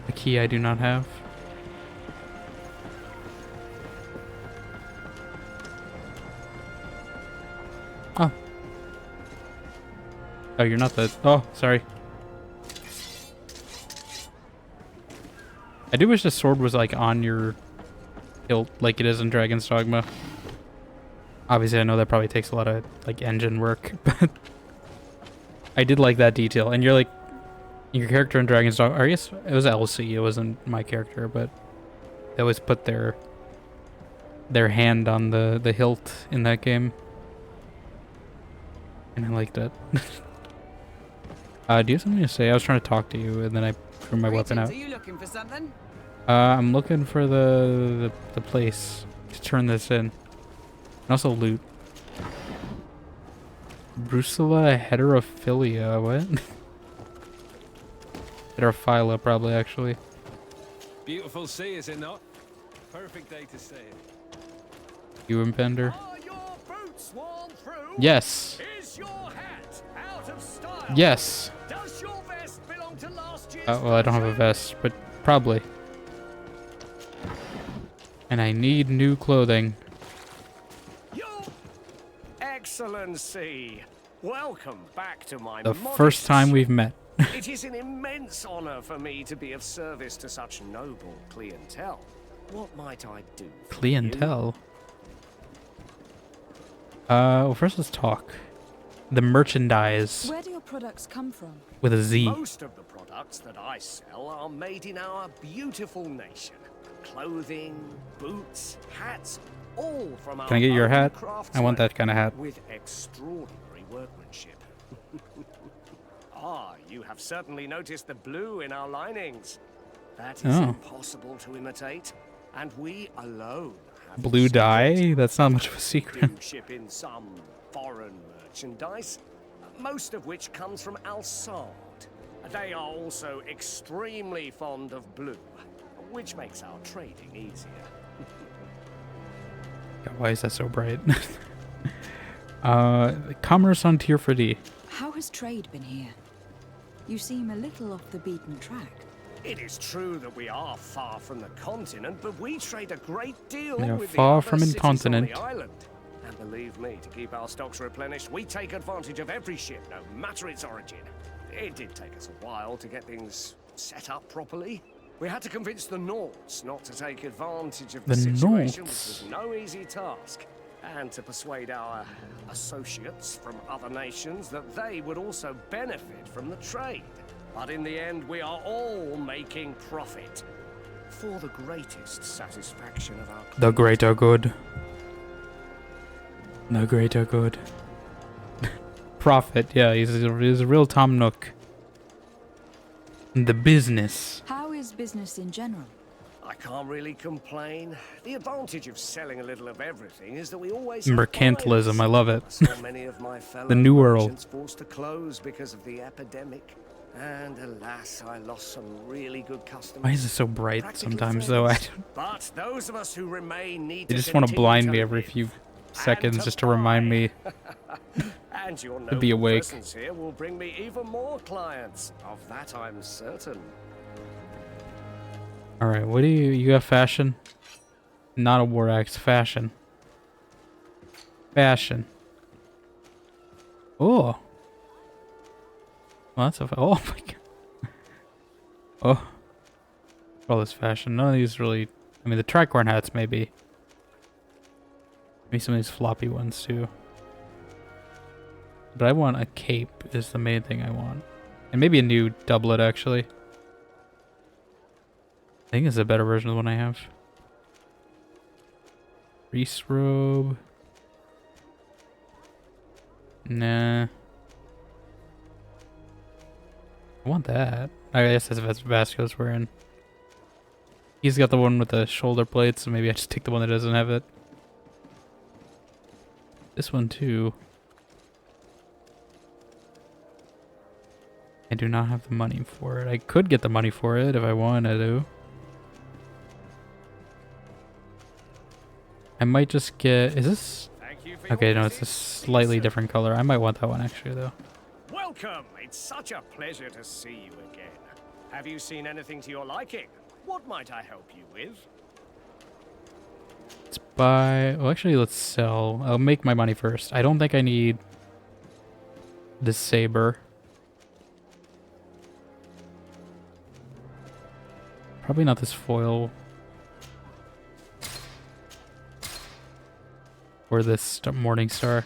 [SPEAKER 1] A key I do not have. Oh. Oh, you're not the... Oh, sorry. I do wish the sword was, like, on your hilt, like it is in Dragon's Dogma. Obviously, I know that probably takes a lot of, like, engine work, but... I did like that detail. And you're, like... Your character in Dragon's Dogma... I guess it was Elsie, it wasn't my character, but... They always put their hand on the hilt in that game. And I liked it. Do you have something to say? I was trying to talk to you, and then I threw my weapon out.
[SPEAKER 16] Are you looking for something?
[SPEAKER 1] I'm looking for the place to turn this in. And also loot. Brucella heterophilia, what? Heterophilia, probably, actually.
[SPEAKER 9] Beautiful sea, is it not? Perfect day to sail.
[SPEAKER 1] You impender?
[SPEAKER 20] Are your boots worn through?
[SPEAKER 1] Yes.
[SPEAKER 20] Is your hat out of style?
[SPEAKER 1] Yes.
[SPEAKER 20] Does your vest belong to last year's
[SPEAKER 1] Well, I don't have a vest, but probably. And I need new clothing.
[SPEAKER 20] Excellency, welcome back to my
[SPEAKER 1] The
[SPEAKER 20] modest
[SPEAKER 1] first time we've met.
[SPEAKER 20] It is an immense honor for me to be of service to such noble clientele. What might I do for
[SPEAKER 1] Clientele? Well, first let's talk. The merchandise.
[SPEAKER 4] Where do your products come from?
[SPEAKER 1] With a Z.
[SPEAKER 20] Most of the products that I sell are made in our beautiful nation. Clothing, boots, hats, all from our
[SPEAKER 1] Can I get your
[SPEAKER 20] own
[SPEAKER 1] hat? I
[SPEAKER 20] craftsmen
[SPEAKER 1] want that kind of hat.
[SPEAKER 20] with extraordinary workmanship. You have certainly noticed the blue in our linings. That is impossible to imitate, and we alone have
[SPEAKER 1] Blue dye? That's not much of a secret.
[SPEAKER 20] do ship in some foreign merchandise, most of which comes from Alsard. They are also extremely fond of blue, which makes our trading easier.
[SPEAKER 1] God, why is that so bright? Commerce on Tier 4D.
[SPEAKER 4] How has trade been here? You seem a little off the beaten track.
[SPEAKER 20] It is true that we are far from the continent, but we trade a great deal
[SPEAKER 1] We are
[SPEAKER 20] with
[SPEAKER 1] far
[SPEAKER 20] the
[SPEAKER 1] from
[SPEAKER 20] other
[SPEAKER 1] the
[SPEAKER 20] cities
[SPEAKER 1] continent.
[SPEAKER 20] on the island. And believe me, to keep our stocks replenished, we take advantage of every ship, no matter its origin. It did take us a while to get things set up properly. We had to convince the Nords not to take advantage of the situation, which was no easy task. And to persuade our associates from other nations that they would also benefit from the trade. But in the end, we are all making profit. For the greatest satisfaction of our
[SPEAKER 1] The greater good. The greater good. Profit, yeah, he's a real Tom Nook. The business.
[SPEAKER 4] How is business in general?
[SPEAKER 20] I can't really complain. The advantage of selling a little of everything is that we always
[SPEAKER 1] Mercantilism, I love it.
[SPEAKER 20] saw many of my fellow
[SPEAKER 1] The New World.
[SPEAKER 20] merchants forced to close because of the epidemic. And alas, I lost some really good customers.
[SPEAKER 1] Why is it so bright sometimes, though?
[SPEAKER 20] But those of us who remain need
[SPEAKER 1] They
[SPEAKER 20] to
[SPEAKER 1] just want to
[SPEAKER 20] continue
[SPEAKER 1] blind
[SPEAKER 20] to
[SPEAKER 1] me every few seconds just to remind me
[SPEAKER 20] And your
[SPEAKER 1] to be
[SPEAKER 20] noble
[SPEAKER 1] awake.
[SPEAKER 20] presence here will bring me even more clients. Of that I'm certain.
[SPEAKER 1] Alright, what do you got fashion? Not a war axe, fashion. Fashion. Oh. Well, that's a, oh my god. Oh. All this fashion. None of these really, I mean the tricorn hats maybe. Maybe some of these floppy ones too. But I want a cape is the main thing I want. And maybe a new doublet actually. I think it's a better version of the one I have. Priest robe. Nah. I want that. I guess that's what Vasco's wearing. He's got the one with the shoulder plates, so maybe I just take the one that doesn't have it. This one too. I do not have the money for it. I could get the money for it if I wanted to. I might just get... Is this... Okay, no, it's a slightly different color. I might want that one actually, though.
[SPEAKER 20] Welcome! It's such a pleasure to see you again. Have you seen anything to your liking? What might I help you with?
[SPEAKER 1] Let's buy... Well, actually, let's sell. I'll make my money first. I don't think I need this saber. Probably not this foil. Or this Morning Star.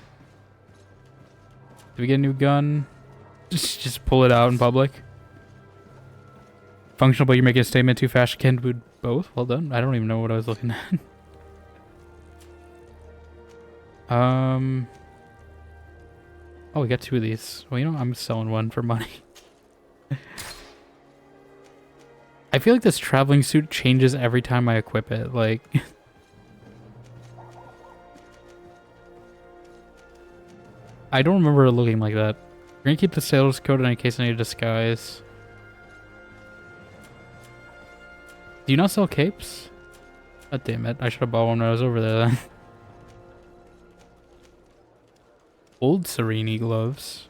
[SPEAKER 1] Did we get a new gun? Just pull it out in public. Functional, but you're making a statement too fast. Can do both. Well done. I don't even know what I was looking at. Oh, we got two of these. Well, you know, I'm selling one for money. I feel like this traveling suit changes every time I equip it. Like... I don't remember it looking like that. We're gonna keep the sailor's coat in case I need a disguise. Do you not sell capes? God damn it. I should have bought one when I was over there then. Old Serene gloves.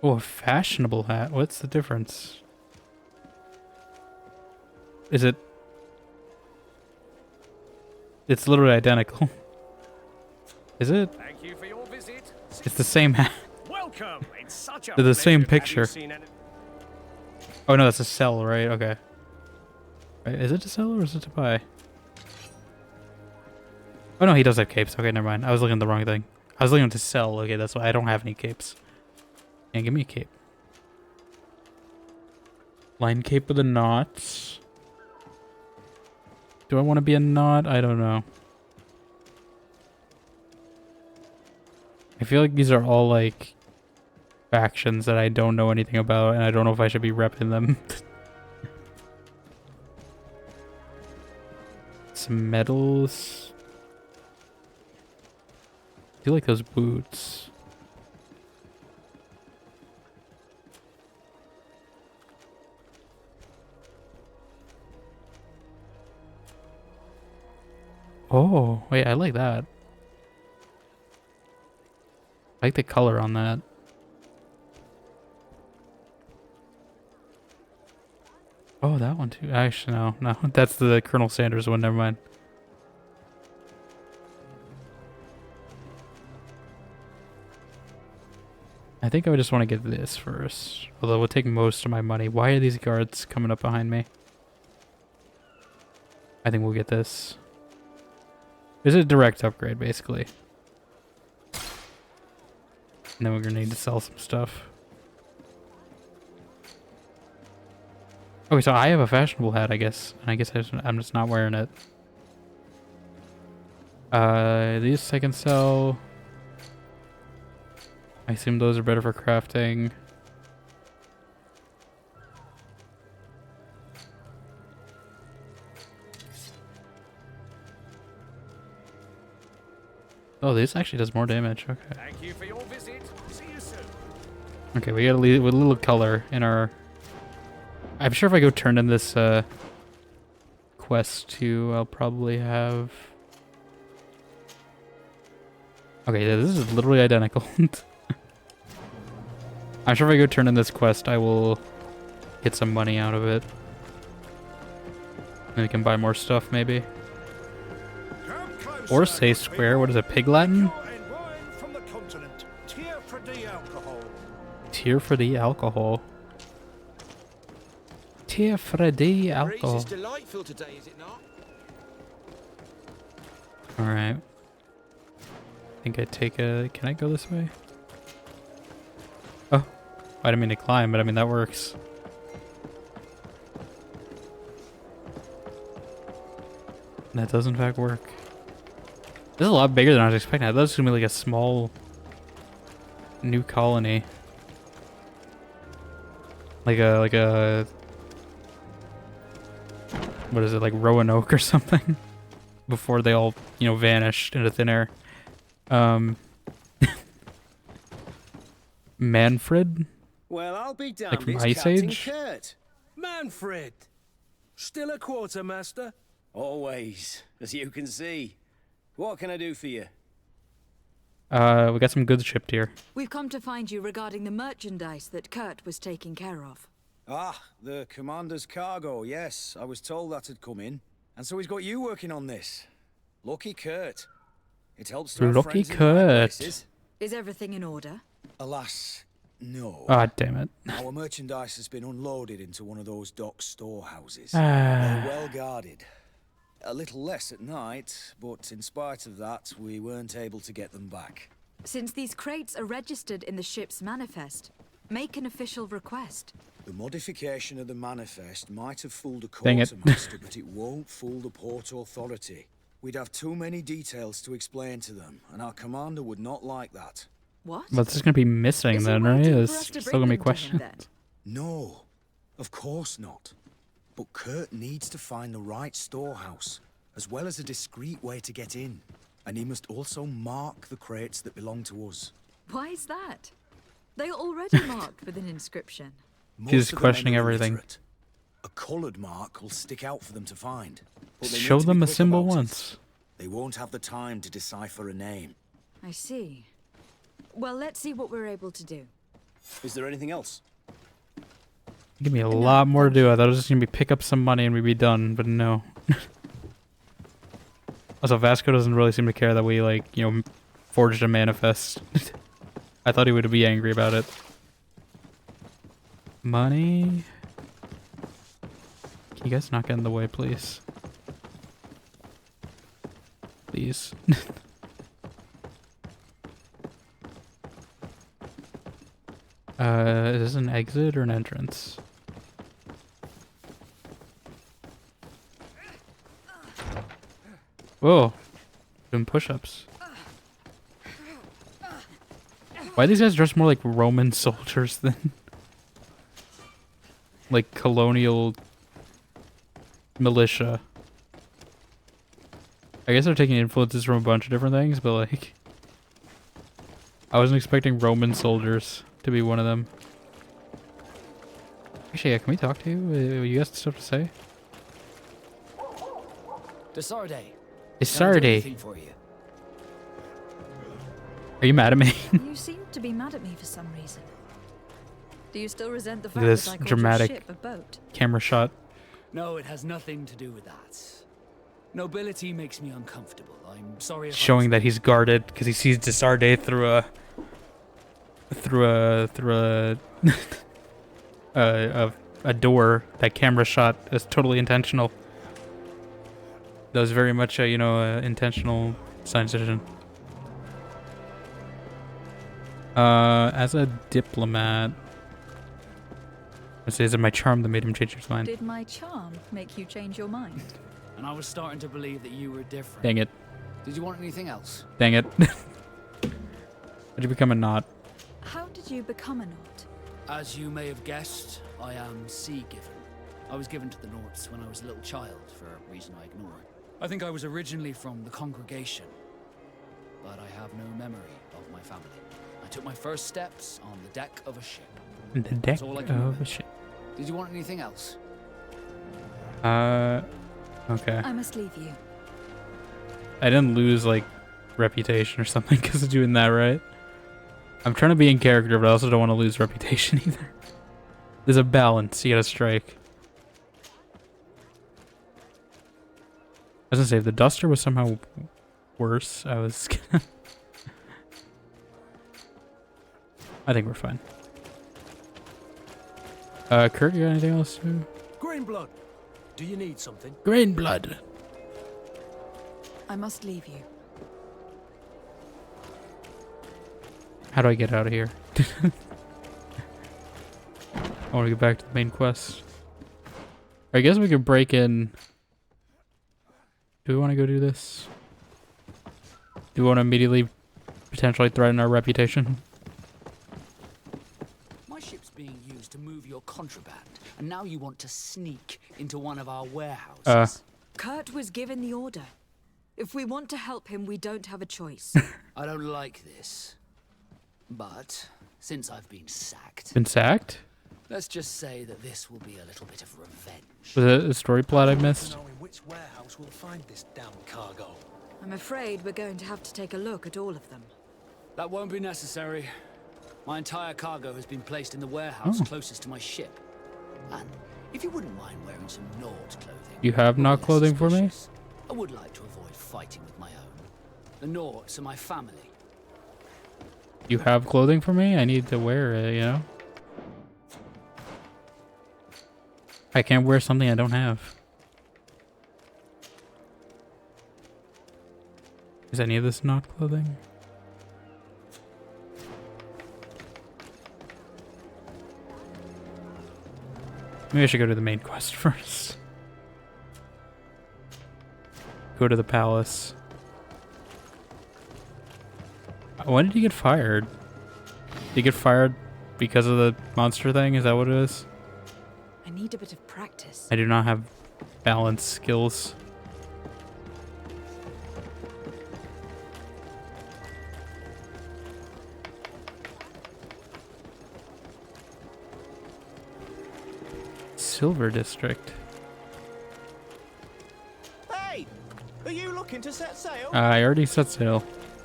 [SPEAKER 1] Oh, a fashionable hat. What's the difference? Is it... It's literally identical. Is it?
[SPEAKER 20] Thank you for your visit.
[SPEAKER 1] It's the same hat.
[SPEAKER 20] Welcome. It's such a
[SPEAKER 1] They're the same
[SPEAKER 20] pleasure.
[SPEAKER 1] picture.
[SPEAKER 20] Have you seen any-
[SPEAKER 1] Oh no, that's a sell, right? Okay. Right, is it to sell or is it to buy? Oh no, he does have capes. Okay, never mind. I was looking at the wrong thing. I was looking to sell. Okay, that's why I don't have any capes. And give me a cape. Line cape with the knots. Do I want to be a knot? I don't know. I feel like these are all like factions that I don't know anything about, and I don't know if I should be repping them. Some medals. I feel like those boots. Oh, wait, I like that. I like the color on that. Oh, that one too. Actually, no. That's the Colonel Sanders one. Never mind. I think I would just want to get this first. Although it will take most of my money. Why are these guards coming up behind me? I think we'll get this. It's a direct upgrade, basically. And then we're going to need to sell some stuff. Okay, so I have a fashionable hat, I guess. And I guess I'm just not wearing it. These I can sell. I assume those are better for crafting. Oh, this actually does more damage. Okay.
[SPEAKER 20] Thank you for your visit. See you soon.
[SPEAKER 1] Okay, we gotta leave with a little color in our... I'm sure if I go turn in this quest too, I'll probably have... Okay, yeah, this is literally identical. I'm sure if I go turn in this quest, I will get some money out of it. And we can buy more stuff, maybe. Or say square. What is it? Pig Latin? Tier for the alcohol. Tier for the alcohol.
[SPEAKER 20] Breeze is delightful today, is it not?
[SPEAKER 1] Alright. I think I take a... Can I go this way? Oh. I didn't mean to climb, but I mean, that works. That does in fact work. This is a lot bigger than I was expecting. I thought it was going to be like a small new colony. Like a what is it, like Roanoke or something? Before they all, you know, vanished into thin air. Manfred?
[SPEAKER 7] Well, I'll be damned.
[SPEAKER 1] Like from
[SPEAKER 7] It's
[SPEAKER 1] Ice
[SPEAKER 7] Captain
[SPEAKER 1] Age?
[SPEAKER 7] Kurt. Manfred. Still a quartermaster?
[SPEAKER 16] Always, as you can see. What can I do for you?
[SPEAKER 1] We got some goods shipped here.
[SPEAKER 4] We've come to find you regarding the merchandise that Kurt was taking care of.
[SPEAKER 13] Ah, the commander's cargo, yes. I was told that had come in. And so he's got you working on this. Lucky Kurt. It helps to have
[SPEAKER 1] Lucky
[SPEAKER 13] friends in high
[SPEAKER 1] Kurt.
[SPEAKER 13] places.
[SPEAKER 4] Is everything in order?
[SPEAKER 13] Alas, no.
[SPEAKER 1] Ah, damn it.
[SPEAKER 13] Our merchandise has been unloaded into one of those dock storehouses.
[SPEAKER 1] Ah.
[SPEAKER 13] They're well guarded. A little less at night, but in spite of that, we weren't able to get them back.
[SPEAKER 4] Since these crates are registered in the ship's manifest, make an official request.
[SPEAKER 13] The modification of the manifest might have fooled a
[SPEAKER 1] Dang it.
[SPEAKER 13] quartermaster, but it won't fool the Port Authority. We'd have too many details to explain to them, and our commander would not like that.
[SPEAKER 4] What?
[SPEAKER 1] Well, it's just going to be missing then, right? There's still going to be questions.
[SPEAKER 13] No, of course not. But Kurt needs to find the right storehouse, as well as a discreet way to get in. And he must also mark the crates that belong to us.
[SPEAKER 4] Why is that? They are already marked with an inscription.
[SPEAKER 1] He's
[SPEAKER 13] Most of the men
[SPEAKER 1] questioning
[SPEAKER 13] are
[SPEAKER 1] everything.
[SPEAKER 13] illiterate. A coloured mark will stick out for them to find. But they need
[SPEAKER 1] Show
[SPEAKER 13] to be
[SPEAKER 1] them a
[SPEAKER 13] quick
[SPEAKER 1] symbol
[SPEAKER 13] about it.
[SPEAKER 1] once.
[SPEAKER 13] They won't have the time to decipher a name.
[SPEAKER 4] I see. Well, let's see what we're able to do.
[SPEAKER 16] Is there anything else?
[SPEAKER 1] Give me a lot more to do. I thought it was just going to be pick up some money and we'd be done, but no. Also, Vasco doesn't really seem to care that we, like, you know, forged a manifest. I thought he would be angry about it. Money? Can you guys not get in the way, please? Please. Is this an exit or an entrance? Whoa. Doing push-ups. Why are these guys dressed more like Roman soldiers than like colonial militia? I guess they're taking influences from a bunch of different things, but like I wasn't expecting Roman soldiers to be one of them. Actually, yeah, can we talk to you? You got stuff to say?
[SPEAKER 10] Desarde.
[SPEAKER 1] Desarde.
[SPEAKER 10] For you?
[SPEAKER 1] Are you mad at me?
[SPEAKER 4] You seem to be mad at me for some reason. Do you still resent the fact
[SPEAKER 1] This
[SPEAKER 4] that I called
[SPEAKER 1] dramatic
[SPEAKER 4] your ship a boat?
[SPEAKER 1] camera shot.
[SPEAKER 10] No, it has nothing to do with that. Nobility makes me uncomfortable. I'm sorry if
[SPEAKER 1] Showing that he's guarded because he sees Desarde a door. That camera shot is totally intentional. That was very much a, you know, intentional science fiction. As a diplomat, I say, is it my charm that made him change his mind?
[SPEAKER 4] Did my charm make you change your mind?
[SPEAKER 10] And I was starting to believe that you were different.
[SPEAKER 1] Dang it.
[SPEAKER 10] Did you want anything else?
[SPEAKER 1] Dang it. How'd you become a knot?
[SPEAKER 4] How did you become a knot?
[SPEAKER 10] As you may have guessed, I am sea-given. I was given to the Norts when I was a little child, for a reason I ignore. I think I was originally from the congregation, but I have no memory of my family. I took my first steps on the deck of a ship.
[SPEAKER 1] The deck
[SPEAKER 10] That's all I
[SPEAKER 1] of
[SPEAKER 10] can remember.
[SPEAKER 1] a ship.
[SPEAKER 10] Did you want anything else?
[SPEAKER 1] Okay.
[SPEAKER 4] I must leave you.
[SPEAKER 1] I didn't lose, like, reputation or something because of doing that, right? I'm trying to be in character, but I also don't want to lose reputation either. There's a balance you gotta strike. I was gonna say, if the duster was somehow worse, I was gonna... I think we're fine. Kurt, you got anything else to...
[SPEAKER 7] Green blood. Do you need something?
[SPEAKER 1] Green blood.
[SPEAKER 4] I must leave you.
[SPEAKER 1] How do I get out of here? I want to get back to the main quest. I guess we could break in. Do we want to go do this? Do we want to immediately potentially threaten our reputation?
[SPEAKER 10] My ship's being used to move your contraband, and now you want to sneak into one of our warehouses.
[SPEAKER 4] Kurt was given the order. If we want to help him, we don't have a choice.
[SPEAKER 10] I don't like this. But since I've been sacked...
[SPEAKER 1] Been sacked?
[SPEAKER 10] Let's just say that this will be a little bit of revenge.
[SPEAKER 1] Was it a story plot I missed?
[SPEAKER 7] Knowing which warehouse will find this damn cargo.
[SPEAKER 4] I'm afraid we're going to have to take a look at all of them.
[SPEAKER 10] That won't be necessary. My entire cargo has been placed in the warehouse closest to my ship. And if you wouldn't mind wearing some Nord clothing...
[SPEAKER 1] You have not clothing for me?
[SPEAKER 10] I would like to avoid fighting with my own. The Nords are my family.
[SPEAKER 1] You have clothing for me? I need to wear it, you know? I can't wear something I don't have. Is any of this not clothing? Maybe I should go to the main quest first. Go to the palace. When did he get fired? Did he get fired because of the monster thing? Is that what it is?
[SPEAKER 4] I need a bit of practice.
[SPEAKER 1] I do not have balance skills. Silver District.
[SPEAKER 18] Hey! Are you looking to set sail?
[SPEAKER 1] I already set sail.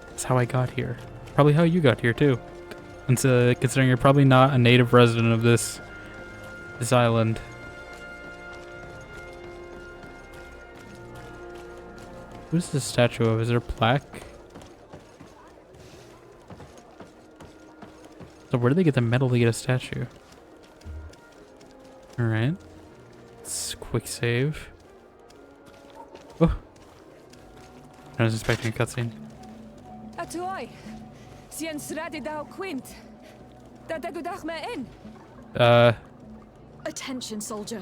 [SPEAKER 1] That's how I got here. Probably how you got here too. And so, considering you're probably not a native resident of this island. What is this statue of? Is there a plaque? So where did they get the metal to get a statue? Alright. Let's quick save. Oh. I was expecting a cutscene.
[SPEAKER 14] Atuai. Sien sradi dau quint. Da dagudach me in.
[SPEAKER 4] Attention, soldier.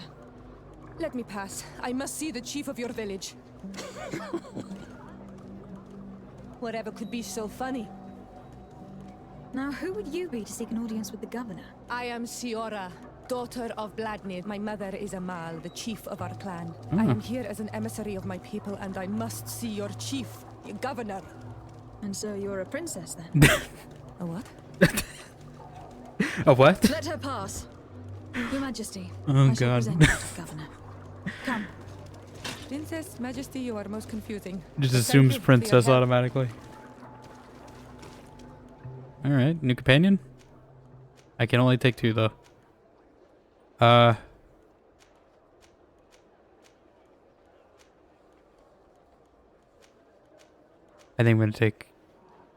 [SPEAKER 14] Let me pass. I must see the chief of your village. Whatever could be so funny?
[SPEAKER 4] Now, who would you be to seek an audience with the governor?
[SPEAKER 14] I am Siora, daughter of Vladnir. My mother is Amal, the chief of our clan. I am here as an emissary of my people, and I must see your chief, your governor.
[SPEAKER 4] And so you're a princess, then?
[SPEAKER 14] A what?
[SPEAKER 1] A what?
[SPEAKER 4] Let her pass. Your Majesty.
[SPEAKER 1] Oh,
[SPEAKER 4] I shall
[SPEAKER 1] God.
[SPEAKER 4] present you to the governor. Come.
[SPEAKER 14] Princess, Majesty, you are most confusing.
[SPEAKER 1] Just
[SPEAKER 14] But
[SPEAKER 1] assumes
[SPEAKER 14] thank you for
[SPEAKER 1] princess
[SPEAKER 14] your help.
[SPEAKER 1] automatically. Alright, new companion? I can only take 2 though. I think I'm gonna take...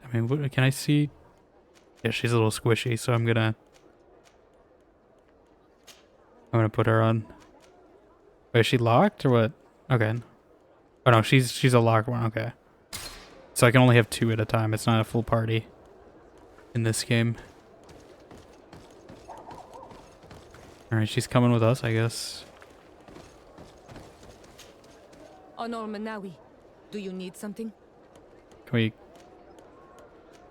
[SPEAKER 1] I mean, what, can I see? Yeah, she's a little squishy, so I'm gonna put her on. Wait, is she locked or what? Okay. Oh no, she's a locked one, okay. So I can only have 2 at a time, it's not a full party in this game. Alright, she's coming with us, I guess.
[SPEAKER 14] Honor Manawi, do you need something?
[SPEAKER 1] Can we...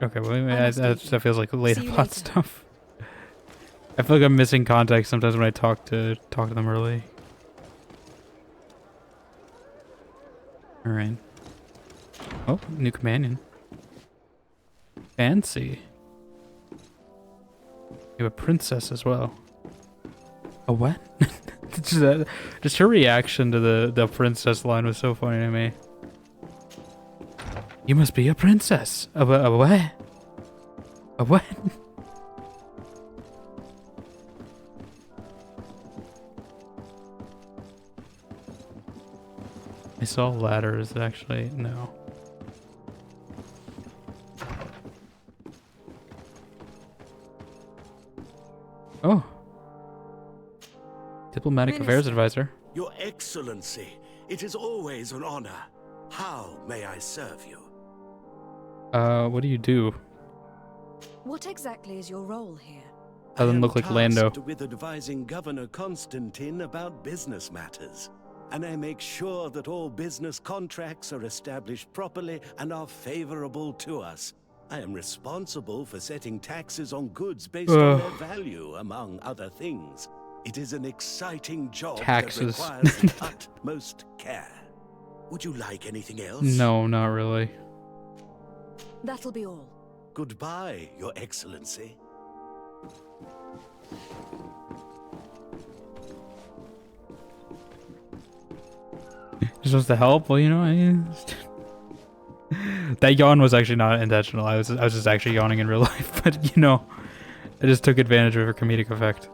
[SPEAKER 1] Okay, well, that feels like later plot stuff. I feel like I'm missing context sometimes when I talk to them early. Alright. Oh, new companion. Fancy. You have a princess as well. A what? Just her reaction to the princess line was so funny to me. You must be a princess. A what? A what? I saw ladders, actually. No. Oh. Diplomatic Affairs Advisor.
[SPEAKER 15] Your Excellency, it is always an honor. How may I serve you?
[SPEAKER 1] What do you do?
[SPEAKER 4] What exactly is your role here?
[SPEAKER 1] Doesn't look like Lando.
[SPEAKER 15] Tasked with advising Governor Constantine about business matters. And I make sure that all business contracts are established properly and are favorable to us. I am responsible for setting taxes on goods based on their value, among other things. It is an exciting job
[SPEAKER 1] Taxes.
[SPEAKER 15] that requires the utmost care. Would you like anything else?
[SPEAKER 1] No, not really.
[SPEAKER 4] That'll be all.
[SPEAKER 15] Goodbye, Your Excellency.
[SPEAKER 1] You're supposed to help? Well, you know, that yawn was actually not intentional. I was just actually yawning in real life, but you know, I just took advantage of her comedic effect.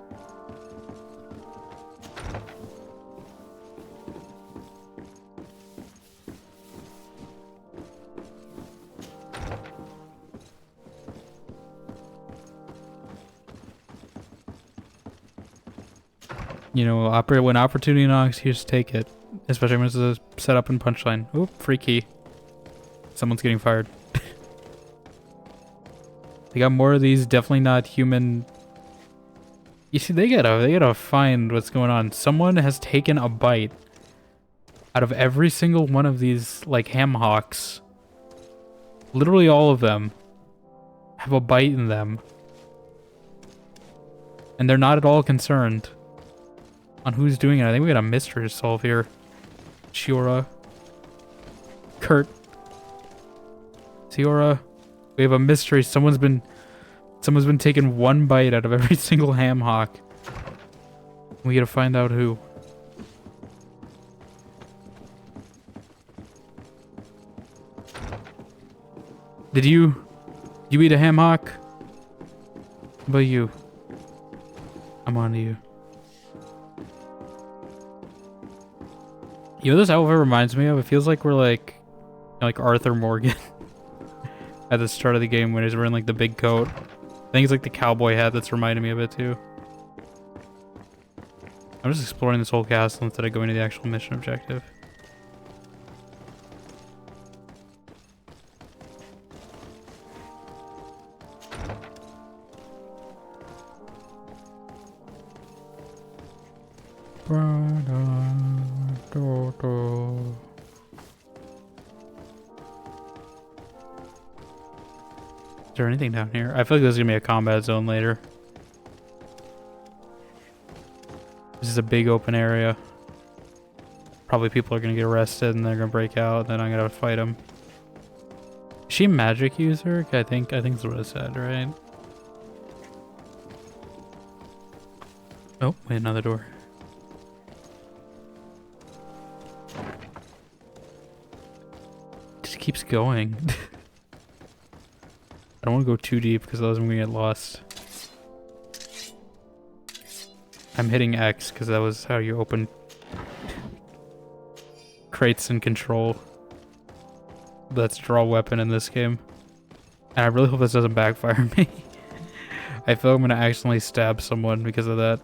[SPEAKER 1] You know, when opportunity knocks, you just take it. Especially when it's a setup and punchline. Oop, free key. Someone's getting fired. They got more of these, definitely not human. You see, they gotta find what's going on. Someone has taken a bite out of every single one of these, like, ham hocks. Literally all of them have a bite in them. And they're not at all concerned on who's doing it. I think we got a mystery to solve here. Shiora. Kurt. Siora. We have a mystery. Someone's been taking one bite out of every single ham hock. We gotta find out who. Did you eat a ham hock? How about you? I'm on to you. You know what this outfit reminds me of? It feels like we're like Arthur Morgan at the start of the game when he's wearing like the big coat. I think it's like the cowboy hat that's reminding me of it too. I'm just exploring this whole castle instead of going to the actual mission objective. Is there anything down here? I feel like there's gonna be a combat zone later. This is a big open area. Probably people are gonna get arrested and they're gonna break out, then I'm gonna fight them. Is she a magic user? I think that's what it said, right? Oh, wait, another door. It just keeps going. I don't want to go too deep because otherwise I'm gonna get lost. I'm hitting X because that was how you open crates and control. Let's draw a weapon in this game. And I really hope this doesn't backfire me. I feel I'm gonna accidentally stab someone because of that.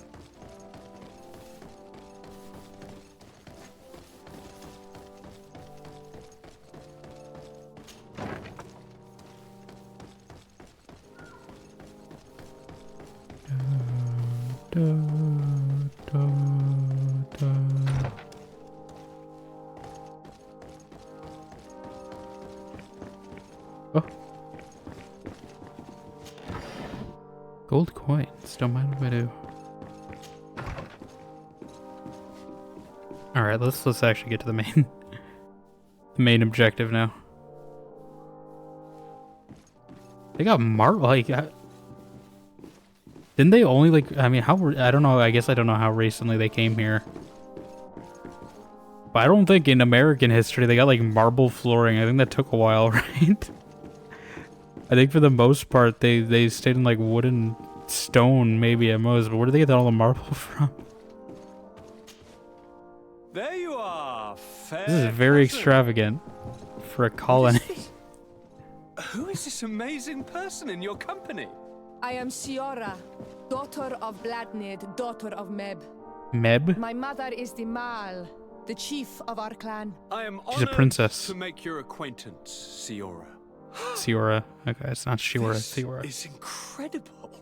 [SPEAKER 1] Oh. Gold coins, don't mind if I do. Alright, let's actually get to the main the main objective now. They got didn't they only I mean, I don't know, I guess I don't know how recently they came here. But I don't think in American history they got like marble flooring. I think that took a while, right? I think for the most part they stayed in like wood and stone maybe at most, but where did they get all the marble from?
[SPEAKER 9] There you are, fair
[SPEAKER 1] This is very
[SPEAKER 9] cousin.
[SPEAKER 1] extravagant for a colony.
[SPEAKER 9] Who is this amazing person in your company?
[SPEAKER 14] I am Siora, daughter of Bladnid, daughter of Meb.
[SPEAKER 1] Meb?
[SPEAKER 14] My mother is the Mal, the chief of our clan.
[SPEAKER 9] I am
[SPEAKER 1] She's a
[SPEAKER 9] honored
[SPEAKER 1] princess.
[SPEAKER 9] to make your acquaintance, Siora.
[SPEAKER 1] Siora. Okay, it's not Shiora,
[SPEAKER 9] This
[SPEAKER 1] Siora.
[SPEAKER 9] is incredible.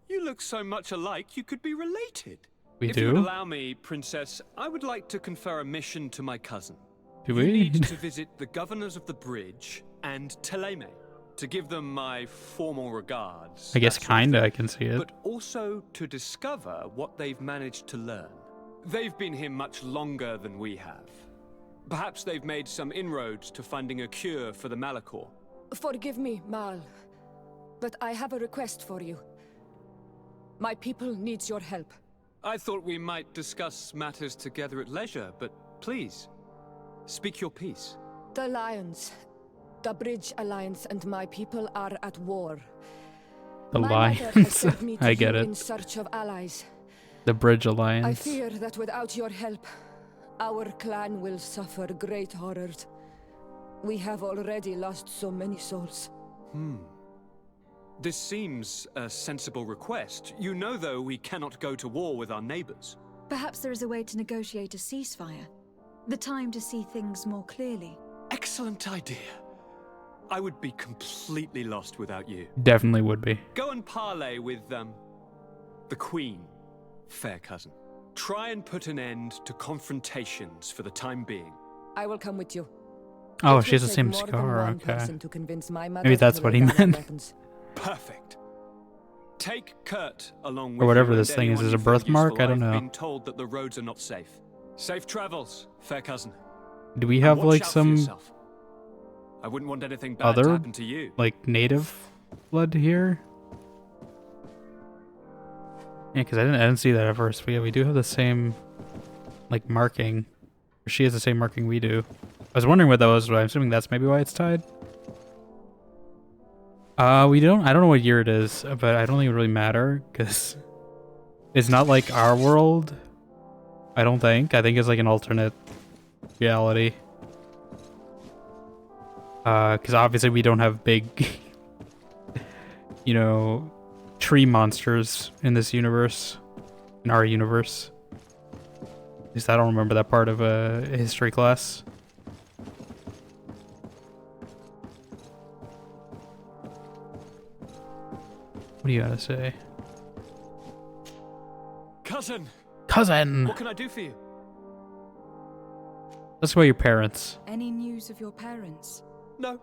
[SPEAKER 9] You look so much alike, you could be related.
[SPEAKER 1] We
[SPEAKER 9] if
[SPEAKER 1] do?
[SPEAKER 9] you would allow me, Princess, I would like to confer a mission to my cousin.
[SPEAKER 1] Do
[SPEAKER 9] You
[SPEAKER 1] we?
[SPEAKER 9] need to visit the governors of the bridge and Teleme to give them my formal regards.
[SPEAKER 1] I guess
[SPEAKER 9] that sort of
[SPEAKER 1] kinda,
[SPEAKER 9] thing,
[SPEAKER 1] I can see it.
[SPEAKER 9] But also to discover what they've managed to learn. They've been here much longer than we have. Perhaps they've made some inroads to finding a cure for the Malachor.
[SPEAKER 14] Forgive me, Mal, but I have a request for you. My people needs your help.
[SPEAKER 9] I thought we might discuss matters together at leisure, but please, speak your piece.
[SPEAKER 14] The Lions, the Bridge Alliance, and my people are at war.
[SPEAKER 1] The
[SPEAKER 14] My mother has
[SPEAKER 1] Lions.
[SPEAKER 14] sent me to
[SPEAKER 1] I get
[SPEAKER 14] you
[SPEAKER 1] it.
[SPEAKER 14] in search of allies.
[SPEAKER 1] The Bridge
[SPEAKER 14] I
[SPEAKER 1] Alliance.
[SPEAKER 14] fear that without your help, our clan will suffer great horrors. We have already lost so many souls.
[SPEAKER 9] This seems a sensible request. You know, though, we cannot go to war with our neighbors.
[SPEAKER 4] Perhaps there is a way to negotiate a ceasefire. The time to see things more clearly.
[SPEAKER 9] Excellent idea. I would be completely lost without you.
[SPEAKER 1] Definitely would be.
[SPEAKER 9] Go and parley with, the Queen, fair cousin. Try and put an end to confrontations for the time being.
[SPEAKER 14] I will come with you.
[SPEAKER 1] Oh,
[SPEAKER 14] It
[SPEAKER 1] she
[SPEAKER 14] will
[SPEAKER 1] has the
[SPEAKER 14] take
[SPEAKER 1] same
[SPEAKER 14] more than
[SPEAKER 1] scar,
[SPEAKER 14] one
[SPEAKER 1] okay.
[SPEAKER 14] person to convince my mother
[SPEAKER 1] Maybe that's
[SPEAKER 14] to
[SPEAKER 1] what
[SPEAKER 14] lay
[SPEAKER 1] he
[SPEAKER 14] down her
[SPEAKER 1] meant.
[SPEAKER 14] weapons.
[SPEAKER 9] Perfect. Take Kurt along with
[SPEAKER 1] Or whatever
[SPEAKER 9] you
[SPEAKER 1] this
[SPEAKER 9] and
[SPEAKER 1] thing is.
[SPEAKER 9] anyone
[SPEAKER 1] Is
[SPEAKER 9] you
[SPEAKER 1] it a
[SPEAKER 9] feel
[SPEAKER 1] birthmark?
[SPEAKER 9] useful.
[SPEAKER 1] I don't know.
[SPEAKER 9] I've been told that the roads are not safe. Safe travels, fair cousin.
[SPEAKER 1] Do we
[SPEAKER 9] And
[SPEAKER 1] have
[SPEAKER 9] watch
[SPEAKER 1] like
[SPEAKER 9] out for
[SPEAKER 1] some
[SPEAKER 9] yourself. I wouldn't want anything bad to
[SPEAKER 1] other
[SPEAKER 9] happen to you.
[SPEAKER 1] like native blood here? Yeah, because I didn't see that at first. But yeah, we do have the same like marking. Or she has the same marking we do. I was wondering what that was, but I'm assuming that's maybe why it's tied. I don't know what year it is, but I don't think it would really matter because it's not like our world. I don't think. I think it's like an alternate reality. Because obviously we don't have big, you know, tree monsters in this universe, in our universe. At least I don't remember that part of a history class. What do you gotta say?
[SPEAKER 9] Cousin!
[SPEAKER 1] Cousin!
[SPEAKER 9] What can I do for you?
[SPEAKER 1] Let's go your parents.
[SPEAKER 4] Any news of your parents?
[SPEAKER 9] No.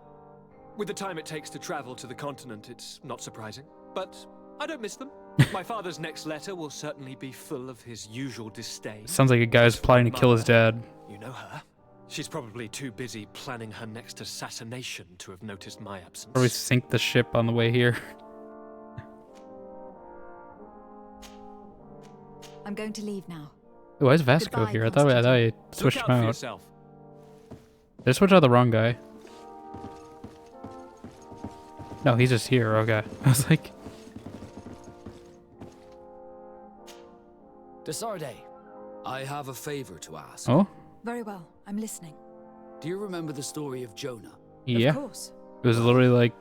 [SPEAKER 9] With the time it takes to travel to the continent, it's not surprising. But I don't miss them. My father's next letter will certainly be full of his usual disdain.
[SPEAKER 1] Sounds like a guy who's plotting to kill his dad.
[SPEAKER 9] You know her? She's probably too busy planning her next assassination to have noticed my absence.
[SPEAKER 1] Probably sink the ship on the way here.
[SPEAKER 4] I'm going to leave now.
[SPEAKER 1] Oh, why is Vasco
[SPEAKER 4] Goodbye,
[SPEAKER 1] here? I thought I switched
[SPEAKER 9] Look
[SPEAKER 1] him
[SPEAKER 9] out for
[SPEAKER 1] out.
[SPEAKER 9] yourself.
[SPEAKER 1] Did I switch out the wrong guy? No, he's just here. Okay. I was like...
[SPEAKER 10] Desarde, I have a favor to ask.
[SPEAKER 1] Oh?
[SPEAKER 4] Very well. I'm listening.
[SPEAKER 10] Do you remember the story of Jonah?
[SPEAKER 1] Yeah.
[SPEAKER 4] Of course.
[SPEAKER 1] It was literally like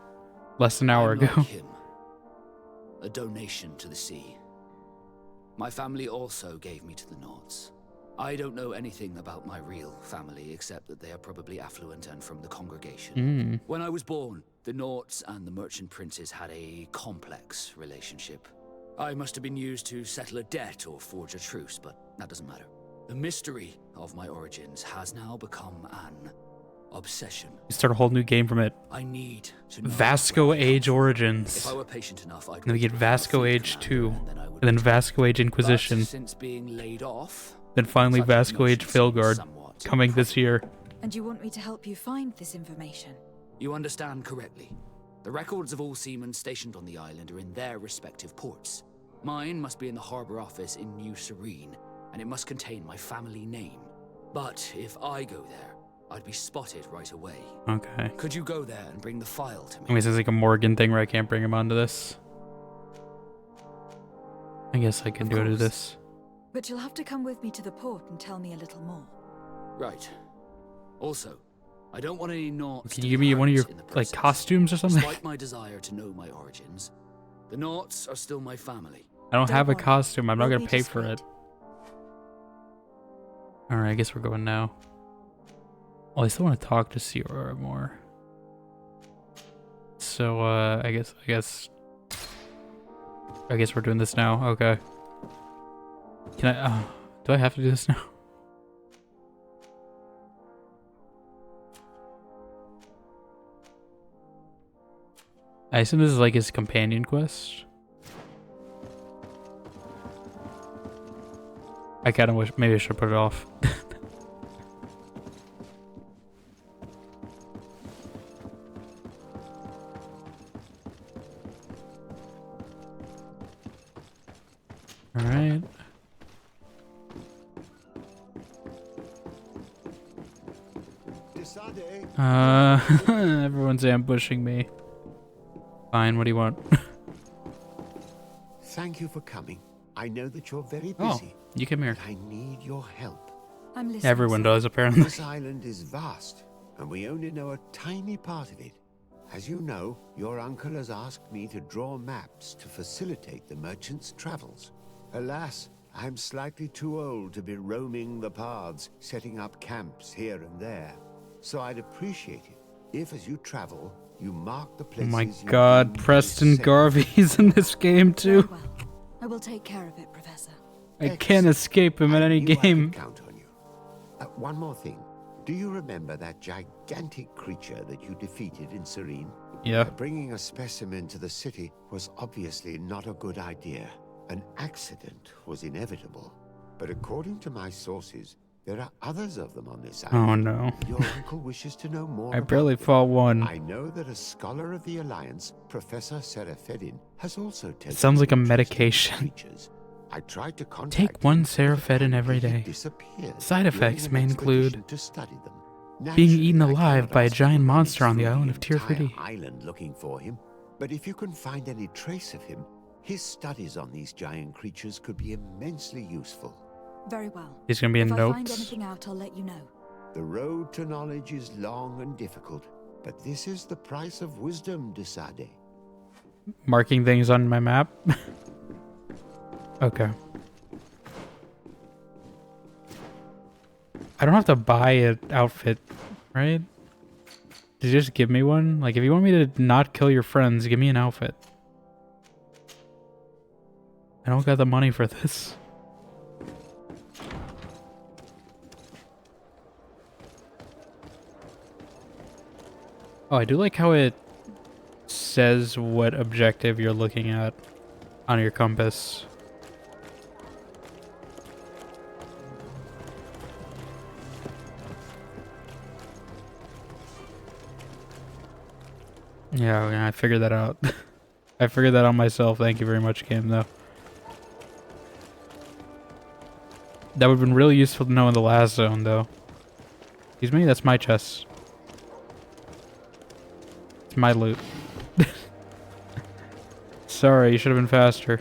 [SPEAKER 1] less than an hour
[SPEAKER 10] I'm
[SPEAKER 1] ago.
[SPEAKER 10] like him. A donation to the sea. My family also gave me to the Nords. I don't know anything about my real family except that they are probably affluent and from the congregation. When I was born, the Nords and the merchant princes had a complex relationship. I must have been used to settle a debt or forge a truce, but that doesn't matter. The mystery of my origins has now become an obsession.
[SPEAKER 1] You start a whole new game from it.
[SPEAKER 10] I need to know
[SPEAKER 1] Vasco Age Origins.
[SPEAKER 10] If I were patient enough, I'd
[SPEAKER 1] Then we get Vasco Age 2. And then Vasco Age Inquisition.
[SPEAKER 10] But since being laid off,
[SPEAKER 1] Then finally Vasco Age Failguard. Coming this year.
[SPEAKER 4] And you want me to help you find this information?
[SPEAKER 10] you understand correctly. The records of all seamen stationed on the island are in their respective ports. Mine must be in the harbor office in New Serene, and it must contain my family name. But if I go there, I'd be spotted right away.
[SPEAKER 1] Okay.
[SPEAKER 10] Could you go there and bring the file to me?
[SPEAKER 1] I mean, this is like a Morgan thing where I can't bring him onto this. I guess I can do it as this.
[SPEAKER 4] But you'll have to come with me to the port and tell me a little more.
[SPEAKER 10] Right. Also, I don't want any Naughts.
[SPEAKER 1] Can you give me one of your like costumes or something?
[SPEAKER 10] Despite my desire to know my origins, the Naughts are still my family.
[SPEAKER 1] I don't have a costume. I'm not gonna pay for it. Alright, I guess we're going now. Well, I still want to talk to Sierra more. So, I guess we're doing this now. Okay. Can I, do I have to do this now? I assume this is like his companion quest. I kind of wish, maybe I should put it off. Alright. Everyone's ambushing me. Fine, what do you want?
[SPEAKER 5] Thank you for coming. I know that you're very busy.
[SPEAKER 1] Oh, you came here.
[SPEAKER 5] I need your help.
[SPEAKER 4] I'm listening.
[SPEAKER 1] Everyone does, apparently.
[SPEAKER 5] This island is vast, and we only know a tiny part of it. As you know, your uncle has asked me to draw maps to facilitate the merchant's travels. Alas, I'm slightly too old to be roaming the paths, setting up camps here and there. So I'd appreciate it if, as you travel, you mark the
[SPEAKER 1] Oh
[SPEAKER 5] places.
[SPEAKER 1] my god, Preston Garvey's in this game too.
[SPEAKER 4] Well, I will take care of it, Professor.
[SPEAKER 1] I can't escape him in any game.
[SPEAKER 5] Count on you. One more thing. Do you remember that gigantic creature that you defeated in Serene?
[SPEAKER 1] Yeah.
[SPEAKER 5] Bringing a specimen to the city was obviously not a good idea. An accident was inevitable. But according to my sources, there are others of them on this island.
[SPEAKER 1] Oh no.
[SPEAKER 5] Your uncle wishes to know more.
[SPEAKER 1] I barely fought one.
[SPEAKER 5] I know that a scholar of the Alliance, Professor Serafedin, has also taken.
[SPEAKER 1] It sounds like a medication.
[SPEAKER 5] I tried to contact
[SPEAKER 1] Take one Serafedin every day. Side effects may include being eaten alive by a giant monster on the island of Tirfidi.
[SPEAKER 5] Island looking for him, but if you can find any trace of him, his studies on these giant creatures could be immensely useful.
[SPEAKER 4] Very well.
[SPEAKER 1] He's gonna be in
[SPEAKER 4] if I find
[SPEAKER 1] notes.
[SPEAKER 4] anything out, I'll let you know.
[SPEAKER 5] The road to knowledge is long and difficult, but this is the price of wisdom, Desade.
[SPEAKER 1] Marking things on my map. Okay. I don't have to buy an outfit, right? Did you just give me one? Like, if you want me to not kill your friends, give me an outfit. I don't got the money for this. Oh, I do like how it says what objective you're looking at on your compass. Yeah, I figured that out. I figured that out myself. Thank you very much, game, though. That would have been really useful to know in the last zone, though. Excuse me? That's my chest. It's my loot. Sorry, you should have been faster.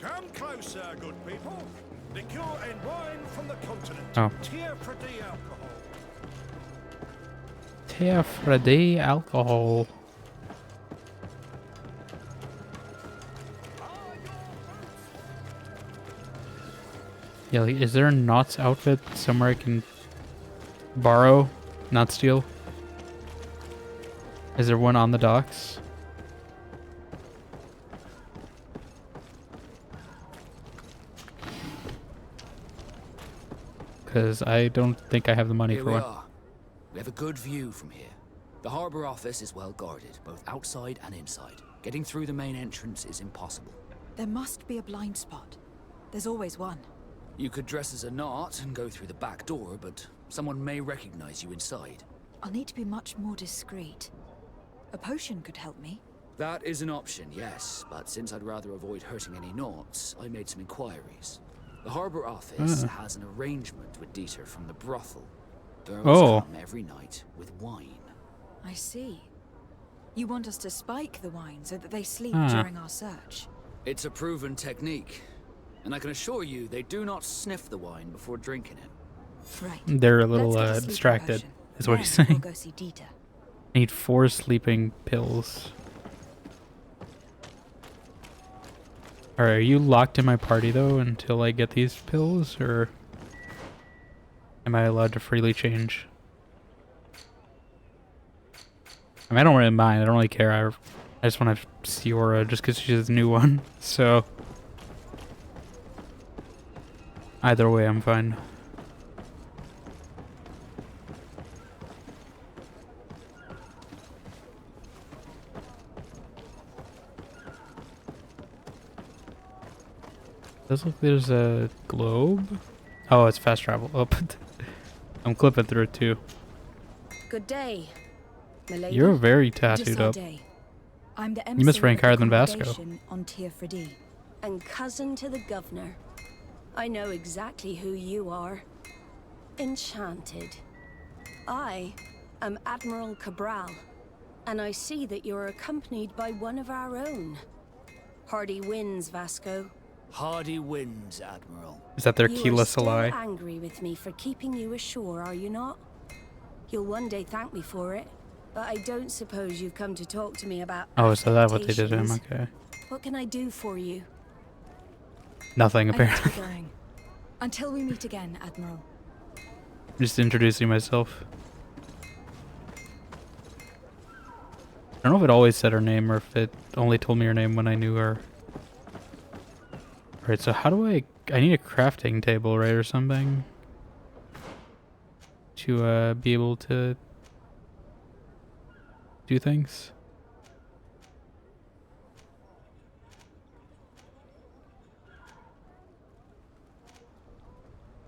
[SPEAKER 12] Come closer, good people. Liqueur and wine from the continent.
[SPEAKER 1] Oh.
[SPEAKER 12] Tier for the alcohol.
[SPEAKER 1] Teafrade alcohol. Yeah, like, is there a Knots outfit somewhere I can borrow, not steal? Is there one on the docks? Because I don't think I have the money
[SPEAKER 10] Here
[SPEAKER 1] for
[SPEAKER 10] we
[SPEAKER 1] one.
[SPEAKER 10] are. We have a good view from here. The harbour office is well guarded, both outside and inside. Getting through the main entrance is impossible.
[SPEAKER 4] There must be a blind spot. There's always one.
[SPEAKER 10] You could dress as a knot and go through the back door, but someone may recognize you inside.
[SPEAKER 4] I'll need to be much more discreet. A potion could help me.
[SPEAKER 10] That is an option, yes, but since I'd rather avoid hurting any knots, I made some inquiries. The harbour office has an arrangement with Dieter from the brothel. Girls come every night with wine.
[SPEAKER 4] I see. You want us to spike the wine so that they sleep during our search?
[SPEAKER 10] It's a proven technique, and I can assure you they do not sniff the wine before drinking it.
[SPEAKER 4] Right.
[SPEAKER 1] They're a little distracted, is what he's saying.
[SPEAKER 4] We'll go see Dieter.
[SPEAKER 1] I need 4 sleeping pills. Alright, are you locked in my party though until I get these pills, or am I allowed to freely change? I mean, I don't really mind. I don't really care. I just want to see Siora just because she's a new one. So either way, I'm fine. Does look there's a globe. Oh, it's fast travel. Oh, I'm clipping through it too.
[SPEAKER 6] Good day, milady.
[SPEAKER 1] You're very tattooed up.
[SPEAKER 6] I'm the
[SPEAKER 1] You must rank higher than Vasco.
[SPEAKER 6] congregation on Teafradi, and cousin to the governor. I know exactly who you are. Enchanted. I am Admiral Cabral, and I see that you're accompanied by one of our own. Hardy wins, Vasco.
[SPEAKER 10] Hardy wins, Admiral.
[SPEAKER 1] Is that their
[SPEAKER 6] You
[SPEAKER 1] Keela
[SPEAKER 6] are still
[SPEAKER 1] Salai?
[SPEAKER 6] angry with me for keeping you ashore, are you not? You'll one day thank me for it, but I don't suppose you've come to talk to me about
[SPEAKER 1] Oh, so that's what they did to him.
[SPEAKER 6] affectations.
[SPEAKER 1] Okay.
[SPEAKER 6] What can I do for you?
[SPEAKER 1] Nothing,
[SPEAKER 4] I need to be
[SPEAKER 1] apparently.
[SPEAKER 4] going. Until we meet again, Admiral.
[SPEAKER 1] Just introducing myself. I don't know if it always said her name or if it only told me her name when I knew her. Alright, so how do I need a crafting table, right, or something? To be able to do things.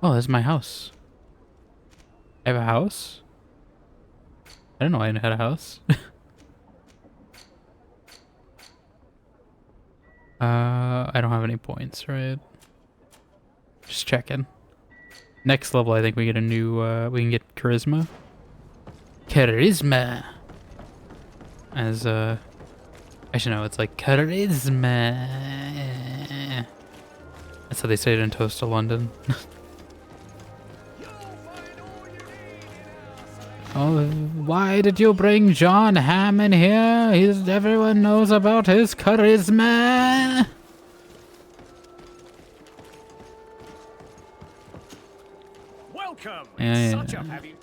[SPEAKER 1] Oh, this is my house. I have a house? I didn't know I had a house. I don't have any points, right? Just checking. Next level, I think we get a new, we can get charisma. Charisma! As, actually, no, it's like charisma. That's how they say it in Toast to London. Oh, why did you bring John Hamm in here? Everyone knows about his charisma.
[SPEAKER 20] Welcome.
[SPEAKER 1] Yeah,
[SPEAKER 20] Such
[SPEAKER 1] yeah.
[SPEAKER 20] a have you.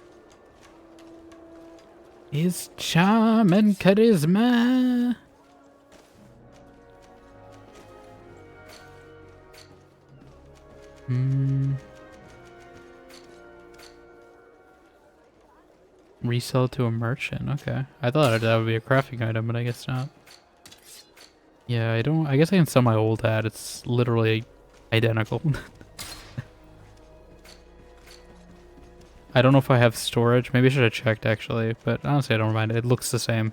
[SPEAKER 1] His charm and charisma. Resell to a merchant. Okay. I thought that would be a crafting item, but I guess not. Yeah, I guess I can sell my old hat. It's literally identical. I don't know if I have storage. Maybe I should have checked actually, but honestly I don't mind. It looks the same.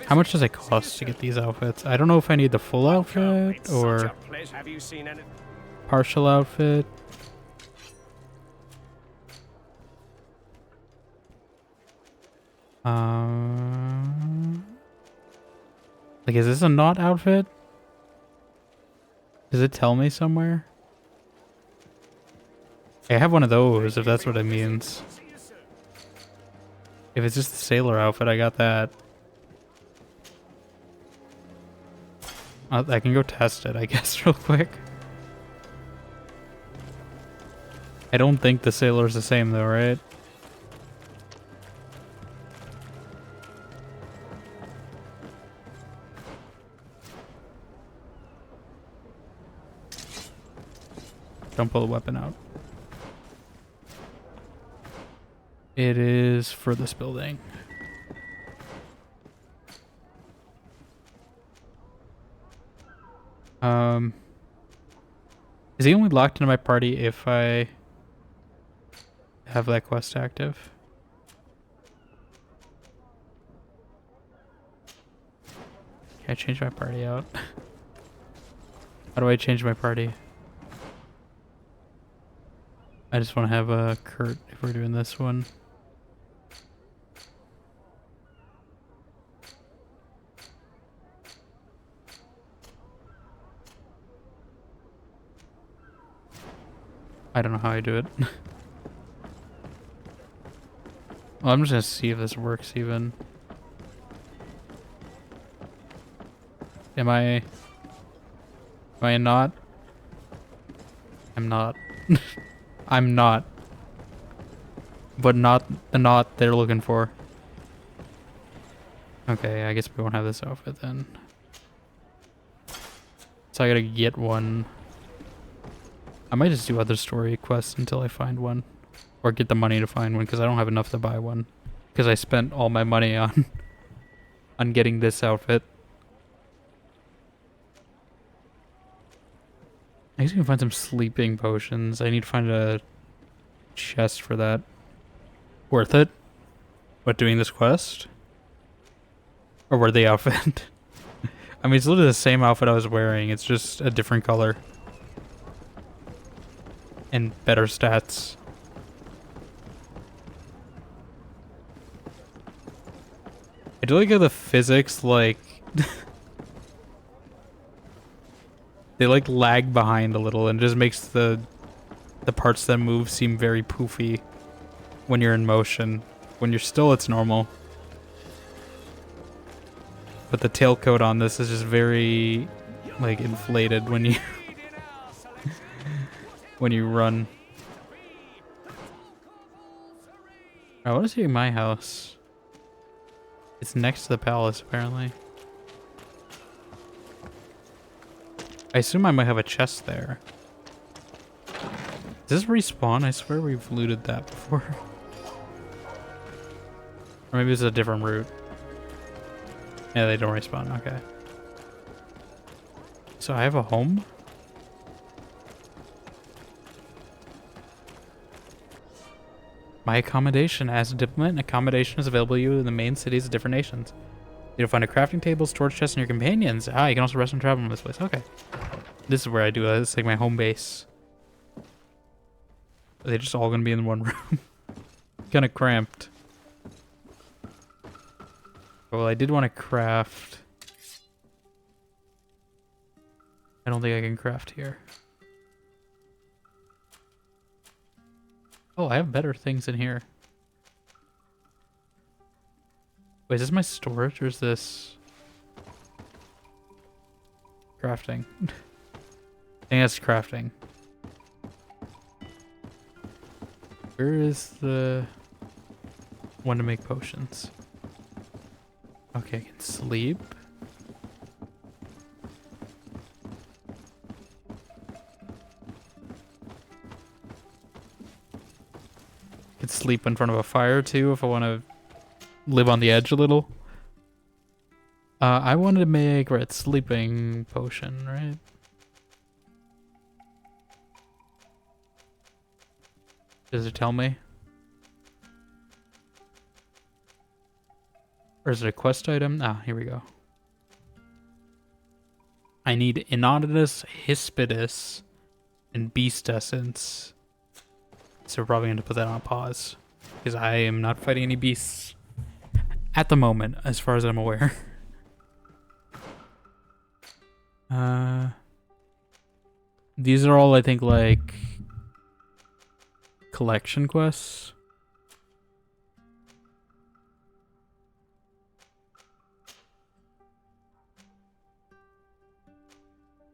[SPEAKER 1] How much does it cost to get these outfits? I don't know if I need the full outfit or partial outfit. Like, is this a not outfit? Does it tell me somewhere? I have one of those, if that's what it means. If it's just the sailor outfit, I got that. I can go test it, I guess, real quick. I don't think the sailor's the same though, right? Don't pull the weapon out. It is for this building. Is he only locked into my party if I have that quest active? Can I change my party out? How do I change my party? I just want to have a Kurt if we're doing this one. I don't know how I do it. Well, I'm just gonna see if this works even. Am I not? I'm not. I'm not. But not the not they're looking for. Okay, I guess we won't have this outfit then. So I gotta get one. I might just do other story quests until I find one. Or get the money to find one, because I don't have enough to buy one. Because I spent all my money on getting this outfit. I guess we can find some sleeping potions. I need to find a chest for that. Worth it? What, doing this quest? Or were the outfit? I mean, it's literally the same outfit I was wearing. It's just a different color. And better stats. I do like how the physics, like... they, like, lag behind a little and just makes the parts that move seem very poofy when you're in motion. When you're still, it's normal. But the tailcoat on this is just very, like, inflated when you... when you run. I want to see my house. It's next to the palace, apparently. I assume I might have a chest there. Does this respawn? I swear we've looted that before. Or maybe it's a different route. Yeah, they don't respawn. Okay. So I have a home? My accommodation. As a diplomat, accommodation is available to you in the main cities of different nations. You'll find a crafting table, storage chest, and your companions. Ah, you can also rest and travel in this place. Okay. This is where I do it. It's like my home base. Are they just all gonna be in one room? Kinda cramped. Well, I did want to craft. I don't think I can craft here. Oh, I have better things in here. Wait, is this my storage or is this crafting? I think that's crafting. Where is the one to make potions? Okay, I can sleep. sleep in front of a fire too if I want to live on the edge a little. I wanted to make sleeping potion, right? Does it tell me? Or is it a quest item? Ah, here we go. I need Inauditus, Hispidus, and Beast Essence. So we're probably going to put that on pause. Because I am not fighting any beasts. At the moment, as far as I'm aware. These are all, I think, like... collection quests.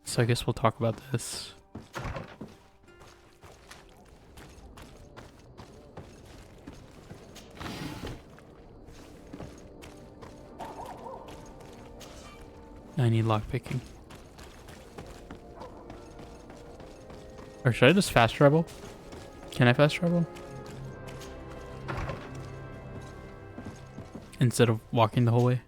[SPEAKER 1] So I guess we'll talk about this. I need lockpicking. Or should I just fast travel? Can I fast travel? Instead of walking the whole way?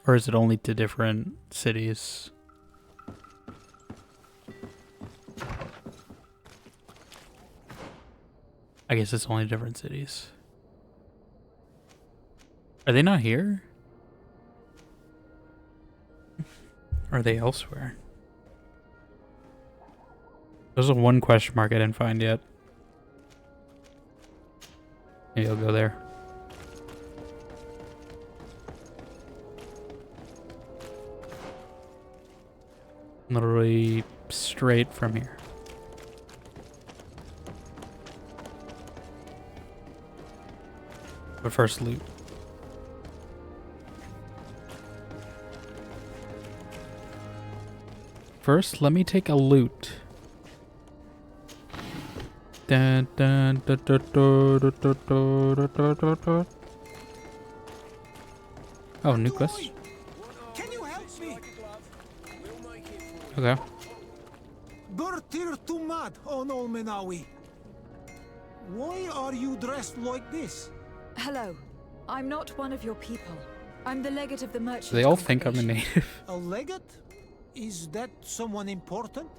[SPEAKER 1] Or is it only to different cities? I guess it's only different cities. Are they not here? Or are they elsewhere? There's a one question mark I didn't find yet. Maybe I'll go there. Literally straight from here. But first loot. First, let me take a loot. Dun, dun, dun, dun, dun, dun, dun, dun, dun, dun, dun. Oh, new quest.
[SPEAKER 18] Can you help me?
[SPEAKER 1] Okay.
[SPEAKER 18] Bertir Tumad on Olmenawi. Why are you dressed like this?
[SPEAKER 4] Hello. I'm not one of your people. I'm the legate of the merchant.
[SPEAKER 1] They all think I'm a native.
[SPEAKER 18] A legate? Is that someone important?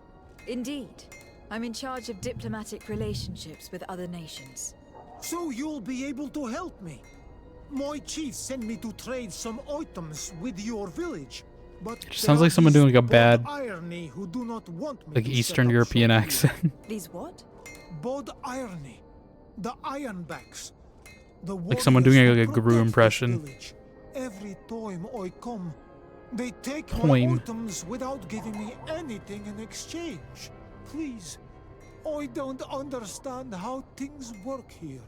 [SPEAKER 4] Indeed. I'm in charge of diplomatic relationships with other nations.
[SPEAKER 18] So you'll be able to help me. My chief sent me to trade some items with your village. But
[SPEAKER 1] It sounds like someone doing like a bad,
[SPEAKER 18] irony who do not want me
[SPEAKER 1] like
[SPEAKER 18] to
[SPEAKER 1] Eastern
[SPEAKER 18] set up
[SPEAKER 1] European
[SPEAKER 18] shop
[SPEAKER 1] accent.
[SPEAKER 18] here.
[SPEAKER 4] These what?
[SPEAKER 18] Bod irony. The ironbacks. The
[SPEAKER 1] Like someone doing
[SPEAKER 18] warriors
[SPEAKER 1] like
[SPEAKER 18] who
[SPEAKER 1] a Guru
[SPEAKER 18] protect this
[SPEAKER 1] impression.
[SPEAKER 18] village. Every time I come, they take my
[SPEAKER 1] Poem.
[SPEAKER 18] items without giving me anything in exchange. Please, I don't understand how things work here.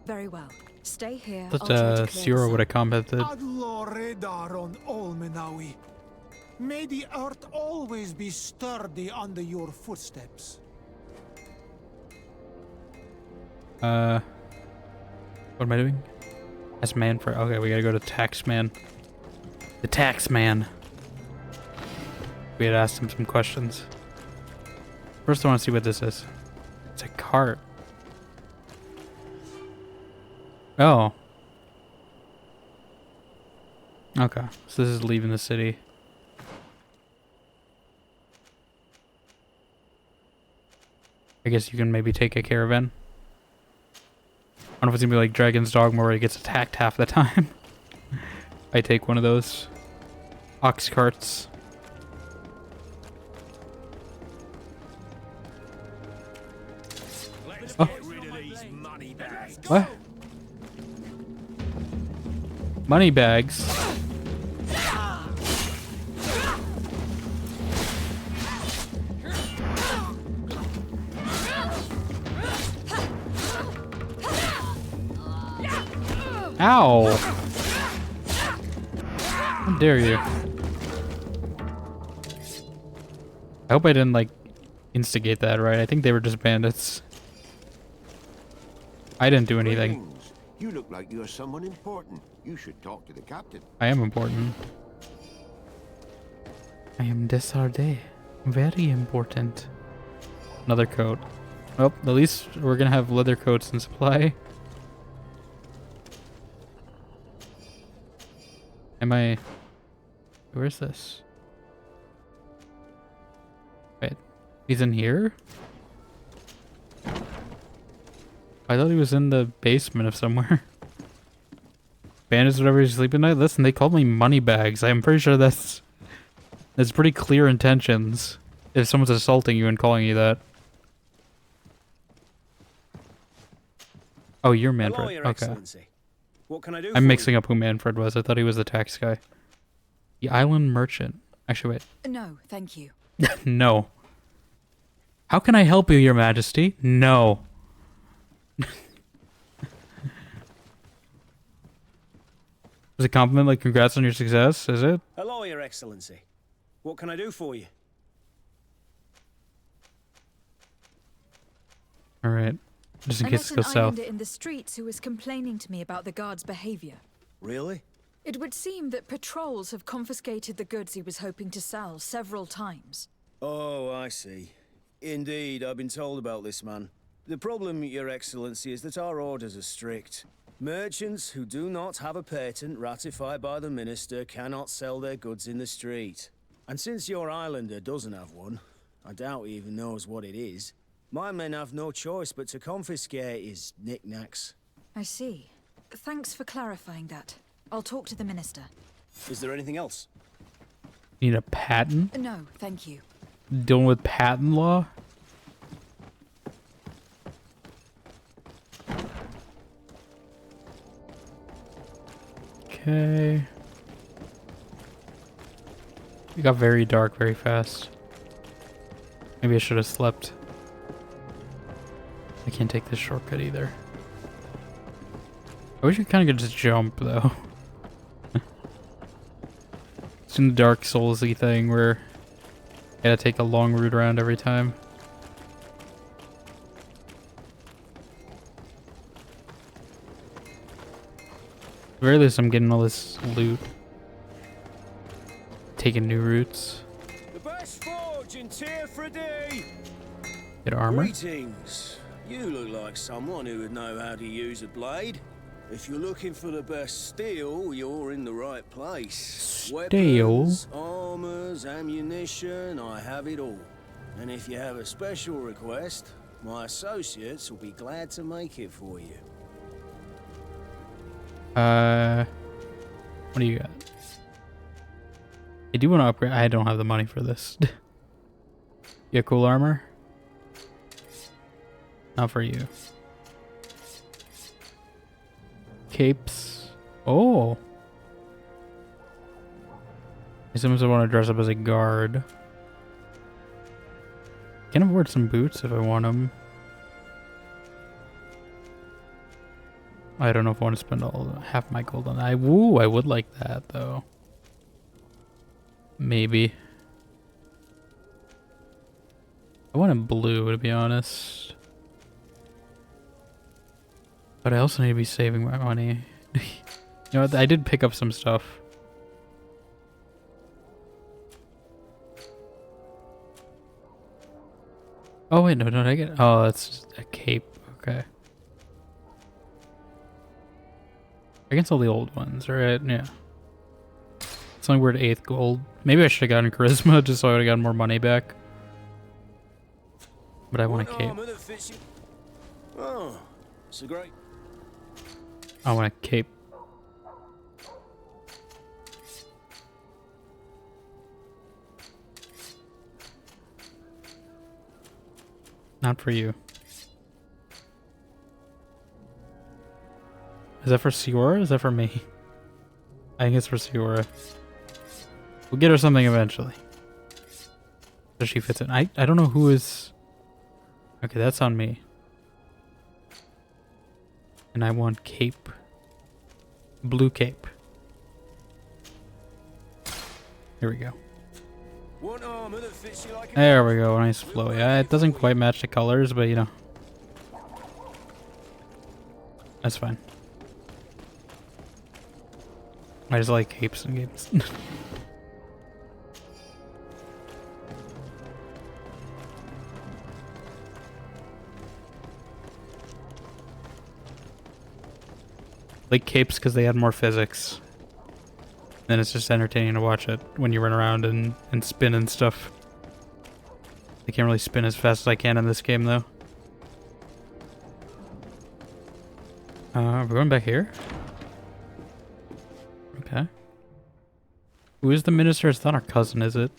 [SPEAKER 4] Very well. Stay here.
[SPEAKER 1] Thought Sierra would have commented.
[SPEAKER 18] Adlo Redar on Olmenawi. May the earth always be sturdy under your footsteps.
[SPEAKER 1] What am I doing? As man for okay, we gotta go to tax man. The tax man. We had asked him some questions. First I wanna see what this is. It's a cart. Oh. Okay, so this is leaving the city. I guess you can maybe take a caravan. I don't know if it's gonna be like Dragon's Dogma where it gets attacked half the time. I take one of those ox carts. Oh. What? Money bags. Ow! How dare you? I hope I didn't like instigate that, right? I think they were just bandits. I didn't do anything.
[SPEAKER 5] Greetings. You look like you're someone important. You should talk to the captain.
[SPEAKER 1] I am important. I am Desarde. Very important. Another coat. Well, at least we're gonna have leather coats in supply. Am I... Where's this? Wait. He's in here? I thought he was in the basement of somewhere. Bandits, whatever, you sleep at night? Listen, they called me moneybags. I'm pretty sure that's pretty clear intentions. If someone's assaulting you and calling you that. Oh, you're Manfred.
[SPEAKER 16] Hello, Your
[SPEAKER 1] Okay.
[SPEAKER 16] Excellency. What can I do
[SPEAKER 1] I'm
[SPEAKER 16] for
[SPEAKER 1] mixing
[SPEAKER 16] you?
[SPEAKER 1] up who Manfred was. I thought he was the tax guy. The island merchant. Actually, wait.
[SPEAKER 4] No, thank you.
[SPEAKER 1] No. How can I help you, Your Majesty? No. Was it a compliment like congrats on your success? Is it?
[SPEAKER 16] Hello, Your Excellency. What can I do for you?
[SPEAKER 1] Alright. Just in
[SPEAKER 4] I
[SPEAKER 1] case it
[SPEAKER 4] met
[SPEAKER 1] goes
[SPEAKER 4] an
[SPEAKER 1] south.
[SPEAKER 4] islander in the streets who was complaining to me about the guard's behavior.
[SPEAKER 16] Really?
[SPEAKER 4] It would seem that patrols have confiscated the goods he was hoping to sell several times.
[SPEAKER 16] Oh, I see. Indeed, I've been told about this man. The problem, Your Excellency, is that our orders are strict. Merchants who do not have a patent ratified by the minister cannot sell their goods in the street. And since your islander doesn't have one, I doubt he even knows what it is, my men have no choice but to confiscate his knickknacks.
[SPEAKER 4] I see. Thanks for clarifying that. I'll talk to the minister.
[SPEAKER 16] Is there anything else?
[SPEAKER 1] Need a patent?
[SPEAKER 4] No, thank you.
[SPEAKER 1] Dealing with patent law? Okay. It got very dark very fast. Maybe I should have slept. I can't take this shortcut either. I wish you kind of could just jump though. It's in the Dark Souls-y thing where you gotta take a long route around every time. At the very least, I'm getting all this loot. Taking new routes.
[SPEAKER 16] The best forge in Tier 3D!
[SPEAKER 1] Get armor.
[SPEAKER 16] Greetings. You look like someone who would know how to use a blade. If you're looking for the best steel, you're in the right place.
[SPEAKER 1] Steel?
[SPEAKER 16] Weapons, armors, ammunition, I have it all. And if you have a special request, my associates will be glad to make it for you.
[SPEAKER 1] What do you got? I do want to upgrade. I don't have the money for this. Yeah, cool armor. Not for you. Capes. Oh. I sometimes want to dress up as a guard. Can afford some boots if I want them. I don't know if I want to spend half my gold on that. I would like that though. Maybe. I want it blue to be honest. But I also need to be saving my money. You know what? I did pick up some stuff. Oh wait, no, don't I get? Oh, that's just a cape. Okay. I can sell the old ones, right? Yeah. It's only worth 8th gold. Maybe I should have gotten charisma just so I would have gotten more money back. But I want a cape.
[SPEAKER 16] Oh, it's a great.
[SPEAKER 1] I want a cape. Not for you. Is that for Siora or is that for me? I think it's for Siora. We'll get her something eventually. So she fits in. I don't know who is... Okay, that's on me. And I want cape. Blue cape. Here we go. There we go, nice flow. Yeah, it doesn't quite match the colors, but you know. That's fine. I just like capes and games. like capes because they had more physics. And it's just entertaining to watch it when you run around and spin and stuff. I can't really spin as fast as I can in this game though. We're going back here? Okay. Who is the minister? It's not our cousin, is it?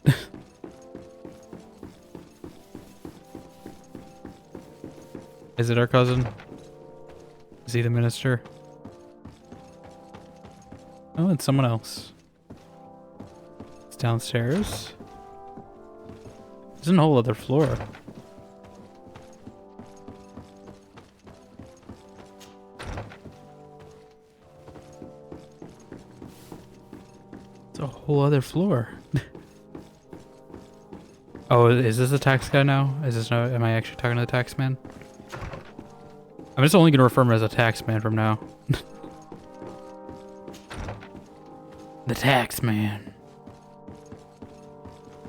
[SPEAKER 1] Is it our cousin? Is he the minister? Oh, it's someone else. It's downstairs. There's a whole other floor. It's a whole other floor. Oh, is this the tax guy now? Is this no? Am I actually talking to the tax man? I'm just only gonna refer him as a tax man from now. The tax man.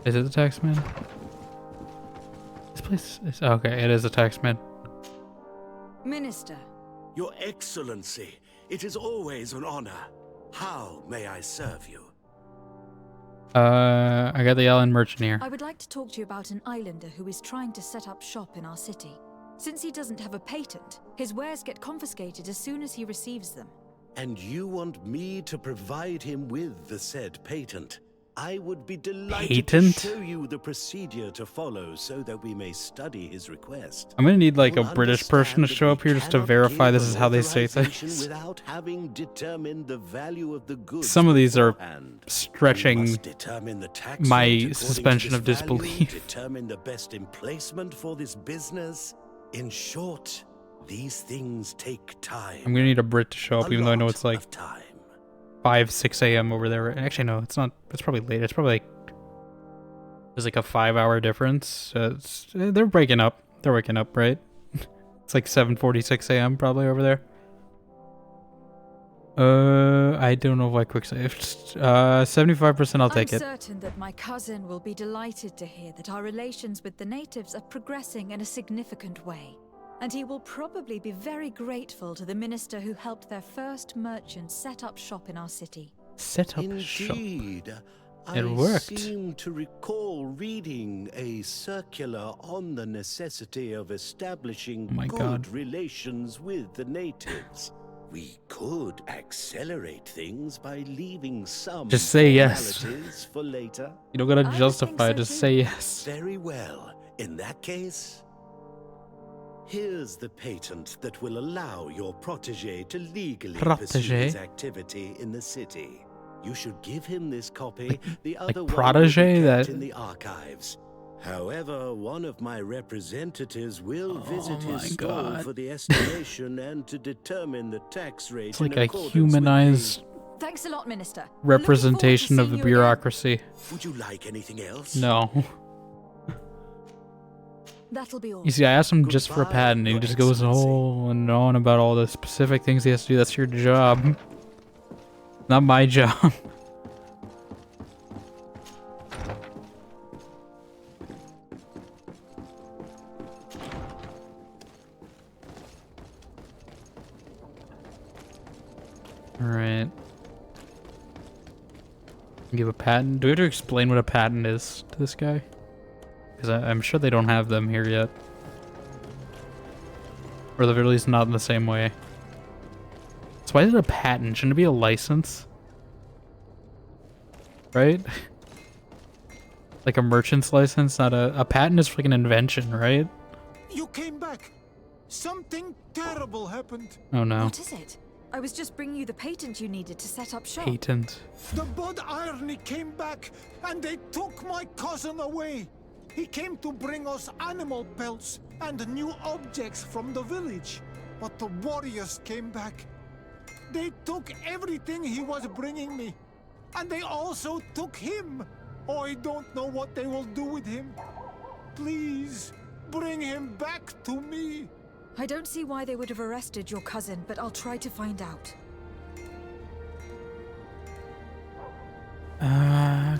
[SPEAKER 1] Is it the tax man? This place is okay. It is a tax man.
[SPEAKER 4] Minister.
[SPEAKER 15] Your Excellency, it is always an honor. How may I serve you?
[SPEAKER 1] I got the island merchant here.
[SPEAKER 4] I would like to talk to you about an islander who is trying to set up shop in our city. Since he doesn't have a patent, his wares get confiscated as soon as he receives them.
[SPEAKER 15] And you want me to provide him with the said patent? I would be delighted to show you the procedure to follow so that we may study his request.
[SPEAKER 1] I'm gonna need like a British person to show up here just to verify this is how they say things.
[SPEAKER 15] Without having determined the value of the goods.
[SPEAKER 1] Some of these are stretching
[SPEAKER 15] determine the tax
[SPEAKER 1] my
[SPEAKER 15] rate
[SPEAKER 1] suspension
[SPEAKER 15] to
[SPEAKER 1] of
[SPEAKER 15] this value,
[SPEAKER 1] disbelief.
[SPEAKER 15] Determine the best emplacement for this business. In short, these things take time.
[SPEAKER 1] I'm gonna need a Brit to show up, even though I know it's like 5, 6 a.m. over there. Actually, no, it's not. It's probably late. It's probably like there's like a 5-hour difference. They're breaking up. They're waking up, right? It's like 7:46 a.m. probably over there. I don't know if I quick saved. 75%. I'll take it.
[SPEAKER 4] I'm certain that my cousin will be delighted to hear that our relations with the natives are progressing in a significant way. And he will probably be very grateful to the minister who helped their first merchant set up shop in our city.
[SPEAKER 1] Set up shop.
[SPEAKER 15] Indeed.
[SPEAKER 1] It worked.
[SPEAKER 15] I seem to recall reading a circular on the necessity of establishing good relations with the natives. We could accelerate things by leaving some
[SPEAKER 1] Just say yes.
[SPEAKER 15] formalities for later.
[SPEAKER 1] You don't gotta justify. Just say yes.
[SPEAKER 15] Very well. In that case, here's the patent that will allow your protege to legally pursue his activity in the city. You should give him this copy. The other one
[SPEAKER 1] protege
[SPEAKER 15] will be kept
[SPEAKER 1] that-
[SPEAKER 15] in the archives. However, one of my representatives will visit his stall for the estimation and to determine the tax rate.
[SPEAKER 1] It's like
[SPEAKER 15] in
[SPEAKER 1] a
[SPEAKER 15] accordance
[SPEAKER 1] humanized
[SPEAKER 4] Thanks a lot, Minister.
[SPEAKER 1] representation of the bureaucracy.
[SPEAKER 15] Would you like anything else?
[SPEAKER 1] No.
[SPEAKER 4] That'll be all.
[SPEAKER 1] You see, I asked him just for a patent, and he just goes on and on about all the specific things he has to do. That's your job. Not my job. Alright. Give a patent. Do we have to explain what a patent is to this guy? Because I'm sure they don't have them here yet. Or at least not in the same way. So why is it a patent? Shouldn't it be a license? Right? Like a merchant's license, not a patent is like an invention, right?
[SPEAKER 18] You came back. Something terrible happened.
[SPEAKER 1] Oh no.
[SPEAKER 4] What is it? I was just bringing you the patent you needed to set up shop.
[SPEAKER 1] Patent.
[SPEAKER 18] The Bud Irony came back, and they took my cousin away. He came to bring us animal pelts and new objects from the village. But the warriors came back. They took everything he was bringing me. And they also took him. Oh, I don't know what they will do with him. Please, bring him back to me.
[SPEAKER 4] I don't see why they would have arrested your cousin, but I'll try to find out.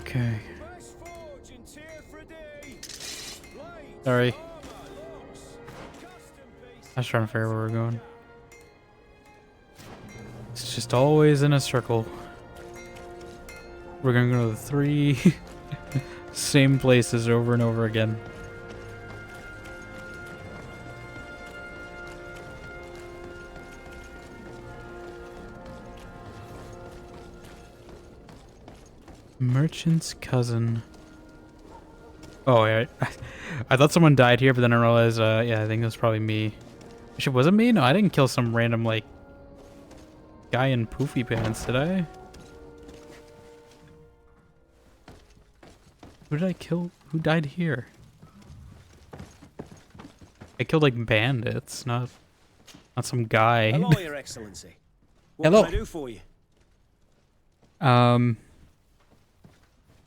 [SPEAKER 1] Okay. Sorry. I was trying to figure out where we're going. It's just always in a circle. We're gonna go to the 3 same places over and over again. Merchant's cousin. Oh, yeah. I thought someone died here, but then I realized, yeah, I think it was probably me. Actually, was it me? No, I didn't kill some random, like, guy in poofy pants, did I? Who did I kill? Who died here? I killed, like, bandits, not some guy.
[SPEAKER 16] Hello, Your Excellency. What
[SPEAKER 1] Hello.
[SPEAKER 16] can I do for you?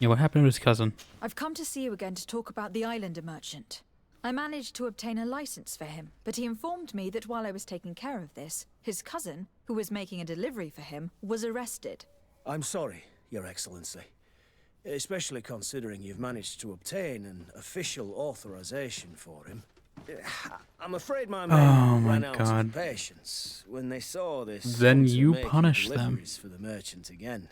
[SPEAKER 1] Yeah, what happened to his cousin?
[SPEAKER 4] I've come to see you again to talk about the Islander merchant. I managed to obtain a license for him, but he informed me that while I was taking care of this, his cousin, who was making a delivery for him, was arrested.
[SPEAKER 16] I'm sorry, Your Excellency. Especially considering you've managed to obtain an official authorization for him. I'm afraid my men ran out of patience when they saw this.
[SPEAKER 1] Then you
[SPEAKER 16] making
[SPEAKER 1] punish them.
[SPEAKER 16] deliveries for the merchant again.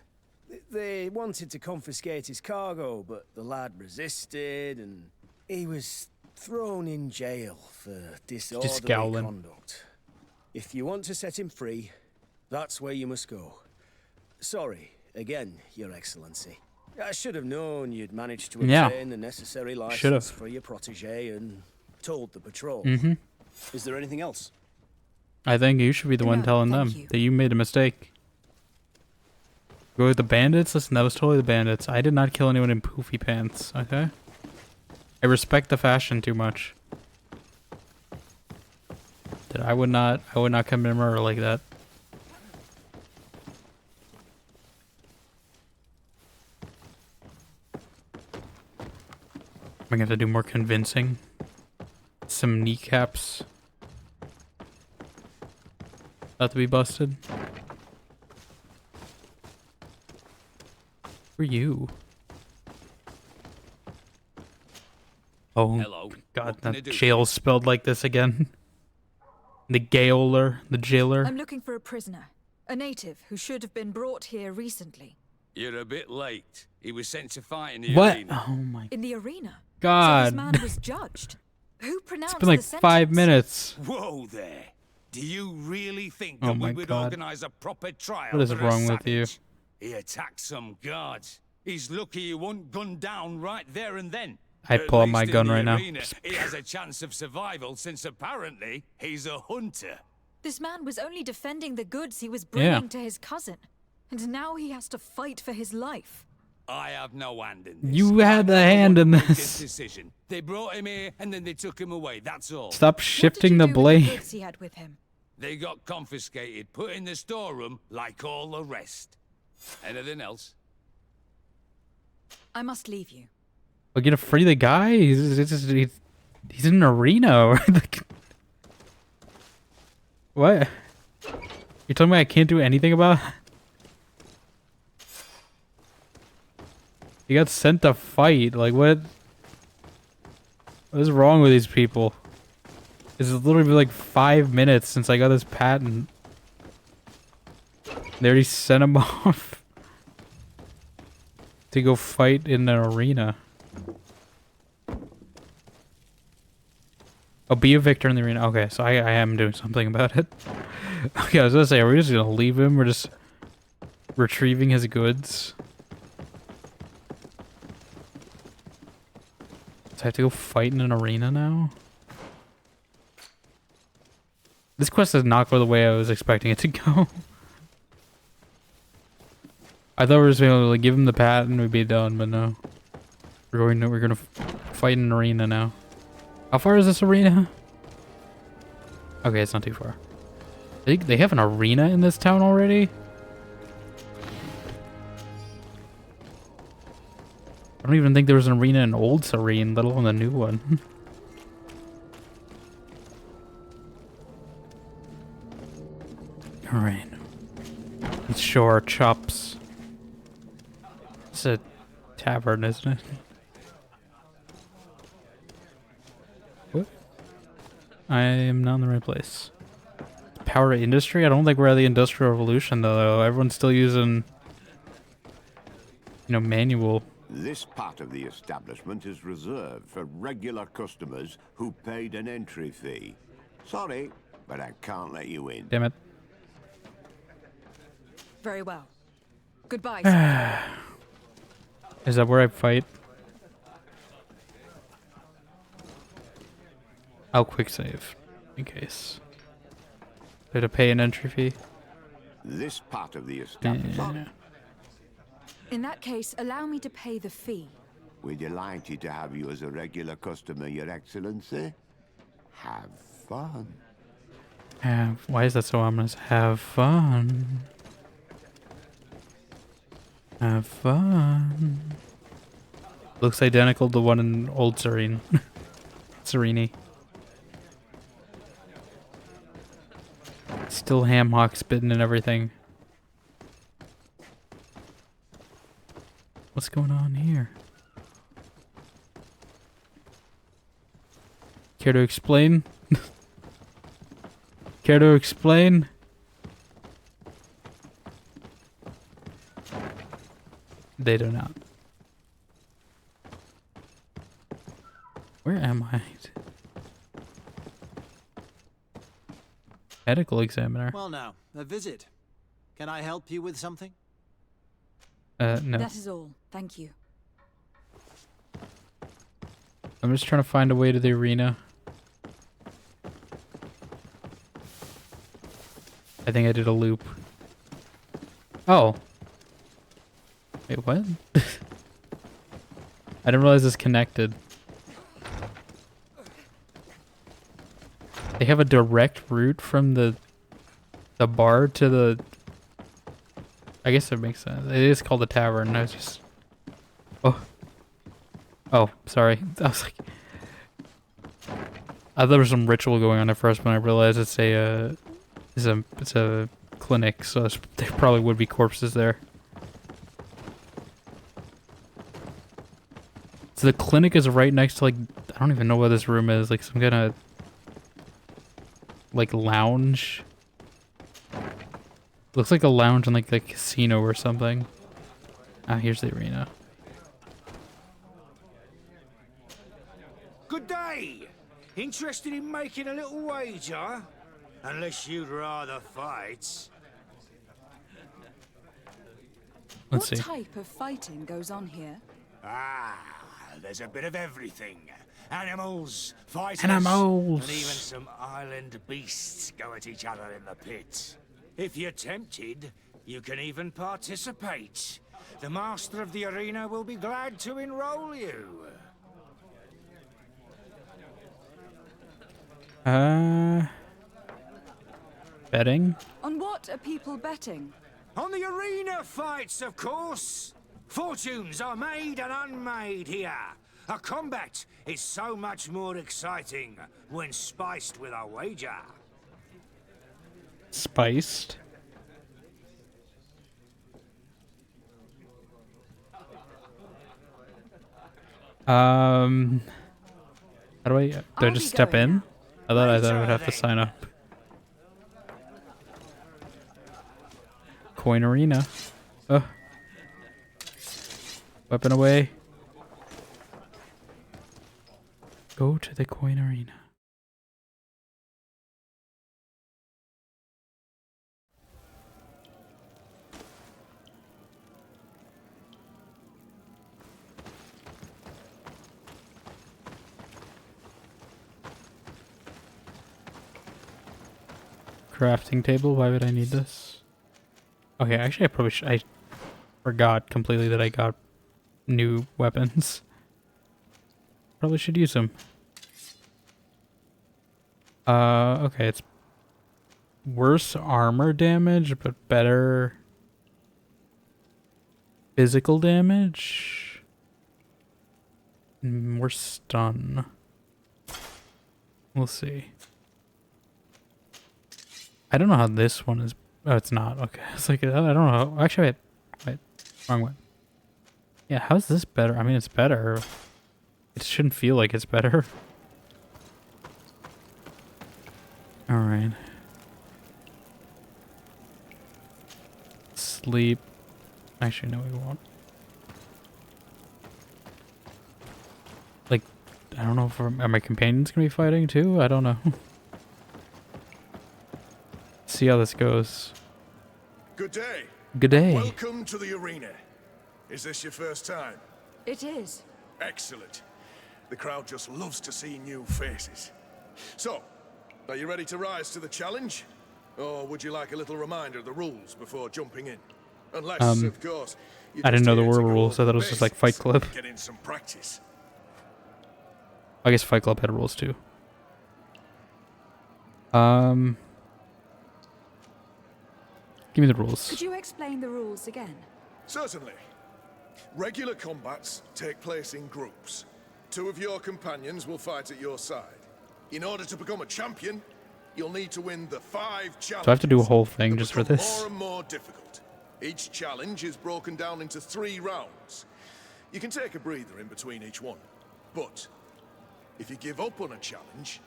[SPEAKER 16] They wanted to confiscate his cargo, but the lad resisted, and he was thrown in jail for disorderly conduct. If you want to set him free, that's where you must go. Sorry, again, Your Excellency. I should have known you'd managed to obtain the necessary license for your protege and told the patrol. Is there anything else?
[SPEAKER 1] I think you should be the one telling them that you made a mistake. Go with the bandits? Listen, that was totally the bandits. I did not kill anyone in poofy pants, okay? I respect the fashion too much. That I would not commit murder like that. I'm gonna have to do more convincing. Some kneecaps. About to be busted. Who are you? Oh,
[SPEAKER 11] hello.
[SPEAKER 1] God, that jail's spelled like this again. The gaoler, the jailer.
[SPEAKER 4] I'm looking for a prisoner. A native who should have been brought here recently.
[SPEAKER 11] You're a bit late. He was sent to fight in the
[SPEAKER 1] What?
[SPEAKER 11] arena.
[SPEAKER 1] Oh my
[SPEAKER 4] In the arena?
[SPEAKER 1] God.
[SPEAKER 4] So this man was judged. Who pronounced
[SPEAKER 1] It's been like
[SPEAKER 4] the sentence?
[SPEAKER 1] 5 minutes.
[SPEAKER 11] Whoa there. Do you really think
[SPEAKER 1] Oh
[SPEAKER 11] that
[SPEAKER 1] my
[SPEAKER 11] we would
[SPEAKER 1] God.
[SPEAKER 11] organize a proper trial?
[SPEAKER 1] What is
[SPEAKER 11] for a
[SPEAKER 1] wrong with you?
[SPEAKER 11] savage? He attacked some guards. He's lucky he wasn't gunned down right there and then.
[SPEAKER 1] I'd pull out my
[SPEAKER 11] At least
[SPEAKER 1] gun
[SPEAKER 11] in the
[SPEAKER 1] right now.
[SPEAKER 11] arena, he has a chance of survival since apparently he's a hunter.
[SPEAKER 4] This man was only defending the goods he was bringing to his cousin. And now he has to fight for his life.
[SPEAKER 11] I have no hand in this.
[SPEAKER 1] You had the hand in
[SPEAKER 11] This
[SPEAKER 1] this.
[SPEAKER 11] decision. They brought him here and then they took him away. That's all.
[SPEAKER 1] Stop shifting the blame.
[SPEAKER 4] Goods he had with him.
[SPEAKER 11] They got confiscated, put in the storeroom like all the rest. Anything else?
[SPEAKER 4] I must leave you.
[SPEAKER 1] We're gonna free the guy? He's in an arena. What? You're telling me I can't do anything about it? He got sent to fight. Like, what? What is wrong with these people? It's literally been like 5 minutes since I got this patent. They already sent him off to go fight in an arena. Oh, be a victor in the arena. Okay, so I am doing something about it. Okay, I was gonna say, are we just gonna leave him? We're just retrieving his goods. So I have to go fight in an arena now? This quest does not go the way I was expecting it to go. I thought we were just gonna like, give him the patent and we'd be done, but no. We're gonna fight in an arena now. How far is this arena? Okay, it's not too far. They have an arena in this town already? I don't even think there was an arena in Old Serene, let alone the new one. Alright. Let's show our chops. It's a tavern, isn't it? What? I am not in the right place. power industry? I don't think we're at the Industrial Revolution though. Everyone's still using, you know, manual.
[SPEAKER 5] This part of the establishment is reserved for regular customers who paid an entry fee. Sorry, but I can't let you in.
[SPEAKER 1] Damn it.
[SPEAKER 4] Very well. Goodbye, sir.
[SPEAKER 1] Is that where I fight? I'll quick save in case. Do I have to pay an entry fee?
[SPEAKER 5] This part of the establishment.
[SPEAKER 4] In that case, allow me to pay the fee.
[SPEAKER 5] We're delighted to have you as a regular customer, Your Excellency. Have fun.
[SPEAKER 1] Why is that so ominous? Have fun. Have fun. Looks identical to the one in Old Serene. Serene. Still ham hock spitting and everything. What's going on here? Care to explain? Care to explain? They do not. Where am I? Medical examiner.
[SPEAKER 2] Well now, a visit. Can I help you with something?
[SPEAKER 1] No.
[SPEAKER 4] That is all. Thank you.
[SPEAKER 1] I'm just trying to find a way to the arena. I think I did a loop. Oh. Wait, what? I didn't realize it's connected. They have a direct route from the bar to the... I guess it makes sense. It is called a tavern. I was just... Oh. Oh, sorry. I was like... I thought there was some ritual going on at first when I realized it's a clinic, so there probably would be corpses there. So the clinic is right next to, like, I don't even know what this room is, like some kind of, like, lounge. Looks like a lounge in, like, a casino or something. Ah, here's the arena.
[SPEAKER 18] Good day. Interested in making a little wager? Unless you'd rather fight.
[SPEAKER 1] Let's
[SPEAKER 4] What
[SPEAKER 1] see.
[SPEAKER 4] type of fighting goes on here?
[SPEAKER 18] Ah, there's a bit of everything. Animals, fighters,
[SPEAKER 1] Animals.
[SPEAKER 18] and even some island beasts go at each other in the pit. If you're tempted, you can even participate. The master of the arena will be glad to enroll you.
[SPEAKER 1] Betting?
[SPEAKER 4] On what are people betting?
[SPEAKER 18] On the arena fights, of course. Fortunes are made and unmade here. A combat is so much more exciting when spiced with a wager.
[SPEAKER 1] Spiced? How do I just step in? I thought I would have to sign up. Coin arena. Weapon away. Go to the coin arena. Crafting table, why would I need this? Okay, actually I probably I forgot completely that I got new weapons. Probably should use them. Okay, it's worse armor damage, but better physical damage. More stun. We'll see. I don't know how this one is. Oh, it's not. Okay. It's like, I don't know. Actually, wait. Wrong one. Yeah, how's this better? I mean, it's better. It shouldn't feel like it's better. Alright. sleep. Actually, no, we won't. Like, I don't know if are my companions gonna be fighting too? I don't know. See how this goes.
[SPEAKER 12] Good day.
[SPEAKER 1] Good day.
[SPEAKER 12] Welcome to the arena. Is this your first time?
[SPEAKER 4] It is.
[SPEAKER 12] Excellent. The crowd just loves to see new faces. So, are you ready to rise to the challenge? Or would you like a little reminder of the rules before jumping in? Unless, of course, you
[SPEAKER 1] I didn't know there
[SPEAKER 12] just
[SPEAKER 1] were
[SPEAKER 12] here to go
[SPEAKER 1] rules. I
[SPEAKER 12] over
[SPEAKER 1] thought it
[SPEAKER 12] the
[SPEAKER 1] was just like Fight
[SPEAKER 12] basics
[SPEAKER 1] Club.
[SPEAKER 12] and get in some practice.
[SPEAKER 1] I guess Fight Club had rules too. Give me the rules.
[SPEAKER 4] Could you explain the rules again?
[SPEAKER 12] Certainly. Regular combats take place in groups. 2 of your companions will fight at your side. In order to become a champion, you'll need to win the 5 challenges.
[SPEAKER 1] Do I have to do a whole thing just for this?
[SPEAKER 12] More and more difficult. Each challenge is broken down into 3 rounds. You can take a breather in between each one. But if you give up on a challenge,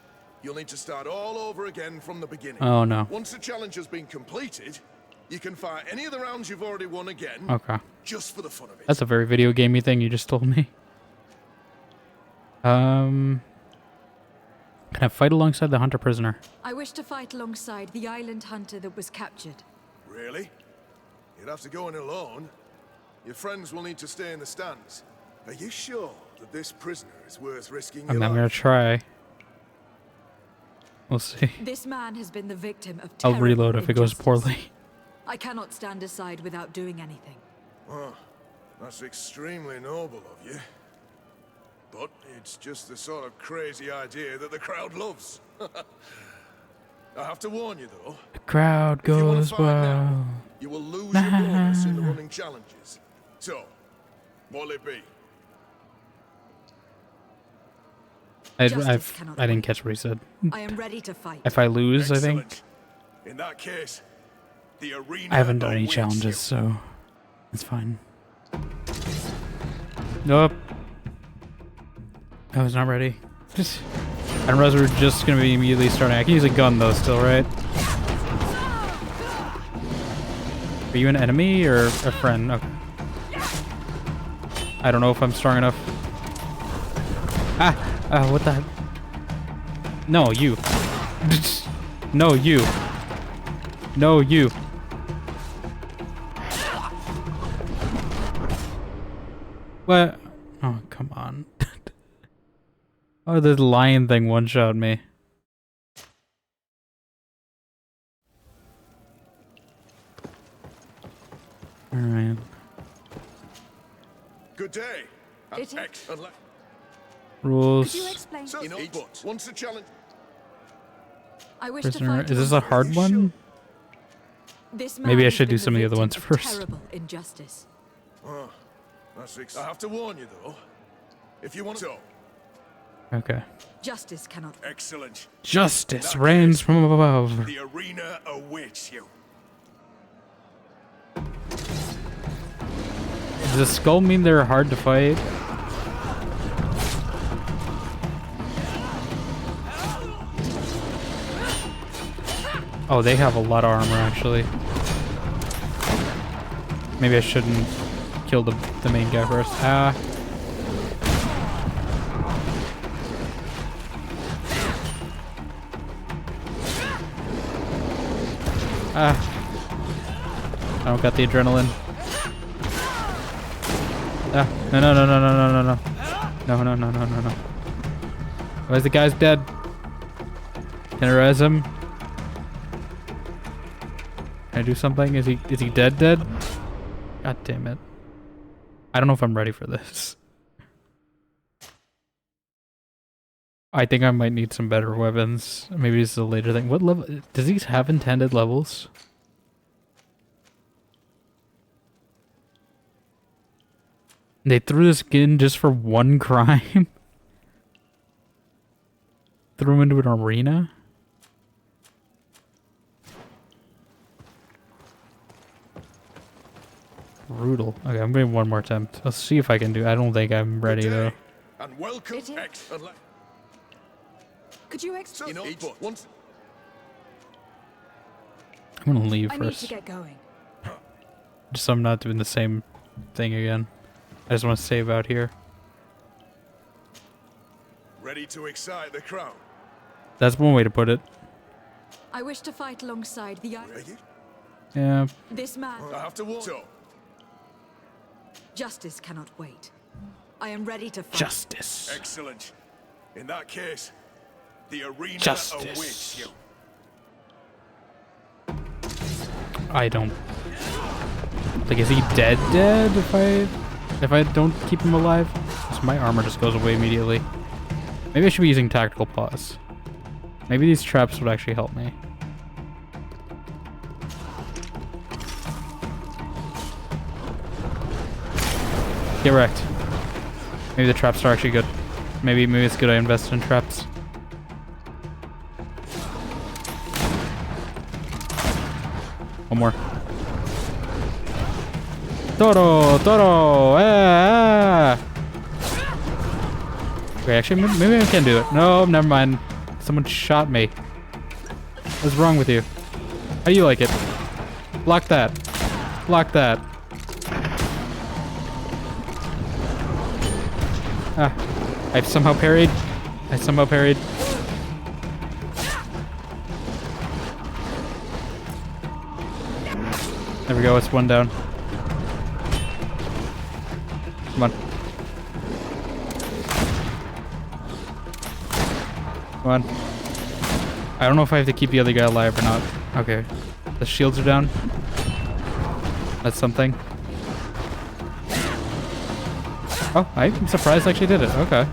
[SPEAKER 12] you'll need to start all over again from the beginning.
[SPEAKER 1] Oh, no.
[SPEAKER 12] Once the challenge has been completed, you can fight any of the rounds you've already won again.
[SPEAKER 1] Okay.
[SPEAKER 12] Just for the fun of it.
[SPEAKER 1] That's a very video gamey thing you just told me. Can I fight alongside the hunter prisoner?
[SPEAKER 4] I wish to fight alongside the island hunter that was captured.
[SPEAKER 12] Really? You'd have to go in alone. Your friends will need to stay in the stands. Are you sure that this prisoner is worth risking your
[SPEAKER 1] I'm
[SPEAKER 12] life?
[SPEAKER 1] gonna try. We'll see.
[SPEAKER 4] This man has been the victim of
[SPEAKER 1] I'll
[SPEAKER 4] terrible
[SPEAKER 1] reload if it goes
[SPEAKER 4] injustice.
[SPEAKER 1] poorly.
[SPEAKER 4] I cannot stand aside without doing anything.
[SPEAKER 12] Oh, that's extremely noble of you. But it's just the sort of crazy idea that the crowd loves. I have to warn you, though.
[SPEAKER 1] The crowd goes well.
[SPEAKER 12] You will lose your bonus in the running challenges. So, what'll it be?
[SPEAKER 1] I didn't catch what he said.
[SPEAKER 4] I am ready to fight.
[SPEAKER 1] If I lose,
[SPEAKER 12] Excellent.
[SPEAKER 1] I think.
[SPEAKER 12] In that case, the arena
[SPEAKER 1] I haven't done any
[SPEAKER 12] awaits
[SPEAKER 1] challenges,
[SPEAKER 12] you.
[SPEAKER 1] so it's fine. Nope. I was not ready. I didn't realize we were just gonna be immediately starting. I can use a gun though still, right? Are you an enemy or a friend? Okay. I don't know if I'm strong enough. What the heck? No, you. No, you. No, you. What? Oh, come on. Oh, this lion thing one-shot me. Alright.
[SPEAKER 12] Good day.
[SPEAKER 4] It
[SPEAKER 1] Rules.
[SPEAKER 4] Could you explain?
[SPEAKER 12] So, but once the challenge.
[SPEAKER 4] I wish
[SPEAKER 1] Prisoner.
[SPEAKER 4] to fight
[SPEAKER 1] Is this a hard one?
[SPEAKER 4] This
[SPEAKER 1] Maybe I
[SPEAKER 4] man
[SPEAKER 1] should do
[SPEAKER 4] has been
[SPEAKER 1] some of the other ones
[SPEAKER 4] victim of
[SPEAKER 1] first.
[SPEAKER 4] Terrible injustice.
[SPEAKER 12] Oh, I have to warn you, though. If you want to.
[SPEAKER 1] Okay.
[SPEAKER 4] Justice cannot.
[SPEAKER 12] Excellent.
[SPEAKER 1] Justice reigns from above.
[SPEAKER 12] The arena awaits you.
[SPEAKER 1] Does the skull mean they're hard to fight? Oh, they have a lot of armor, actually. Maybe I shouldn't kill the main guy first. I don't got the adrenaline. No. No. Why is the guy's dead? Can I res him? Can I do something? Is he dead? God damn it. I don't know if I'm ready for this. I think I might need some better weapons. Maybe this is a later thing. What level? Does these have intended levels? They threw this in just for one crime? Threw him into an arena? Brutal. Okay, I'm doing one more attempt. Let's see if I can do. I don't think I'm ready though.
[SPEAKER 12] And welcome.
[SPEAKER 4] Could you explain?
[SPEAKER 1] I'm gonna leave
[SPEAKER 4] I need
[SPEAKER 1] first.
[SPEAKER 4] to get going.
[SPEAKER 1] Just so I'm not doing the same thing again. I just want to save out here.
[SPEAKER 12] Ready to excite the crowd?
[SPEAKER 1] That's one way to put it.
[SPEAKER 4] I wish to fight alongside the...
[SPEAKER 1] Yeah.
[SPEAKER 4] This man...
[SPEAKER 12] I have to walk. So,
[SPEAKER 4] Justice cannot wait. I am ready to fight.
[SPEAKER 1] Justice.
[SPEAKER 12] excellent. In that case, the arena
[SPEAKER 1] Justice.
[SPEAKER 12] awaits you.
[SPEAKER 1] I don't... Like, is he dead if I don't keep him alive? So my armor just goes away immediately. Maybe I should be using tactical pause. Maybe these traps would actually help me. Get wrecked. Maybe the traps are actually good. Maybe it's good I invested in traps. One more. Toro! Okay, actually, maybe I can do it. No, never mind. Someone shot me. What's wrong with you? How do you like it? Block that. Block that. Ah, I've somehow parried. There we go, it's one down. Come on. Come on. I don't know if I have to keep the other guy alive or not. Okay. The shields are down. That's something. Oh, I'm surprised I actually did it. Okay.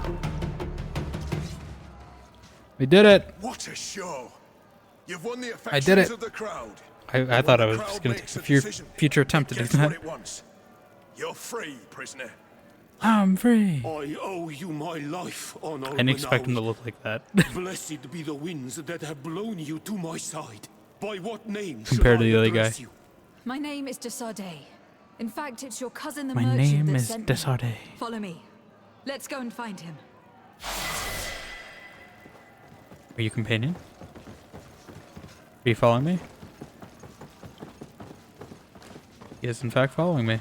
[SPEAKER 1] We did it!
[SPEAKER 12] What a show! You've won the
[SPEAKER 1] I did it.
[SPEAKER 12] affections of the crowd.
[SPEAKER 1] I thought I was just going to take a future attempt at doing that.
[SPEAKER 12] You're free, prisoner.
[SPEAKER 1] I'm free.
[SPEAKER 15] I owe you my life, Honor.
[SPEAKER 1] I didn't expect him to look like that.
[SPEAKER 15] Blessed be the winds that have blown you to my side. By what name
[SPEAKER 1] Compared to the other guy.
[SPEAKER 15] address you?
[SPEAKER 4] My name is Desardet. In fact, it's your cousin the
[SPEAKER 1] My
[SPEAKER 4] merchant
[SPEAKER 1] name
[SPEAKER 4] that
[SPEAKER 1] is
[SPEAKER 4] sent me.
[SPEAKER 1] Desardet.
[SPEAKER 4] Follow me. Let's go and find him.
[SPEAKER 1] Are you companion? Are you following me? He is in fact following me.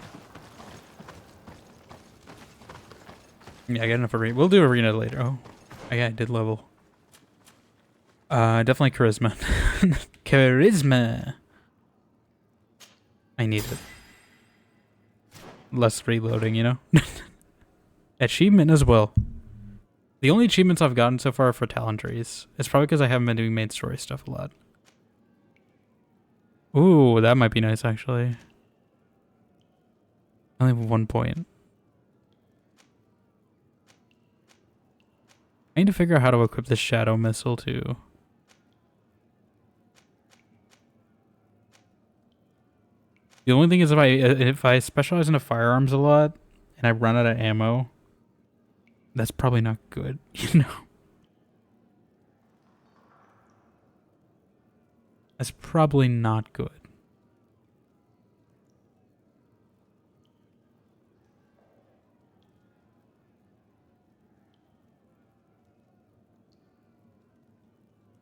[SPEAKER 1] Yeah, I got enough arena. We'll do arena later. Oh, yeah, I did level. Definitely charisma. Charisma. I need it. Less reloading, you know? Achievement as well. The only achievements I've gotten so far are for talent trees. It's probably because I haven't been doing main story stuff a lot. Ooh, that might be nice, actually. I only have 1 point. I need to figure out how to equip the shadow missile too. The only thing is if I specialize into firearms a lot and I run out of ammo, that's probably not good, you know. That's probably not good.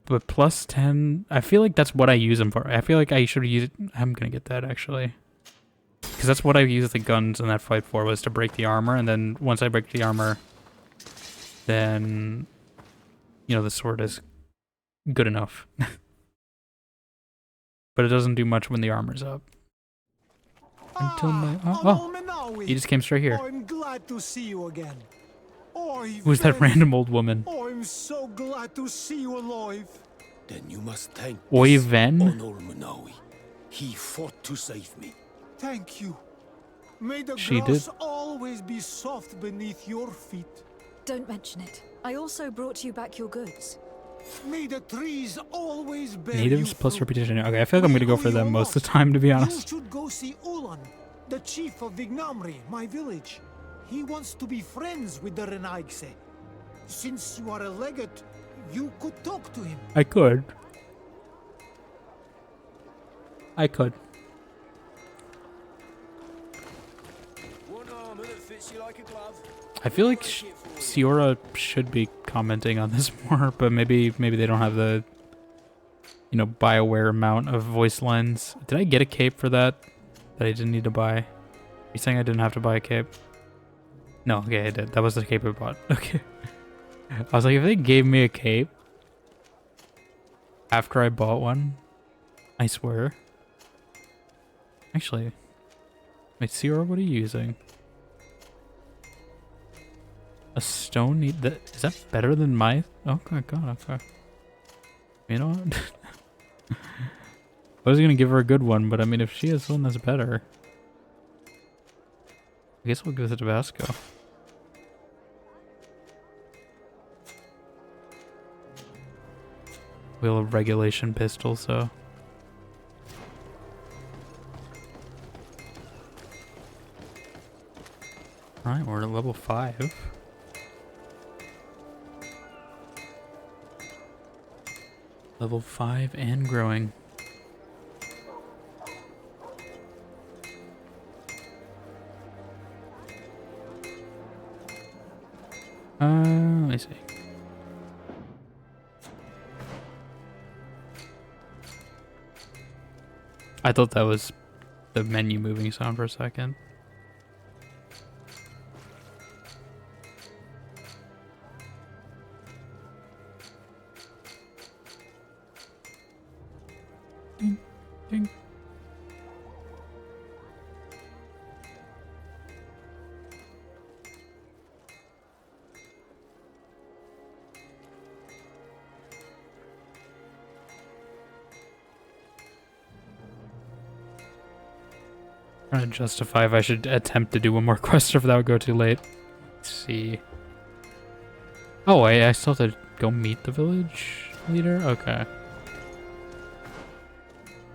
[SPEAKER 1] But plus 10, I feel like that's what I use them for. I feel like I should use it. I'm gonna get that actually. Because that's what I used the guns in that fight for, was to break the armor. And then once I break the armor, then, you know, the sword is good enough. But it doesn't do much when the armor's up. Until my... Oh, he just came straight here.
[SPEAKER 18] I'm glad to see you again.
[SPEAKER 1] Who's that random old woman?
[SPEAKER 18] I'm so glad to see you alive.
[SPEAKER 15] Then you must thank
[SPEAKER 1] Oiven?
[SPEAKER 15] Honor Manawi. He fought to save me.
[SPEAKER 18] Thank you. May the
[SPEAKER 1] She
[SPEAKER 18] grass
[SPEAKER 1] did.
[SPEAKER 18] always be soft beneath your feet.
[SPEAKER 4] Don't mention it. I also brought you back your goods.
[SPEAKER 18] May the trees always bear
[SPEAKER 1] Natives
[SPEAKER 18] you
[SPEAKER 1] plus
[SPEAKER 18] fruit.
[SPEAKER 1] reputation. Okay, I feel like I'm gonna go for them most of the time, to be honest.
[SPEAKER 18] You should go see Ulan, the chief of Vignamri, my village. He wants to be friends with the Renaigse. Since you are a legate, you could talk to him.
[SPEAKER 1] I could. I could.
[SPEAKER 15] One armor that fits you like a glove.
[SPEAKER 1] I feel like Siora should be commenting on this more, but maybe they don't have the, you know, BioWare amount of voice lines. Did I get a cape for that but I didn't need to buy. You're saying I didn't have to buy a cape? No, okay, I did. That was the cape I bought. Okay. I was like, if they gave me a cape after I bought one, I swear. Actually, wait, Sierra, what are you using? A stone need that is that better than my oh god, okay. You know what? I was gonna give her a good one, but I mean if she has one that's better. I guess we'll give it to Tabasco. We'll have regulation pistol, so alright, we're at level 5. Level 5 and growing. Let me see. I thought that was the menu moving sound for a second. Ding, ding. Trying to justify if I should attempt to do one more quest or if that would go too late. Let's see. Oh, I still have to go meet the village leader? Okay.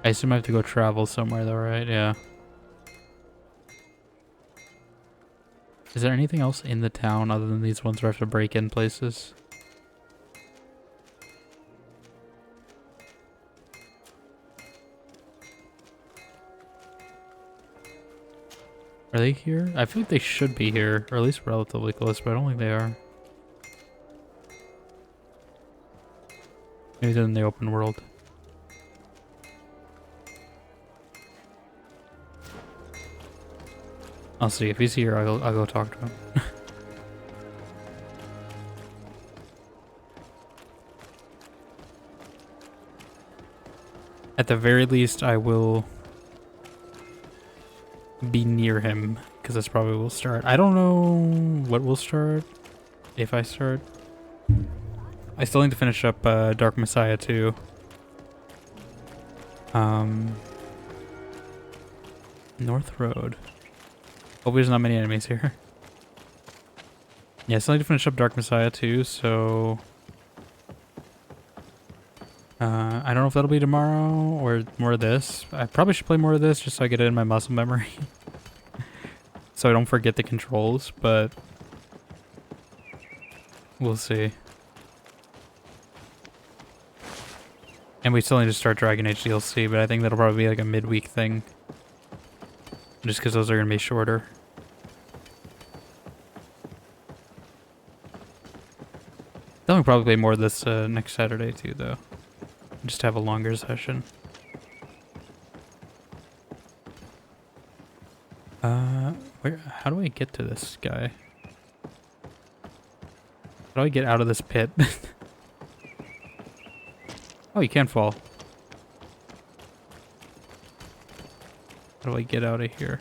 [SPEAKER 1] I assume I have to go travel somewhere though, right? Yeah. Is there anything else in the town other than these ones where I have to break in places? Are they here? I feel like they should be here, or at least relatively close, but I don't think they are. Maybe they're in the open world. I'll see. If he's here, I'll go talk to him. At the very least, I will be near him, because that's probably will start. I don't know what will start, if I start. I still need to finish up Dark Messiah 2. North Road. Hope there's not many enemies here. Yeah, I still need to finish up Dark Messiah 2, so I don't know if that'll be tomorrow or more of this. I probably should play more of this just so I get it in my muscle memory. So I don't forget the controls, but we'll see. And we still need to start Dragon Age DLC, but I think that'll probably be like a midweek thing. Just because those are going to be shorter. They'll probably play more this next Saturday too, though. Just have a longer session. How do I get to this guy? How do I get out of this pit? Oh, you can't fall. How do I get out of here?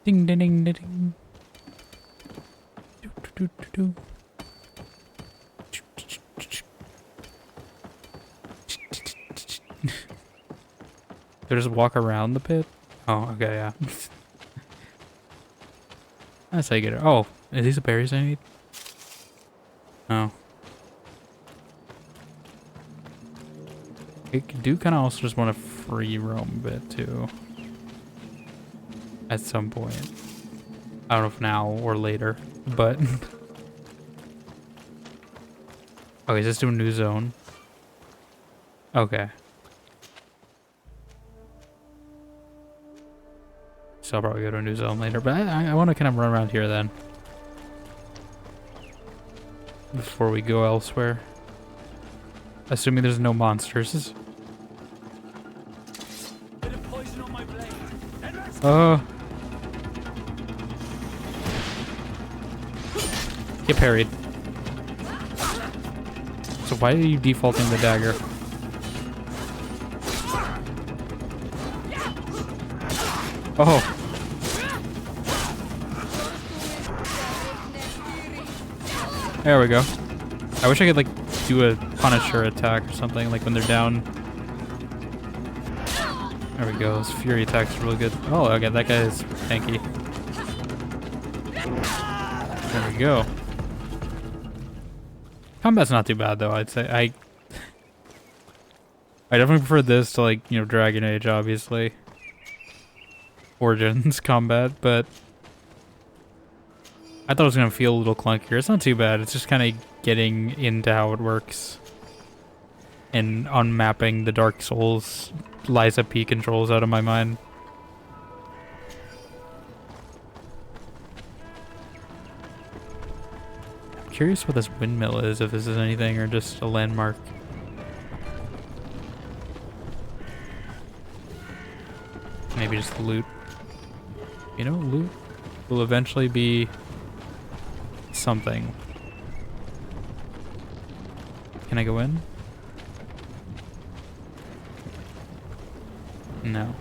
[SPEAKER 1] Ding ding ding ding ding. Do, do, do, do. Do I just walk around the pit? Oh, okay, yeah. That's how you get it. Oh, are these the berries I need? No. I do kind of also just want to free roam a bit too. At some point. I don't know if now or later, but... Okay, is this doing new zone? Okay. So I'll probably go to a new zone later, but I want to kind of run around here then. Before we go elsewhere. Assuming there's no monsters. Get parried. So why are you defaulting the dagger? Oh. There we go. I wish I could like do a Punisher attack or something, like when they're down. There we go. His Fury attack's really good. Oh, okay, that guy is tanky. There we go. Combat's not too bad though, I'd say. I definitely prefer this to like, you know, Dragon Age, obviously. Origins combat, but I thought it was gonna feel a little clunkier. It's not too bad. It's just kind of getting into how it works and unmapping the Dark Souls Liza P controls out of my mind. I'm curious what this windmill is, if this is anything or just a landmark. Maybe just loot. You know, loot will eventually be something. Can I go in? No.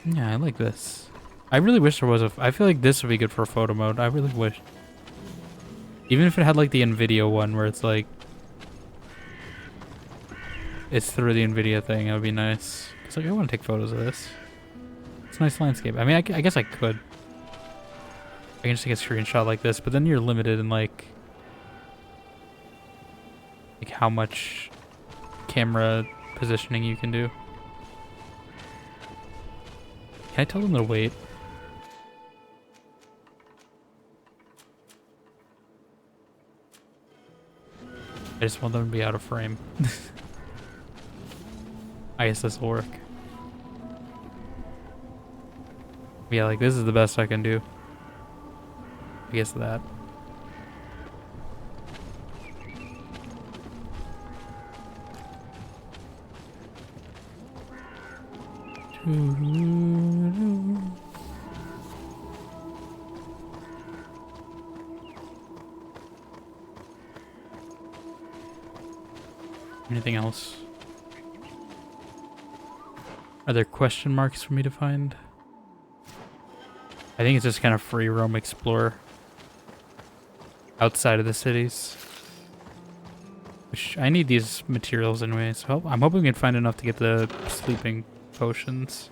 [SPEAKER 1] Yeah, I like this. I really wish there was a... I feel like this would be good for photo mode. I really wish. Even if it had like the NVIDIA one where it's like... It's through the NVIDIA thing, that would be nice. Because like, I want to take photos of this. It's a nice landscape. I mean, I guess I could. I can just take a screenshot like this, but then you're limited in like how much camera positioning you can do. Can I tell them to wait? I just want them to be out of frame. I guess this will work. Yeah, like this is the best I can do. I guess that. Anything else? Are there question marks for me to find? I think it's just kind of free roam explore outside of the cities. Which I need these materials anyway, so I'm hoping we can find enough to get the sleeping potions.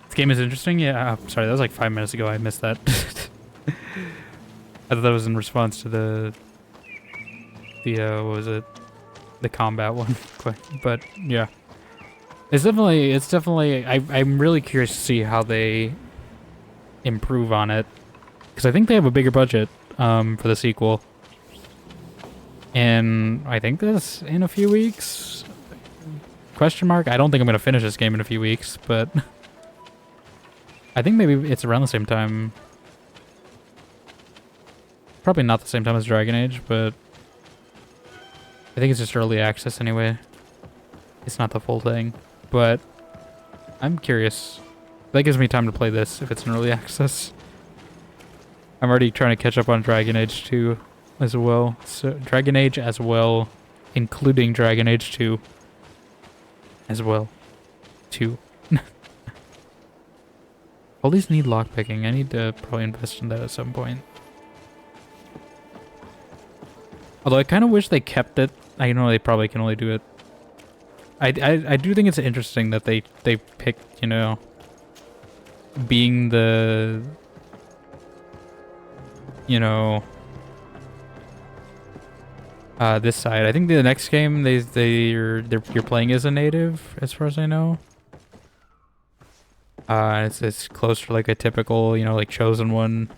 [SPEAKER 1] This game is interesting. Yeah, sorry, that was like 5 minutes ago. I missed that. I thought that was in response to the what was it? The combat one. But yeah. It's definitely I'm really curious to see how they improve on it. Because I think they have a bigger budget for the sequel. And I think that's in a few weeks? Question mark? I don't think I'm going to finish this game in a few weeks, but I think maybe it's around the same time. Probably not the same time as Dragon Age, but I think it's just early access anyway. It's not the full thing, but I'm curious. That gives me time to play this if it's an early access. I'm already trying to catch up on Dragon Age 2 as well. So Dragon Age as well, including Dragon Age 2 as well. 2. All these need lockpicking. I need to probably invest in that at some point. Although I kind of wish they kept it. I know they probably can only do it. I do think it's interesting that they picked, you know, being the, you know, this side. I think the next game you're playing as a native, as far as I know. It's close to like a typical, you know, like Chosen One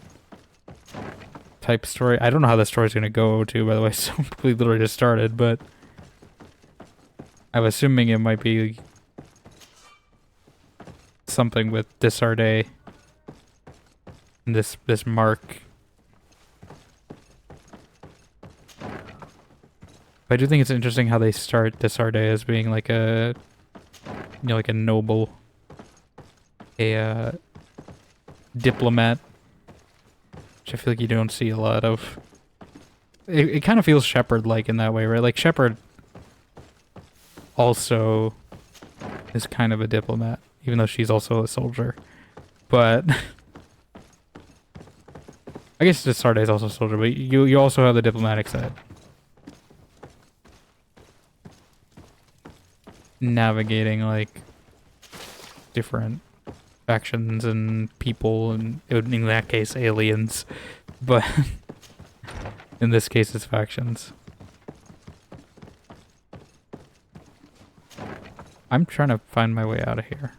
[SPEAKER 1] type story. I don't know how the story's gonna go too, by the way, so we literally just started, but I'm assuming it might be something with Desarde and this mark. I do think it's interesting how they start Desarde as being like a, you know, like a noble, a diplomat, which I feel like you don't see a lot of. It kind of feels Shepard-like in that way, right? Like Shepard also is kind of a diplomat, even though she's also a soldier. But I guess Desarde is also a soldier, but you also have the diplomatic side. Navigating like different factions and people, and in that case aliens, but in this case it's factions. I'm trying to find my way out of here.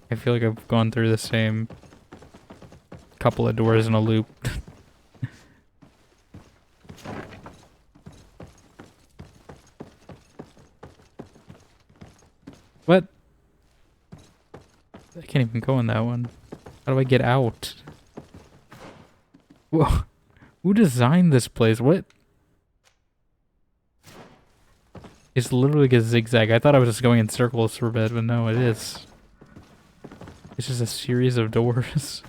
[SPEAKER 1] I feel like I've gone through the same couple of doors in a loop. What? I can't even go in that one. How do I get out? Whoa. Who designed this place? What? It's literally like a zigzag. I thought I was just going in circles for a bit, but no, it is. It's just a series of doors.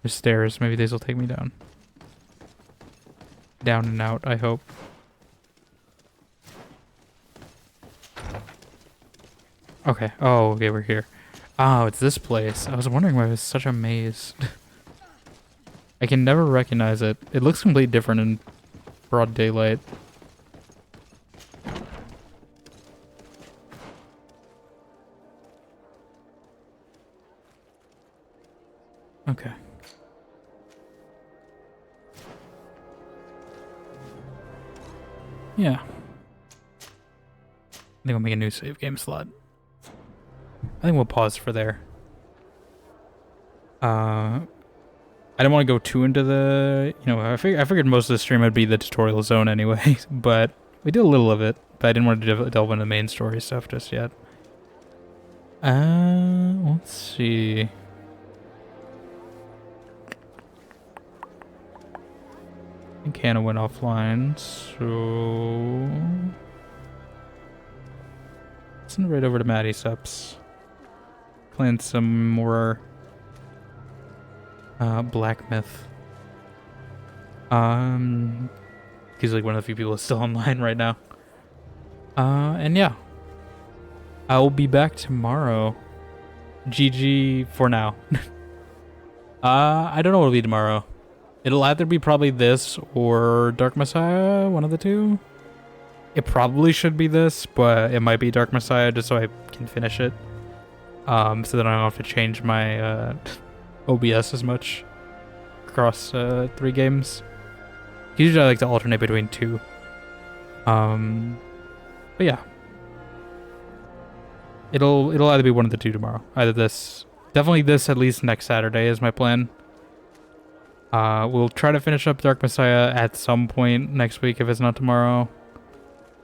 [SPEAKER 1] There's stairs. Maybe these will take me down. Down and out, I hope. Okay. Oh, okay, we're here. Oh, it's this place. I was wondering why it was such a maze. I can never recognize it. It looks completely different in broad daylight. Okay. Yeah. I think we'll make a new save game slot. I think we'll pause for there. I didn't want to go too into the, you know, I figured most of the stream would be the tutorial zone anyway, but we did a little of it, but I didn't want to delve into the main story stuff just yet. Let's see. I think Hannah went offline, so let's send it right over to Maddie Sups. Playing some more Black Myth. He's like one of the few people that's still online right now. And yeah, I'll be back tomorrow. GG for now. I don't know what'll be tomorrow. It'll either be probably this or Dark Messiah, one of the two. It probably should be this, but it might be Dark Messiah just so I can finish it. So that I don't have to change my OBS as much across 3 games. Usually I like to alternate between 2. But yeah. It'll either be one of the 2 tomorrow. Either this, definitely this at least next Saturday is my plan. We'll try to finish up Dark Messiah at some point next week if it's not tomorrow.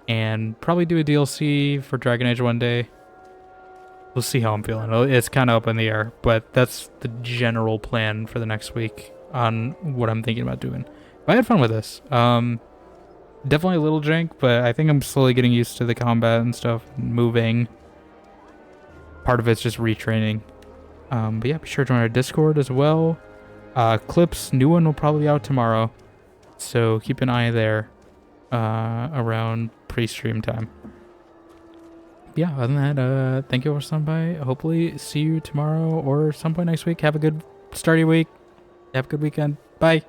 [SPEAKER 1] And probably do a DLC for Dragon Age one day. We'll see how I'm feeling. It's kind of up in the air, but that's the general plan for the next week on what I'm thinking about doing. But I had fun with this. Definitely a little jank, but I think I'm slowly getting used to the combat and stuff, and moving. Part of it's just retraining. But yeah, be sure to join our Discord as well. Clips, new one will probably be out tomorrow, so keep an eye there around pre-stream time. Yeah, other than that, thank you for stopping by. Hopefully see you tomorrow or some point next week. Have a good start of your week. Have a good weekend. Bye.